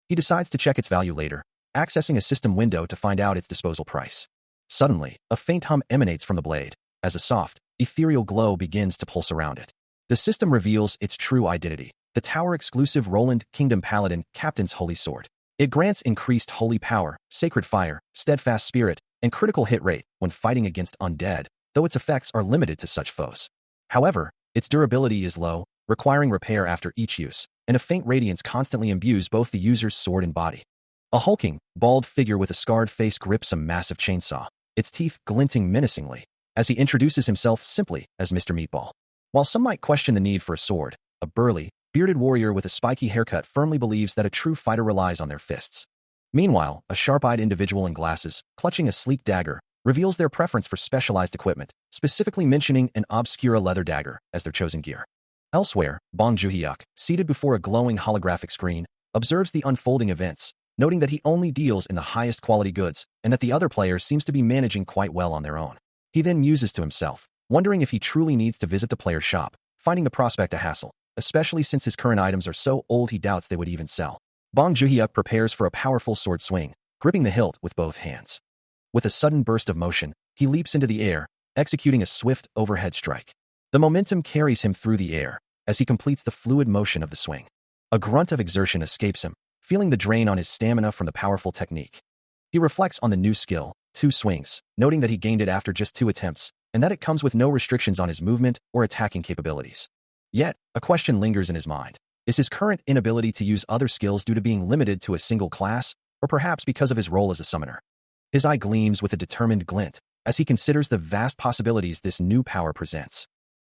He decides to check its value later, accessing a system window to find out its disposal price. Suddenly, a faint hum emanates from the blade, as a soft, ethereal glow begins to pulse around it. The system reveals its true identity, the tower-exclusive Roland Kingdom Paladin Captain's Holy Sword. It grants increased holy power, sacred fire, steadfast spirit, and critical hit rate when fighting against undead, though its effects are limited to such foes. However, its durability is low, requiring repair after each use, and a faint radiance constantly imbues both the user's sword and body. A hulking, bald figure with a scarred face grips a massive chainsaw, its teeth glinting menacingly, as he introduces himself simply as Mr. Meatball. While some might question the need for a sword, a burly, bearded warrior with a spiky haircut firmly believes that a true fighter relies on their fists. Meanwhile, a sharp-eyed individual in glasses, clutching a sleek dagger, reveals their preference for specialized equipment, specifically mentioning an obscura leather dagger as their chosen gear. Elsewhere, Bong Juhyuk, seated before a glowing holographic screen, observes the unfolding events, noting that he only deals in the highest quality goods and that the other player seems to be managing quite well on their own. He then muses to himself, wondering if he truly needs to visit the player's shop, finding the prospect a hassle, especially since his current items are so old he doubts they would even sell. Bong Juhyuk prepares for a powerful sword swing, gripping the hilt with both hands. With a sudden burst of motion, he leaps into the air, executing a swift overhead strike. The momentum carries him through the air as he completes the fluid motion of the swing. A grunt of exertion escapes him, feeling the drain on his stamina from the powerful technique. He reflects on the new skill, 2 swings, noting that he gained it after just 2 attempts, and that it comes with no restrictions on his movement or attacking capabilities. Yet, a question lingers in his mind. Is his current inability to use other skills due to being limited to a single class, or perhaps because of his role as a summoner? His eye gleams with a determined glint as he considers the vast possibilities this new power presents.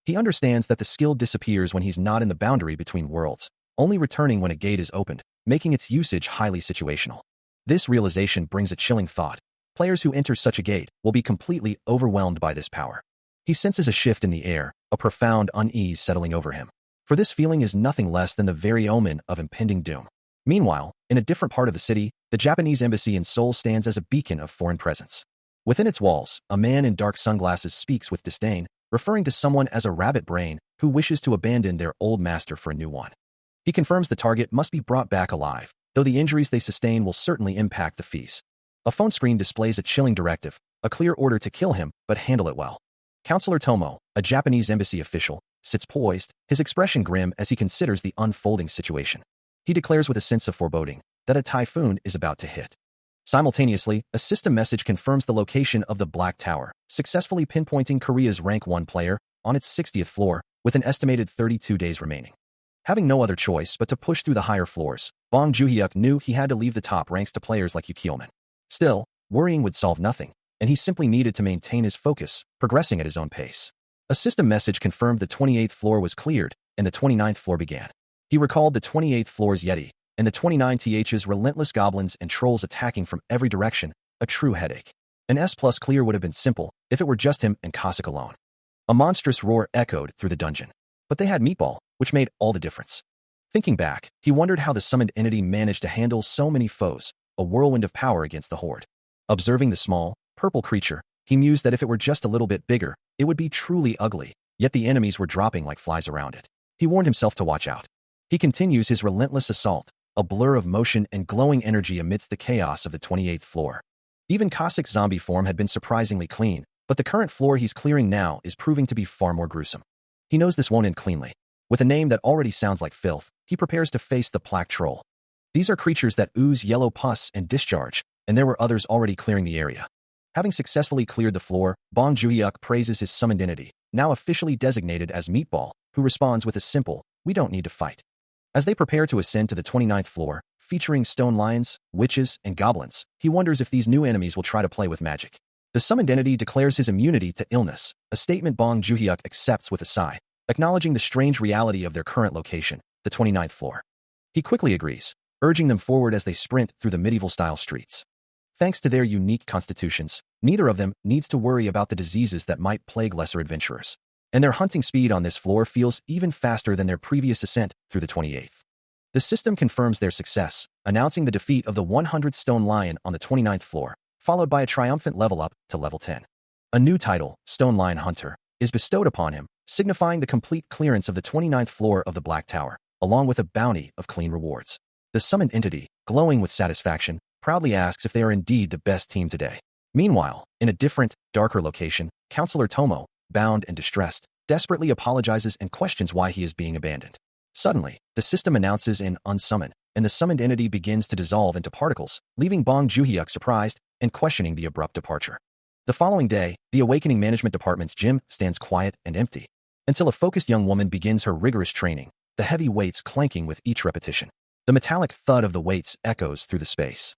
He understands that the skill disappears when he's not in the boundary between worlds, only returning when a gate is opened, making its usage highly situational. This realization brings a chilling thought. Players who enter such a gate will be completely overwhelmed by this power. He senses a shift in the air, a profound unease settling over him. For this feeling is nothing less than the very omen of impending doom. Meanwhile, in a different part of the city, the Japanese embassy in Seoul stands as a beacon of foreign presence. Within its walls, a man in dark sunglasses speaks with disdain, referring to someone as a rabbit brain who wishes to abandon their old master for a new one. He confirms the target must be brought back alive, though the injuries they sustain will certainly impact the fees. A phone screen displays a chilling directive, a clear order to kill him, but handle it well. Counselor Tomo, a Japanese embassy official, sits poised, his expression grim as he considers the unfolding situation. He declares with a sense of foreboding that a typhoon is about to hit. Simultaneously, a system message confirms the location of the Black Tower, successfully pinpointing Korea's rank 1 player on its 60th floor, with an estimated 32 days remaining. Having no other choice but to push through the higher floors, Bong Juhyuk knew he had to leave the top ranks to players like Yukielman. Still, worrying would solve nothing, and he simply needed to maintain his focus, progressing at his own pace. A system message confirmed the 28th floor was cleared, and the 29th floor began. He recalled the 28th floor's Yeti, and the 29th's relentless goblins and trolls attacking from every direction, a true headache. An S+ clear would have been simple if it were just him and Cossack alone. A monstrous roar echoed through the dungeon. But they had Meatball, which made all the difference. Thinking back, he wondered how the summoned entity managed to handle so many foes, a whirlwind of power against the horde. Observing the small, purple creature, he mused that if it were just a little bit bigger, it would be truly ugly, yet the enemies were dropping like flies around it. He warned himself to watch out. He continues his relentless assault, a blur of motion and glowing energy amidst the chaos of the 28th floor. Even Cossack's zombie form had been surprisingly clean, but the current floor he's clearing now is proving to be far more gruesome. He knows this won't end cleanly. With a name that already sounds like filth, he prepares to face the Plague Troll. These are creatures that ooze yellow pus and discharge, and there were others already clearing the area. Having successfully cleared the floor, Bong Joon-hyuk praises his summoned entity, now officially designated as Meatball, who responds with a simple, "We don't need to fight." As they prepare to ascend to the 29th floor, featuring stone lions, witches, and goblins, he wonders if these new enemies will try to play with magic. The summoned entity declares his immunity to illness, a statement Bong Joon-hyuk accepts with a sigh, acknowledging the strange reality of their current location, the 29th floor. He quickly agrees, urging them forward as they sprint through the medieval-style streets. Thanks to their unique constitutions, neither of them needs to worry about the diseases that might plague lesser adventurers. And their hunting speed on this floor feels even faster than their previous ascent through the 28th. The system confirms their success, announcing the defeat of the 100th stone lion on the 29th floor, followed by a triumphant level up to level 10. A new title, Stone Lion Hunter, is bestowed upon him, signifying the complete clearance of the 29th floor of the Black Tower, along with a bounty of clean rewards. The summoned entity, glowing with satisfaction, proudly asks if they are indeed the best team today. Meanwhile, in a different, darker location, Counselor Tomo, bound and distressed, desperately apologizes and questions why he is being abandoned. Suddenly, the system announces an unsummon, and the summoned entity begins to dissolve into particles, leaving Bong Joon-hyuk surprised and questioning the abrupt departure. The following day, the Awakening Management Department's gym stands quiet and empty, until a focused young woman begins her rigorous training, the heavy weights clanking with each repetition. The metallic thud of the weights echoes through the space.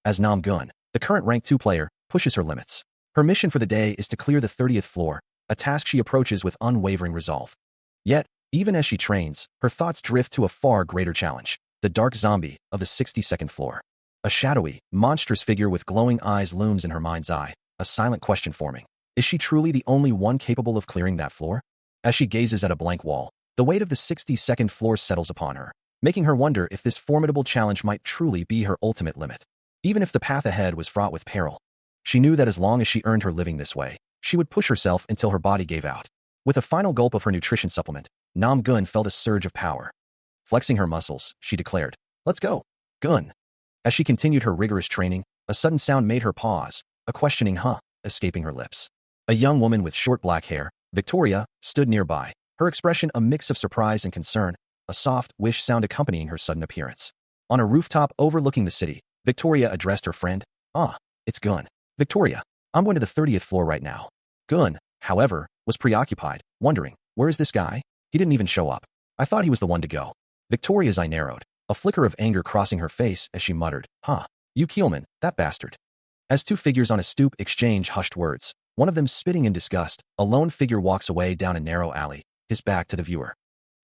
As Nam Gun, the current rank 2 player, pushes her limits. Her mission for the day is to clear the 30th floor, a task she approaches with unwavering resolve. Yet, even as she trains, her thoughts drift to a far greater challenge, the dark zombie of the 62nd floor. A shadowy, monstrous figure with glowing eyes looms in her mind's eye, a silent question forming. Is she truly the only one capable of clearing that floor? As she gazes at a blank wall, the weight of the 62nd floor settles upon her, making her wonder if this formidable challenge might truly be her ultimate limit. Even if the path ahead was fraught with peril, she knew that as long as she earned her living this way, she would push herself until her body gave out. With a final gulp of her nutrition supplement, Nam Gun felt a surge of power. Flexing her muscles, she declared, "Let's go, Gun." As she continued her rigorous training, a sudden sound made her pause, a questioning "huh" escaping her lips. A young woman with short black hair, Victoria, stood nearby, her expression a mix of surprise and concern, a soft wish sound accompanying her sudden appearance. On a rooftop overlooking the city, Victoria addressed her friend, "Ah, it's Gun. Victoria, I'm going to the 30th floor right now." Gun, however, was preoccupied, wondering, where is this guy? He didn't even show up. I thought he was the one to go. Victoria's eye narrowed, a flicker of anger crossing her face as she muttered, "Huh, you Keelman, that bastard." As two figures on a stoop exchange hushed words, one of them spitting in disgust, a lone figure walks away down a narrow alley, his back to the viewer.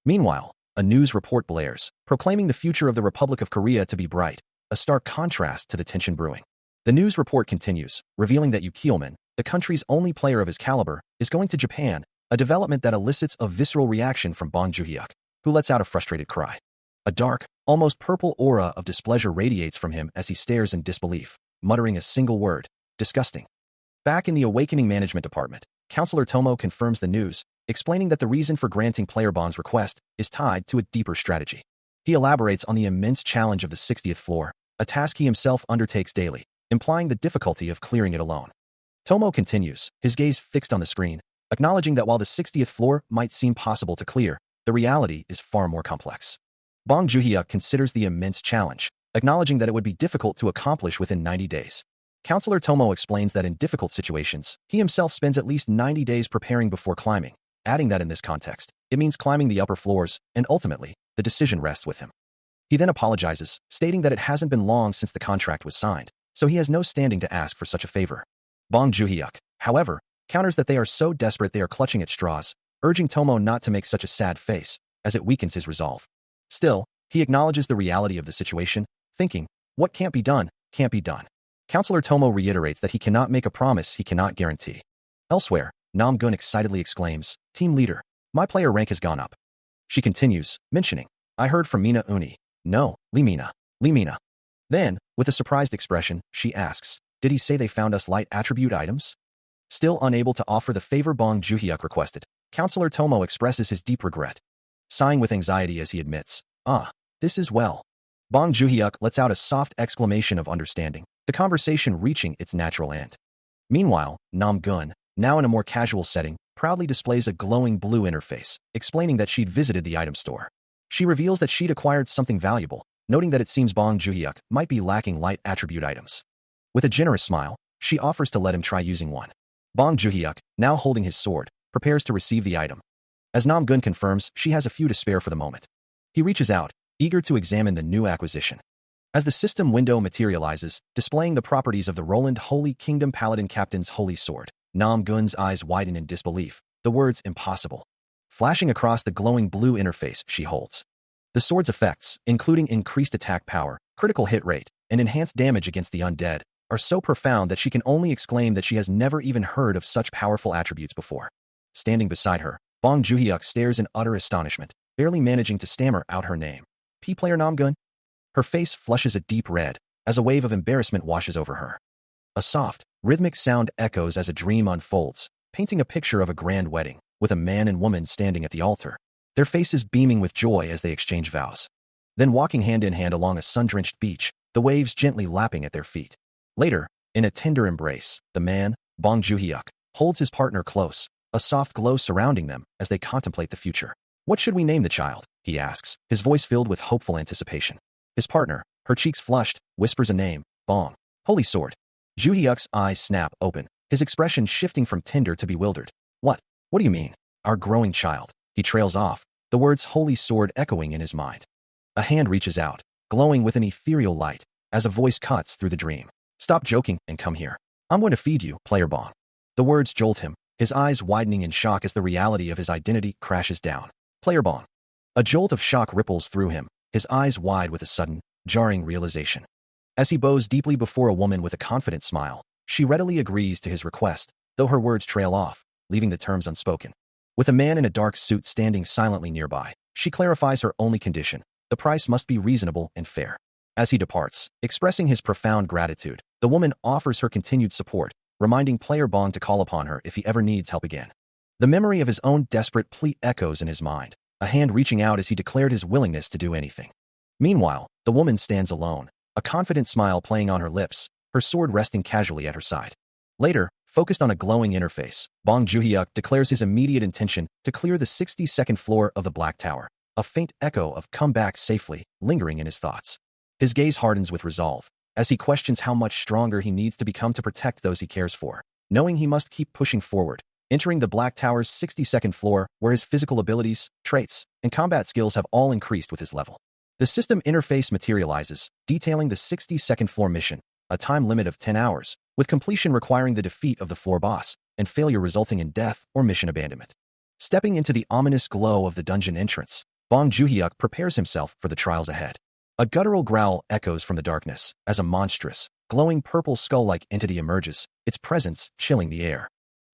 Meanwhile, a news report blares, proclaiming the future of the Republic of Korea to be bright, a stark contrast to the tension brewing. The news report continues, revealing that Yu Keelman, the country's only player of his caliber, is going to Japan, a development that elicits a visceral reaction from Bong Joon-hyuk, who lets out a frustrated cry. A dark, almost purple aura of displeasure radiates from him as he stares in disbelief, muttering a single word, "Disgusting." Back in the Awakening Management Department, Counselor Tomo confirms the news, explaining that the reason for granting Player Bong's request is tied to a deeper strategy. He elaborates on the immense challenge of the 60th floor, a task he himself undertakes daily, implying the difficulty of clearing it alone. Tomo continues, his gaze fixed on the screen, acknowledging that while the 60th floor might seem possible to clear, the reality is far more complex. Bong Joon-hyuk considers the immense challenge, acknowledging that it would be difficult to accomplish within 90 days. Counselor Tomo explains that in difficult situations, he himself spends at least 90 days preparing before climbing, adding that in this context, it means climbing the upper floors, and ultimately, the decision rests with him. He then apologizes, stating that it hasn't been long since the contract was signed, so he has no standing to ask for such a favor. Bong Joon-hyuk, however, counters that they are so desperate they are clutching at straws, urging Tomo not to make such a sad face, as it weakens his resolve. Still, he acknowledges the reality of the situation, thinking, what can't be done, can't be done. Counselor Tomo reiterates that he cannot make a promise he cannot guarantee. Elsewhere, Nam Gun excitedly exclaims, "Team leader, my player rank has gone up." She continues, mentioning, "I heard from Mina Uni. No, Lee Mina. Then, with a surprised expression, she asks, "Did he say they found us light attribute items?" Still unable to offer the favor Bong Joon-hyuk requested, Counselor Tomo expresses his deep regret, sighing with anxiety as he admits, "Ah, this is well." Bong Joon-hyuk lets out a soft exclamation of understanding, the conversation reaching its natural end. Meanwhile, Nam Gun, now in a more casual setting, proudly displays a glowing blue interface, explaining that she'd visited the item store. She reveals that she'd acquired something valuable, noting that it seems Bong Juhyuk might be lacking light attribute items. With a generous smile, she offers to let him try using one. Bong Juhyuk, now holding his sword, prepares to receive the item. As Nam Gun confirms, she has a few to spare for the moment. He reaches out, eager to examine the new acquisition. As the system window materializes, displaying the properties of the Roland Holy Kingdom Paladin Captain's Holy Sword, Nam Gun's eyes widen in disbelief, the words impossible flashing across the glowing blue interface she holds. The sword's effects, including increased attack power, critical hit rate, and enhanced damage against the undead, are so profound that she can only exclaim that she has never even heard of such powerful attributes before. Standing beside her, Bong Juhyuk stares in utter astonishment, barely managing to stammer out her name. P-player Nam Gun? Her face flushes a deep red, as a wave of embarrassment washes over her. A soft, rhythmic sound echoes as a dream unfolds, painting a picture of a grand wedding, with a man and woman standing at the altar, their faces beaming with joy as they exchange vows. Then walking hand in hand along a sun-drenched beach, the waves gently lapping at their feet. Later, in a tender embrace, the man, Bong Juhyuk, holds his partner close, a soft glow surrounding them as they contemplate the future. What should we name the child? He asks, his voice filled with hopeful anticipation. His partner, her cheeks flushed, whispers a name, Bong. Holy Sword. Juhyuk's eyes snap open, his expression shifting from tender to bewildered. What do you mean? Our growing child. He trails off, the words Holy Sword echoing in his mind. A hand reaches out, glowing with an ethereal light, as a voice cuts through the dream. Stop joking and come here. I'm going to feed you, player Bong. The words jolt him, his eyes widening in shock as the reality of his identity crashes down. Player Bong. A jolt of shock ripples through him, his eyes wide with a sudden, jarring realization. As he bows deeply before a woman with a confident smile, she readily agrees to his request, though her words trail off, leaving the terms unspoken. With a man in a dark suit standing silently nearby, she clarifies her only condition: the price must be reasonable and fair. As he departs, expressing his profound gratitude, the woman offers her continued support, reminding player Bong to call upon her if he ever needs help again. The memory of his own desperate plea echoes in his mind, a hand reaching out as he declared his willingness to do anything. Meanwhile, the woman stands alone, a confident smile playing on her lips, her sword resting casually at her side. Later, focused on a glowing interface, Bong Juhyuk declares his immediate intention to clear the 62nd floor of the Black Tower, a faint echo of "come back safely" lingering in his thoughts. His gaze hardens with resolve, as he questions how much stronger he needs to become to protect those he cares for, knowing he must keep pushing forward, entering the Black Tower's 62nd floor, where his physical abilities, traits, and combat skills have all increased with his level. The system interface materializes, detailing the 62nd floor mission, a time limit of 10 hours, with completion requiring the defeat of the floor boss, and failure resulting in death or mission abandonment. Stepping into the ominous glow of the dungeon entrance, Bong Juhyuk prepares himself for the trials ahead. A guttural growl echoes from the darkness, as a monstrous, glowing purple skull-like entity emerges, its presence chilling the air.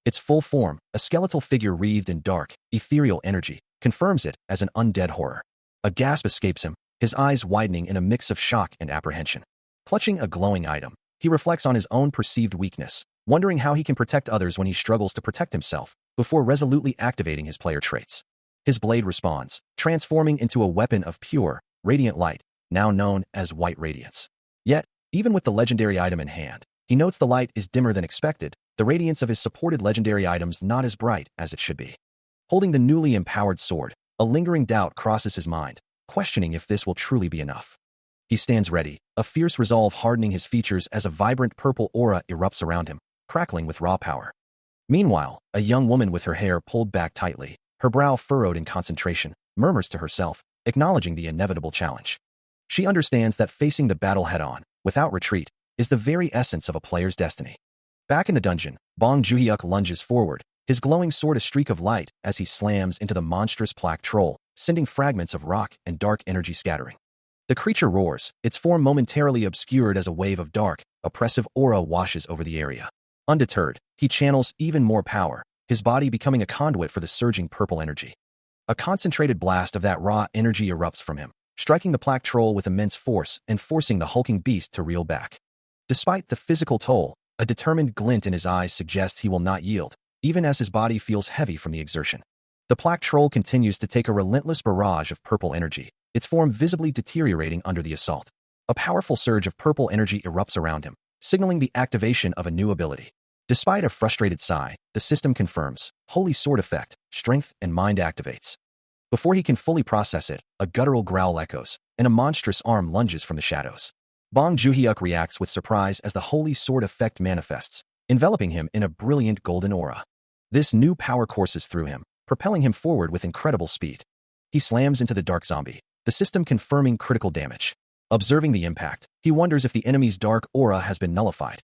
Its full form, a skeletal figure wreathed in dark, ethereal energy, confirms it as an undead horror. A gasp escapes him, his eyes widening in a mix of shock and apprehension. Clutching a glowing item, he reflects on his own perceived weakness, wondering how he can protect others when he struggles to protect himself, before resolutely activating his player traits. His blade responds, transforming into a weapon of pure, radiant light, now known as White Radiance. Yet, even with the legendary item in hand, he notes the light is dimmer than expected, the radiance of his supported legendary items not as bright as it should be. Holding the newly empowered sword, a lingering doubt crosses his mind, questioning if this will truly be enough. He stands ready, a fierce resolve hardening his features as a vibrant purple aura erupts around him, crackling with raw power. Meanwhile, a young woman with her hair pulled back tightly, her brow furrowed in concentration, murmurs to herself, acknowledging the inevitable challenge. She understands that facing the battle head-on, without retreat, is the very essence of a player's destiny. Back in the dungeon, Bong Juhyuk lunges forward, his glowing sword a streak of light as he slams into the monstrous black troll, sending fragments of rock and dark energy scattering. The creature roars, its form momentarily obscured as a wave of dark, oppressive aura washes over the area. Undeterred, he channels even more power, his body becoming a conduit for the surging purple energy. A concentrated blast of that raw energy erupts from him, striking the black troll with immense force and forcing the hulking beast to reel back. Despite the physical toll, a determined glint in his eyes suggests he will not yield, even as his body feels heavy from the exertion. The black troll continues to take a relentless barrage of purple energy, its form visibly deteriorating under the assault. A powerful surge of purple energy erupts around him, signaling the activation of a new ability. Despite a frustrated sigh, the system confirms, Holy Sword effect, strength and mind activates. Before he can fully process it, a guttural growl echoes, and a monstrous arm lunges from the shadows. Bong Joon-hyuk reacts with surprise as the holy sword effect manifests, enveloping him in a brilliant golden aura. This new power courses through him, propelling him forward with incredible speed. He slams into the dark zombie, the system confirming critical damage. Observing the impact, he wonders if the enemy's dark aura has been nullified.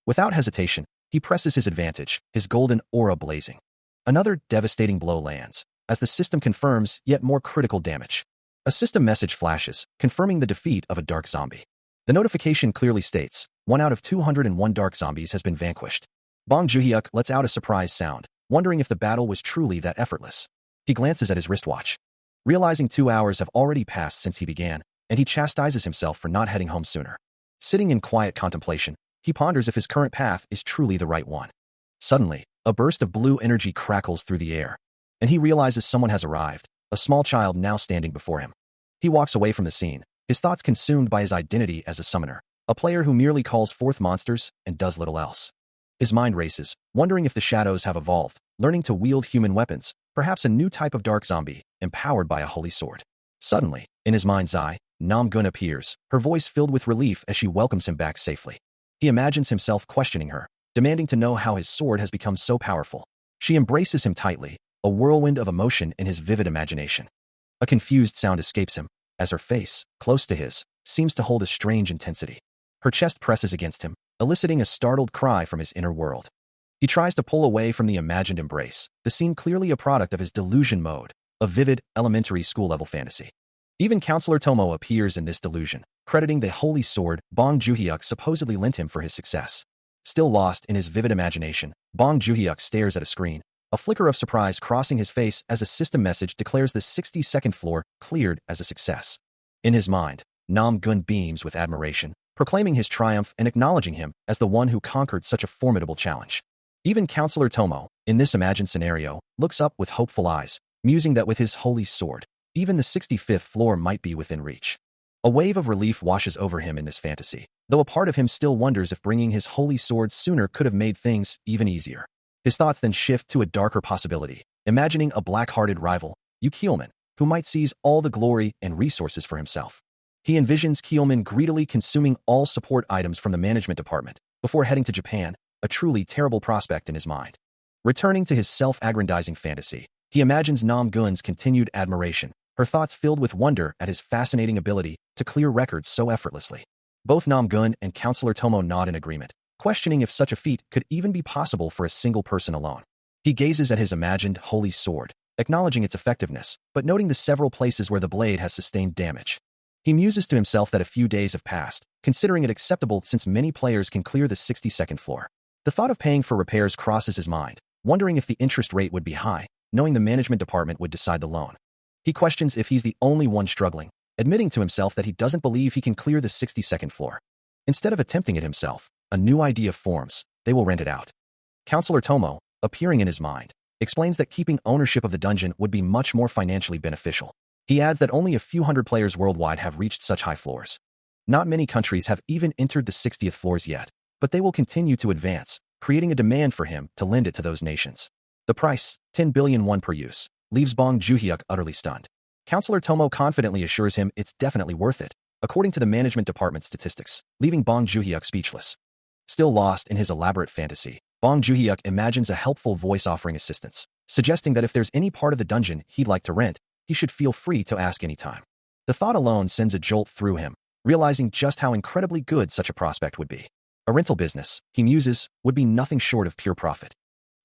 Without hesitation, he presses his advantage, his golden aura blazing. Another devastating blow lands, as the system confirms yet more critical damage. A system message flashes, confirming the defeat of a dark zombie. The notification clearly states, 1 out of 201 dark zombies has been vanquished. Bong Joon-hyuk lets out a surprised sound, wondering if the battle was truly that effortless. He glances at his wristwatch, realizing 2 hours have already passed since he began, and he chastises himself for not heading home sooner. Sitting in quiet contemplation, he ponders if his current path is truly the right one. Suddenly, a burst of blue energy crackles through the air, and he realizes someone has arrived, a small child now standing before him. He walks away from the scene, his thoughts consumed by his identity as a summoner, a player who merely calls forth monsters and does little else. His mind races, wondering if the shadows have evolved, learning to wield human weapons, perhaps a new type of dark zombie, empowered by a holy sword. Suddenly, in his mind's eye, Nam-gun appears, her voice filled with relief as she welcomes him back safely. He imagines himself questioning her, demanding to know how his sword has become so powerful. She embraces him tightly, a whirlwind of emotion in his vivid imagination. A confused sound escapes him, as her face, close to his, seems to hold a strange intensity. Her chest presses against him, eliciting a startled cry from his inner world. He tries to pull away from the imagined embrace, the scene clearly a product of his delusion mode, a vivid, elementary school-level fantasy. Even Counselor Tomo appears in this delusion, crediting the holy sword Bong Joon-hyuk supposedly lent him for his success. Still lost in his vivid imagination, Bong Joon-hyuk stares at a screen, a flicker of surprise crossing his face as a system message declares the 62nd floor cleared as a success. In his mind, Nam-gun beams with admiration, proclaiming his triumph and acknowledging him as the one who conquered such a formidable challenge. Even Counselor Tomo, in this imagined scenario, looks up with hopeful eyes, musing that with his holy sword, even the 65th floor might be within reach. A wave of relief washes over him in this fantasy, though a part of him still wonders if bringing his holy sword sooner could have made things even easier. His thoughts then shift to a darker possibility, imagining a black-hearted rival, Keelman, who might seize all the glory and resources for himself. He envisions Keelman greedily consuming all support items from the management department before heading to Japan, a truly terrible prospect in his mind. Returning to his self-aggrandizing fantasy, he imagines Nam-gun's continued admiration, her thoughts filled with wonder at his fascinating ability to clear records so effortlessly. Both Nam-gun and Counselor Tomo nod in agreement, questioning if such a feat could even be possible for a single person alone. He gazes at his imagined holy sword, acknowledging its effectiveness, but noting the several places where the blade has sustained damage. He muses to himself that a few days have passed, considering it acceptable since many players can clear the 62nd floor. The thought of paying for repairs crosses his mind, wondering if the interest rate would be high, knowing the management department would decide the loan. He questions if he's the only one struggling, admitting to himself that he doesn't believe he can clear the 62nd floor. Instead of attempting it himself, a new idea forms: they will rent it out. Counselor Tomo, appearing in his mind, explains that keeping ownership of the dungeon would be much more financially beneficial. He adds that only a few hundred players worldwide have reached such high floors. Not many countries have even entered the 60th floors yet, but they will continue to advance, creating a demand for him to lend it to those nations. The price, 10 billion won per use, leaves Bong Joon-hyuk utterly stunned. Counselor Tomo confidently assures him it's definitely worth it, according to the management department statistics, leaving Bong Joon-hyuk speechless. Still lost in his elaborate fantasy, Bong Joon-hyuk imagines a helpful voice offering assistance, suggesting that if there's any part of the dungeon he'd like to rent, he should feel free to ask anytime. The thought alone sends a jolt through him, realizing just how incredibly good such a prospect would be. A rental business, he muses, would be nothing short of pure profit.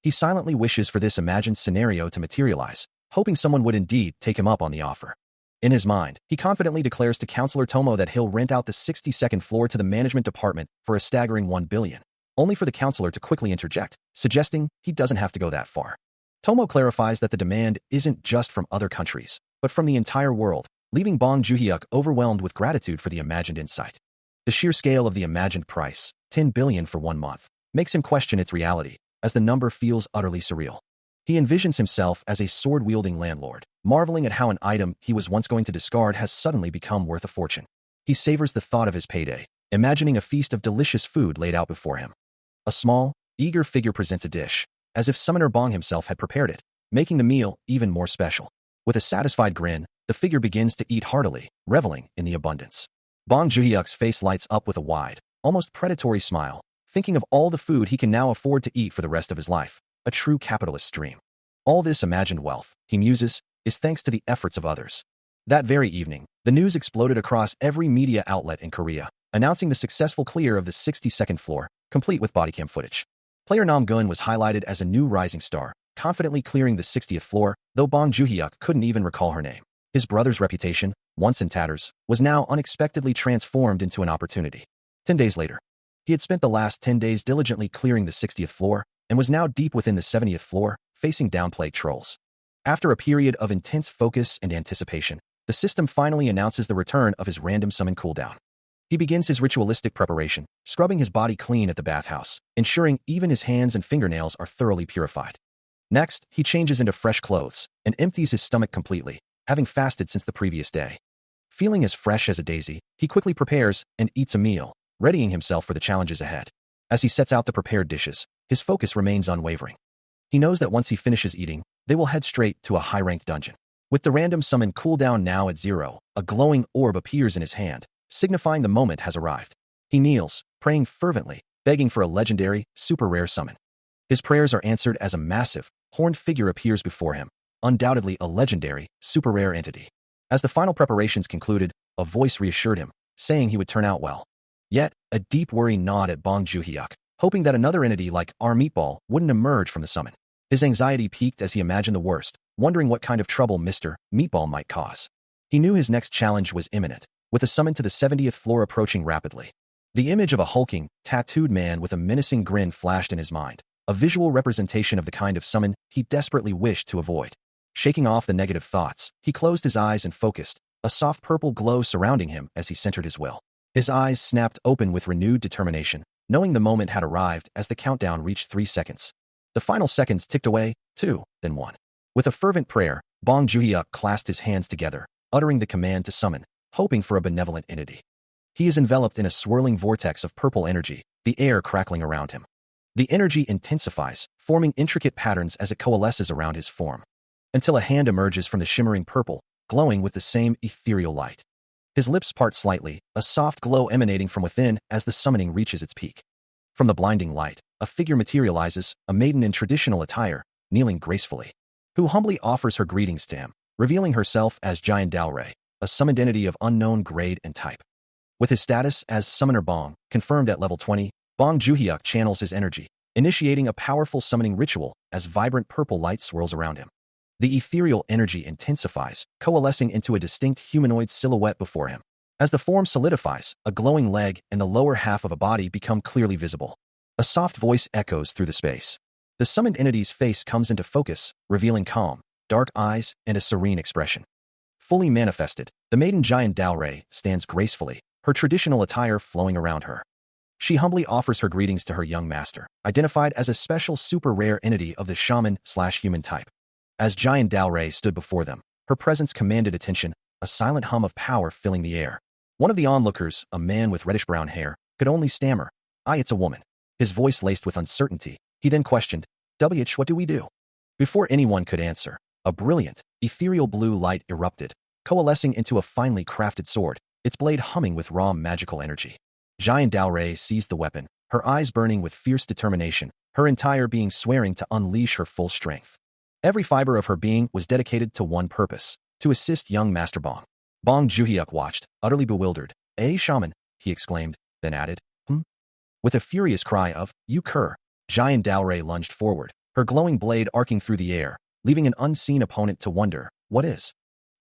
He silently wishes for this imagined scenario to materialize, hoping someone would indeed take him up on the offer. In his mind, he confidently declares to Counselor Tomo that he'll rent out the 62nd floor to the management department for a staggering 1 billion, only for the counselor to quickly interject, suggesting he doesn't have to go that far. Tomo clarifies that the demand isn't just from other countries, but from the entire world, leaving Bong Joon-hyuk overwhelmed with gratitude for the imagined insight. The sheer scale of the imagined price, 10 billion for 1 month, makes him question its reality, as the number feels utterly surreal. He envisions himself as a sword-wielding landlord, marveling at how an item he was once going to discard has suddenly become worth a fortune. He savors the thought of his payday, imagining a feast of delicious food laid out before him. A small, eager figure presents a dish, as if Summoner Bong himself had prepared it, making the meal even more special. With a satisfied grin, the figure begins to eat heartily, reveling in the abundance. Bong Joon-hyuk's face lights up with a wide, almost predatory smile, thinking of all the food he can now afford to eat for the rest of his life, a true capitalist's dream. All this imagined wealth, he muses, is thanks to the efforts of others. That very evening, the news exploded across every media outlet in Korea, announcing the successful clear of the 62nd floor, complete with bodycam footage. Player Nam Gun was highlighted as a new rising star, confidently clearing the 60th floor, though Bong Joon-hyuk couldn't even recall her name. His brother's reputation, once in tatters, was now unexpectedly transformed into an opportunity. 10 days later, he had spent the last 10 days diligently clearing the 60th floor and was now deep within the 70th floor, facing downplay trolls. After a period of intense focus and anticipation, the system finally announces the return of his random summon cooldown. He begins his ritualistic preparation, scrubbing his body clean at the bathhouse, ensuring even his hands and fingernails are thoroughly purified. Next, he changes into fresh clothes and empties his stomach completely, having fasted since the previous day. Feeling as fresh as a daisy, he quickly prepares and eats a meal, readying himself for the challenges ahead. As he sets out the prepared dishes, his focus remains unwavering. He knows that once he finishes eating, they will head straight to a high-ranked dungeon. With the random summon cooldown now at 0, a glowing orb appears in his hand, signifying the moment has arrived. He kneels, praying fervently, begging for a legendary, super rare summon. His prayers are answered as a massive, horned figure appears before him, undoubtedly a legendary, super rare entity. As the final preparations concluded, a voice reassured him, saying he would turn out well. Yet, a deep worry gnawed at Bong Joon-hyuk, hoping that another entity like our meatball wouldn't emerge from the summon. His anxiety peaked as he imagined the worst, wondering what kind of trouble Mr. Meatball might cause. He knew his next challenge was imminent, with a summon to the 70th floor approaching rapidly. The image of a hulking, tattooed man with a menacing grin flashed in his mind, a visual representation of the kind of summon he desperately wished to avoid. Shaking off the negative thoughts, he closed his eyes and focused, a soft purple glow surrounding him as he centered his will. His eyes snapped open with renewed determination, knowing the moment had arrived as the countdown reached 3 seconds. The final seconds ticked away, 2, then 1. With a fervent prayer, Bong Joon-hyuk clasped his hands together, uttering the command to summon, hoping for a benevolent entity. He is enveloped in a swirling vortex of purple energy, the air crackling around him. The energy intensifies, forming intricate patterns as it coalesces around his form, until a hand emerges from the shimmering purple, glowing with the same ethereal light. His lips part slightly, a soft glow emanating from within as the summoning reaches its peak. From the blinding light, a figure materializes, a maiden in traditional attire, kneeling gracefully, who humbly offers her greetings to him, revealing herself as Giant Dalray, a summoned entity of unknown grade and type. With his status as Summoner Bong, confirmed at level 20, Bong Joon-hyuk channels his energy, initiating a powerful summoning ritual as vibrant purple light swirls around him. The ethereal energy intensifies, coalescing into a distinct humanoid silhouette before him. As the form solidifies, a glowing leg and the lower half of a body become clearly visible. A soft voice echoes through the space. The summoned entity's face comes into focus, revealing calm, dark eyes and a serene expression. Fully manifested, the maiden Giant Dalray stands gracefully, her traditional attire flowing around her. She humbly offers her greetings to her young master, identified as a special super rare entity of the shaman/human type. As Giant Dalray stood before them, her presence commanded attention, a silent hum of power filling the air. One of the onlookers, a man with reddish-brown hair, could only stammer, it's a woman." His voice laced with uncertainty. He then questioned, what do we do?" Before anyone could answer, a brilliant, ethereal blue light erupted, coalescing into a finely crafted sword, its blade humming with raw magical energy. Giant Dalray seized the weapon, her eyes burning with fierce determination, her entire being swearing to unleash her full strength. Every fiber of her being was dedicated to one purpose, to assist young Master Bong. Bong Joon-hyuk watched, utterly bewildered. Shaman," he exclaimed, then added, With a furious cry of, "You cur!" Giant Dalray lunged forward, her glowing blade arcing through the air, leaving an unseen opponent to wonder, what is?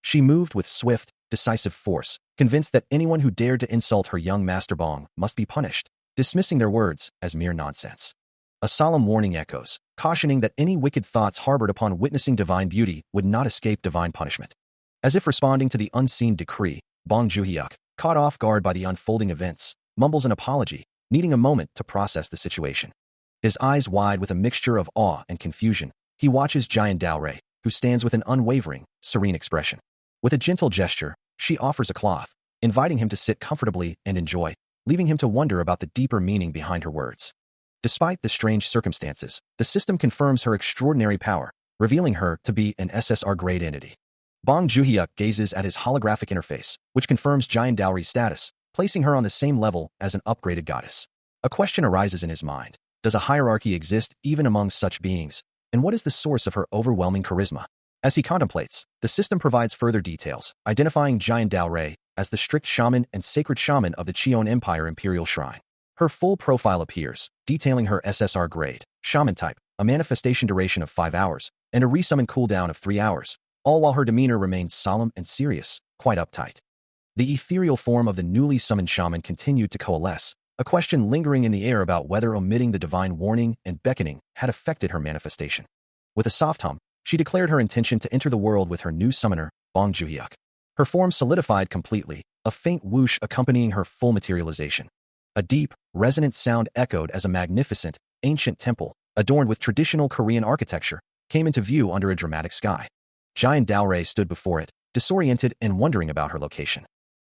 She moved with swift, decisive force, convinced that anyone who dared to insult her young Master Bong must be punished, dismissing their words as mere nonsense. A solemn warning echoes, cautioning that any wicked thoughts harbored upon witnessing divine beauty would not escape divine punishment. As if responding to the unseen decree, Bong Joon-hyuk, caught off guard by the unfolding events, mumbles an apology, needing a moment to process the situation. His eyes wide with a mixture of awe and confusion, he watches Giant Dalray, who stands with an unwavering, serene expression. With a gentle gesture, she offers a cloth, inviting him to sit comfortably and enjoy, leaving him to wonder about the deeper meaning behind her words. Despite the strange circumstances, the system confirms her extraordinary power, revealing her to be an SSR-grade entity. Bong Juhyuk gazes at his holographic interface, which confirms Giant Dowry's status, placing her on the same level as an upgraded goddess. A question arises in his mind. Does a hierarchy exist even among such beings? And what is the source of her overwhelming charisma? As he contemplates, the system provides further details, identifying Giant Dowry as the strict shaman and sacred shaman of the Cheon Empire Imperial Shrine. Her full profile appears, detailing her SSR grade, shaman type, a manifestation duration of 5 hours, and a resummon cooldown of 3 hours, all while her demeanor remains solemn and serious, quite uptight. The ethereal form of the newly summoned shaman continued to coalesce, a question lingering in the air about whether omitting the divine warning and beckoning had affected her manifestation. With a soft hum, she declared her intention to enter the world with her new summoner, Bong Juhyuk. Her form solidified completely, a faint whoosh accompanying her full materialization. A deep, resonant sound echoed as a magnificent, ancient temple, adorned with traditional Korean architecture, came into view under a dramatic sky. Giant Dowry stood before it, disoriented and wondering about her location.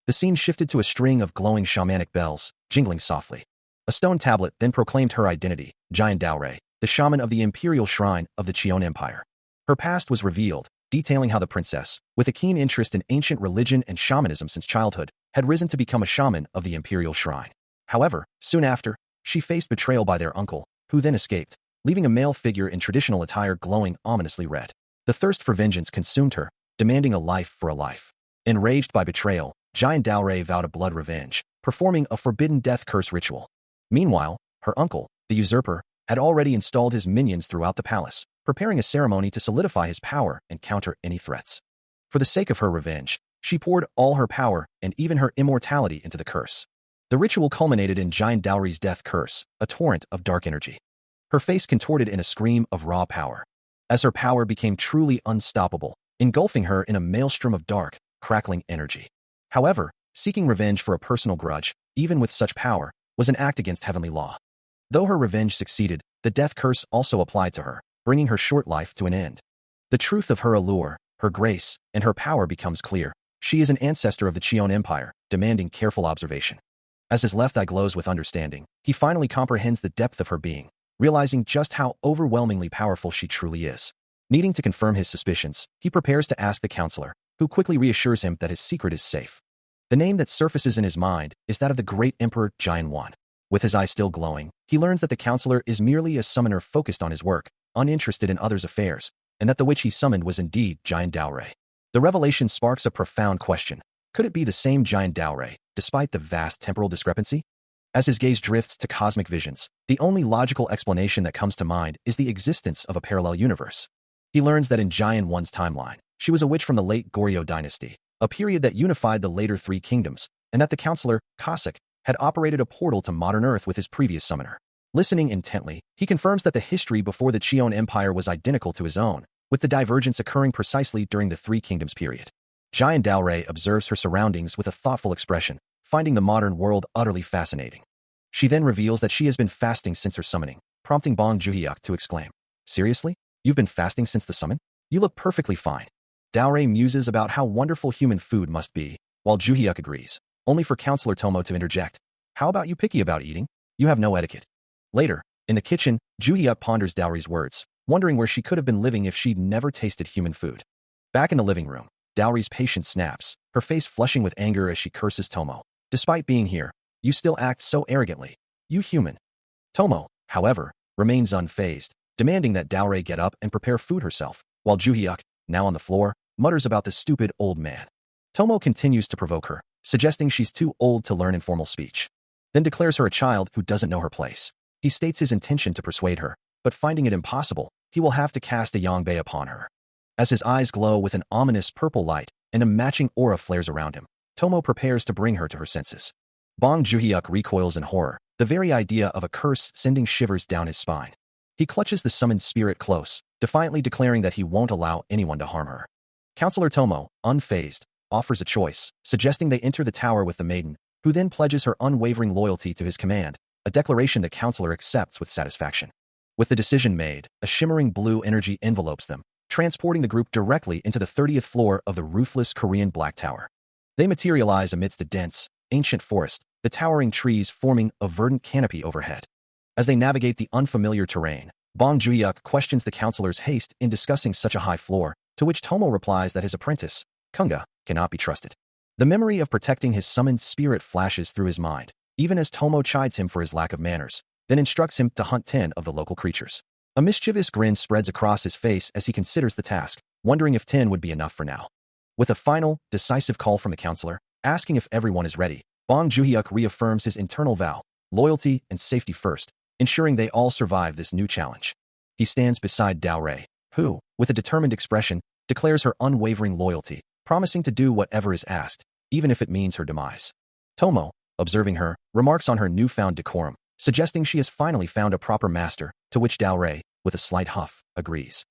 The scene shifted to a string of glowing shamanic bells, jingling softly. A stone tablet then proclaimed her identity, Giant Dowry, the shaman of the Imperial Shrine of the Cheon Empire. Her past was revealed, detailing how the princess, with a keen interest in ancient religion and shamanism since childhood, had risen to become a shaman of the Imperial Shrine. However, soon after, she faced betrayal by their uncle, who then escaped, leaving a male figure in traditional attire glowing ominously red. The thirst for vengeance consumed her, demanding a life for a life. Enraged by betrayal, Giant Dowry vowed a blood revenge, performing a forbidden death curse ritual. Meanwhile, her uncle, the usurper, had already installed his minions throughout the palace, preparing a ceremony to solidify his power and counter any threats. For the sake of her revenge, she poured all her power and even her immortality into the curse. The ritual culminated in Giant Dowry's death curse, a torrent of dark energy. Her face contorted in a scream of raw power. As her power became truly unstoppable, engulfing her in a maelstrom of dark, crackling energy. However, seeking revenge for a personal grudge, even with such power, was an act against heavenly law. Though her revenge succeeded, the death curse also applied to her, bringing her short life to an end. The truth of her allure, her grace, and her power becomes clear. She is an ancestor of the Cheon Empire, demanding careful observation. As his left eye glows with understanding, he finally comprehends the depth of her being, realizing just how overwhelmingly powerful she truly is. Needing to confirm his suspicions, he prepares to ask the counselor, who quickly reassures him that his secret is safe. The name that surfaces in his mind is that of the great Emperor Jian Wan. With his eye still glowing, he learns that the counselor is merely a summoner focused on his work, uninterested in others' affairs, and that the witch he summoned was indeed Giant Dowry. The revelation sparks a profound question. Could it be the same Giant Dowry, despite the vast temporal discrepancy? As his gaze drifts to cosmic visions, the only logical explanation that comes to mind is the existence of a parallel universe. He learns that in Jian Wan's timeline, she was a witch from the late Goryeo dynasty, a period that unified the later three kingdoms, and that the counselor, Cossack, had operated a portal to modern Earth with his previous summoner. Listening intently, he confirms that the history before the Cheon Empire was identical to his own, with the divergence occurring precisely during the Three Kingdoms period. Giant Dowry observes her surroundings with a thoughtful expression, finding the modern world utterly fascinating. She then reveals that she has been fasting since her summoning, prompting Bong Juhyuk to exclaim, "Seriously? You've been fasting since the summon? You look perfectly fine." Dowry muses about how wonderful human food must be, while Juhyuk agrees, only for Counselor Tomo to interject, "How about you picky about eating? You have no etiquette." Later, in the kitchen, Juhyuk ponders Dowry's words, wondering where she could have been living if she'd never tasted human food. Back in the living room, Dowry's patience snaps, her face flushing with anger as she curses Tomo. "Despite being here, you still act so arrogantly. You human." Tomo, however, remains unfazed, demanding that Dowry get up and prepare food herself, while Juhyuk, now on the floor, mutters about the stupid old man. Tomo continues to provoke her, suggesting she's too old to learn informal speech, then declares her a child who doesn't know her place. He states his intention to persuade her, but finding it impossible, he will have to cast a Yongbei upon her. As his eyes glow with an ominous purple light and a matching aura flares around him, Tomo prepares to bring her to her senses. Bong Juhyuk recoils in horror, the very idea of a curse sending shivers down his spine. He clutches the summoned spirit close, defiantly declaring that he won't allow anyone to harm her. Counselor Tomo, unfazed, offers a choice, suggesting they enter the tower with the maiden, who then pledges her unwavering loyalty to his command, a declaration the counselor accepts with satisfaction. With the decision made, a shimmering blue energy envelopes them, transporting the group directly into the 30th floor of the ruthless Korean Black Tower. They materialize amidst a dense, ancient forest, the towering trees forming a verdant canopy overhead. As they navigate the unfamiliar terrain, Bong Juhyuk questions the counselor's haste in discussing such a high floor, to which Tomo replies that his apprentice, Kunga, cannot be trusted. The memory of protecting his summoned spirit flashes through his mind, even as Tomo chides him for his lack of manners, then instructs him to hunt 10 of the local creatures. A mischievous grin spreads across his face as he considers the task, wondering if 10 would be enough for now. With a final, decisive call from the counselor, asking if everyone is ready, Bong Joo-hyuk reaffirms his internal vow, loyalty and safety first, ensuring they all survive this new challenge. He stands beside Dao Rei, who, with a determined expression, declares her unwavering loyalty, promising to do whatever is asked, even if it means her demise. Tomo, observing her, remarks on her newfound decorum, suggesting she has finally found a proper master, to which Dao Rei, with a slight huff, agrees.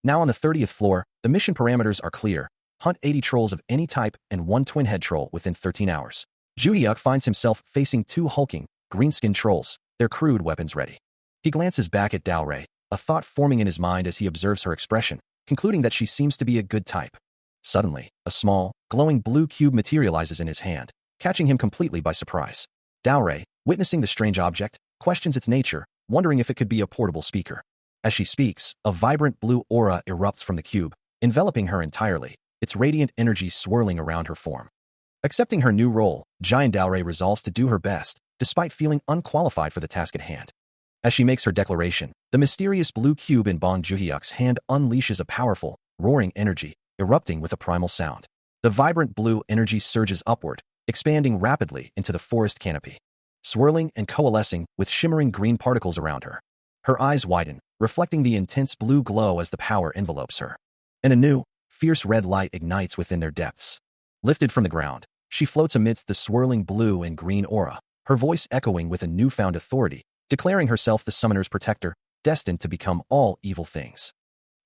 Now on the 30th floor, the mission parameters are clear. Hunt 80 trolls of any type and 1 twin-head troll within 13 hours. Joo-hyuk finds himself facing 2 hulking, green-skinned trolls, their crude weapons ready. He glances back at Dao Rei, a thought forming in his mind as he observes her expression, concluding that she seems to be a good type. Suddenly, a small, glowing blue cube materializes in his hand, catching him completely by surprise. Dao Rei, witnessing the strange object, questions its nature, wondering if it could be a portable speaker. As she speaks, a vibrant blue aura erupts from the cube, enveloping her entirely, its radiant energy swirling around her form. Accepting her new role, Giant Dao Rei resolves to do her best, despite feeling unqualified for the task at hand. As she makes her declaration, the mysterious blue cube in Bong Joo-hyuk's hand unleashes a powerful, roaring energy, erupting with a primal sound. The vibrant blue energy surges upward, expanding rapidly into the forest canopy, swirling and coalescing with shimmering green particles around her. Her eyes widen, reflecting the intense blue glow as the power envelopes her. And a new, fierce red light ignites within their depths. Lifted from the ground, she floats amidst the swirling blue and green aura, her voice echoing with a newfound authority, declaring herself the summoner's protector, destined to become all evil things.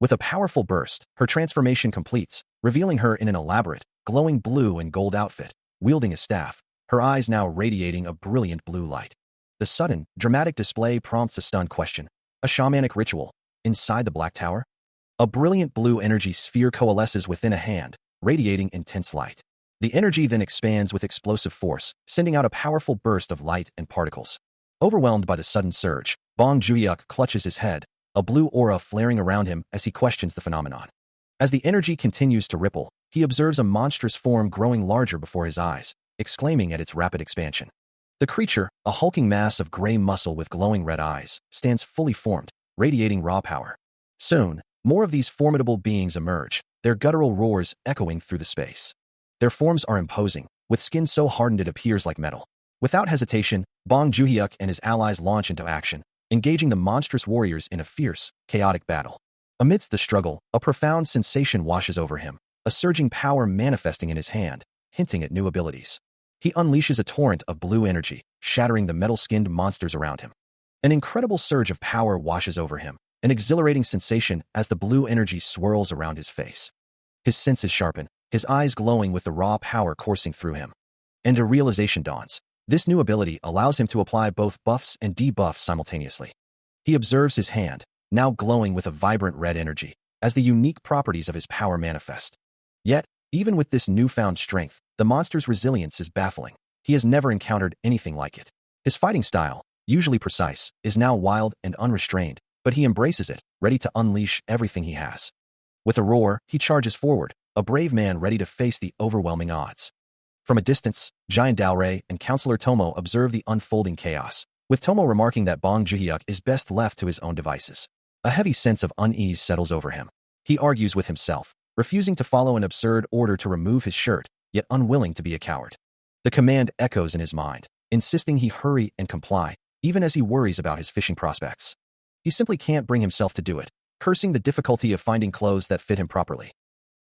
With a powerful burst, her transformation completes, revealing her in an elaborate, glowing blue and gold outfit, wielding a staff, her eyes now radiating a brilliant blue light. The sudden, dramatic display prompts a stunned question. A shamanic ritual, inside the Black Tower? A brilliant blue energy sphere coalesces within a hand, radiating intense light. The energy then expands with explosive force, sending out a powerful burst of light and particles. Overwhelmed by the sudden surge, Bong Joo-hyuk clutches his head, a blue aura flaring around him as he questions the phenomenon. As the energy continues to ripple, he observes a monstrous form growing larger before his eyes, exclaiming at its rapid expansion. The creature, a hulking mass of gray muscle with glowing red eyes, stands fully formed, radiating raw power. Soon, more of these formidable beings emerge, their guttural roars echoing through the space. Their forms are imposing, with skin so hardened it appears like metal. Without hesitation, Bong Joo-hyuk and his allies launch into action, engaging the monstrous warriors in a fierce, chaotic battle. Amidst the struggle, a profound sensation washes over him, a surging power manifesting in his hand, hinting at new abilities. He unleashes a torrent of blue energy, shattering the metal-skinned monsters around him. An incredible surge of power washes over him, an exhilarating sensation as the blue energy swirls around his face. His senses sharpen, his eyes glowing with the raw power coursing through him. And a realization dawns. This new ability allows him to apply both buffs and debuffs simultaneously. He observes his hand, now glowing with a vibrant red energy, as the unique properties of his power manifest. Yet, even with this newfound strength, the monster's resilience is baffling. He has never encountered anything like it. His fighting style, usually precise, is now wild and unrestrained, but he embraces it, ready to unleash everything he has. With a roar, he charges forward, a brave man ready to face the overwhelming odds. From a distance, Giant Dao Rei and Counselor Tomo observe the unfolding chaos, with Tomo remarking that Bong Joo-hyuk is best left to his own devices. A heavy sense of unease settles over him. He argues with himself, refusing to follow an absurd order to remove his shirt, yet unwilling to be a coward. The command echoes in his mind, insisting he hurry and comply, even as he worries about his fishing prospects. He simply can't bring himself to do it, cursing the difficulty of finding clothes that fit him properly.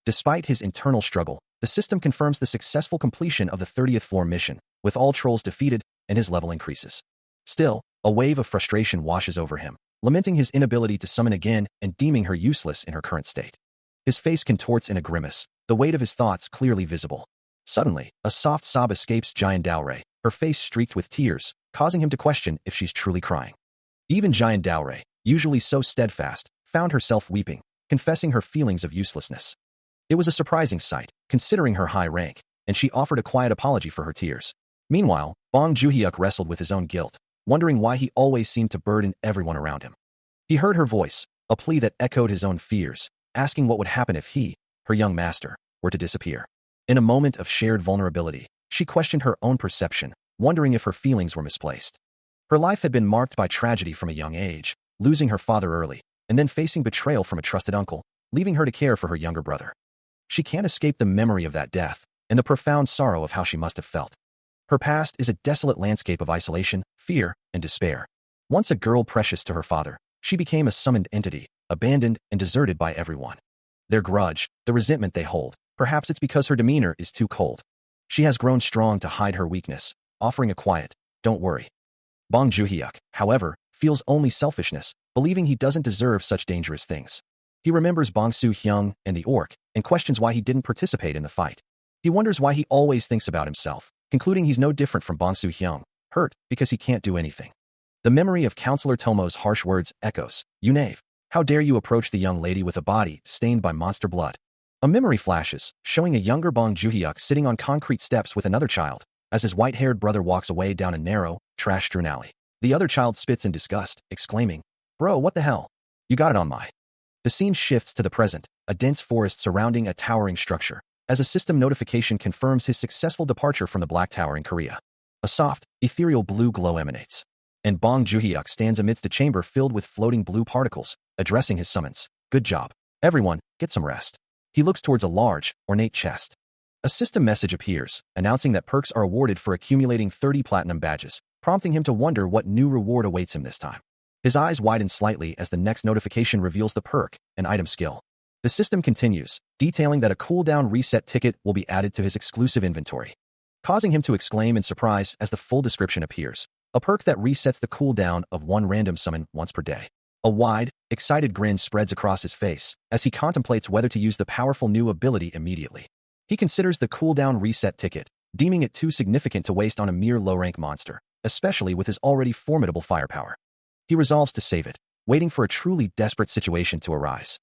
Despite his internal struggle, the system confirms the successful completion of the 30th floor mission, with all trolls defeated and his level increases. Still, a wave of frustration washes over him, lamenting his inability to summon again and deeming her useless in her current state. His face contorts in a grimace, the weight of his thoughts clearly visible. Suddenly, a soft sob escapes Giant Dao Rei, her face streaked with tears, causing him to question if she's truly crying. Even Giant Dao Rei, usually so steadfast, found herself weeping, confessing her feelings of uselessness. It was a surprising sight, considering her high rank, and she offered a quiet apology for her tears. Meanwhile, Bong Joo-hyuk wrestled with his own guilt, wondering why he always seemed to burden everyone around him. He heard her voice, a plea that echoed his own fears, asking what would happen if he, her young master, were to disappear. In a moment of shared vulnerability, she questioned her own perception, wondering if her feelings were misplaced. Her life had been marked by tragedy from a young age, losing her father early, and then facing betrayal from a trusted uncle, leaving her to care for her younger brother. She can't escape the memory of that death and the profound sorrow of how she must have felt. Her past is a desolate landscape of isolation, fear, and despair. Once a girl precious to her father, she became a summoned entity, abandoned and deserted by everyone. Their grudge, the resentment they hold, perhaps it's because her demeanor is too cold. She has grown strong to hide her weakness, offering a quiet, "Don't worry." Bong Joon-hyuk, however, feels only selfishness, believing he doesn't deserve such dangerous things. He remembers Bong Soo-hyung and the orc and questions why he didn't participate in the fight. He wonders why he always thinks about himself, concluding he's no different from Bong Soo-hyung, hurt because he can't do anything. The memory of Counselor Tomo's harsh words echoes, "You knave. How dare you approach the young lady with a body stained by monster blood?" A memory flashes, showing a younger Bong Joon-hyuk sitting on concrete steps with another child, as his white-haired brother walks away down a narrow, trash-strewn alley. The other child spits in disgust, exclaiming, "Bro, what the hell? You got it on my..." The scene shifts to the present, a dense forest surrounding a towering structure, as a system notification confirms his successful departure from the Black Tower in Korea. A soft, ethereal blue glow emanates, and Bong Joon-hyuk stands amidst a chamber filled with floating blue particles, addressing his summons. "Good job. Everyone, get some rest." He looks towards a large, ornate chest. A system message appears, announcing that perks are awarded for accumulating 30 platinum badges, prompting him to wonder what new reward awaits him this time. His eyes widen slightly as the next notification reveals the perk, an item skill. The system continues, detailing that a cooldown reset ticket will be added to his exclusive inventory, causing him to exclaim in surprise as the full description appears. A perk that resets the cooldown of one random summon once per day. A wide, excited grin spreads across his face as he contemplates whether to use the powerful new ability immediately. He considers the cooldown reset ticket, deeming it too significant to waste on a mere low-rank monster, especially with his already formidable firepower. He resolves to save it, waiting for a truly desperate situation to arise.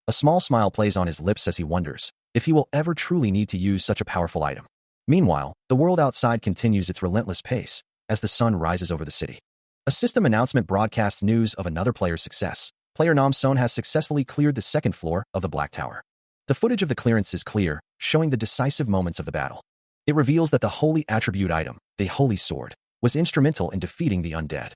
A small smile plays on his lips as he wonders if he will ever truly need to use such a powerful item. Meanwhile, the world outside continues its relentless pace as the sun rises over the city. A system announcement broadcasts news of another player's success. Player Nam Son has successfully cleared the second floor of the Black Tower. The footage of the clearance is clear, showing the decisive moments of the battle. It reveals that the holy attribute item, the Holy Sword, was instrumental in defeating the undead.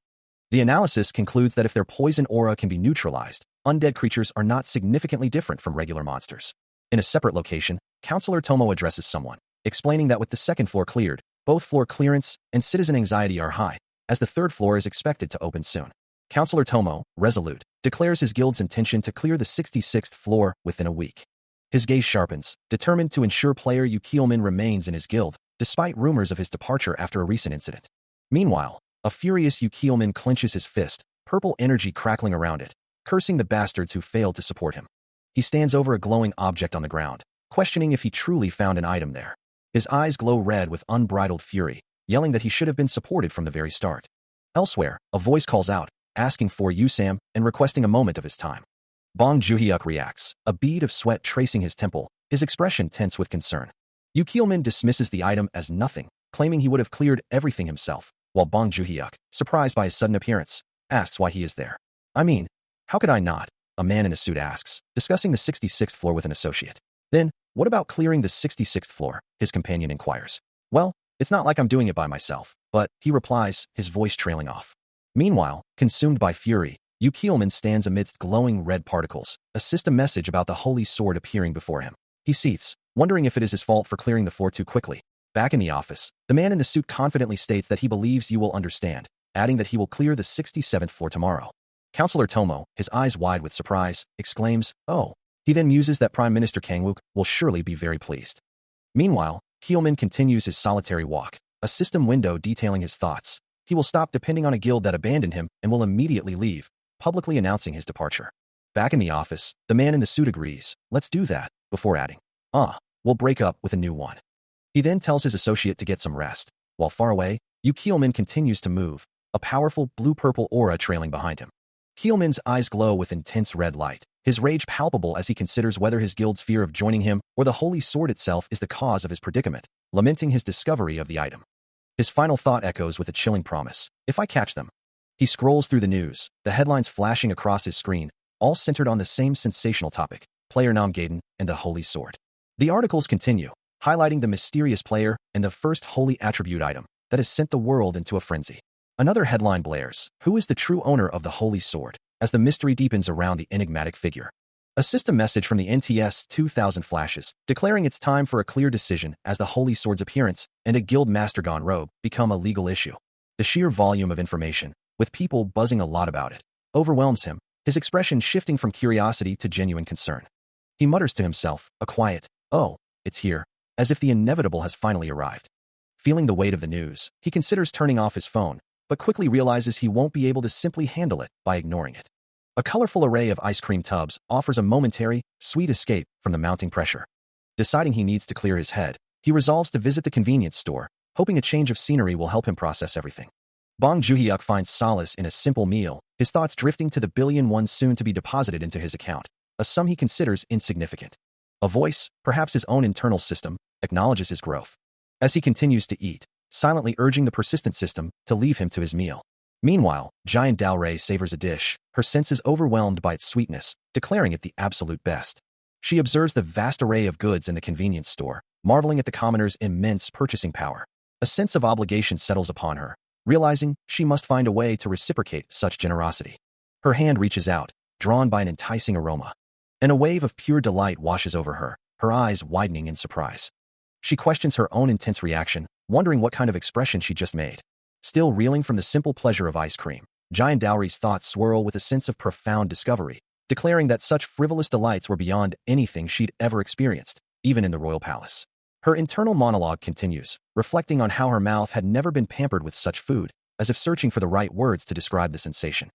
The analysis concludes that if their poison aura can be neutralized, undead creatures are not significantly different from regular monsters. In a separate location, Counselor Tomo addresses someone, explaining that with the second floor cleared, both floor clearance and citizen anxiety are high, as the third floor is expected to open soon. Counselor Tomo, resolute, declares his guild's intention to clear the 66th floor within a week. His gaze sharpens, determined to ensure player Yu Keelman remains in his guild, despite rumors of his departure after a recent incident. Meanwhile, a furious Yu Keelman clenches his fist, purple energy crackling around it, cursing the bastards who failed to support him. He stands over a glowing object on the ground, questioning if he truly found an item there. His eyes glow red with unbridled fury, yelling that he should have been supported from the very start. Elsewhere, a voice calls out, asking for Sam and requesting a moment of his time. Bong Joon-hyuk reacts, a bead of sweat tracing his temple, his expression tense with concern. Yu Keelman dismisses the item as nothing, claiming he would have cleared everything himself, while Bong Joon-hyuk, surprised by his sudden appearance, asks why he is there. "I mean, how could I not?" a man in a suit asks, discussing the 66th floor with an associate. "Then, what about clearing the 66th floor?" his companion inquires. "Well, it's not like I'm doing it by myself," but he replies, his voice trailing off. Meanwhile, consumed by fury, Yu Keelman stands amidst glowing red particles, a system message about the Holy Sword appearing before him. He seethes, wondering if it is his fault for clearing the floor too quickly. Back in the office, the man in the suit confidently states that he believes you will understand, adding that he will clear the 67th floor tomorrow. Counselor Tomo, his eyes wide with surprise, exclaims, "Oh." He then muses that Prime Minister Kangwook will surely be very pleased. Meanwhile, Keelman continues his solitary walk, a system window detailing his thoughts. He will stop depending on a guild that abandoned him and will immediately leave, publicly announcing his departure. Back in the office, the man in the suit agrees, "Let's do that," before adding, "We'll break up with a new one." He then tells his associate to get some rest. While far away, Yu Keelman continues to move, a powerful blue-purple aura trailing behind him. Keelman's eyes glow with intense red light, his rage palpable as he considers whether his guild's fear of joining him or the Holy Sword itself is the cause of his predicament, lamenting his discovery of the item. His final thought echoes with a chilling promise, "If I catch them." He scrolls through the news, the headlines flashing across his screen, all centered on the same sensational topic, player Nam Gaiden and the Holy Sword. The articles continue, highlighting the mysterious player and the first holy attribute item that has sent the world into a frenzy. Another headline blares, "Who is the true owner of the holy sword?" as the mystery deepens around the enigmatic figure. A system message from the NTS 2000 flashes, declaring it's time for a clear decision as the holy sword's appearance and a guild mastergon robe become a legal issue. The sheer volume of information, with people buzzing a lot about it, overwhelms him, his expression shifting from curiosity to genuine concern. He mutters to himself, a quiet, "Oh, it's here," as if the inevitable has finally arrived. Feeling the weight of the news, he considers turning off his phone, but quickly realizes he won't be able to simply handle it by ignoring it. A colorful array of ice cream tubs offers a momentary, sweet escape from the mounting pressure. Deciding he needs to clear his head, he resolves to visit the convenience store, hoping a change of scenery will help him process everything. Bong Joon-hyuk finds solace in a simple meal, his thoughts drifting to the billion won soon to be deposited into his account, a sum he considers insignificant. A voice, perhaps his own internal system, acknowledges his growth. As he continues to eat, silently urging the persistent system to leave him to his meal. Meanwhile, Giant Dalray savors a dish, her senses overwhelmed by its sweetness, declaring it the absolute best. She observes the vast array of goods in the convenience store, marveling at the commoner's immense purchasing power. A sense of obligation settles upon her, realizing she must find a way to reciprocate such generosity. Her hand reaches out, drawn by an enticing aroma. And a wave of pure delight washes over her, her eyes widening in surprise. She questions her own intense reaction, wondering what kind of expression she just made. Still reeling from the simple pleasure of ice cream, Giant Dowry's thoughts swirl with a sense of profound discovery, declaring that such frivolous delights were beyond anything she'd ever experienced, even in the royal palace. Her internal monologue continues, reflecting on how her mouth had never been pampered with such food, as if searching for the right words to describe the sensation.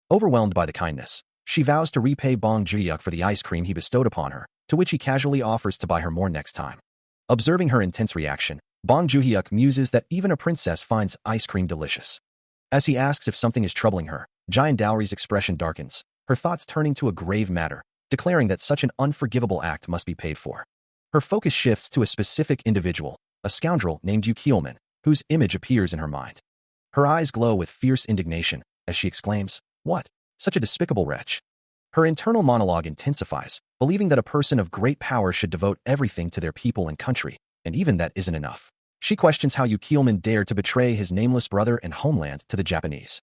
Overwhelmed by the kindness, she vows to repay Bong Joon-hyuk for the ice cream he bestowed upon her, to which he casually offers to buy her more next time. Observing her intense reaction, Bong Joon-hyuk muses that even a princess finds ice cream delicious. As he asks if something is troubling her, Giant Dowry's expression darkens, her thoughts turning to a grave matter, declaring that such an unforgivable act must be paid for. Her focus shifts to a specific individual, a scoundrel named Yu Kielman, whose image appears in her mind. Her eyes glow with fierce indignation as she exclaims, "What? Such a despicable wretch." Her internal monologue intensifies, believing that a person of great power should devote everything to their people and country, and even that isn't enough. She questions how Yu Kielman dared to betray his nameless brother and homeland to the Japanese.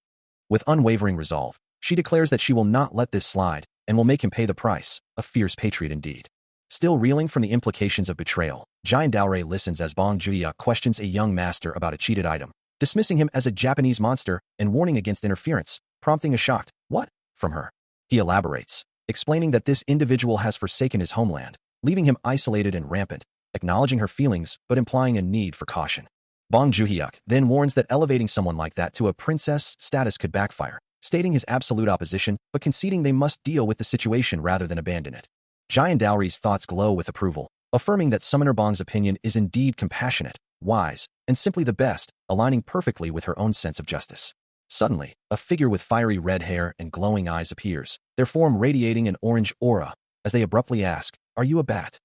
With unwavering resolve, she declares that she will not let this slide and will make him pay the price, a fierce patriot indeed. Still reeling from the implications of betrayal, Giant Dowray listens as Bong Joon-hyuk questions a young master about a cheated item, dismissing him as a Japanese monster and warning against interference, prompting a shocked, "What?" from her. He elaborates, explaining that this individual has forsaken his homeland, leaving him isolated and rampant, acknowledging her feelings but implying a need for caution. Bong Joon-hyuk then warns that elevating someone like that to a princess status could backfire, stating his absolute opposition but conceding they must deal with the situation rather than abandon it. Giant Dowry's thoughts glow with approval, affirming that Summoner Bong's opinion is indeed compassionate, wise, and simply the best, aligning perfectly with her own sense of justice. Suddenly, a figure with fiery red hair and glowing eyes appears, their form radiating an orange aura, as they abruptly ask, "Are you a bat?"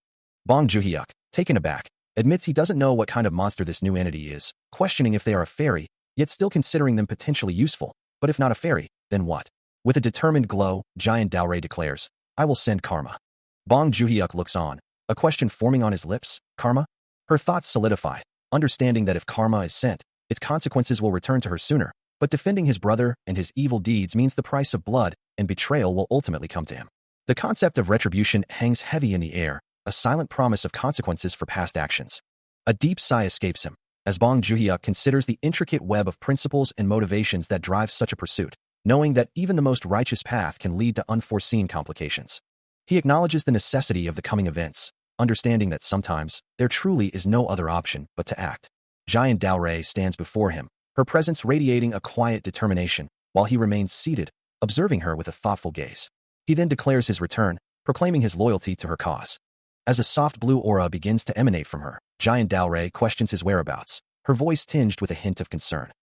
Bong Joon-hyuk, taken aback, admits he doesn't know what kind of monster this new entity is, questioning if they are a fairy, yet still considering them potentially useful. But if not a fairy, then what? With a determined glow, Giant Dowray declares, "I will send karma." Bong Joon-hyuk looks on, a question forming on his lips, "Karma?" Her thoughts solidify, understanding that if karma is sent, its consequences will return to her sooner, but defending his brother and his evil deeds means the price of blood and betrayal will ultimately come to him. The concept of retribution hangs heavy in the air, a silent promise of consequences for past actions. A deep sigh escapes him, as Bong Joon-hyuk considers the intricate web of principles and motivations that drive such a pursuit, knowing that even the most righteous path can lead to unforeseen complications. He acknowledges the necessity of the coming events, understanding that sometimes there truly is no other option but to act. Giant Dowray stands before him, her presence radiating a quiet determination, while he remains seated, observing her with a thoughtful gaze. He then declares his return, proclaiming his loyalty to her cause. As a soft blue aura begins to emanate from her, Giant Dowray questions his whereabouts, her voice tinged with a hint of concern.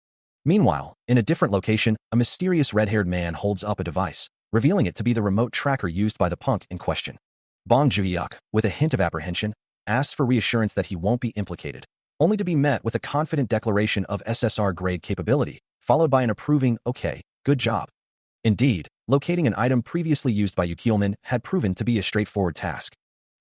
Meanwhile, in a different location, a mysterious red-haired man holds up a device, revealing it to be the remote tracker used by the punk in question. Bong Joon-hyuk, with a hint of apprehension, asks for reassurance that he won't be implicated, only to be met with a confident declaration of SSR-grade capability, followed by an approving, "Okay, good job." Indeed, locating an item previously used by Yu Kielman had proven to be a straightforward task.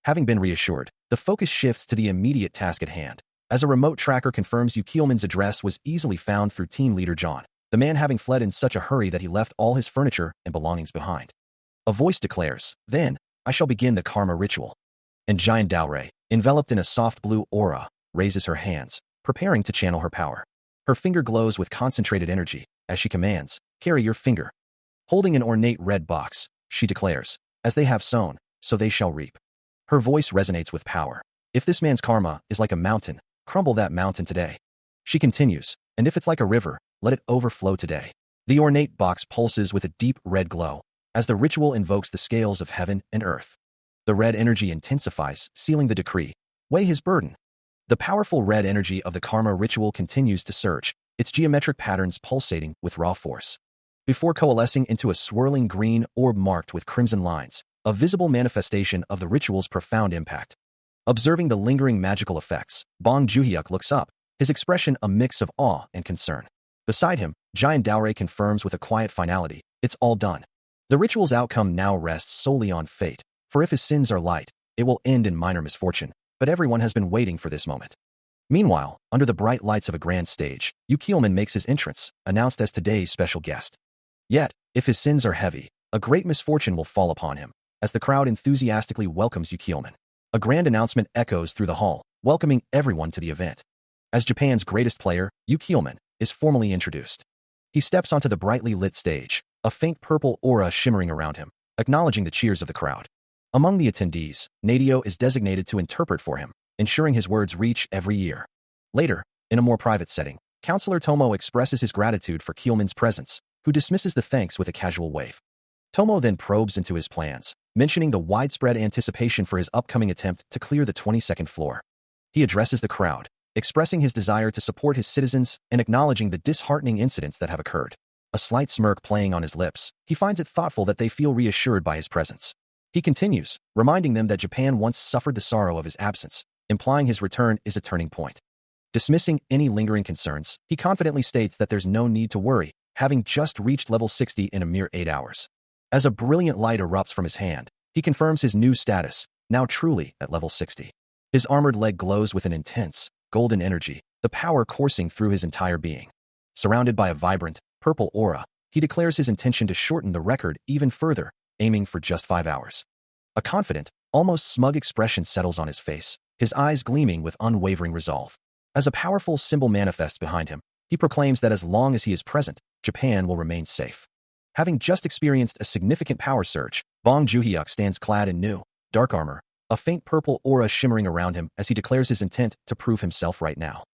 Having been reassured, The focus shifts to the immediate task at hand. As a remote tracker confirms Kielman's address was easily found through team leader John, the man having fled in such a hurry that he left all his furniture and belongings behind. A voice declares, "Then, I shall begin the karma ritual." And Giant Dalray, enveloped in a soft blue aura, raises her hands, preparing to channel her power. Her finger glows with concentrated energy, as she commands, "Carry your finger." Holding an ornate red box, she declares, "As they have sown, so they shall reap." Her voice resonates with power. "If this man's karma is like a mountain, crumble that mountain today." She continues, "And if it's like a river, let it overflow today." The ornate box pulses with a deep red glow, as the ritual invokes the scales of heaven and earth. The red energy intensifies, sealing the decree. Weigh his burden. The powerful red energy of the karma ritual continues to surge, its geometric patterns pulsating with raw force. Before coalescing into a swirling green orb marked with crimson lines, a visible manifestation of the ritual's profound impact. Observing the lingering magical effects, Bong Juhyuk looks up, his expression a mix of awe and concern. Beside him, Giant Dalray confirms with a quiet finality, "It's all done." The ritual's outcome now rests solely on fate, for if his sins are light, it will end in minor misfortune, but everyone has been waiting for this moment. Meanwhile, under the bright lights of a grand stage, Kielman makes his entrance, announced as today's special guest. Yet, if his sins are heavy, a great misfortune will fall upon him, as the crowd enthusiastically welcomes Kielman. A grand announcement echoes through the hall, welcoming everyone to the event. As Japan's greatest player, Kielman is formally introduced. He steps onto the brightly lit stage, a faint purple aura shimmering around him, acknowledging the cheers of the crowd. Among the attendees, Nadio is designated to interpret for him, ensuring his words reach every ear. Later, in a more private setting, Counselor Tomo expresses his gratitude for Kielman's presence, who dismisses the thanks with a casual wave. Tomo then probes into his plans, mentioning the widespread anticipation for his upcoming attempt to clear the 22nd floor. He addresses the crowd, expressing his desire to support his citizens and acknowledging the disheartening incidents that have occurred. A slight smirk playing on his lips, he finds it thoughtful that they feel reassured by his presence. He continues, reminding them that Japan once suffered the sorrow of his absence, implying his return is a turning point. Dismissing any lingering concerns, he confidently states that there's no need to worry, having just reached level 60 in a mere 8 hours. As a brilliant light erupts from his hand, he confirms his new status, now truly at level 60. His armored leg glows with an intense, golden energy, the power coursing through his entire being. Surrounded by a vibrant, purple aura, he declares his intention to shorten the record even further, aiming for just 5 hours. A confident, almost smug expression settles on his face, his eyes gleaming with unwavering resolve. As a powerful symbol manifests behind him, he proclaims that as long as he is present, Japan will remain safe. Having just experienced a significant power surge, Bong Juhyuk stands clad in new, dark armor, a faint purple aura shimmering around him as he declares his intent to prove himself right now.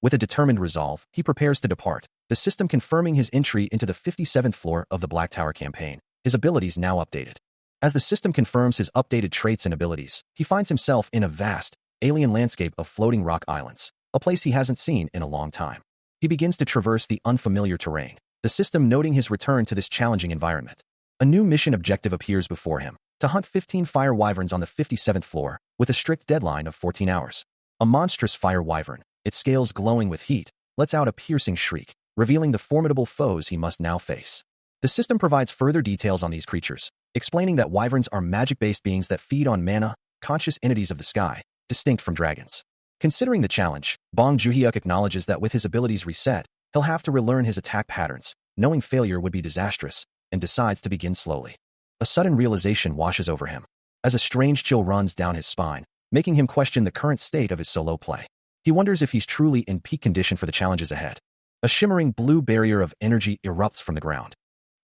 With a determined resolve, he prepares to depart, the system confirming his entry into the 57th floor of the Black Tower campaign, his abilities now updated. As the system confirms his updated traits and abilities, he finds himself in a vast, alien landscape of floating rock islands, a place he hasn't seen in a long time. He begins to traverse the unfamiliar terrain, the system noting his return to this challenging environment. A new mission objective appears before him, to hunt 15 fire wyverns on the 57th floor, with a strict deadline of 14 hours. A monstrous fire wyvern, its scales glowing with heat, lets out a piercing shriek, revealing the formidable foes he must now face. The system provides further details on these creatures, explaining that wyverns are magic-based beings that feed on mana, conscious entities of the sky, distinct from dragons. Considering the challenge, Bong Juhyuk acknowledges that with his abilities reset, he'll have to relearn his attack patterns, knowing failure would be disastrous, and decides to begin slowly. A sudden realization washes over him, as a strange chill runs down his spine, making him question the current state of his solo play. He wonders if he's truly in peak condition for the challenges ahead. A shimmering blue barrier of energy erupts from the ground,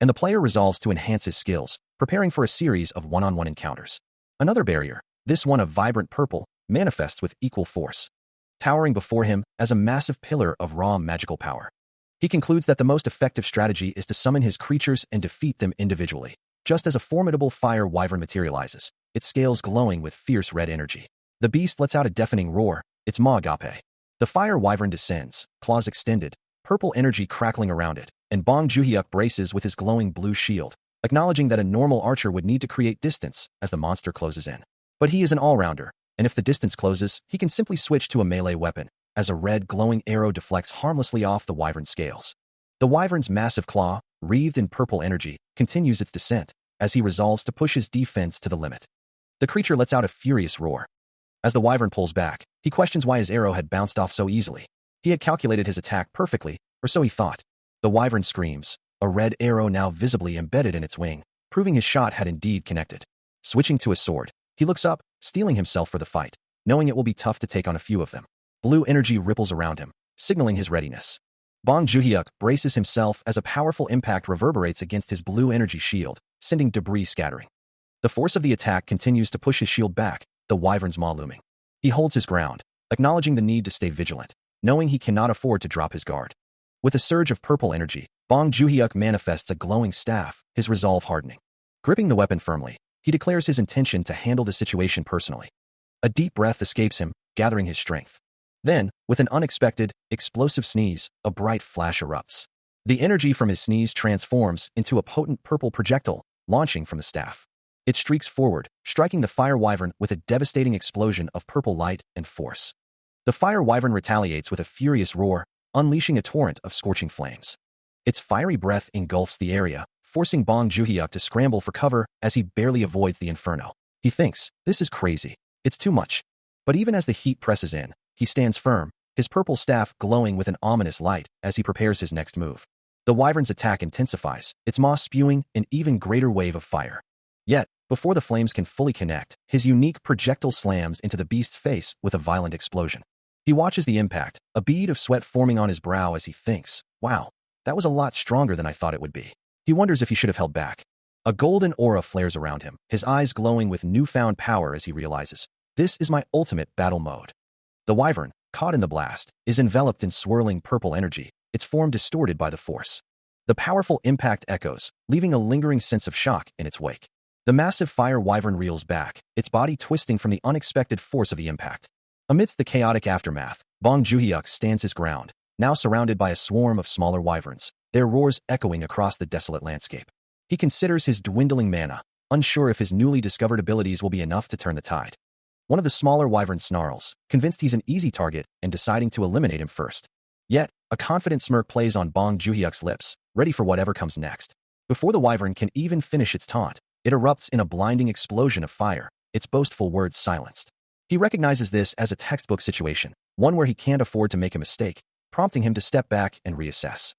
and the player resolves to enhance his skills, preparing for a series of one-on-one encounters. Another barrier, this one of vibrant purple, manifests with equal force, towering before him as a massive pillar of raw magical power. He concludes that the most effective strategy is to summon his creatures and defeat them individually. Just as a formidable fire wyvern materializes, its scales glowing with fierce red energy. The beast lets out a deafening roar, its maw agape. The fire wyvern descends, claws extended, purple energy crackling around it, and Bong Juhyuk braces with his glowing blue shield, acknowledging that a normal archer would need to create distance as the monster closes in. But he is an all-rounder, and if the distance closes, he can simply switch to a melee weapon, as a red glowing arrow deflects harmlessly off the wyvern's scales. The wyvern's massive claw, wreathed in purple energy, continues its descent, as he resolves to push his defense to the limit. The creature lets out a furious roar, As the wyvern pulls back, he questions why his arrow had bounced off so easily. He had calculated his attack perfectly, or so he thought. The wyvern screams, a red arrow now visibly embedded in its wing, proving his shot had indeed connected. Switching to his sword, he looks up, steeling himself for the fight, knowing it will be tough to take on a few of them. Blue energy ripples around him, signaling his readiness. Bong Joon-hyuk braces himself as a powerful impact reverberates against his blue energy shield, sending debris scattering. The force of the attack continues to push his shield back, the wyvern's maw looming. He holds his ground, acknowledging the need to stay vigilant, knowing he cannot afford to drop his guard. With a surge of purple energy, Bong Joon-hyuk manifests a glowing staff, his resolve hardening. Gripping the weapon firmly, he declares his intention to handle the situation personally. A deep breath escapes him, gathering his strength. Then, with an unexpected, explosive sneeze, a bright flash erupts. The energy from his sneeze transforms into a potent purple projectile, launching from the staff. It streaks forward, striking the fire wyvern with a devastating explosion of purple light and force. The fire wyvern retaliates with a furious roar, unleashing a torrent of scorching flames. Its fiery breath engulfs the area, forcing Bong Joon-hyuk to scramble for cover as he barely avoids the inferno. He thinks, this is crazy. It's too much. But even as the heat presses in, he stands firm, his purple staff glowing with an ominous light as he prepares his next move. The wyvern's attack intensifies, its maw spewing an even greater wave of fire. Yet, before the flames can fully connect, his unique projectile slams into the beast's face with a violent explosion. He watches the impact, a bead of sweat forming on his brow as he thinks, wow, that was a lot stronger than I thought it would be. He wonders if he should have held back. A golden aura flares around him, his eyes glowing with newfound power as he realizes, this is my ultimate battle mode. The wyvern, caught in the blast, is enveloped in swirling purple energy, its form distorted by the force. The powerful impact echoes, leaving a lingering sense of shock in its wake. The massive fire wyvern reels back, its body twisting from the unexpected force of the impact. Amidst the chaotic aftermath, Bong Joon-hyuk stands his ground, now surrounded by a swarm of smaller wyverns, their roars echoing across the desolate landscape. He considers his dwindling mana, unsure if his newly discovered abilities will be enough to turn the tide. One of the smaller wyverns snarls, convinced he's an easy target and deciding to eliminate him first. Yet, a confident smirk plays on Bong Joon-hyuk's lips, ready for whatever comes next. Before the wyvern can even finish its taunt, it erupts in a blinding explosion of fire, its boastful words silenced. He recognizes this as a textbook situation, one where he can't afford to make a mistake, prompting him to step back and reassess.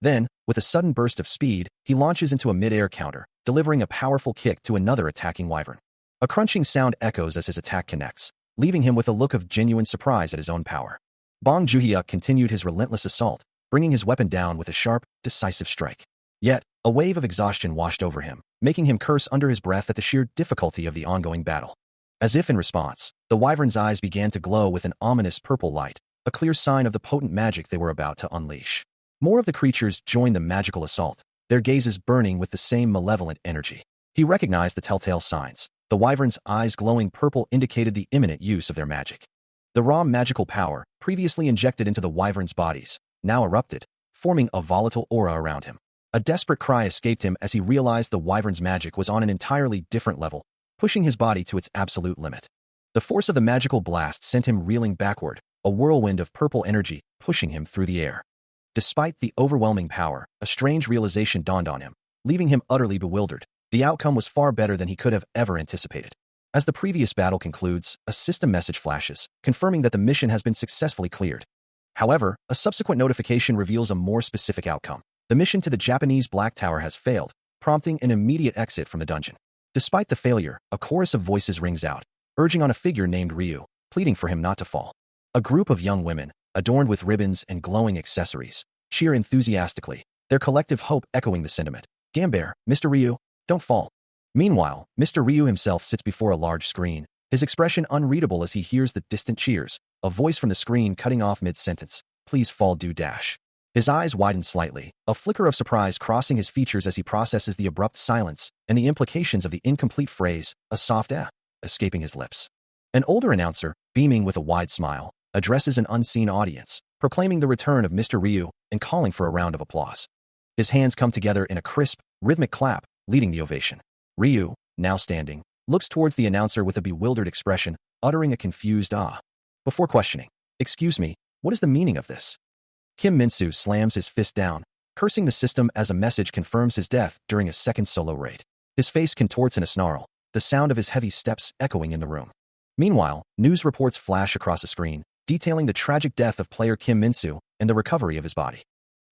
Then, with a sudden burst of speed, he launches into a mid-air counter, delivering a powerful kick to another attacking wyvern. A crunching sound echoes as his attack connects, leaving him with a look of genuine surprise at his own power. Bong Joon-hyuk continued his relentless assault, bringing his weapon down with a sharp, decisive strike. Yet, a wave of exhaustion washed over him, making him curse under his breath at the sheer difficulty of the ongoing battle. As if in response, the wyvern's eyes began to glow with an ominous purple light, a clear sign of the potent magic they were about to unleash. More of the creatures joined the magical assault, their gazes burning with the same malevolent energy. He recognized the telltale signs. The wyvern's eyes glowing purple indicated the imminent use of their magic. The raw magical power, previously injected into the wyvern's bodies, now erupted, forming a volatile aura around him. A desperate cry escaped him as he realized the wyvern's magic was on an entirely different level, pushing his body to its absolute limit. The force of the magical blast sent him reeling backward, a whirlwind of purple energy pushing him through the air. Despite the overwhelming power, a strange realization dawned on him, leaving him utterly bewildered. The outcome was far better than he could have ever anticipated. As the previous battle concludes, a system message flashes, confirming that the mission has been successfully cleared. However, a subsequent notification reveals a more specific outcome. The mission to the Japanese Black Tower has failed, prompting an immediate exit from the dungeon. Despite the failure, a chorus of voices rings out, urging on a figure named Ryu, pleading for him not to fall. A group of young women, adorned with ribbons and glowing accessories, cheer enthusiastically, their collective hope echoing the sentiment. Gambear, Mr. Ryu, don't fall. Meanwhile, Mr. Ryu himself sits before a large screen, his expression unreadable as he hears the distant cheers, a voice from the screen cutting off mid-sentence, please fall do dash. His eyes widen slightly, a flicker of surprise crossing his features as he processes the abrupt silence and the implications of the incomplete phrase, a soft escaping his lips. An older announcer, beaming with a wide smile, addresses an unseen audience, proclaiming the return of Mr. Ryu and calling for a round of applause. His hands come together in a crisp, rhythmic clap, leading the ovation. Ryu, now standing, looks towards the announcer with a bewildered expression, uttering a confused ah. Before questioning, excuse me, what is the meaning of this? Kim Min-soo slams his fist down, cursing the system as a message confirms his death during a second solo raid. His face contorts in a snarl, the sound of his heavy steps echoing in the room. Meanwhile, news reports flash across the screen, detailing the tragic death of player Kim Min-soo and the recovery of his body.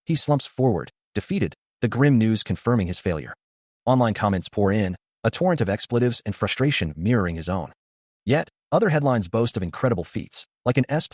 He slumps forward, defeated, the grim news confirming his failure. Online comments pour in, a torrent of expletives and frustration mirroring his own. Yet, other headlines boast of incredible feats, like an S++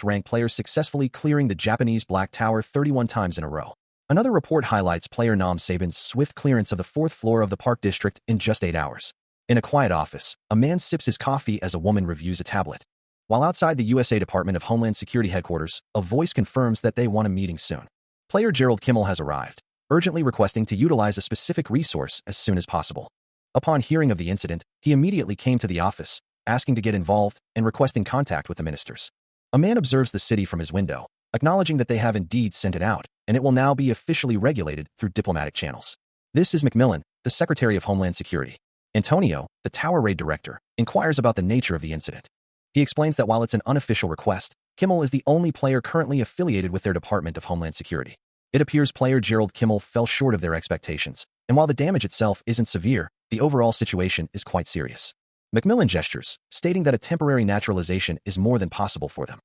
rank player successfully clearing the Japanese Black Tower 31 times in a row. Another report highlights player Nam Sabin's swift clearance of the 4th floor of the Park District in just 8 hours. In a quiet office, a man sips his coffee as a woman reviews a tablet. While outside the USA Department of Homeland Security headquarters, a voice confirms that they want a meeting soon. Player Gerald Kimmel has arrived, urgently requesting to utilize a specific resource as soon as possible. Upon hearing of the incident, he immediately came to the office, asking to get involved and requesting contact with the ministers. A man observes the city from his window, acknowledging that they have indeed sent it out, and it will now be officially regulated through diplomatic channels. This is Macmillan, the Secretary of Homeland Security. Antonio, the Tower Raid Director, inquires about the nature of the incident. He explains that while it's an unofficial request, Kimmel is the only player currently affiliated with their Department of Homeland Security. It appears player Gerald Kimmel fell short of their expectations, and while the damage itself isn't severe, the overall situation is quite serious. Macmillan gestures, stating that a temporary naturalization is more than possible for them.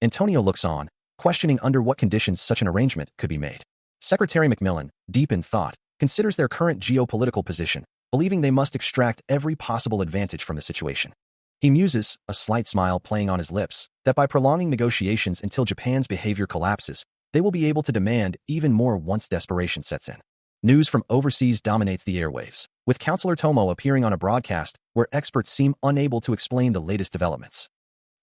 Antonio looks on, questioning under what conditions such an arrangement could be made. Secretary Macmillan, deep in thought, considers their current geopolitical position, believing they must extract every possible advantage from the situation. He muses, a slight smile playing on his lips, that by prolonging negotiations until Japan's behavior collapses, they will be able to demand even more once desperation sets in. News from overseas dominates the airwaves, with Counselor Tomo appearing on a broadcast where experts seem unable to explain the latest developments.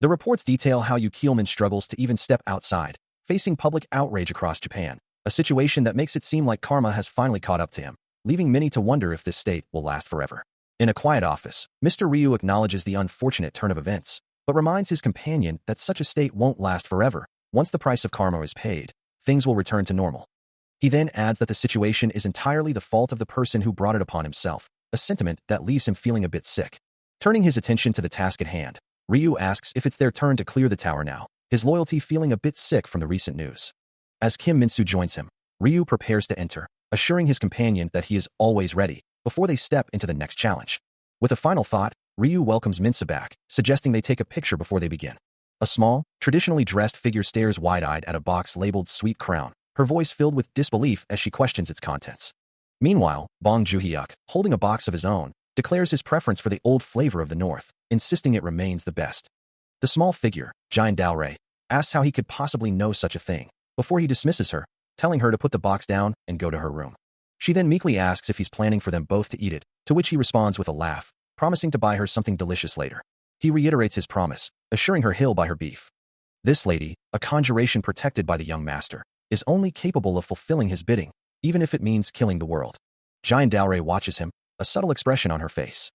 The reports detail how Yu Kielman struggles to even step outside, facing public outrage across Japan, a situation that makes it seem like karma has finally caught up to him, leaving many to wonder if this state will last forever. In a quiet office, Mr. Ryu acknowledges the unfortunate turn of events, but reminds his companion that such a state won't last forever. Once the price of karma is paid, things will return to normal. He then adds that the situation is entirely the fault of the person who brought it upon himself, a sentiment that leaves him feeling a bit sick. Turning his attention to the task at hand, Ryu asks if it's their turn to clear the tower now, his loyalty feeling a bit sick from the recent news. As Kim Min-soo joins him, Ryu prepares to enter, assuring his companion that he is always ready before they step into the next challenge. With a final thought, Ryu welcomes Min-soo back, suggesting they take a picture before they begin. A small, traditionally dressed figure stares wide-eyed at a box labeled Sweet Crown, her voice filled with disbelief as she questions its contents. Meanwhile, Bong Joo-hyuk, holding a box of his own, declares his preference for the old flavor of the North, insisting it remains the best. The small figure, Giant Dalray, asks how he could possibly know such a thing, before he dismisses her, telling her to put the box down and go to her room. She then meekly asks if he's planning for them both to eat it, to which he responds with a laugh, promising to buy her something delicious later. He reiterates his promise, assuring her he'll buy her beef. This lady, a conjuration protected by the young master, is only capable of fulfilling his bidding, even if it means killing the world. Giant Dalray watches him, a subtle expression on her face.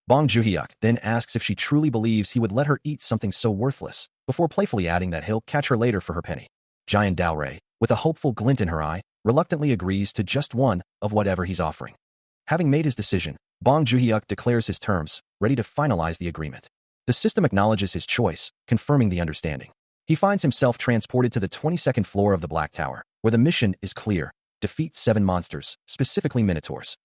Bong Joo-hyuk then asks if she truly believes he would let her eat something so worthless, before playfully adding that he'll catch her later for her penny. Giant Dalray, with a hopeful glint in her eye, reluctantly agrees to just one of whatever he's offering. Having made his decision, Bong Joo-hyuk declares his terms, ready to finalize the agreement. The system acknowledges his choice, confirming the understanding. He finds himself transported to the 22nd floor of the Black Tower, where the mission is clear: defeat 7 monsters, specifically Minotaurs.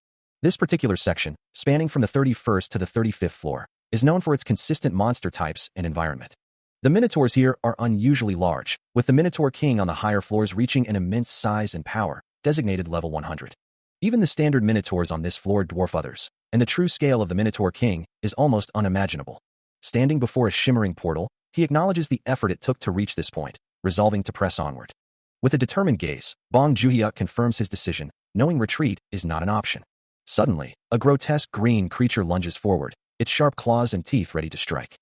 This particular section, spanning from the 31st to the 35th floor, is known for its consistent monster types and environment. The Minotaurs here are unusually large, with the Minotaur King on the higher floors reaching an immense size and power, designated level 100. Even the standard Minotaurs on this floor dwarf others, and the true scale of the Minotaur King is almost unimaginable. Standing before a shimmering portal, he acknowledges the effort it took to reach this point, resolving to press onward. With a determined gaze, Bong Joo-hyuk confirms his decision, knowing retreat is not an option. Suddenly, a grotesque green creature lunges forward, its sharp claws and teeth ready to strike.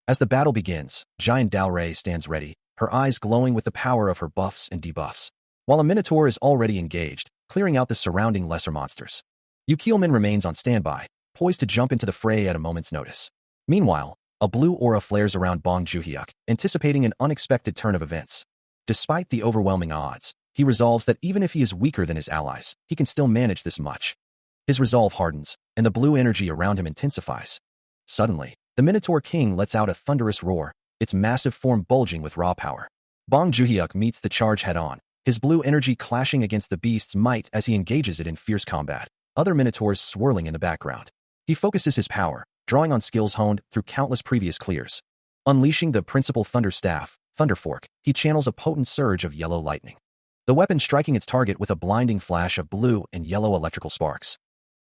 As the battle begins, Giant Dalray stands ready, her eyes glowing with the power of her buffs and debuffs, while a Minotaur is already engaged, clearing out the surrounding lesser monsters. Yu Kielman remains on standby, poised to jump into the fray at a moment's notice. Meanwhile, a blue aura flares around Bong Joo-hyuk, anticipating an unexpected turn of events. Despite the overwhelming odds, he resolves that even if he is weaker than his allies, he can still manage this much. His resolve hardens, and the blue energy around him intensifies. Suddenly, the Minotaur King lets out a thunderous roar, its massive form bulging with raw power. Bong Joo-hyuk meets the charge head-on, his blue energy clashing against the beast's might as he engages it in fierce combat, other Minotaurs swirling in the background. He focuses his power, drawing on skills honed through countless previous clears. Unleashing the principal Thunder Staff, Thunder Fork, he channels a potent surge of yellow lightning. The weapon striking its target with a blinding flash of blue and yellow electrical sparks.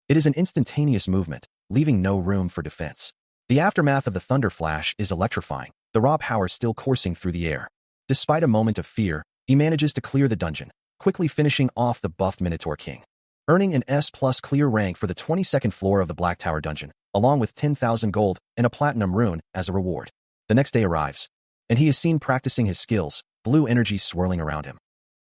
It is an instantaneous movement, leaving no room for defense. The aftermath of the Thunder Flash is electrifying, the raw power still coursing through the air. Despite a moment of fear, he manages to clear the dungeon, quickly finishing off the buffed Minotaur King. Earning an S+ clear rank for the 22nd floor of the Black Tower dungeon, along with 10,000 gold and a platinum rune as a reward. The next day arrives, and he is seen practicing his skills, blue energy swirling around him.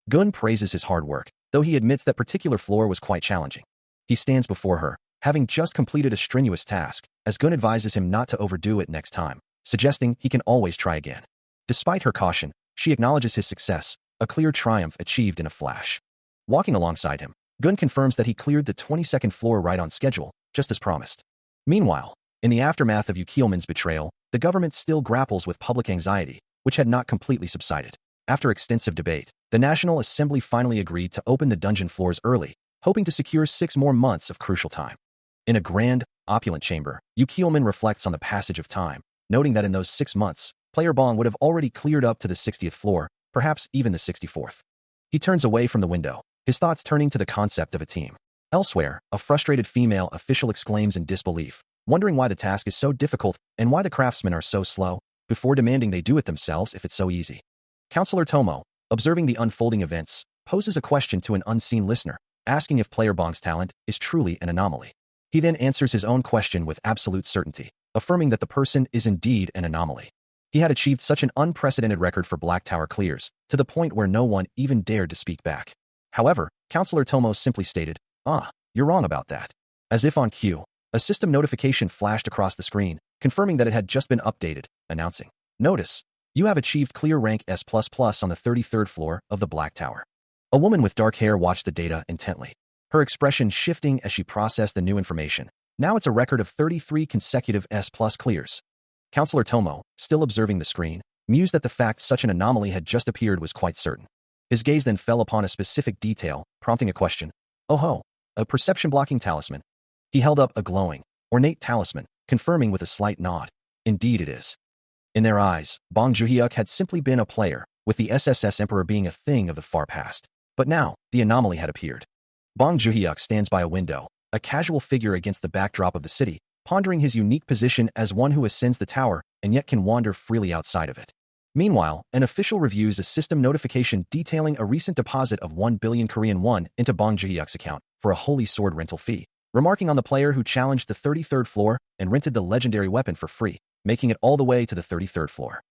Gun praises his hard work, though he admits that particular floor was quite challenging. He stands before her, having just completed a strenuous task, as Gun advises him not to overdo it next time, suggesting he can always try again. Despite her caution, she acknowledges his success, a clear triumph achieved in a flash. Walking alongside him, Gun confirms that he cleared the 22nd floor right on schedule, just as promised. Meanwhile, in the aftermath of Yukielman's betrayal, the government still grapples with public anxiety, which had not completely subsided. After extensive debate, the National Assembly finally agreed to open the dungeon floors early, hoping to secure 6 more months of crucial time. In a grand, opulent chamber, Yukielman reflects on the passage of time, noting that in those 6 months, player Bong would have already cleared up to the 60th floor, perhaps even the 64th. He turns away from the window, his thoughts turning to the concept of a team. Elsewhere, a frustrated female official exclaims in disbelief, wondering why the task is so difficult and why the craftsmen are so slow, before demanding they do it themselves if it's so easy. Counselor Tomo, observing the unfolding events, poses a question to an unseen listener, asking if player Bong's talent is truly an anomaly. He then answers his own question with absolute certainty, affirming that the person is indeed an anomaly. He had achieved such an unprecedented record for Black Tower clears, to the point where no one even dared to speak back. However, Counselor Tomo simply stated, "You're wrong about that." As if on cue, a system notification flashed across the screen, confirming that it had just been updated, announcing, "Notice, you have achieved clear rank S++ on the 33rd floor of the Black Tower." A woman with dark hair watched the data intently, her expression shifting as she processed the new information. Now it's a record of 33 consecutive S+ clears. Counselor Tomo, still observing the screen, mused that the fact such an anomaly had just appeared was quite certain. His gaze then fell upon a specific detail, prompting a question. "Oh ho, a perception-blocking talisman." He held up a glowing, ornate talisman, confirming with a slight nod. Indeed it is. In their eyes, Bong Juhyuk had simply been a player, with the SSS Emperor being a thing of the far past. But now, the anomaly had appeared. Bong Juhyuk stands by a window, a casual figure against the backdrop of the city, pondering his unique position as one who ascends the tower and yet can wander freely outside of it. Meanwhile, an official reviews a system notification detailing a recent deposit of 1 billion Korean won into Bong Juhyuk's account for a holy sword rental fee, remarking on the player who challenged the 33rd floor and rented the legendary weapon for free, making it all the way to the 33rd floor.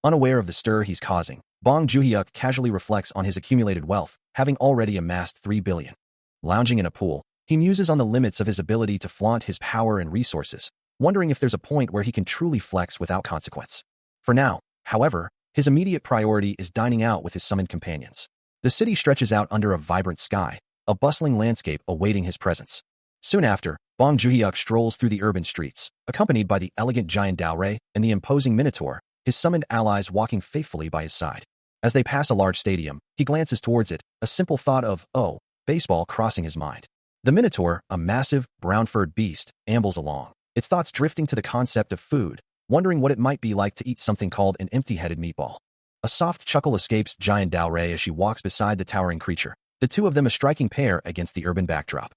Unaware of the stir he's causing, Bong Juhyuk casually reflects on his accumulated wealth, having already amassed 3 billion. Lounging in a pool, he muses on the limits of his ability to flaunt his power and resources, wondering if there's a point where he can truly flex without consequence. For now, however, his immediate priority is dining out with his summoned companions. The city stretches out under a vibrant sky, a bustling landscape awaiting his presence. Soon after, Bong Juhyuk strolls through the urban streets, accompanied by the elegant giant Daorei and the imposing Minotaur, his summoned allies walking faithfully by his side. As they pass a large stadium, he glances towards it, a simple thought of, baseball crossing his mind. The Minotaur, a massive, brown-furred beast, ambles along, its thoughts drifting to the concept of food, wondering what it might be like to eat something called an empty-headed meatball. A soft chuckle escapes giant Daorei as she walks beside the towering creature, the two of them a striking pair against the urban backdrop.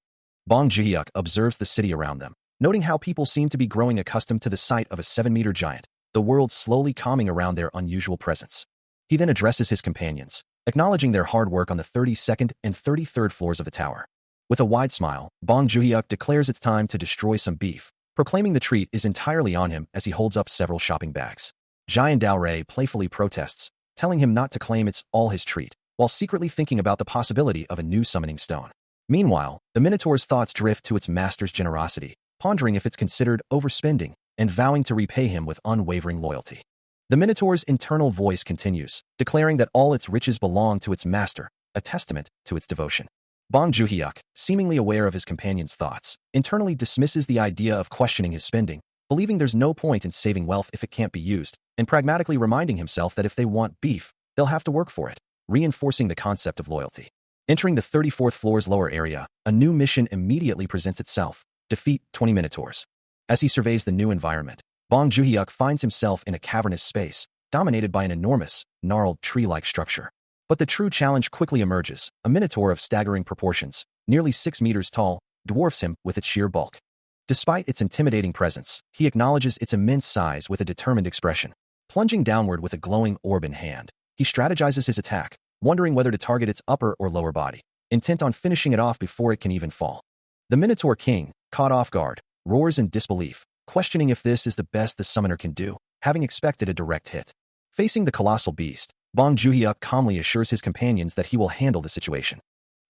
Bong Juhyuk observes the city around them, noting how people seem to be growing accustomed to the sight of a 7-meter giant, the world slowly calming around their unusual presence. He then addresses his companions, acknowledging their hard work on the 32nd and 33rd floors of the tower. With a wide smile, Bong Juhyuk declares it's time to destroy some beef, proclaiming the treat is entirely on him as he holds up several shopping bags. Giant Daorei playfully protests, telling him not to claim it's all his treat, while secretly thinking about the possibility of a new summoning stone. Meanwhile, the Minotaur's thoughts drift to its master's generosity, pondering if it's considered overspending, and vowing to repay him with unwavering loyalty. The Minotaur's internal voice continues, declaring that all its riches belong to its master, a testament to its devotion. Bong Juhyuk, seemingly aware of his companion's thoughts, internally dismisses the idea of questioning his spending, believing there's no point in saving wealth if it can't be used, and pragmatically reminding himself that if they want beef, they'll have to work for it, reinforcing the concept of loyalty. Entering the 34th floor's lower area, a new mission immediately presents itself: defeat 20 Minotaurs. As he surveys the new environment, Bong Joon-hyuk finds himself in a cavernous space, dominated by an enormous, gnarled tree-like structure. But the true challenge quickly emerges. A minotaur of staggering proportions, nearly 6 meters tall, dwarfs him with its sheer bulk. Despite its intimidating presence, he acknowledges its immense size with a determined expression. Plunging downward with a glowing orb in hand, he strategizes his attack, wondering whether to target its upper or lower body, intent on finishing it off before it can even fall. The Minotaur King, caught off guard, roars in disbelief, questioning if this is the best the summoner can do, having expected a direct hit. Facing the colossal beast, Bong Joon-hyuk calmly assures his companions that he will handle the situation.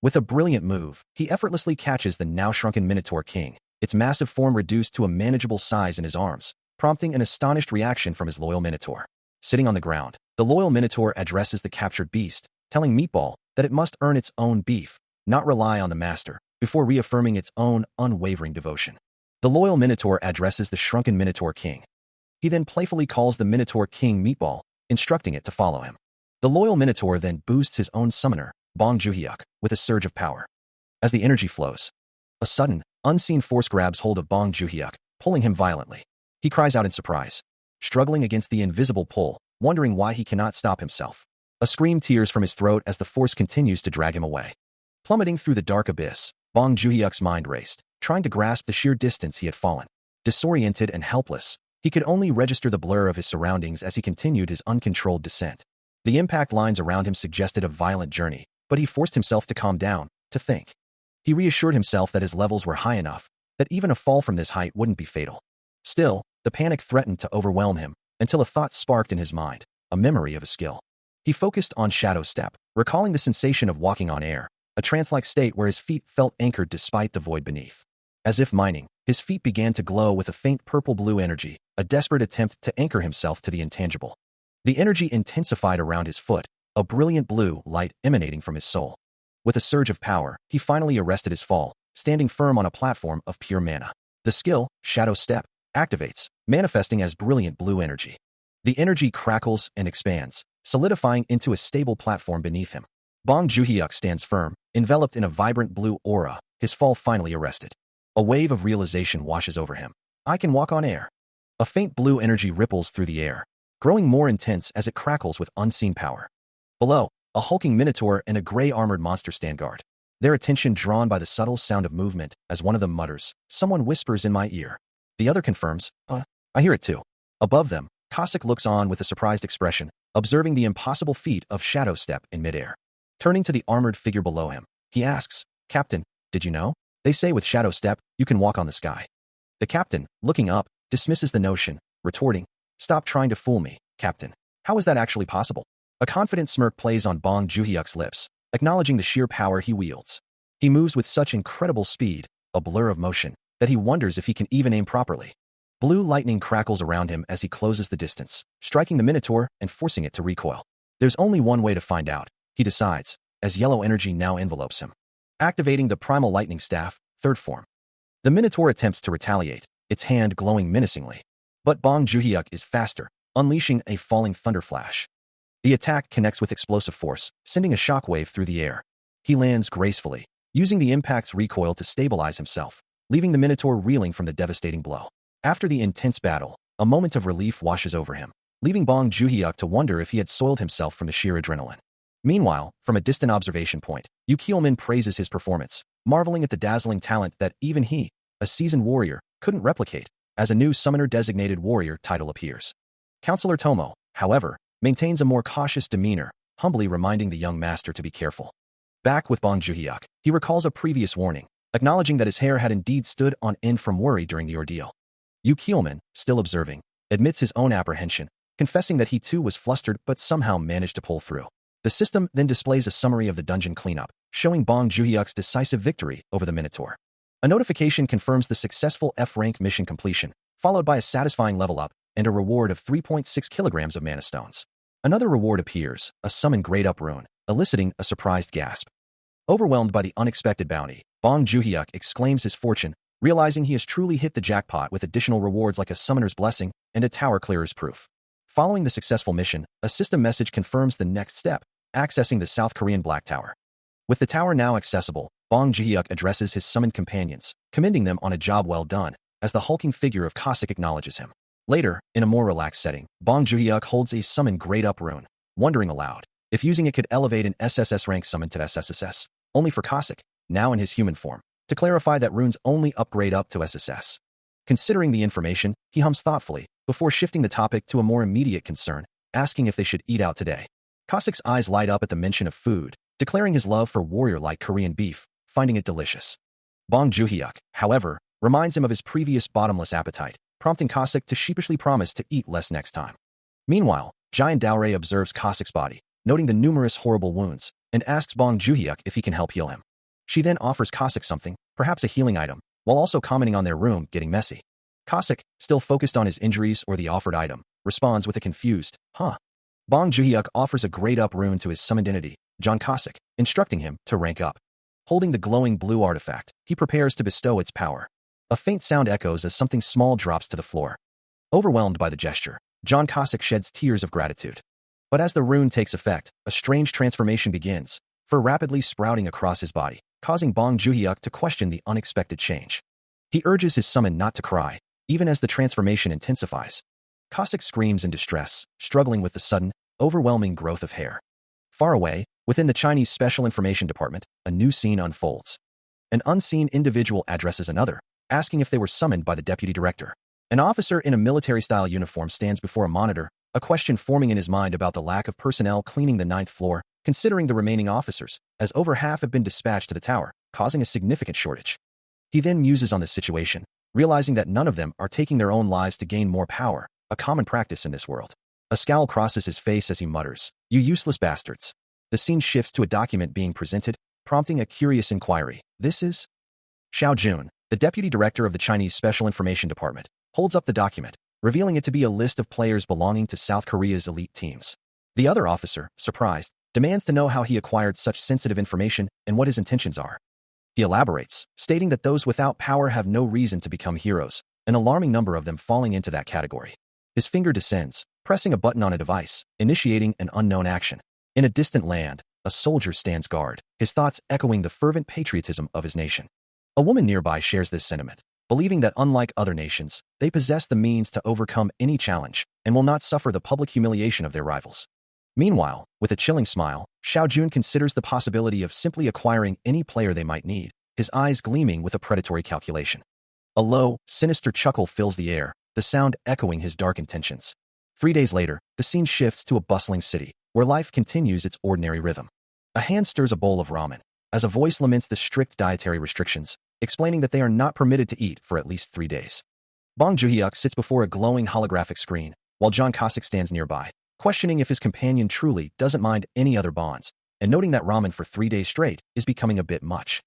With a brilliant move, he effortlessly catches the now-shrunken Minotaur King, its massive form reduced to a manageable size in his arms, prompting an astonished reaction from his loyal Minotaur. Sitting on the ground, the loyal Minotaur addresses the captured beast, telling Meatball that it must earn its own beef, not rely on the master, before reaffirming its own unwavering devotion. The loyal Minotaur addresses the shrunken Minotaur King. He then playfully calls the Minotaur King Meatball, instructing it to follow him. The loyal Minotaur then boosts his own summoner, Bong Joon-hyuk, with a surge of power. As the energy flows, a sudden, unseen force grabs hold of Bong Joon-hyuk, pulling him violently. He cries out in surprise, struggling against the invisible pull, wondering why he cannot stop himself. A scream tears from his throat as the force continues to drag him away. Plummeting through the dark abyss, Bong Joon-hyuk's mind raced, trying to grasp the sheer distance he had fallen. Disoriented and helpless, he could only register the blur of his surroundings as he continued his uncontrolled descent. The impact lines around him suggested a violent journey, but he forced himself to calm down, to think. He reassured himself that his levels were high enough, that even a fall from this height wouldn't be fatal. Still, the panic threatened to overwhelm him, until a thought sparked in his mind, a memory of a skill. He focused on Shadow Step, recalling the sensation of walking on air, a trance-like state where his feet felt anchored despite the void beneath. As if mining, his feet began to glow with a faint purple-blue energy, a desperate attempt to anchor himself to the intangible. The energy intensified around his foot, a brilliant blue light emanating from his soul. With a surge of power, he finally arrested his fall, standing firm on a platform of pure mana. The skill, Shadow Step, activates, manifesting as brilliant blue energy. The energy crackles and expands, solidifying into a stable platform beneath him. Bong Joon-hyuk stands firm, enveloped in a vibrant blue aura, his fall finally arrested. A wave of realization washes over him. I can walk on air. A faint blue energy ripples through the air, growing more intense as it crackles with unseen power. Below, a hulking minotaur and a gray-armored monster stand guard, their attention drawn by the subtle sound of movement as one of them mutters, "Someone whispers in my ear." The other confirms, I hear it too. Above them, Cossack looks on with a surprised expression, observing the impossible feat of Shadow Step in midair. Turning to the armored figure below him, he asks, "Captain, did you know? They say with Shadow Step, you can walk on the sky." The captain, looking up, dismisses the notion, retorting, "Stop trying to fool me, Captain. How is that actually possible?" A confident smirk plays on Bong Joon-hyuk's lips, acknowledging the sheer power he wields. He moves with such incredible speed, a blur of motion, that he wonders if he can even aim properly. Blue lightning crackles around him as he closes the distance, striking the Minotaur and forcing it to recoil. There's only one way to find out, he decides, as yellow energy now envelopes him. Activating the Primal Lightning Staff, third form. The Minotaur attempts to retaliate, its hand glowing menacingly. But Bong Joon-hyuk is faster, unleashing a falling thunder flash. The attack connects with explosive force, sending a shockwave through the air. He lands gracefully, using the impact's recoil to stabilize himself, leaving the Minotaur reeling from the devastating blow. After the intense battle, a moment of relief washes over him, leaving Bong Joon-hyuk to wonder if he had soiled himself from the sheer adrenaline. Meanwhile, from a distant observation point, Yu Keelman praises his performance, marveling at the dazzling talent that even he, a seasoned warrior, couldn't replicate, as a new Summoner-designated warrior title appears. Counselor Tomo, however, maintains a more cautious demeanor, humbly reminding the young master to be careful. Back with Bong Joon-hyuk, he recalls a previous warning, acknowledging that his hair had indeed stood on end from worry during the ordeal. Yu Keelman, still observing, admits his own apprehension, confessing that he too was flustered but somehow managed to pull through. The system then displays a summary of the dungeon cleanup, showing Bong Joon-hyuk's decisive victory over the Minotaur. A notification confirms the successful F-rank mission completion, followed by a satisfying level up and a reward of 3.6 kilograms of mana stones. Another reward appears, a summon grade-up rune, eliciting a surprised gasp. Overwhelmed by the unexpected bounty, Bong Joon-hyuk exclaims his fortune, realizing he has truly hit the jackpot with additional rewards like a summoner's blessing and a tower clearer's proof. Following the successful mission, a system message confirms the next step, accessing the South Korean Black Tower. With the tower now accessible, Bong Joon-hyuk addresses his summoned companions, commending them on a job well done, as the hulking figure of Cossack acknowledges him. Later, in a more relaxed setting, Bong Joo-hyuk holds a summon Grade Up rune, wondering aloud if using it could elevate an SSS rank summon to SSS, only for Cossack, now in his human form, to clarify that runes only upgrade up to SSS. Considering the information, he hums thoughtfully, before shifting the topic to a more immediate concern, asking if they should eat out today. Cossack's eyes light up at the mention of food, declaring his love for warrior-like Korean beef, finding it delicious. Bong Joo-hyuk, however, reminds him of his previous bottomless appetite, prompting Cossack to sheepishly promise to eat less next time. Meanwhile, Giant Daorei observes Cossack's body, noting the numerous horrible wounds, and asks Bong Joo-hyuk if he can help heal him. She then offers Cossack something, perhaps a healing item, while also commenting on their room getting messy. Cossack, still focused on his injuries or the offered item, responds with a confused, huh? Bong Joo-hyuk offers a Grade Up rune to his summoned entity, John Cossack, instructing him to rank up. Holding the glowing blue artifact, he prepares to bestow its power. A faint sound echoes as something small drops to the floor. Overwhelmed by the gesture, John Cossack sheds tears of gratitude. But as the rune takes effect, a strange transformation begins, fur rapidly sprouting across his body, causing Bong Joo-hyuk to question the unexpected change. He urges his summon not to cry, even as the transformation intensifies. Cossack screams in distress, struggling with the sudden, overwhelming growth of hair. Far away, within the Chinese Special Information Department, a new scene unfolds. An unseen individual addresses another, asking if they were summoned by the deputy director. An officer in a military-style uniform stands before a monitor, a question forming in his mind about the lack of personnel cleaning the 9th floor, considering the remaining officers, as over half have been dispatched to the tower, causing a significant shortage. He then muses on the situation, realizing that none of them are taking their own lives to gain more power, a common practice in this world. A scowl crosses his face as he mutters, "You useless bastards." The scene shifts to a document being presented, prompting a curious inquiry. This is? Xiao Jun, the deputy director of the Chinese Special Information Department, holds up the document, revealing it to be a list of players belonging to South Korea's elite teams. The other officer, surprised, demands to know how he acquired such sensitive information and what his intentions are. He elaborates, stating that those without power have no reason to become heroes, an alarming number of them falling into that category. His finger descends, pressing a button on a device, initiating an unknown action. In a distant land, a soldier stands guard, his thoughts echoing the fervent patriotism of his nation. A woman nearby shares this sentiment, believing that unlike other nations, they possess the means to overcome any challenge and will not suffer the public humiliation of their rivals. Meanwhile, with a chilling smile, Xiao Jun considers the possibility of simply acquiring any player they might need, his eyes gleaming with a predatory calculation. A low, sinister chuckle fills the air, the sound echoing his dark intentions. 3 days later, the scene shifts to a bustling city, where life continues its ordinary rhythm. A hand stirs a bowl of ramen, as a voice laments the strict dietary restrictions, explaining that they are not permitted to eat for at least 3 days. Bong Joo-hyuk sits before a glowing holographic screen, while John Cossack stands nearby, questioning if his companion truly doesn't mind any other bonds, and noting that ramen for 3 days straight is becoming a bit much.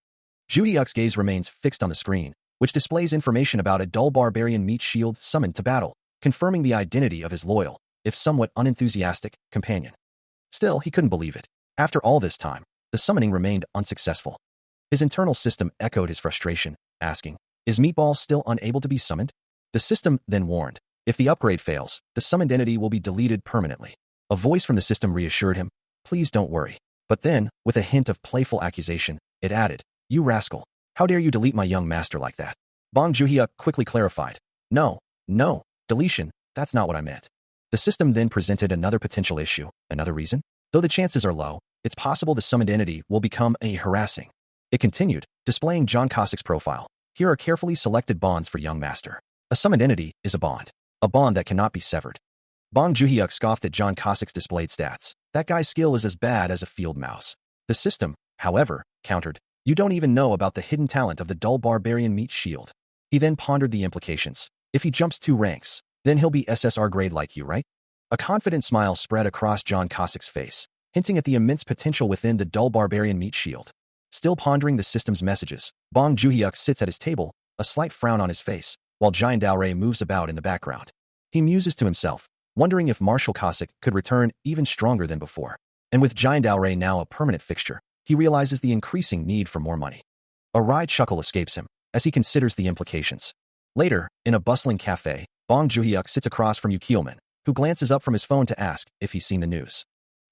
Joo-hyuk's gaze remains fixed on the screen, which displays information about a dull barbarian meat shield summoned to battle, confirming the identity of his loyal, if somewhat unenthusiastic, companion. Still, he couldn't believe it. After all this time, the summoning remained unsuccessful. His internal system echoed his frustration, asking, "Is Meatball still unable to be summoned?" The system then warned, if the upgrade fails, the summoned entity will be deleted permanently. A voice from the system reassured him, "Please don't worry." But then, with a hint of playful accusation, it added, "You rascal, how dare you delete my young master like that?" Bong Joo-hyuk quickly clarified, No, deletion, that's not what I meant." The system then presented another potential issue, another reason. Though the chances are low, it's possible the summoned entity will become a harassing. It continued, displaying John Cossack's profile. Here are carefully selected bonds for young master. A summoned entity is a bond that cannot be severed. Bong Joo-hyuk scoffed at John Cossack's displayed stats. That guy's skill is as bad as a field mouse. The system, however, countered, "You don't even know about the hidden talent of the dull barbarian meat shield." He then pondered the implications. If he jumps 2 ranks, then he'll be SSR grade like you, right? A confident smile spread across John Cossack's face, hinting at the immense potential within the dull barbarian meat shield. Still pondering the system's messages, Bong Joo-hyuk sits at his table, a slight frown on his face, while Giant Daorei moves about in the background. He muses to himself, wondering if Marshal Cossack could return even stronger than before. And with Giant Daorei now a permanent fixture, he realizes the increasing need for more money. A wry chuckle escapes him, as he considers the implications. Later, in a bustling cafe, Bong Joo-hyuk sits across from Yukio-man, who glances up from his phone to ask if he's seen the news.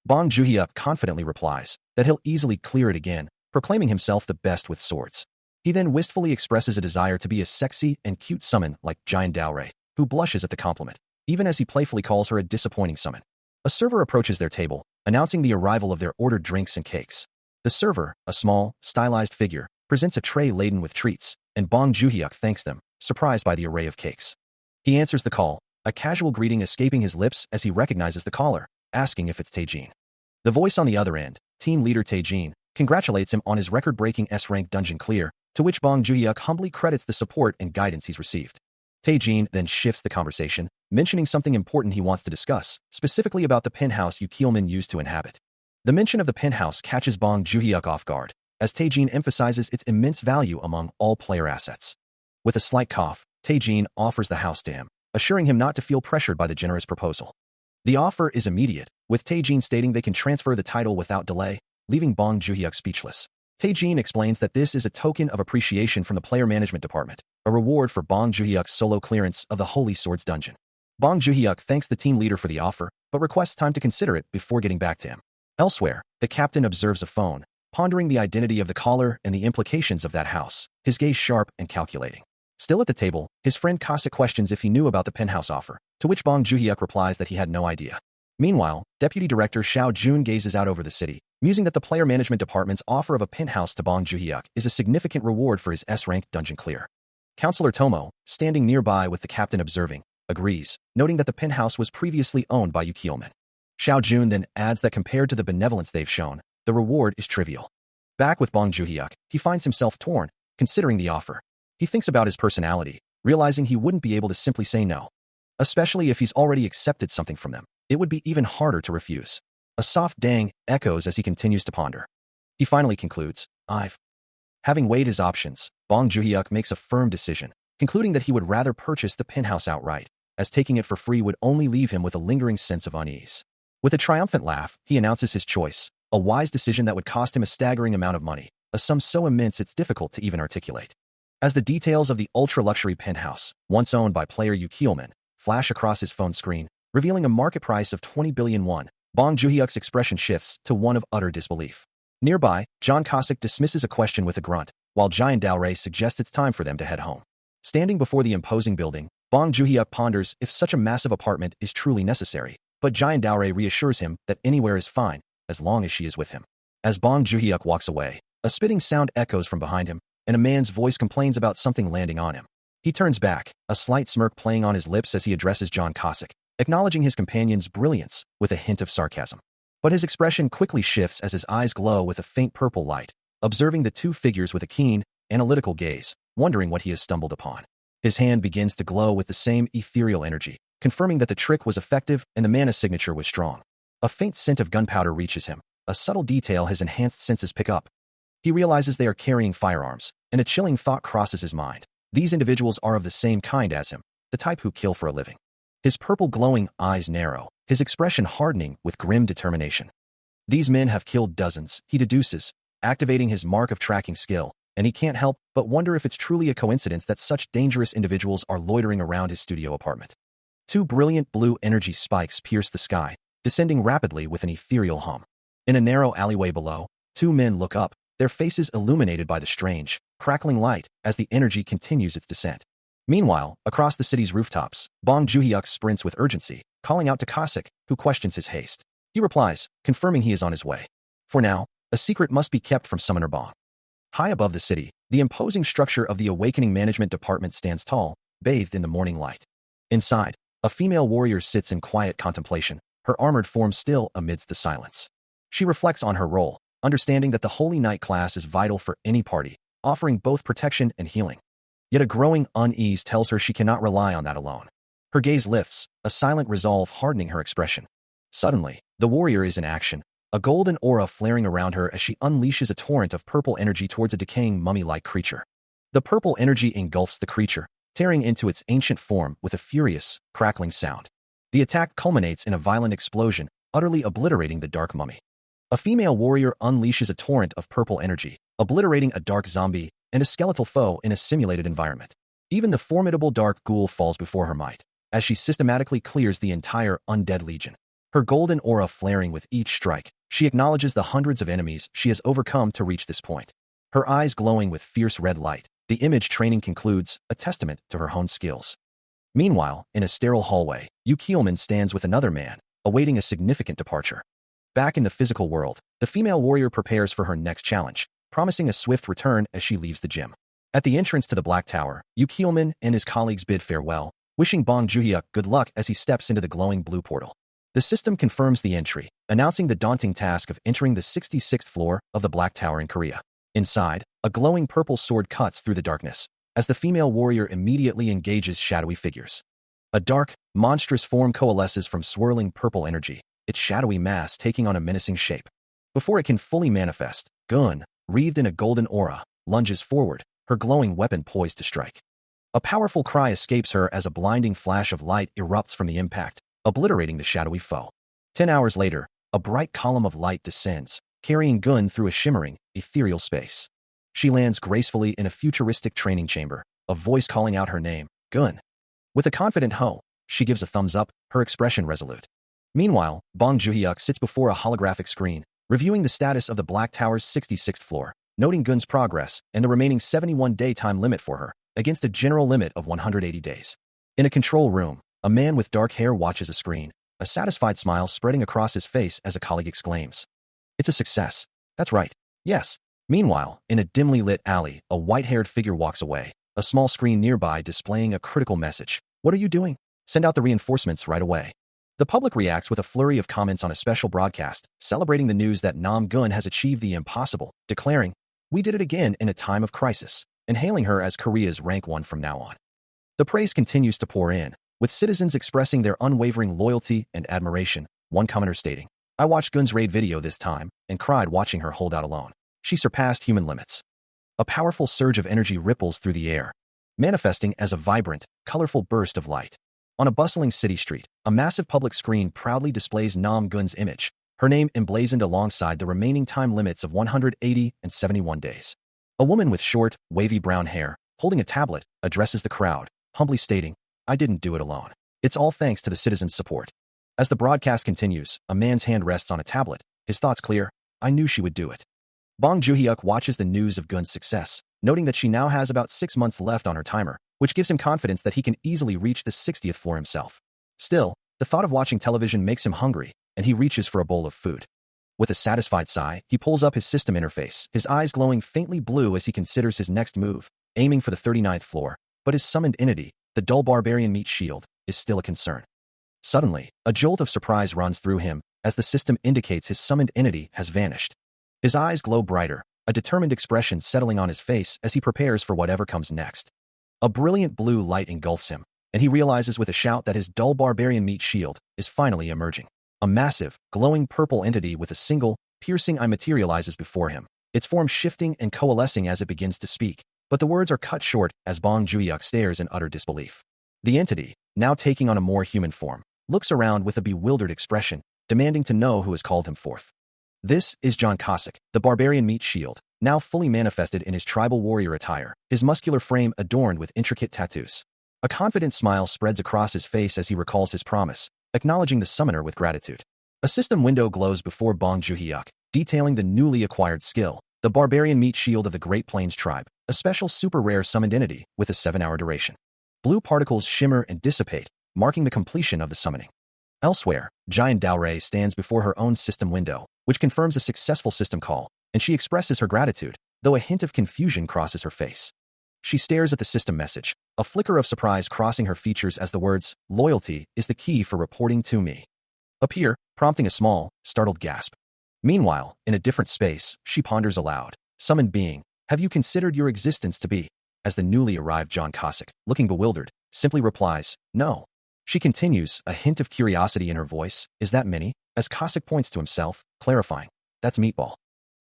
Bong Joo-hyuk confidently replies that he'll easily clear it again, proclaiming himself the best with swords. He then wistfully expresses a desire to be a sexy and cute summon like Giant Daorei, who blushes at the compliment, even as he playfully calls her a disappointing summon. A server approaches their table, announcing the arrival of their ordered drinks and cakes. The server, a small, stylized figure, presents a tray laden with treats, and Bong Joon-hyuk thanks them, surprised by the array of cakes. He answers the call, a casual greeting escaping his lips as he recognizes the caller, asking if it's Tae-jin. The voice on the other end, team leader Tae-jin, congratulates him on his record-breaking S-rank dungeon clear, to which Bong Joon-hyuk humbly credits the support and guidance he's received. Tae-jin then shifts the conversation, mentioning something important he wants to discuss, specifically about the penthouse Yu Keelman used to inhabit. The mention of the penthouse catches Bong Joon-hyuk off guard, as Tae-jin emphasizes its immense value among all player assets. With a slight cough, Tae-jin offers the house to him, assuring him not to feel pressured by the generous proposal. The offer is immediate, with Tae-jin stating they can transfer the title without delay, leaving Bong Joon-hyuk speechless. Tae-jin explains that this is a token of appreciation from the player management department, a reward for Bong Joon-hyuk's solo clearance of the Holy Swords dungeon. Bong Joon-hyuk thanks the team leader for the offer, but requests time to consider it before getting back to him. Elsewhere, the captain observes a phone, pondering the identity of the caller and the implications of that house, his gaze sharp and calculating. Still at the table, his friend Kasik questions if he knew about the penthouse offer, to which Bong Joon-hyuk replies that he had no idea. Meanwhile, Deputy Director Xiao Jun gazes out over the city, musing that the player management department's offer of a penthouse to Bong Joon-hyuk is a significant reward for his S-rank dungeon clear. Counselor Tomo, standing nearby with the captain observing, agrees, noting that the penthouse was previously owned by Yu Keelman. Xiao Jun then adds that compared to the benevolence they've shown, the reward is trivial. Back with Bong Joon-hyuk, he finds himself torn, considering the offer. He thinks about his personality, realizing he wouldn't be able to simply say no. Especially if he's already accepted something from them, it would be even harder to refuse. A soft dang echoes as he continues to ponder. He finally concludes, Having weighed his options, Bong Joon-hyuk makes a firm decision, concluding that he would rather purchase the penthouse outright, as taking it for free would only leave him with a lingering sense of unease. With a triumphant laugh, he announces his choice, a wise decision that would cost him a staggering amount of money, a sum so immense it's difficult to even articulate. As the details of the ultra-luxury penthouse, once owned by player Yu Keelman, flash across his phone screen, revealing a market price of 20 billion won, Bong Joon-hyuk's expression shifts to one of utter disbelief. Nearby, John Kasik dismisses a question with a grunt, while Giant Daorei suggests it's time for them to head home. Standing before the imposing building, Bong Joon-hyuk ponders if such a massive apartment is truly necessary, but Giant Daorei reassures him that anywhere is fine, as long as she is with him. As Bong Joon-hyuk walks away, a spitting sound echoes from behind him, and a man's voice complains about something landing on him. He turns back, a slight smirk playing on his lips as he addresses John Kasik, acknowledging his companion's brilliance with a hint of sarcasm. But his expression quickly shifts as his eyes glow with a faint purple light, observing the two figures with a keen, analytical gaze, wondering what he has stumbled upon. His hand begins to glow with the same ethereal energy, confirming that the trick was effective and the mana signature was strong. A faint scent of gunpowder reaches him, a subtle detail his enhanced senses pick up. He realizes they are carrying firearms, and a chilling thought crosses his mind. These individuals are of the same kind as him, the type who kill for a living. His purple glowing eyes narrow, his expression hardening with grim determination. These men have killed dozens, he deduces, activating his mark of tracking skill, and he can't help but wonder if it's truly a coincidence that such dangerous individuals are loitering around his studio apartment. Two brilliant blue energy spikes pierce the sky, descending rapidly with an ethereal hum. In a narrow alleyway below, two men look up, their faces illuminated by the strange, crackling light as the energy continues its descent. Meanwhile, across the city's rooftops, Bong Joon-hyuk sprints with urgency, calling out to Kasik, who questions his haste. He replies, confirming he is on his way. For now, a secret must be kept from Summoner Bong. High above the city, the imposing structure of the Awakening Management Department stands tall, bathed in the morning light. Inside, a female warrior sits in quiet contemplation, her armored form still amidst the silence. She reflects on her role, understanding that the Holy Knight class is vital for any party, offering both protection and healing. Yet a growing unease tells her she cannot rely on that alone. Her gaze lifts, a silent resolve hardening her expression. Suddenly, the warrior is in action, a golden aura flaring around her as she unleashes a torrent of purple energy towards a decaying mummy-like creature. The purple energy engulfs the creature, tearing into its ancient form with a furious, crackling sound. The attack culminates in a violent explosion, utterly obliterating the dark mummy. A female warrior unleashes a torrent of purple energy, obliterating a dark zombie and a skeletal foe in a simulated environment. Even the formidable dark ghoul falls before her might, as she systematically clears the entire undead legion. Her golden aura flaring with each strike, she acknowledges the hundreds of enemies she has overcome to reach this point. her eyes glowing with fierce red light. The image training concludes, a testament to her honed skills. Meanwhile, in a sterile hallway, Yu Kielman stands with another man, awaiting a significant departure. Back in the physical world, the female warrior prepares for her next challenge, promising a swift return as she leaves the gym. At the entrance to the Black Tower, Yu Kielman and his colleagues bid farewell, wishing Bong Joon-hyuk good luck as he steps into the glowing blue portal. The system confirms the entry, announcing the daunting task of entering the 66th floor of the Black Tower in Korea. Inside, a glowing purple sword cuts through the darkness, as the female warrior immediately engages shadowy figures. A dark, monstrous form coalesces from swirling purple energy, its shadowy mass taking on a menacing shape. Before it can fully manifest, Gun, wreathed in a golden aura, lunges forward, her glowing weapon poised to strike. A powerful cry escapes her as a blinding flash of light erupts from the impact, obliterating the shadowy foe. 10 hours later, a bright column of light descends, carrying Gun through a shimmering, ethereal space. She lands gracefully in a futuristic training chamber, a voice calling out her name, Gun. With a confident ho, she gives a thumbs up, her expression resolute. Meanwhile, Bong Joon-hyuk sits before a holographic screen, reviewing the status of the Black Tower's 66th floor, noting Gun's progress and the remaining 71-day time limit for her, against a general limit of 180 days. In a control room, a man with dark hair watches a screen, a satisfied smile spreading across his face as a colleague exclaims, "It's a success. That's right. Yes." Meanwhile, in a dimly lit alley, a white-haired figure walks away, a small screen nearby displaying a critical message. "What are you doing? Send out the reinforcements right away." The public reacts with a flurry of comments on a special broadcast, celebrating the news that Nam Gun has achieved the impossible, declaring, "We did it again in a time of crisis," and hailing her as Korea's rank 1 from now on. The praise continues to pour in, with citizens expressing their unwavering loyalty and admiration, one commenter stating, "I watched Gun's raid video this time and cried watching her hold out alone. She surpassed human limits." A powerful surge of energy ripples through the air, manifesting as a vibrant, colorful burst of light. On a bustling city street, a massive public screen proudly displays Nam Gun's image, her name emblazoned alongside the remaining time limits of 180 and 71 days. A woman with short, wavy brown hair, holding a tablet, addresses the crowd, humbly stating, "I didn't do it alone. It's all thanks to the citizens' support." As the broadcast continues, a man's hand rests on a tablet, his thoughts clear, "I knew she would do it." Bong Joon-hyuk watches the news of Gun's success, noting that she now has about 6 months left on her timer, which gives him confidence that he can easily reach the 60th floor himself. Still, the thought of watching television makes him hungry, and he reaches for a bowl of food. With a satisfied sigh, he pulls up his system interface, his eyes glowing faintly blue as he considers his next move, aiming for the 39th floor, but his summoned entity, the dull barbarian meat shield, is still a concern. Suddenly, a jolt of surprise runs through him as the system indicates his summoned entity has vanished. His eyes glow brighter, a determined expression settling on his face as he prepares for whatever comes next. A brilliant blue light engulfs him, and he realizes with a shout that his dull barbarian meat shield is finally emerging. A massive, glowing purple entity with a single, piercing eye materializes before him, its form shifting and coalescing as it begins to speak, but the words are cut short as Bong Joon-hyuk stares in utter disbelief. The entity, now taking on a more human form, looks around with a bewildered expression, demanding to know who has called him forth. This is John Cossack, the barbarian meat shield, now fully manifested in his tribal warrior attire, his muscular frame adorned with intricate tattoos. A confident smile spreads across his face as he recalls his promise, acknowledging the summoner with gratitude. A system window glows before Bong Joon-hyuk, detailing the newly acquired skill, the barbarian meat shield of the Great Plains tribe, a special super rare summoned entity with a 7-hour duration. Blue particles shimmer and dissipate, marking the completion of the summoning. Elsewhere, Giant Daorei stands before her own system window, which confirms a successful system call, and she expresses her gratitude, though a hint of confusion crosses her face. She stares at the system message, a flicker of surprise crossing her features as the words, "Loyalty is the key for reporting to me," appear, prompting a small, startled gasp. Meanwhile, in a different space, she ponders aloud, "Summoned being, have you considered your existence to be?" As the newly arrived John Cossack, looking bewildered, simply replies, "No." She continues, a hint of curiosity in her voice, "Is that Minnie?" As Cossack points to himself, clarifying, "That's Meatball."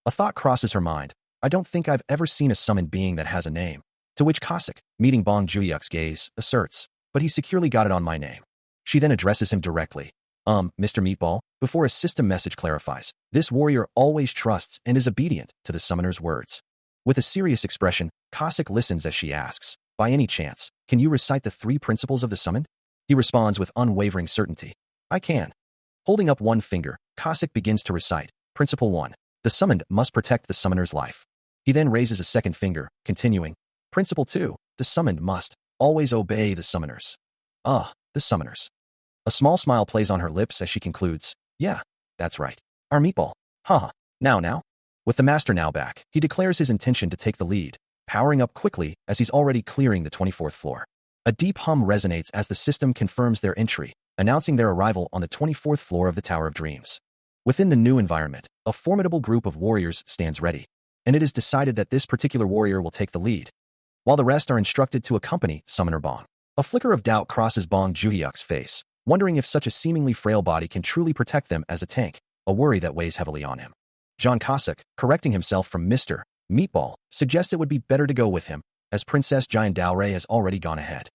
A thought crosses her mind, "I don't think I've ever seen a summoned being that has a name." To which Cossack, meeting Bong Joon-hyuk's gaze, asserts, "But he securely got it on my name." She then addresses him directly, Mr. Meatball," before a system message clarifies, "This warrior always trusts and is obedient to the summoner's words." With a serious expression, Cossack listens as she asks, "By any chance, can you recite the 3 principles of the summoned?" He responds with unwavering certainty, "I can." Holding up one finger, Cossack begins to recite, Principle 1. The summoned must protect the summoner's life. He then raises a second finger, continuing, Principle 2, the summoned must always obey the summoners. The summoners. A small smile plays on her lips as she concludes, yeah, that's right. Our meatball. Haha. Now. With the master now back, he declares his intention to take the lead, powering up quickly as he's already clearing the 24th floor. A deep hum resonates as the system confirms their entry, announcing their arrival on the 24th floor of the Tower of Dreams. Within the new environment, a formidable group of warriors stands ready, and it is decided that this particular warrior will take the lead, while the rest are instructed to accompany Summoner Bong. A flicker of doubt crosses Bong Juhyuk's face, wondering if such a seemingly frail body can truly protect them as a tank, a worry that weighs heavily on him. John Cossack, correcting himself from Mr. Meatball, suggests it would be better to go with him, as Princess Jian Daorei has already gone ahead.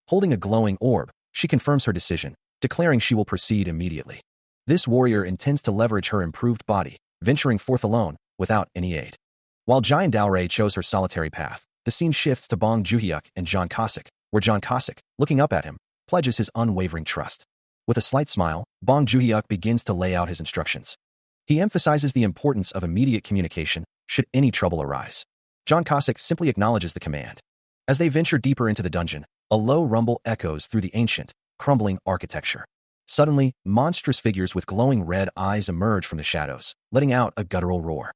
Holding a glowing orb, she confirms her decision, declaring she will proceed immediately. This warrior intends to leverage her improved body, venturing forth alone, without any aid. While Jian Daorei chose her solitary path, the scene shifts to Bong Juhyuk and John Cossack, where John Cossack, looking up at him, pledges his unwavering trust. With a slight smile, Bong Juhyuk begins to lay out his instructions. He emphasizes the importance of immediate communication should any trouble arise. John Cossack simply acknowledges the command. As they venture deeper into the dungeon, a low rumble echoes through the ancient, crumbling architecture. Suddenly, monstrous figures with glowing red eyes emerge from the shadows, letting out a guttural roar.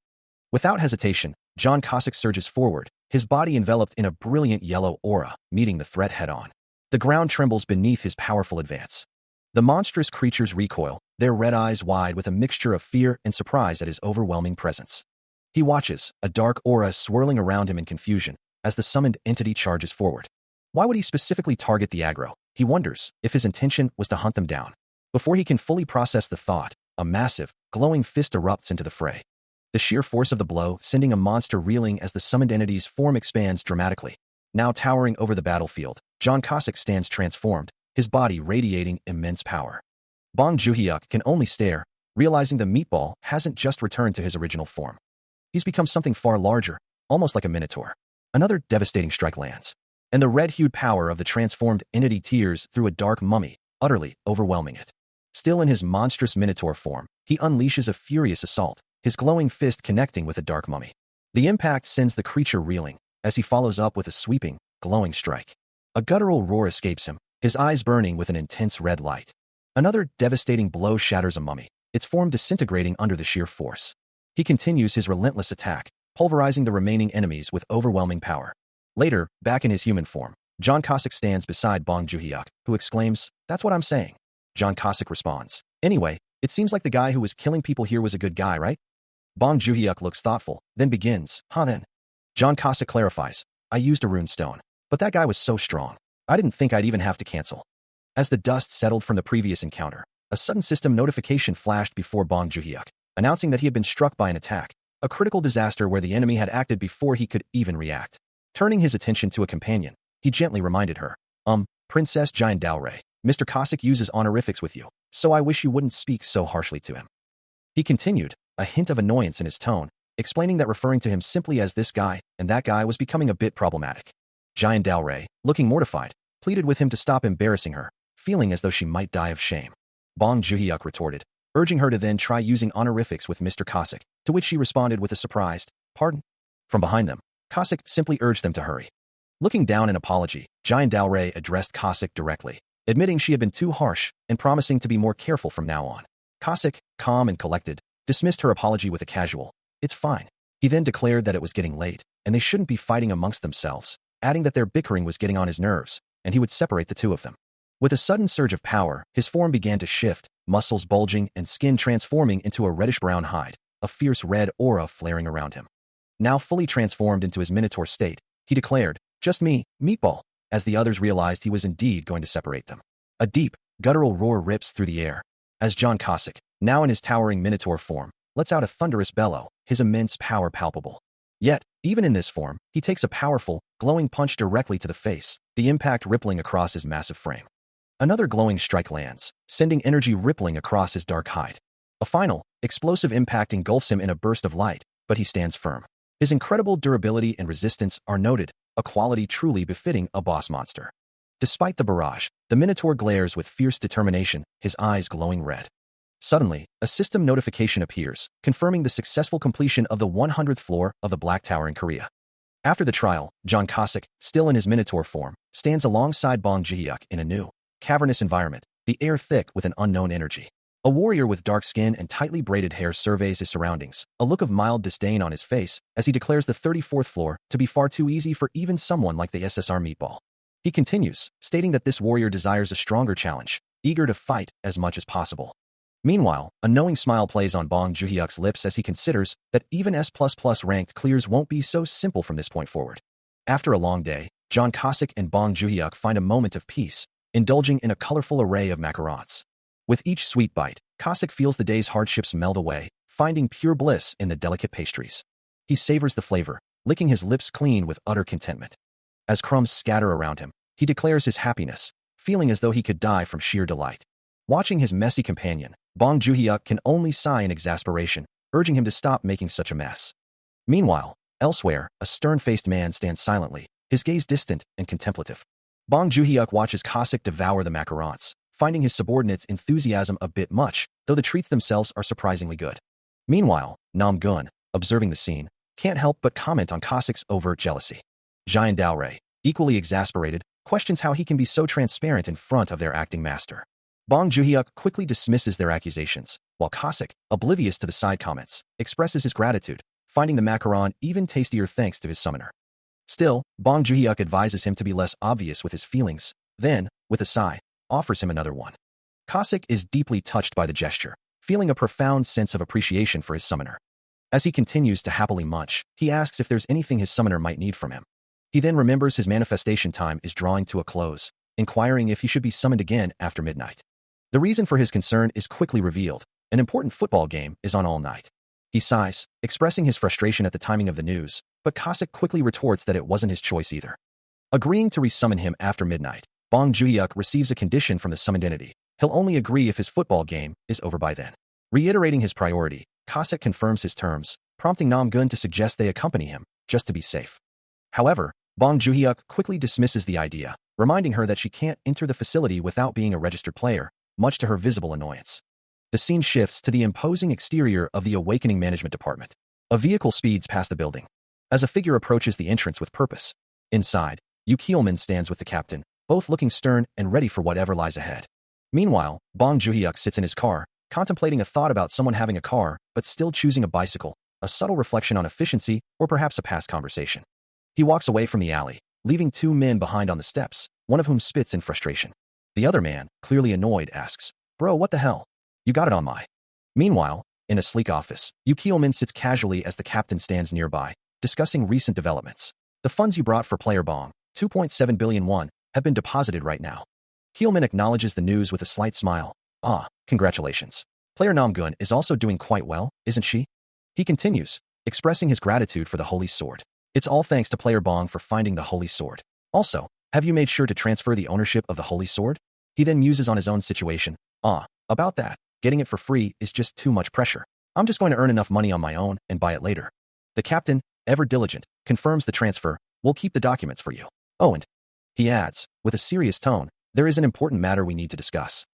Without hesitation, John Cossack surges forward, his body enveloped in a brilliant yellow aura, meeting the threat head-on. The ground trembles beneath his powerful advance. The monstrous creatures recoil, their red eyes wide with a mixture of fear and surprise at his overwhelming presence. He watches, a dark aura swirling around him in confusion, as the summoned entity charges forward. Why would he specifically target the aggro? He wonders if his intention was to hunt them down. Before he can fully process the thought, a massive, glowing fist erupts into the fray. The sheer force of the blow sending a monster reeling as the summoned entity's form expands dramatically. Now towering over the battlefield, John Cossack stands transformed, his body radiating immense power. Bong Juhyuk can only stare, realizing the meatball hasn't just returned to his original form. He's become something far larger, almost like a minotaur. Another devastating strike lands, and the red-hued power of the transformed entity tears through a dark mummy, utterly overwhelming it. Still in his monstrous minotaur form, he unleashes a furious assault, his glowing fist connecting with the dark mummy. The impact sends the creature reeling, as he follows up with a sweeping, glowing strike. A guttural roar escapes him, his eyes burning with an intense red light. Another devastating blow shatters a mummy, its form disintegrating under the sheer force. He continues his relentless attack, pulverizing the remaining enemies with overwhelming power. Later, back in his human form, John Cossack stands beside Bong Juhyuk, who exclaims, "That's what I'm saying." John Cossack responds, "Anyway, it seems like the guy who was killing people here was a good guy, right?" Bong Juhyuk looks thoughtful, then begins, then. John Cossack clarifies, "I used a rune stone, but that guy was so strong. I didn't think I'd even have to cancel." As the dust settled from the previous encounter, a sudden system notification flashed before Bong Juhyuk, announcing that he had been struck by an attack, a critical disaster where the enemy had acted before he could even react. Turning his attention to a companion, he gently reminded her, Princess Jian Daorei, Mr. Cossack uses honorifics with you, so I wish you wouldn't speak so harshly to him." He continued, a hint of annoyance in his tone, explaining that referring to him simply as this guy and that guy was becoming a bit problematic. Jian Daorei, looking mortified, pleaded with him to stop embarrassing her, feeling as though she might die of shame. Bong Juhyuk retorted, urging her to then try using honorifics with Mr. Cossack, to which she responded with a surprised, "Pardon?" From behind them, Cossack simply urged them to hurry. Looking down in apology, Jian Daorei addressed Cossack directly, admitting she had been too harsh and promising to be more careful from now on. Cossack, calm and collected, dismissed her apology with a casual, "It's fine." He then declared that it was getting late, and they shouldn't be fighting amongst themselves, adding that their bickering was getting on his nerves, and he would separate the two of them. With a sudden surge of power, his form began to shift, muscles bulging and skin transforming into a reddish-brown hide, a fierce red aura flaring around him. Now fully transformed into his minotaur state, he declared, "Just me, meatball," as the others realized he was indeed going to separate them. A deep, guttural roar rips through the air, as John Cossack, now in his towering minotaur form, lets out a thunderous bellow, his immense power palpable. Yet, even in this form, he takes a powerful, glowing punch directly to the face, the impact rippling across his massive frame. Another glowing strike lands, sending energy rippling across his dark hide. A final, explosive impact engulfs him in a burst of light, but he stands firm. His incredible durability and resistance are noted, a quality truly befitting a boss monster. Despite the barrage, the Minotaur glares with fierce determination, his eyes glowing red. Suddenly, a system notification appears, confirming the successful completion of the 100th floor of the Black Tower in Korea. After the trial, John Cossack, still in his Minotaur form, stands alongside Bong Ji-hyuk in a new, cavernous environment, the air thick with an unknown energy. A warrior with dark skin and tightly braided hair surveys his surroundings, a look of mild disdain on his face as he declares the 34th floor to be far too easy for even someone like the SSR Meatball. He continues, stating that this warrior desires a stronger challenge, eager to fight as much as possible. Meanwhile, a knowing smile plays on Bong Ji-hyuk's lips as he considers that even S++ ranked clears won't be so simple from this point forward. After a long day, John Cossack and Bong Ji-hyuk find a moment of peace, indulging in a colorful array of macarons. With each sweet bite, Cossack feels the day's hardships melt away, finding pure bliss in the delicate pastries. He savors the flavor, licking his lips clean with utter contentment. As crumbs scatter around him, he declares his happiness, feeling as though he could die from sheer delight. Watching his messy companion, Bong Ji-hyuk can only sigh in exasperation, urging him to stop making such a mess. Meanwhile, elsewhere, a stern-faced man stands silently, his gaze distant and contemplative. Bong Ji-hyuk watches Cossack devour the macarons, finding his subordinates' enthusiasm a bit much, though the treats themselves are surprisingly good. Meanwhile, Nam-gun, observing the scene, can't help but comment on Cossack's overt jealousy. Jian Daorei, equally exasperated, questions how he can be so transparent in front of their acting master. Bong Ji-hyuk quickly dismisses their accusations, while Cossack, oblivious to the side comments, expresses his gratitude, finding the macaron even tastier thanks to his summoner. Still, Bong Ji-hyuk advises him to be less obvious with his feelings, then, with a sigh, offers him another one. Cossack is deeply touched by the gesture, feeling a profound sense of appreciation for his summoner. As he continues to happily munch, he asks if there's anything his summoner might need from him. He then remembers his manifestation time is drawing to a close, inquiring if he should be summoned again after midnight. The reason for his concern is quickly revealed. An important football game is on all night. He sighs, expressing his frustration at the timing of the news, but Cossack quickly retorts that it wasn't his choice either. Agreeing to resummon him after midnight, Bong Ji-hyuk receives a condition from the summoned entity. He'll only agree if his football game is over by then. Reiterating his priority, Cossack confirms his terms, prompting Nam-gun to suggest they accompany him, just to be safe. However, Bong Ji-hyuk quickly dismisses the idea, reminding her that she can't enter the facility without being a registered player, much to her visible annoyance. The scene shifts to the imposing exterior of the Awakening Management Department. A vehicle speeds past the building. As a figure approaches the entrance with purpose. Inside, Yu Kielman stands with the captain, both looking stern and ready for whatever lies ahead. Meanwhile, Bong Ji-hyuk sits in his car, contemplating a thought about someone having a car but still choosing a bicycle, a subtle reflection on efficiency or perhaps a past conversation. He walks away from the alley, leaving two men behind on the steps, one of whom spits in frustration. The other man, clearly annoyed, asks, "Bro, what the hell? You got it on my..." Meanwhile, in a sleek office, Yu Kielman sits casually as the captain stands nearby, discussing recent developments. "The funds you brought for player Bong, 2.7 billion won, have been deposited right now." Kielman acknowledges the news with a slight smile. "Ah, congratulations. Player Nam-gun is also doing quite well, isn't she?" He continues, expressing his gratitude for the Holy Sword. "It's all thanks to player Bong for finding the Holy Sword. Also, have you made sure to transfer the ownership of the Holy Sword?" He then muses on his own situation. About that, getting it for free is just too much pressure. I'm just going to earn enough money on my own and buy it later." The captain, ever diligent, confirms the transfer. "We'll keep the documents for you. Oh, and," he adds, with a serious tone, "there is an important matter we need to discuss."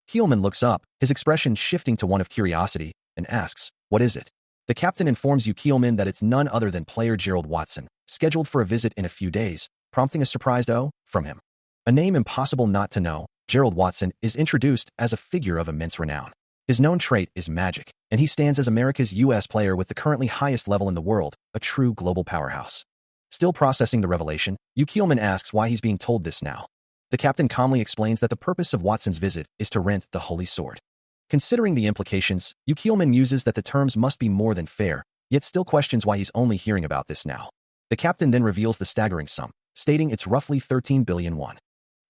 Kielman looks up, his expression shifting to one of curiosity, and asks, "What is it?" The captain informs Yu Kielman that it's none other than player Gerald Watson, scheduled for a visit in a few days, prompting a surprised "oh" from him. A name impossible not to know, Gerald Watson is introduced as a figure of immense renown. His known trait is magic, and he stands as America's U.S. player with the currently highest level in the world, a true global powerhouse. Still processing the revelation, Yu Kielman asks why he's being told this now. The captain calmly explains that the purpose of Watson's visit is to rent the Holy Sword. Considering the implications, Yu Kielman muses that the terms must be more than fair, yet still questions why he's only hearing about this now. The captain then reveals the staggering sum, stating it's roughly 13 billion won.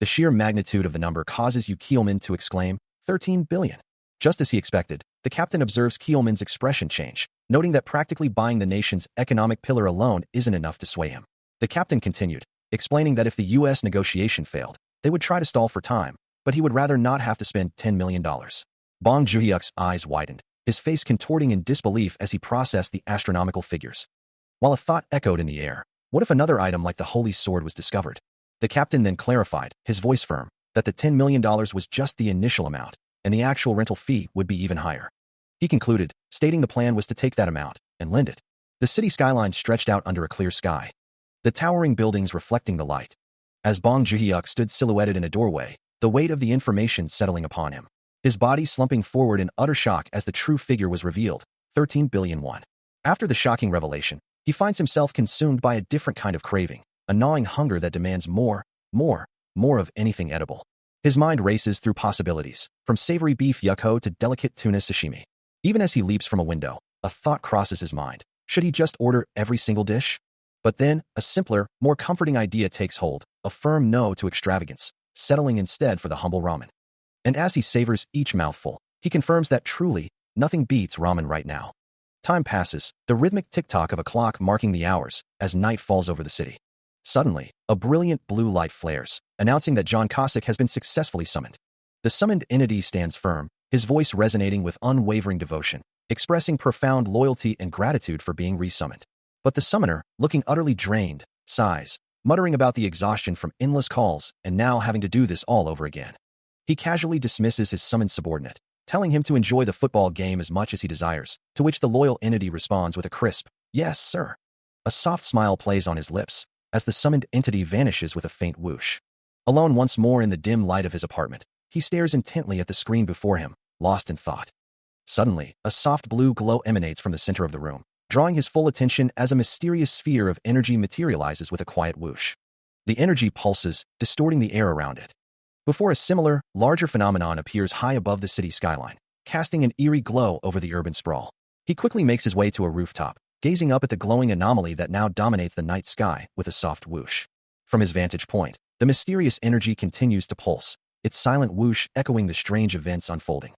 The sheer magnitude of the number causes Yu Kielman to exclaim, 13 billion. Just as he expected, the captain observes Kielman's expression change, noting that practically buying the nation's economic pillar alone isn't enough to sway him. The captain continued, explaining that if the U.S. negotiation failed, they would try to stall for time, but he would rather not have to spend $10 million. Bong Ji-hyuk's eyes widened, his face contorting in disbelief as he processed the astronomical figures. While a thought echoed in the air, what if another item like the Holy Sword was discovered? The captain then clarified, his voice firm, that the $10 million was just the initial amount. and the actual rental fee would be even higher. He concluded, stating the plan was to take that amount and lend it. The city skyline stretched out under a clear sky, the towering buildings reflecting the light. As Bong Joon-hyuk stood silhouetted in a doorway, the weight of the information settling upon him, his body slumping forward in utter shock as the true figure was revealed, 13 billion won. After the shocking revelation, he finds himself consumed by a different kind of craving, a gnawing hunger that demands more of anything edible. His mind races through possibilities, from savory beef yuko to delicate tuna sashimi. Even as he leaps from a window, a thought crosses his mind. Should he just order every single dish? But then, a simpler, more comforting idea takes hold, a firm no to extravagance, settling instead for the humble ramen. And as he savors each mouthful, he confirms that truly, nothing beats ramen right now. Time passes, the rhythmic tick-tock of a clock marking the hours, as night falls over the city. Suddenly, a brilliant blue light flares, announcing that John Cossack has been successfully summoned. The summoned entity stands firm, his voice resonating with unwavering devotion, expressing profound loyalty and gratitude for being resummoned. But the summoner, looking utterly drained, sighs, muttering about the exhaustion from endless calls and now having to do this all over again. He casually dismisses his summoned subordinate, telling him to enjoy the football game as much as he desires, to which the loyal entity responds with a crisp, "Yes, sir." A soft smile plays on his lips, as the summoned entity vanishes with a faint whoosh. Alone once more in the dim light of his apartment, he stares intently at the screen before him, lost in thought. Suddenly, a soft blue glow emanates from the center of the room, drawing his full attention as a mysterious sphere of energy materializes with a quiet whoosh. The energy pulses, distorting the air around it. Before a similar, larger phenomenon appears high above the city skyline, casting an eerie glow over the urban sprawl. He quickly makes his way to a rooftop, gazing up at the glowing anomaly that now dominates the night sky with a soft whoosh. From his vantage point, the mysterious energy continues to pulse, its silent whoosh echoing the strange events unfolding.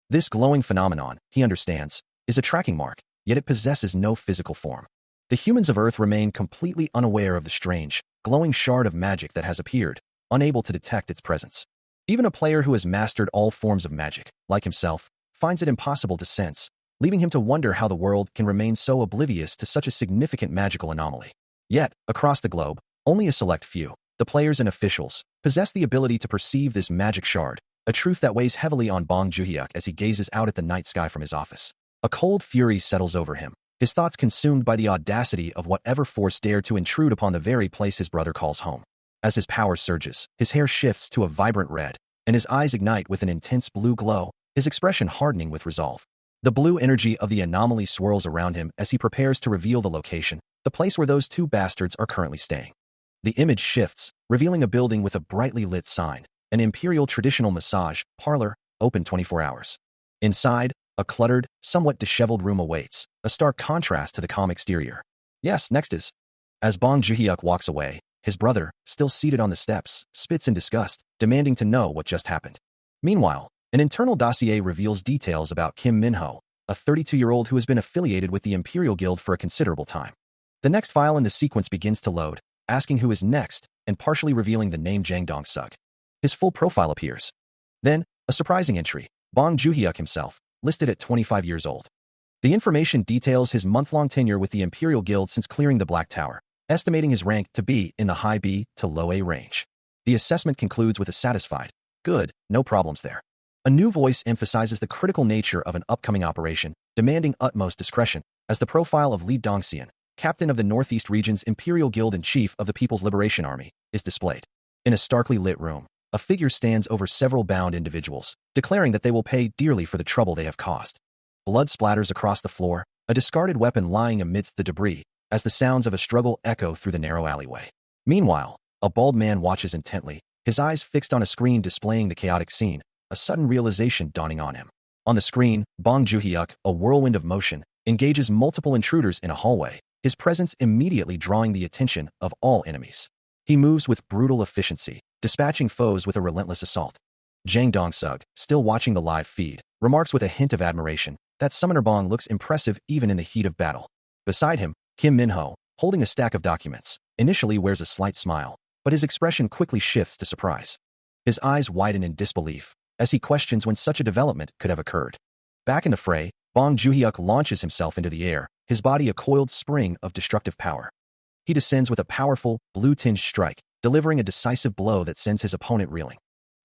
This glowing phenomenon, he understands, is a tracking mark, yet it possesses no physical form. The humans of Earth remain completely unaware of the strange, glowing shard of magic that has appeared, unable to detect its presence. Even a player who has mastered all forms of magic, like himself, finds it impossible to sense, leaving him to wonder how the world can remain so oblivious to such a significant magical anomaly. Yet, across the globe, only a select few, the players and officials, possess the ability to perceive this magic shard, a truth that weighs heavily on Bong Joon-hyuk as he gazes out at the night sky from his office. A cold fury settles over him, his thoughts consumed by the audacity of whatever force dared to intrude upon the very place his brother calls home. As his power surges, his hair shifts to a vibrant red, and his eyes ignite with an intense blue glow, his expression hardening with resolve. The blue energy of the anomaly swirls around him as he prepares to reveal the location, the place where those two bastards are currently staying. The image shifts, revealing a building with a brightly lit sign, an imperial traditional massage parlor, open 24 hours. Inside, a cluttered, somewhat disheveled room awaits, a stark contrast to the calm exterior. Yes, next is. As Bong Joon-hyuk walks away, his brother, still seated on the steps, spits in disgust, demanding to know what just happened. Meanwhile, an internal dossier reveals details about Kim Min-ho, a 32-year-old who has been affiliated with the Imperial Guild for a considerable time. The next file in the sequence begins to load, asking who is next, and partially revealing the name Jang Dong-suk. His full profile appears. Then, a surprising entry, Bong Joon-hyuk himself, listed at 25 years old. The information details his month-long tenure with the Imperial Guild since clearing the Black Tower, estimating his rank to be in the high B to low A range. The assessment concludes with a satisfied, "Good, no problems there." A new voice emphasizes the critical nature of an upcoming operation, demanding utmost discretion, as the profile of Lee Dongxian, captain of the Northeast Region's Imperial Guild and chief of the People's Liberation Army, is displayed. In a starkly lit room, a figure stands over several bound individuals, declaring that they will pay dearly for the trouble they have caused. Blood splatters across the floor, a discarded weapon lying amidst the debris, as the sounds of a struggle echo through the narrow alleyway. Meanwhile, a bald man watches intently, his eyes fixed on a screen displaying the chaotic scene, a sudden realization dawning on him. On the screen, Bong Joon-hyuk, a whirlwind of motion, engages multiple intruders in a hallway, his presence immediately drawing the attention of all enemies. He moves with brutal efficiency, dispatching foes with a relentless assault. Jang Dong-suk, still watching the live feed, remarks with a hint of admiration that Summoner Bong looks impressive even in the heat of battle. Beside him, Kim Min-ho, holding a stack of documents, initially wears a slight smile, but his expression quickly shifts to surprise. His eyes widen in disbelief, as he questions when such a development could have occurred. Back in the fray, Bong Joon-hyuk launches himself into the air, his body a coiled spring of destructive power. He descends with a powerful, blue-tinged strike, delivering a decisive blow that sends his opponent reeling.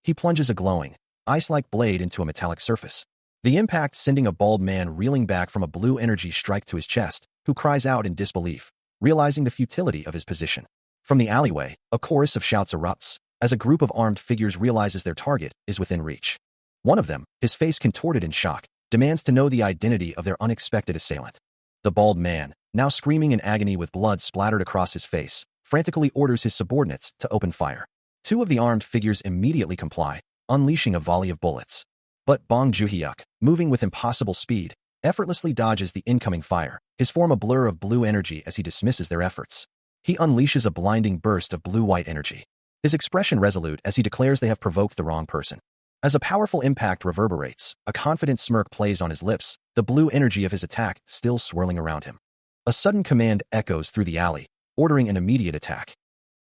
He plunges a glowing, ice-like blade into a metallic surface. The impact sending a bald man reeling back from a blue energy strike to his chest, who cries out in disbelief, realizing the futility of his position. From the alleyway, a chorus of shouts erupts, as a group of armed figures realizes their target is within reach. One of them, his face contorted in shock, demands to know the identity of their unexpected assailant. The bald man, now screaming in agony with blood splattered across his face, frantically orders his subordinates to open fire. Two of the armed figures immediately comply, unleashing a volley of bullets. But Bong Joo-hyuk, moving with impossible speed, effortlessly dodges the incoming fire, his form a blur of blue energy as he dismisses their efforts. He unleashes a blinding burst of blue-white energy, his expression resolute as he declares they have provoked the wrong person. As a powerful impact reverberates, a confident smirk plays on his lips, the blue energy of his attack still swirling around him. A sudden command echoes through the alley, ordering an immediate attack.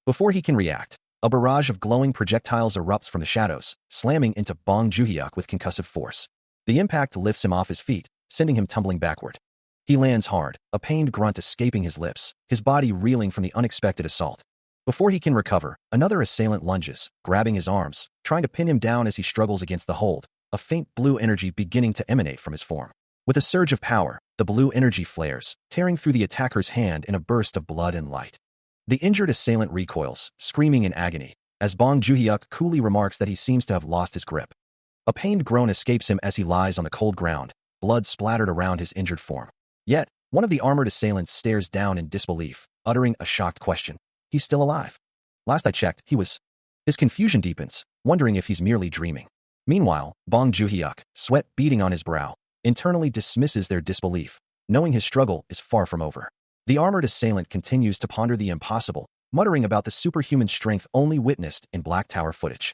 Before he can react, a barrage of glowing projectiles erupts from the shadows, slamming into Bong Joo-hyuk with concussive force. The impact lifts him off his feet, sending him tumbling backward. He lands hard, a pained grunt escaping his lips, his body reeling from the unexpected assault. Before he can recover, another assailant lunges, grabbing his arms, trying to pin him down as he struggles against the hold, a faint blue energy beginning to emanate from his form. With a surge of power, the blue energy flares, tearing through the attacker's hand in a burst of blood and light. The injured assailant recoils, screaming in agony, as Bong Joo-hyuk coolly remarks that he seems to have lost his grip. A pained groan escapes him as he lies on the cold ground, blood splattered around his injured form. Yet, one of the armored assailants stares down in disbelief, uttering a shocked question. He's still alive. Last I checked, he was. His confusion deepens, wondering if he's merely dreaming. Meanwhile, Bong Joo-hyuk, sweat beading on his brow, internally dismisses their disbelief, knowing his struggle is far from over. The armored assailant continues to ponder the impossible, muttering about the superhuman strength only witnessed in Black Tower footage.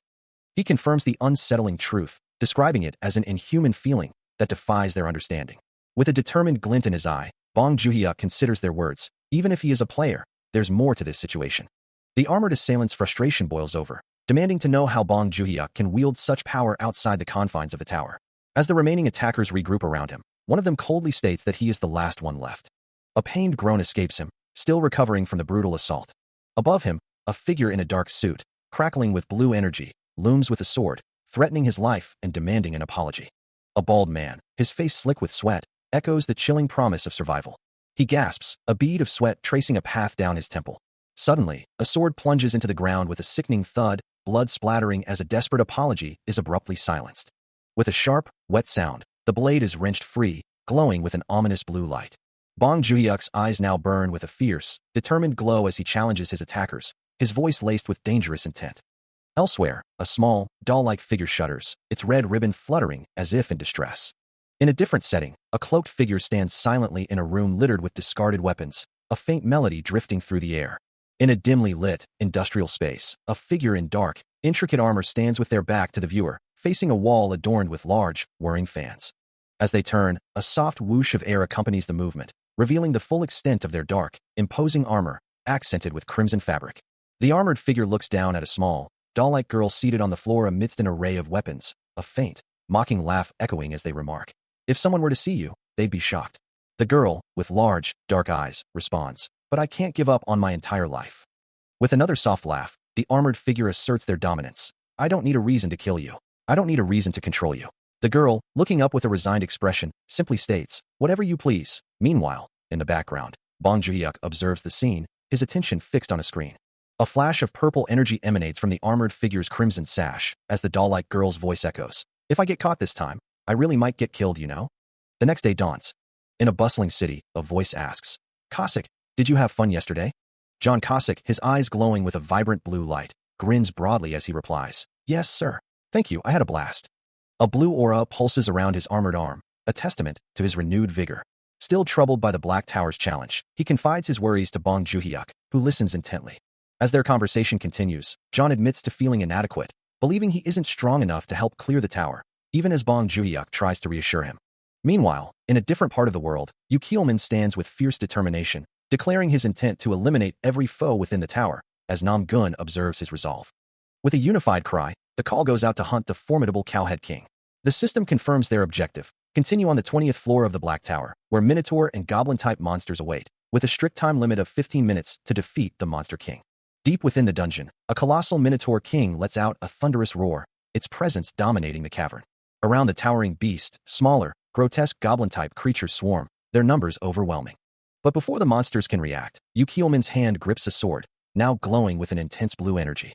He confirms the unsettling truth, describing it as an inhuman feeling that defies their understanding. With a determined glint in his eye, Bong Joo-hyuk considers their words. Even if he is a player, there's more to this situation. The armored assailant's frustration boils over, demanding to know how Bong Joo-hyuk can wield such power outside the confines of the tower. As the remaining attackers regroup around him, one of them coldly states that he is the last one left. A pained groan escapes him, still recovering from the brutal assault. Above him, a figure in a dark suit, crackling with blue energy, looms with a sword, threatening his life and demanding an apology. A bald man, his face slick with sweat, echoes the chilling promise of survival. He gasps, a bead of sweat tracing a path down his temple. Suddenly, a sword plunges into the ground with a sickening thud, blood splattering as a desperate apology is abruptly silenced. With a sharp, wet sound, the blade is wrenched free, glowing with an ominous blue light. Bong Joo-hyuk's eyes now burn with a fierce, determined glow as he challenges his attackers, his voice laced with dangerous intent. Elsewhere, a small, doll-like figure shudders, its red ribbon fluttering as if in distress. In a different setting, a cloaked figure stands silently in a room littered with discarded weapons, a faint melody drifting through the air. In a dimly lit, industrial space, a figure in dark, intricate armor stands with their back to the viewer, facing a wall adorned with large, whirring fans. As they turn, a soft whoosh of air accompanies the movement, revealing the full extent of their dark, imposing armor, accented with crimson fabric. The armored figure looks down at a small, doll-like girl seated on the floor amidst an array of weapons, a faint, mocking laugh echoing as they remark. If someone were to see you, they'd be shocked. The girl, with large, dark eyes, responds, but I can't give up on my entire life. With another soft laugh, the armored figure asserts their dominance. I don't need a reason to kill you. I don't need a reason to control you. The girl, looking up with a resigned expression, simply states, whatever you please. Meanwhile, in the background, Bong Joo-hyuk observes the scene, his attention fixed on a screen. A flash of purple energy emanates from the armored figure's crimson sash, as the doll-like girl's voice echoes. If I get caught this time, I really might get killed, you know? The next day dawns. In a bustling city, a voice asks, Cossack, did you have fun yesterday? John Cossack, his eyes glowing with a vibrant blue light, grins broadly as he replies, yes, sir. Thank you, I had a blast. A blue aura pulses around his armored arm, a testament to his renewed vigor. Still troubled by the Black Tower's challenge, he confides his worries to Bong Joo-hyuk, who listens intently. As their conversation continues, John admits to feeling inadequate, believing he isn't strong enough to help clear the tower, even as Bong Joo-hyuk tries to reassure him. Meanwhile, in a different part of the world, Yu Keelman stands with fierce determination, declaring his intent to eliminate every foe within the tower, as Nam Gun observes his resolve. With a unified cry, the call goes out to hunt the formidable Cowhead King. The system confirms their objective. Continue on the 20th floor of the Black Tower, where Minotaur and Goblin-type monsters await, with a strict time limit of 15 minutes to defeat the Monster King. Deep within the dungeon, a colossal Minotaur King lets out a thunderous roar, its presence dominating the cavern. Around the towering beast, smaller, grotesque goblin-type creatures swarm, their numbers overwhelming. But before the monsters can react, Yu Kielman's hand grips a sword, now glowing with an intense blue energy.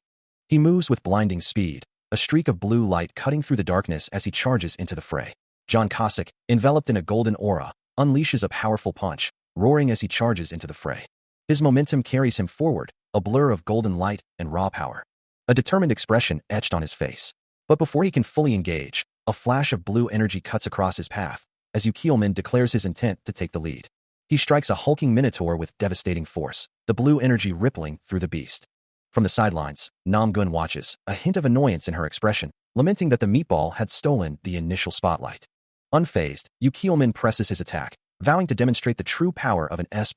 He moves with blinding speed, a streak of blue light cutting through the darkness as he charges into the fray. John Cossack, enveloped in a golden aura, unleashes a powerful punch, roaring as he charges into the fray. His momentum carries him forward, a blur of golden light and raw power. A determined expression etched on his face. But before he can fully engage, a flash of blue energy cuts across his path, as Yu Kielman declares his intent to take the lead. He strikes a hulking minotaur with devastating force, the blue energy rippling through the beast. From the sidelines, Nam Gun watches, a hint of annoyance in her expression, lamenting that the meatball had stolen the initial spotlight. Unfazed, Yu Kielman presses his attack, vowing to demonstrate the true power of an S++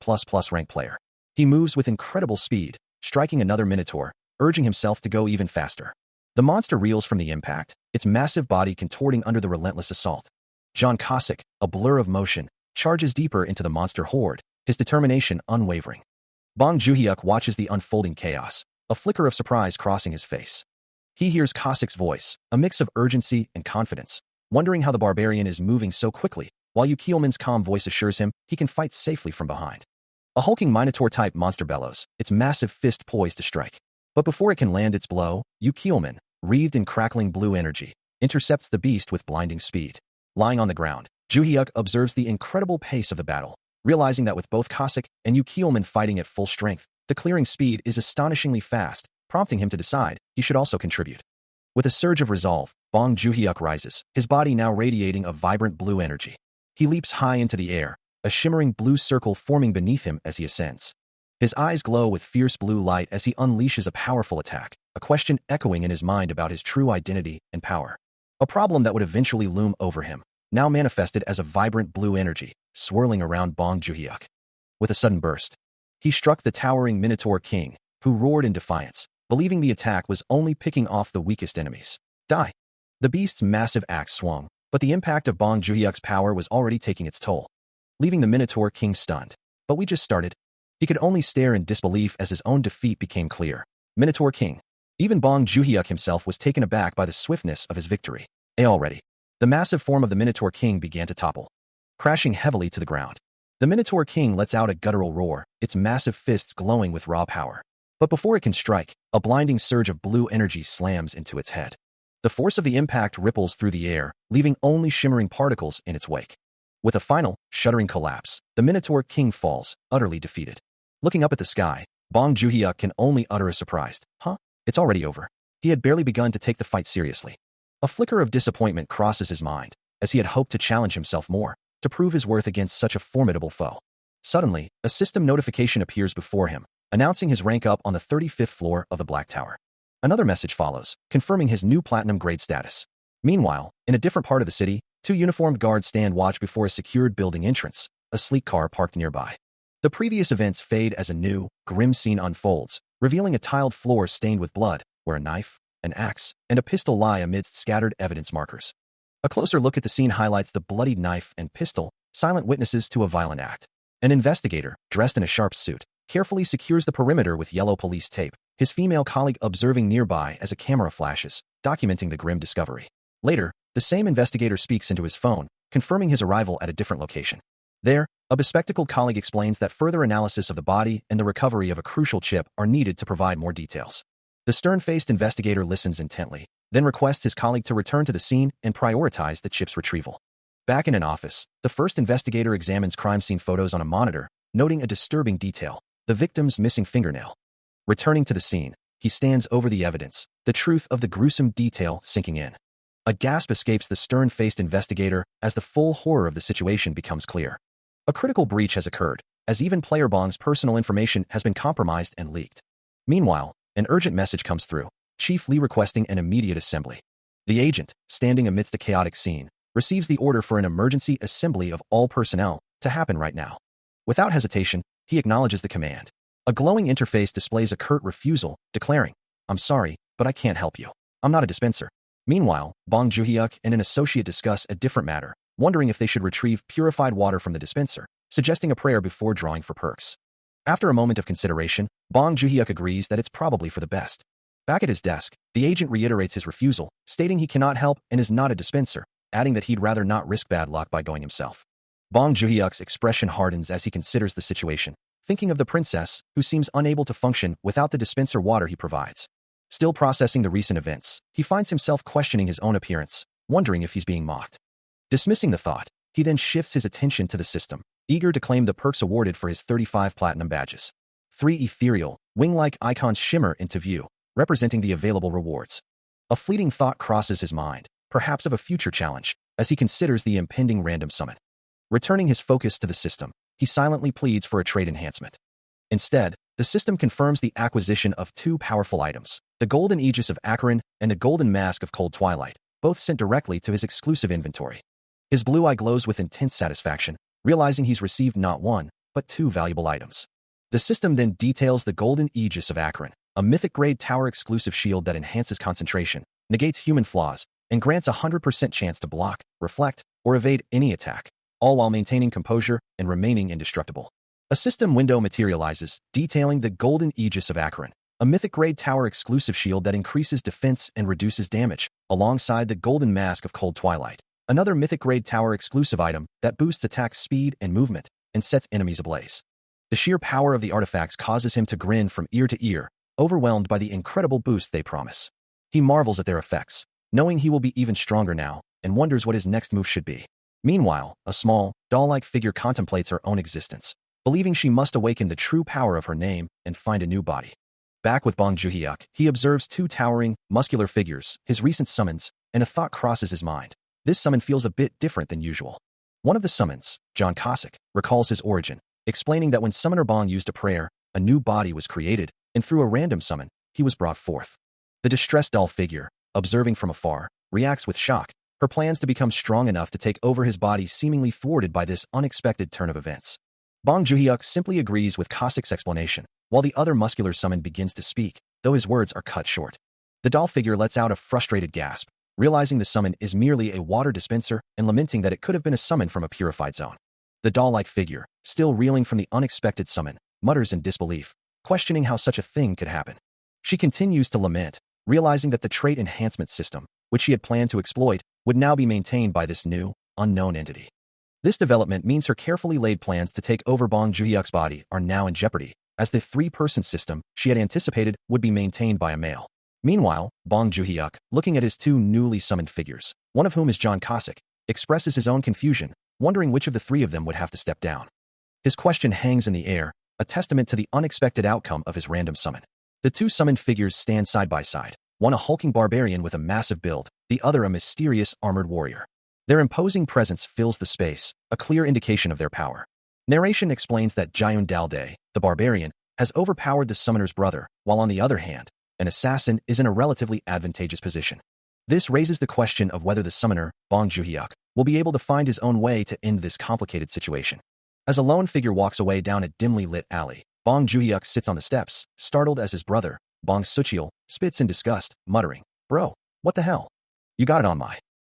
rank player. He moves with incredible speed, striking another minotaur, urging himself to go even faster. The monster reels from the impact, its massive body contorting under the relentless assault. John Cossack, a blur of motion, charges deeper into the monster horde, his determination unwavering. Bong Joon-hyuk watches the unfolding chaos, a flicker of surprise crossing his face. He hears Cossack's voice, a mix of urgency and confidence, wondering how the barbarian is moving so quickly, while Yu Kielman's calm voice assures him he can fight safely from behind. A hulking minotaur-type monster bellows, its massive fist poised to strike. But before it can land its blow, Yu Kielman, wreathed in crackling blue energy, intercepts the beast with blinding speed. Lying on the ground, Joo-hyuk observes the incredible pace of the battle, realizing that with both Cossack and Yu Kielman fighting at full strength, the clearing speed is astonishingly fast, prompting him to decide he should also contribute. With a surge of resolve, Bong Joo-hyuk rises, his body now radiating a vibrant blue energy. He leaps high into the air, a shimmering blue circle forming beneath him as he ascends. His eyes glow with fierce blue light as he unleashes a powerful attack, a question echoing in his mind about his true identity and power. A problem that would eventually loom over him, now manifested as a vibrant blue energy, swirling around Bong Joo-hyuk. With a sudden burst, he struck the towering Minotaur King, who roared in defiance, believing the attack was only picking off the weakest enemies. Die! The beast's massive axe swung, but the impact of Bong Joo-hyuk's power was already taking its toll, leaving the Minotaur King stunned. But we just started. He could only stare in disbelief as his own defeat became clear. Minotaur King. Even Bong Joo-hyuk himself was taken aback by the swiftness of his victory. Already, the massive form of the Minotaur King began to topple, crashing heavily to the ground. The Minotaur King lets out a guttural roar, its massive fists glowing with raw power. But before it can strike, a blinding surge of blue energy slams into its head. The force of the impact ripples through the air, leaving only shimmering particles in its wake. With a final, shuddering collapse, the Minotaur King falls, utterly defeated. Looking up at the sky, Bong Joo-hyuk can only utter a surprised, "Huh? It's already over." He had barely begun to take the fight seriously. A flicker of disappointment crosses his mind, as he had hoped to challenge himself more, to prove his worth against such a formidable foe. Suddenly, a system notification appears before him, announcing his rank up on the 35th floor of the Black Tower. Another message follows, confirming his new platinum grade status. Meanwhile, in a different part of the city, two uniformed guards stand watch before a secured building entrance, a sleek car parked nearby. The previous events fade as a new, grim scene unfolds, revealing a tiled floor stained with blood, where a knife, an axe, and a pistol lie amidst scattered evidence markers. A closer look at the scene highlights the bloodied knife and pistol, silent witnesses to a violent act. An investigator, dressed in a sharp suit, carefully secures the perimeter with yellow police tape, his female colleague observing nearby as a camera flashes, documenting the grim discovery. Later, the same investigator speaks into his phone, confirming his arrival at a different location. There, a bespectacled colleague explains that further analysis of the body and the recovery of a crucial chip are needed to provide more details. The stern-faced investigator listens intently, then requests his colleague to return to the scene and prioritize the chip's retrieval. Back in an office, the first investigator examines crime scene photos on a monitor, noting a disturbing detail: the victim's missing fingernail. Returning to the scene, he stands over the evidence, the truth of the gruesome detail sinking in. A gasp escapes the stern-faced investigator as the full horror of the situation becomes clear. A critical breach has occurred, as even player Bong's personal information has been compromised and leaked. Meanwhile, an urgent message comes through, Chief Lee requesting an immediate assembly. The agent, standing amidst the chaotic scene, receives the order for an emergency assembly of all personnel to happen right now. Without hesitation, he acknowledges the command. A glowing interface displays a curt refusal, declaring, "I'm sorry, but I can't help you. I'm not a dispenser." Meanwhile, Bong Joo-hyuk and an associate discuss a different matter, wondering if they should retrieve purified water from the dispenser, suggesting a prayer before drawing for perks. After a moment of consideration, Bong Joo-hyuk agrees that it's probably for the best. Back at his desk, the agent reiterates his refusal, stating he cannot help and is not a dispenser, adding that he'd rather not risk bad luck by going himself. Bong Joon-hyuk's expression hardens as he considers the situation, thinking of the princess, who seems unable to function without the dispenser water he provides. Still processing the recent events, he finds himself questioning his own appearance, wondering if he's being mocked. Dismissing the thought, he then shifts his attention to the system, eager to claim the perks awarded for his 35 platinum badges. 3 ethereal, wing-like icons shimmer into view, representing the available rewards. A fleeting thought crosses his mind, perhaps of a future challenge, as he considers the impending random summon. Returning his focus to the system, he silently pleads for a trade enhancement. Instead, the system confirms the acquisition of 2 powerful items, the Golden Aegis of Acheron and the Golden Mask of Cold Twilight, both sent directly to his exclusive inventory. His blue eye glows with intense satisfaction, realizing he's received not 1, but 2 valuable items. The system then details the Golden Aegis of Acheron, a mythic-grade tower-exclusive shield that enhances concentration, negates human flaws, and grants a 100% chance to block, reflect, or evade any attack, all while maintaining composure and remaining indestructible. A system window materializes, detailing the Golden Aegis of Acheron, a mythic-grade tower-exclusive shield that increases defense and reduces damage, alongside the Golden Mask of Cold Twilight, another mythic-grade tower-exclusive item that boosts attack speed and movement and sets enemies ablaze. The sheer power of the artifacts causes him to grin from ear to ear, overwhelmed by the incredible boost they promise. He marvels at their effects, knowing he will be even stronger now, and wonders what his next move should be. Meanwhile, a small, doll-like figure contemplates her own existence, believing she must awaken the true power of her name and find a new body. Back with Bong Joon-hyuk, he observes 2 towering, muscular figures, his recent summons, and a thought crosses his mind. This summon feels a bit different than usual. One of the summons, John Cossack, recalls his origin, explaining that when Summoner Bong used a prayer, a new body was created, and through a random summon, he was brought forth. The distressed doll figure, observing from afar, reacts with shock, her plans to become strong enough to take over his body seemingly thwarted by this unexpected turn of events. Bong Joon-hyuk simply agrees with Cossack's explanation, while the other muscular summon begins to speak, though his words are cut short. The doll figure lets out a frustrated gasp, realizing the summon is merely a water dispenser and lamenting that it could have been a summon from a purified zone. The doll-like figure, still reeling from the unexpected summon, mutters in disbelief, questioning how such a thing could happen. She continues to lament, realizing that the trait enhancement system, which she had planned to exploit, would now be maintained by this new, unknown entity. This development means her carefully laid plans to take over Bong Joon-hyuk's body are now in jeopardy, as the 3-person system she had anticipated would be maintained by a male. Meanwhile, Bong Joon-hyuk, looking at his 2 newly summoned figures, one of whom is John Cossack, expresses his own confusion, wondering which of the 3 of them would have to step down. His question hangs in the air, a testament to the unexpected outcome of his random summon. The 2 summoned figures stand side by side, one a hulking barbarian with a massive build, the other a mysterious armored warrior. Their imposing presence fills the space, a clear indication of their power. Narration explains that Jayun Daldae, the barbarian, has overpowered the summoner's brother, while on the other hand, an assassin is in a relatively advantageous position. This raises the question of whether the summoner, Bong Joon-hyuk, will be able to find his own way to end this complicated situation. As a lone figure walks away down a dimly lit alley, Bong Joon-hyuk sits on the steps, startled as his brother, Bong Sucheol, spits in disgust, muttering, "Bro, what the hell? You got it on my."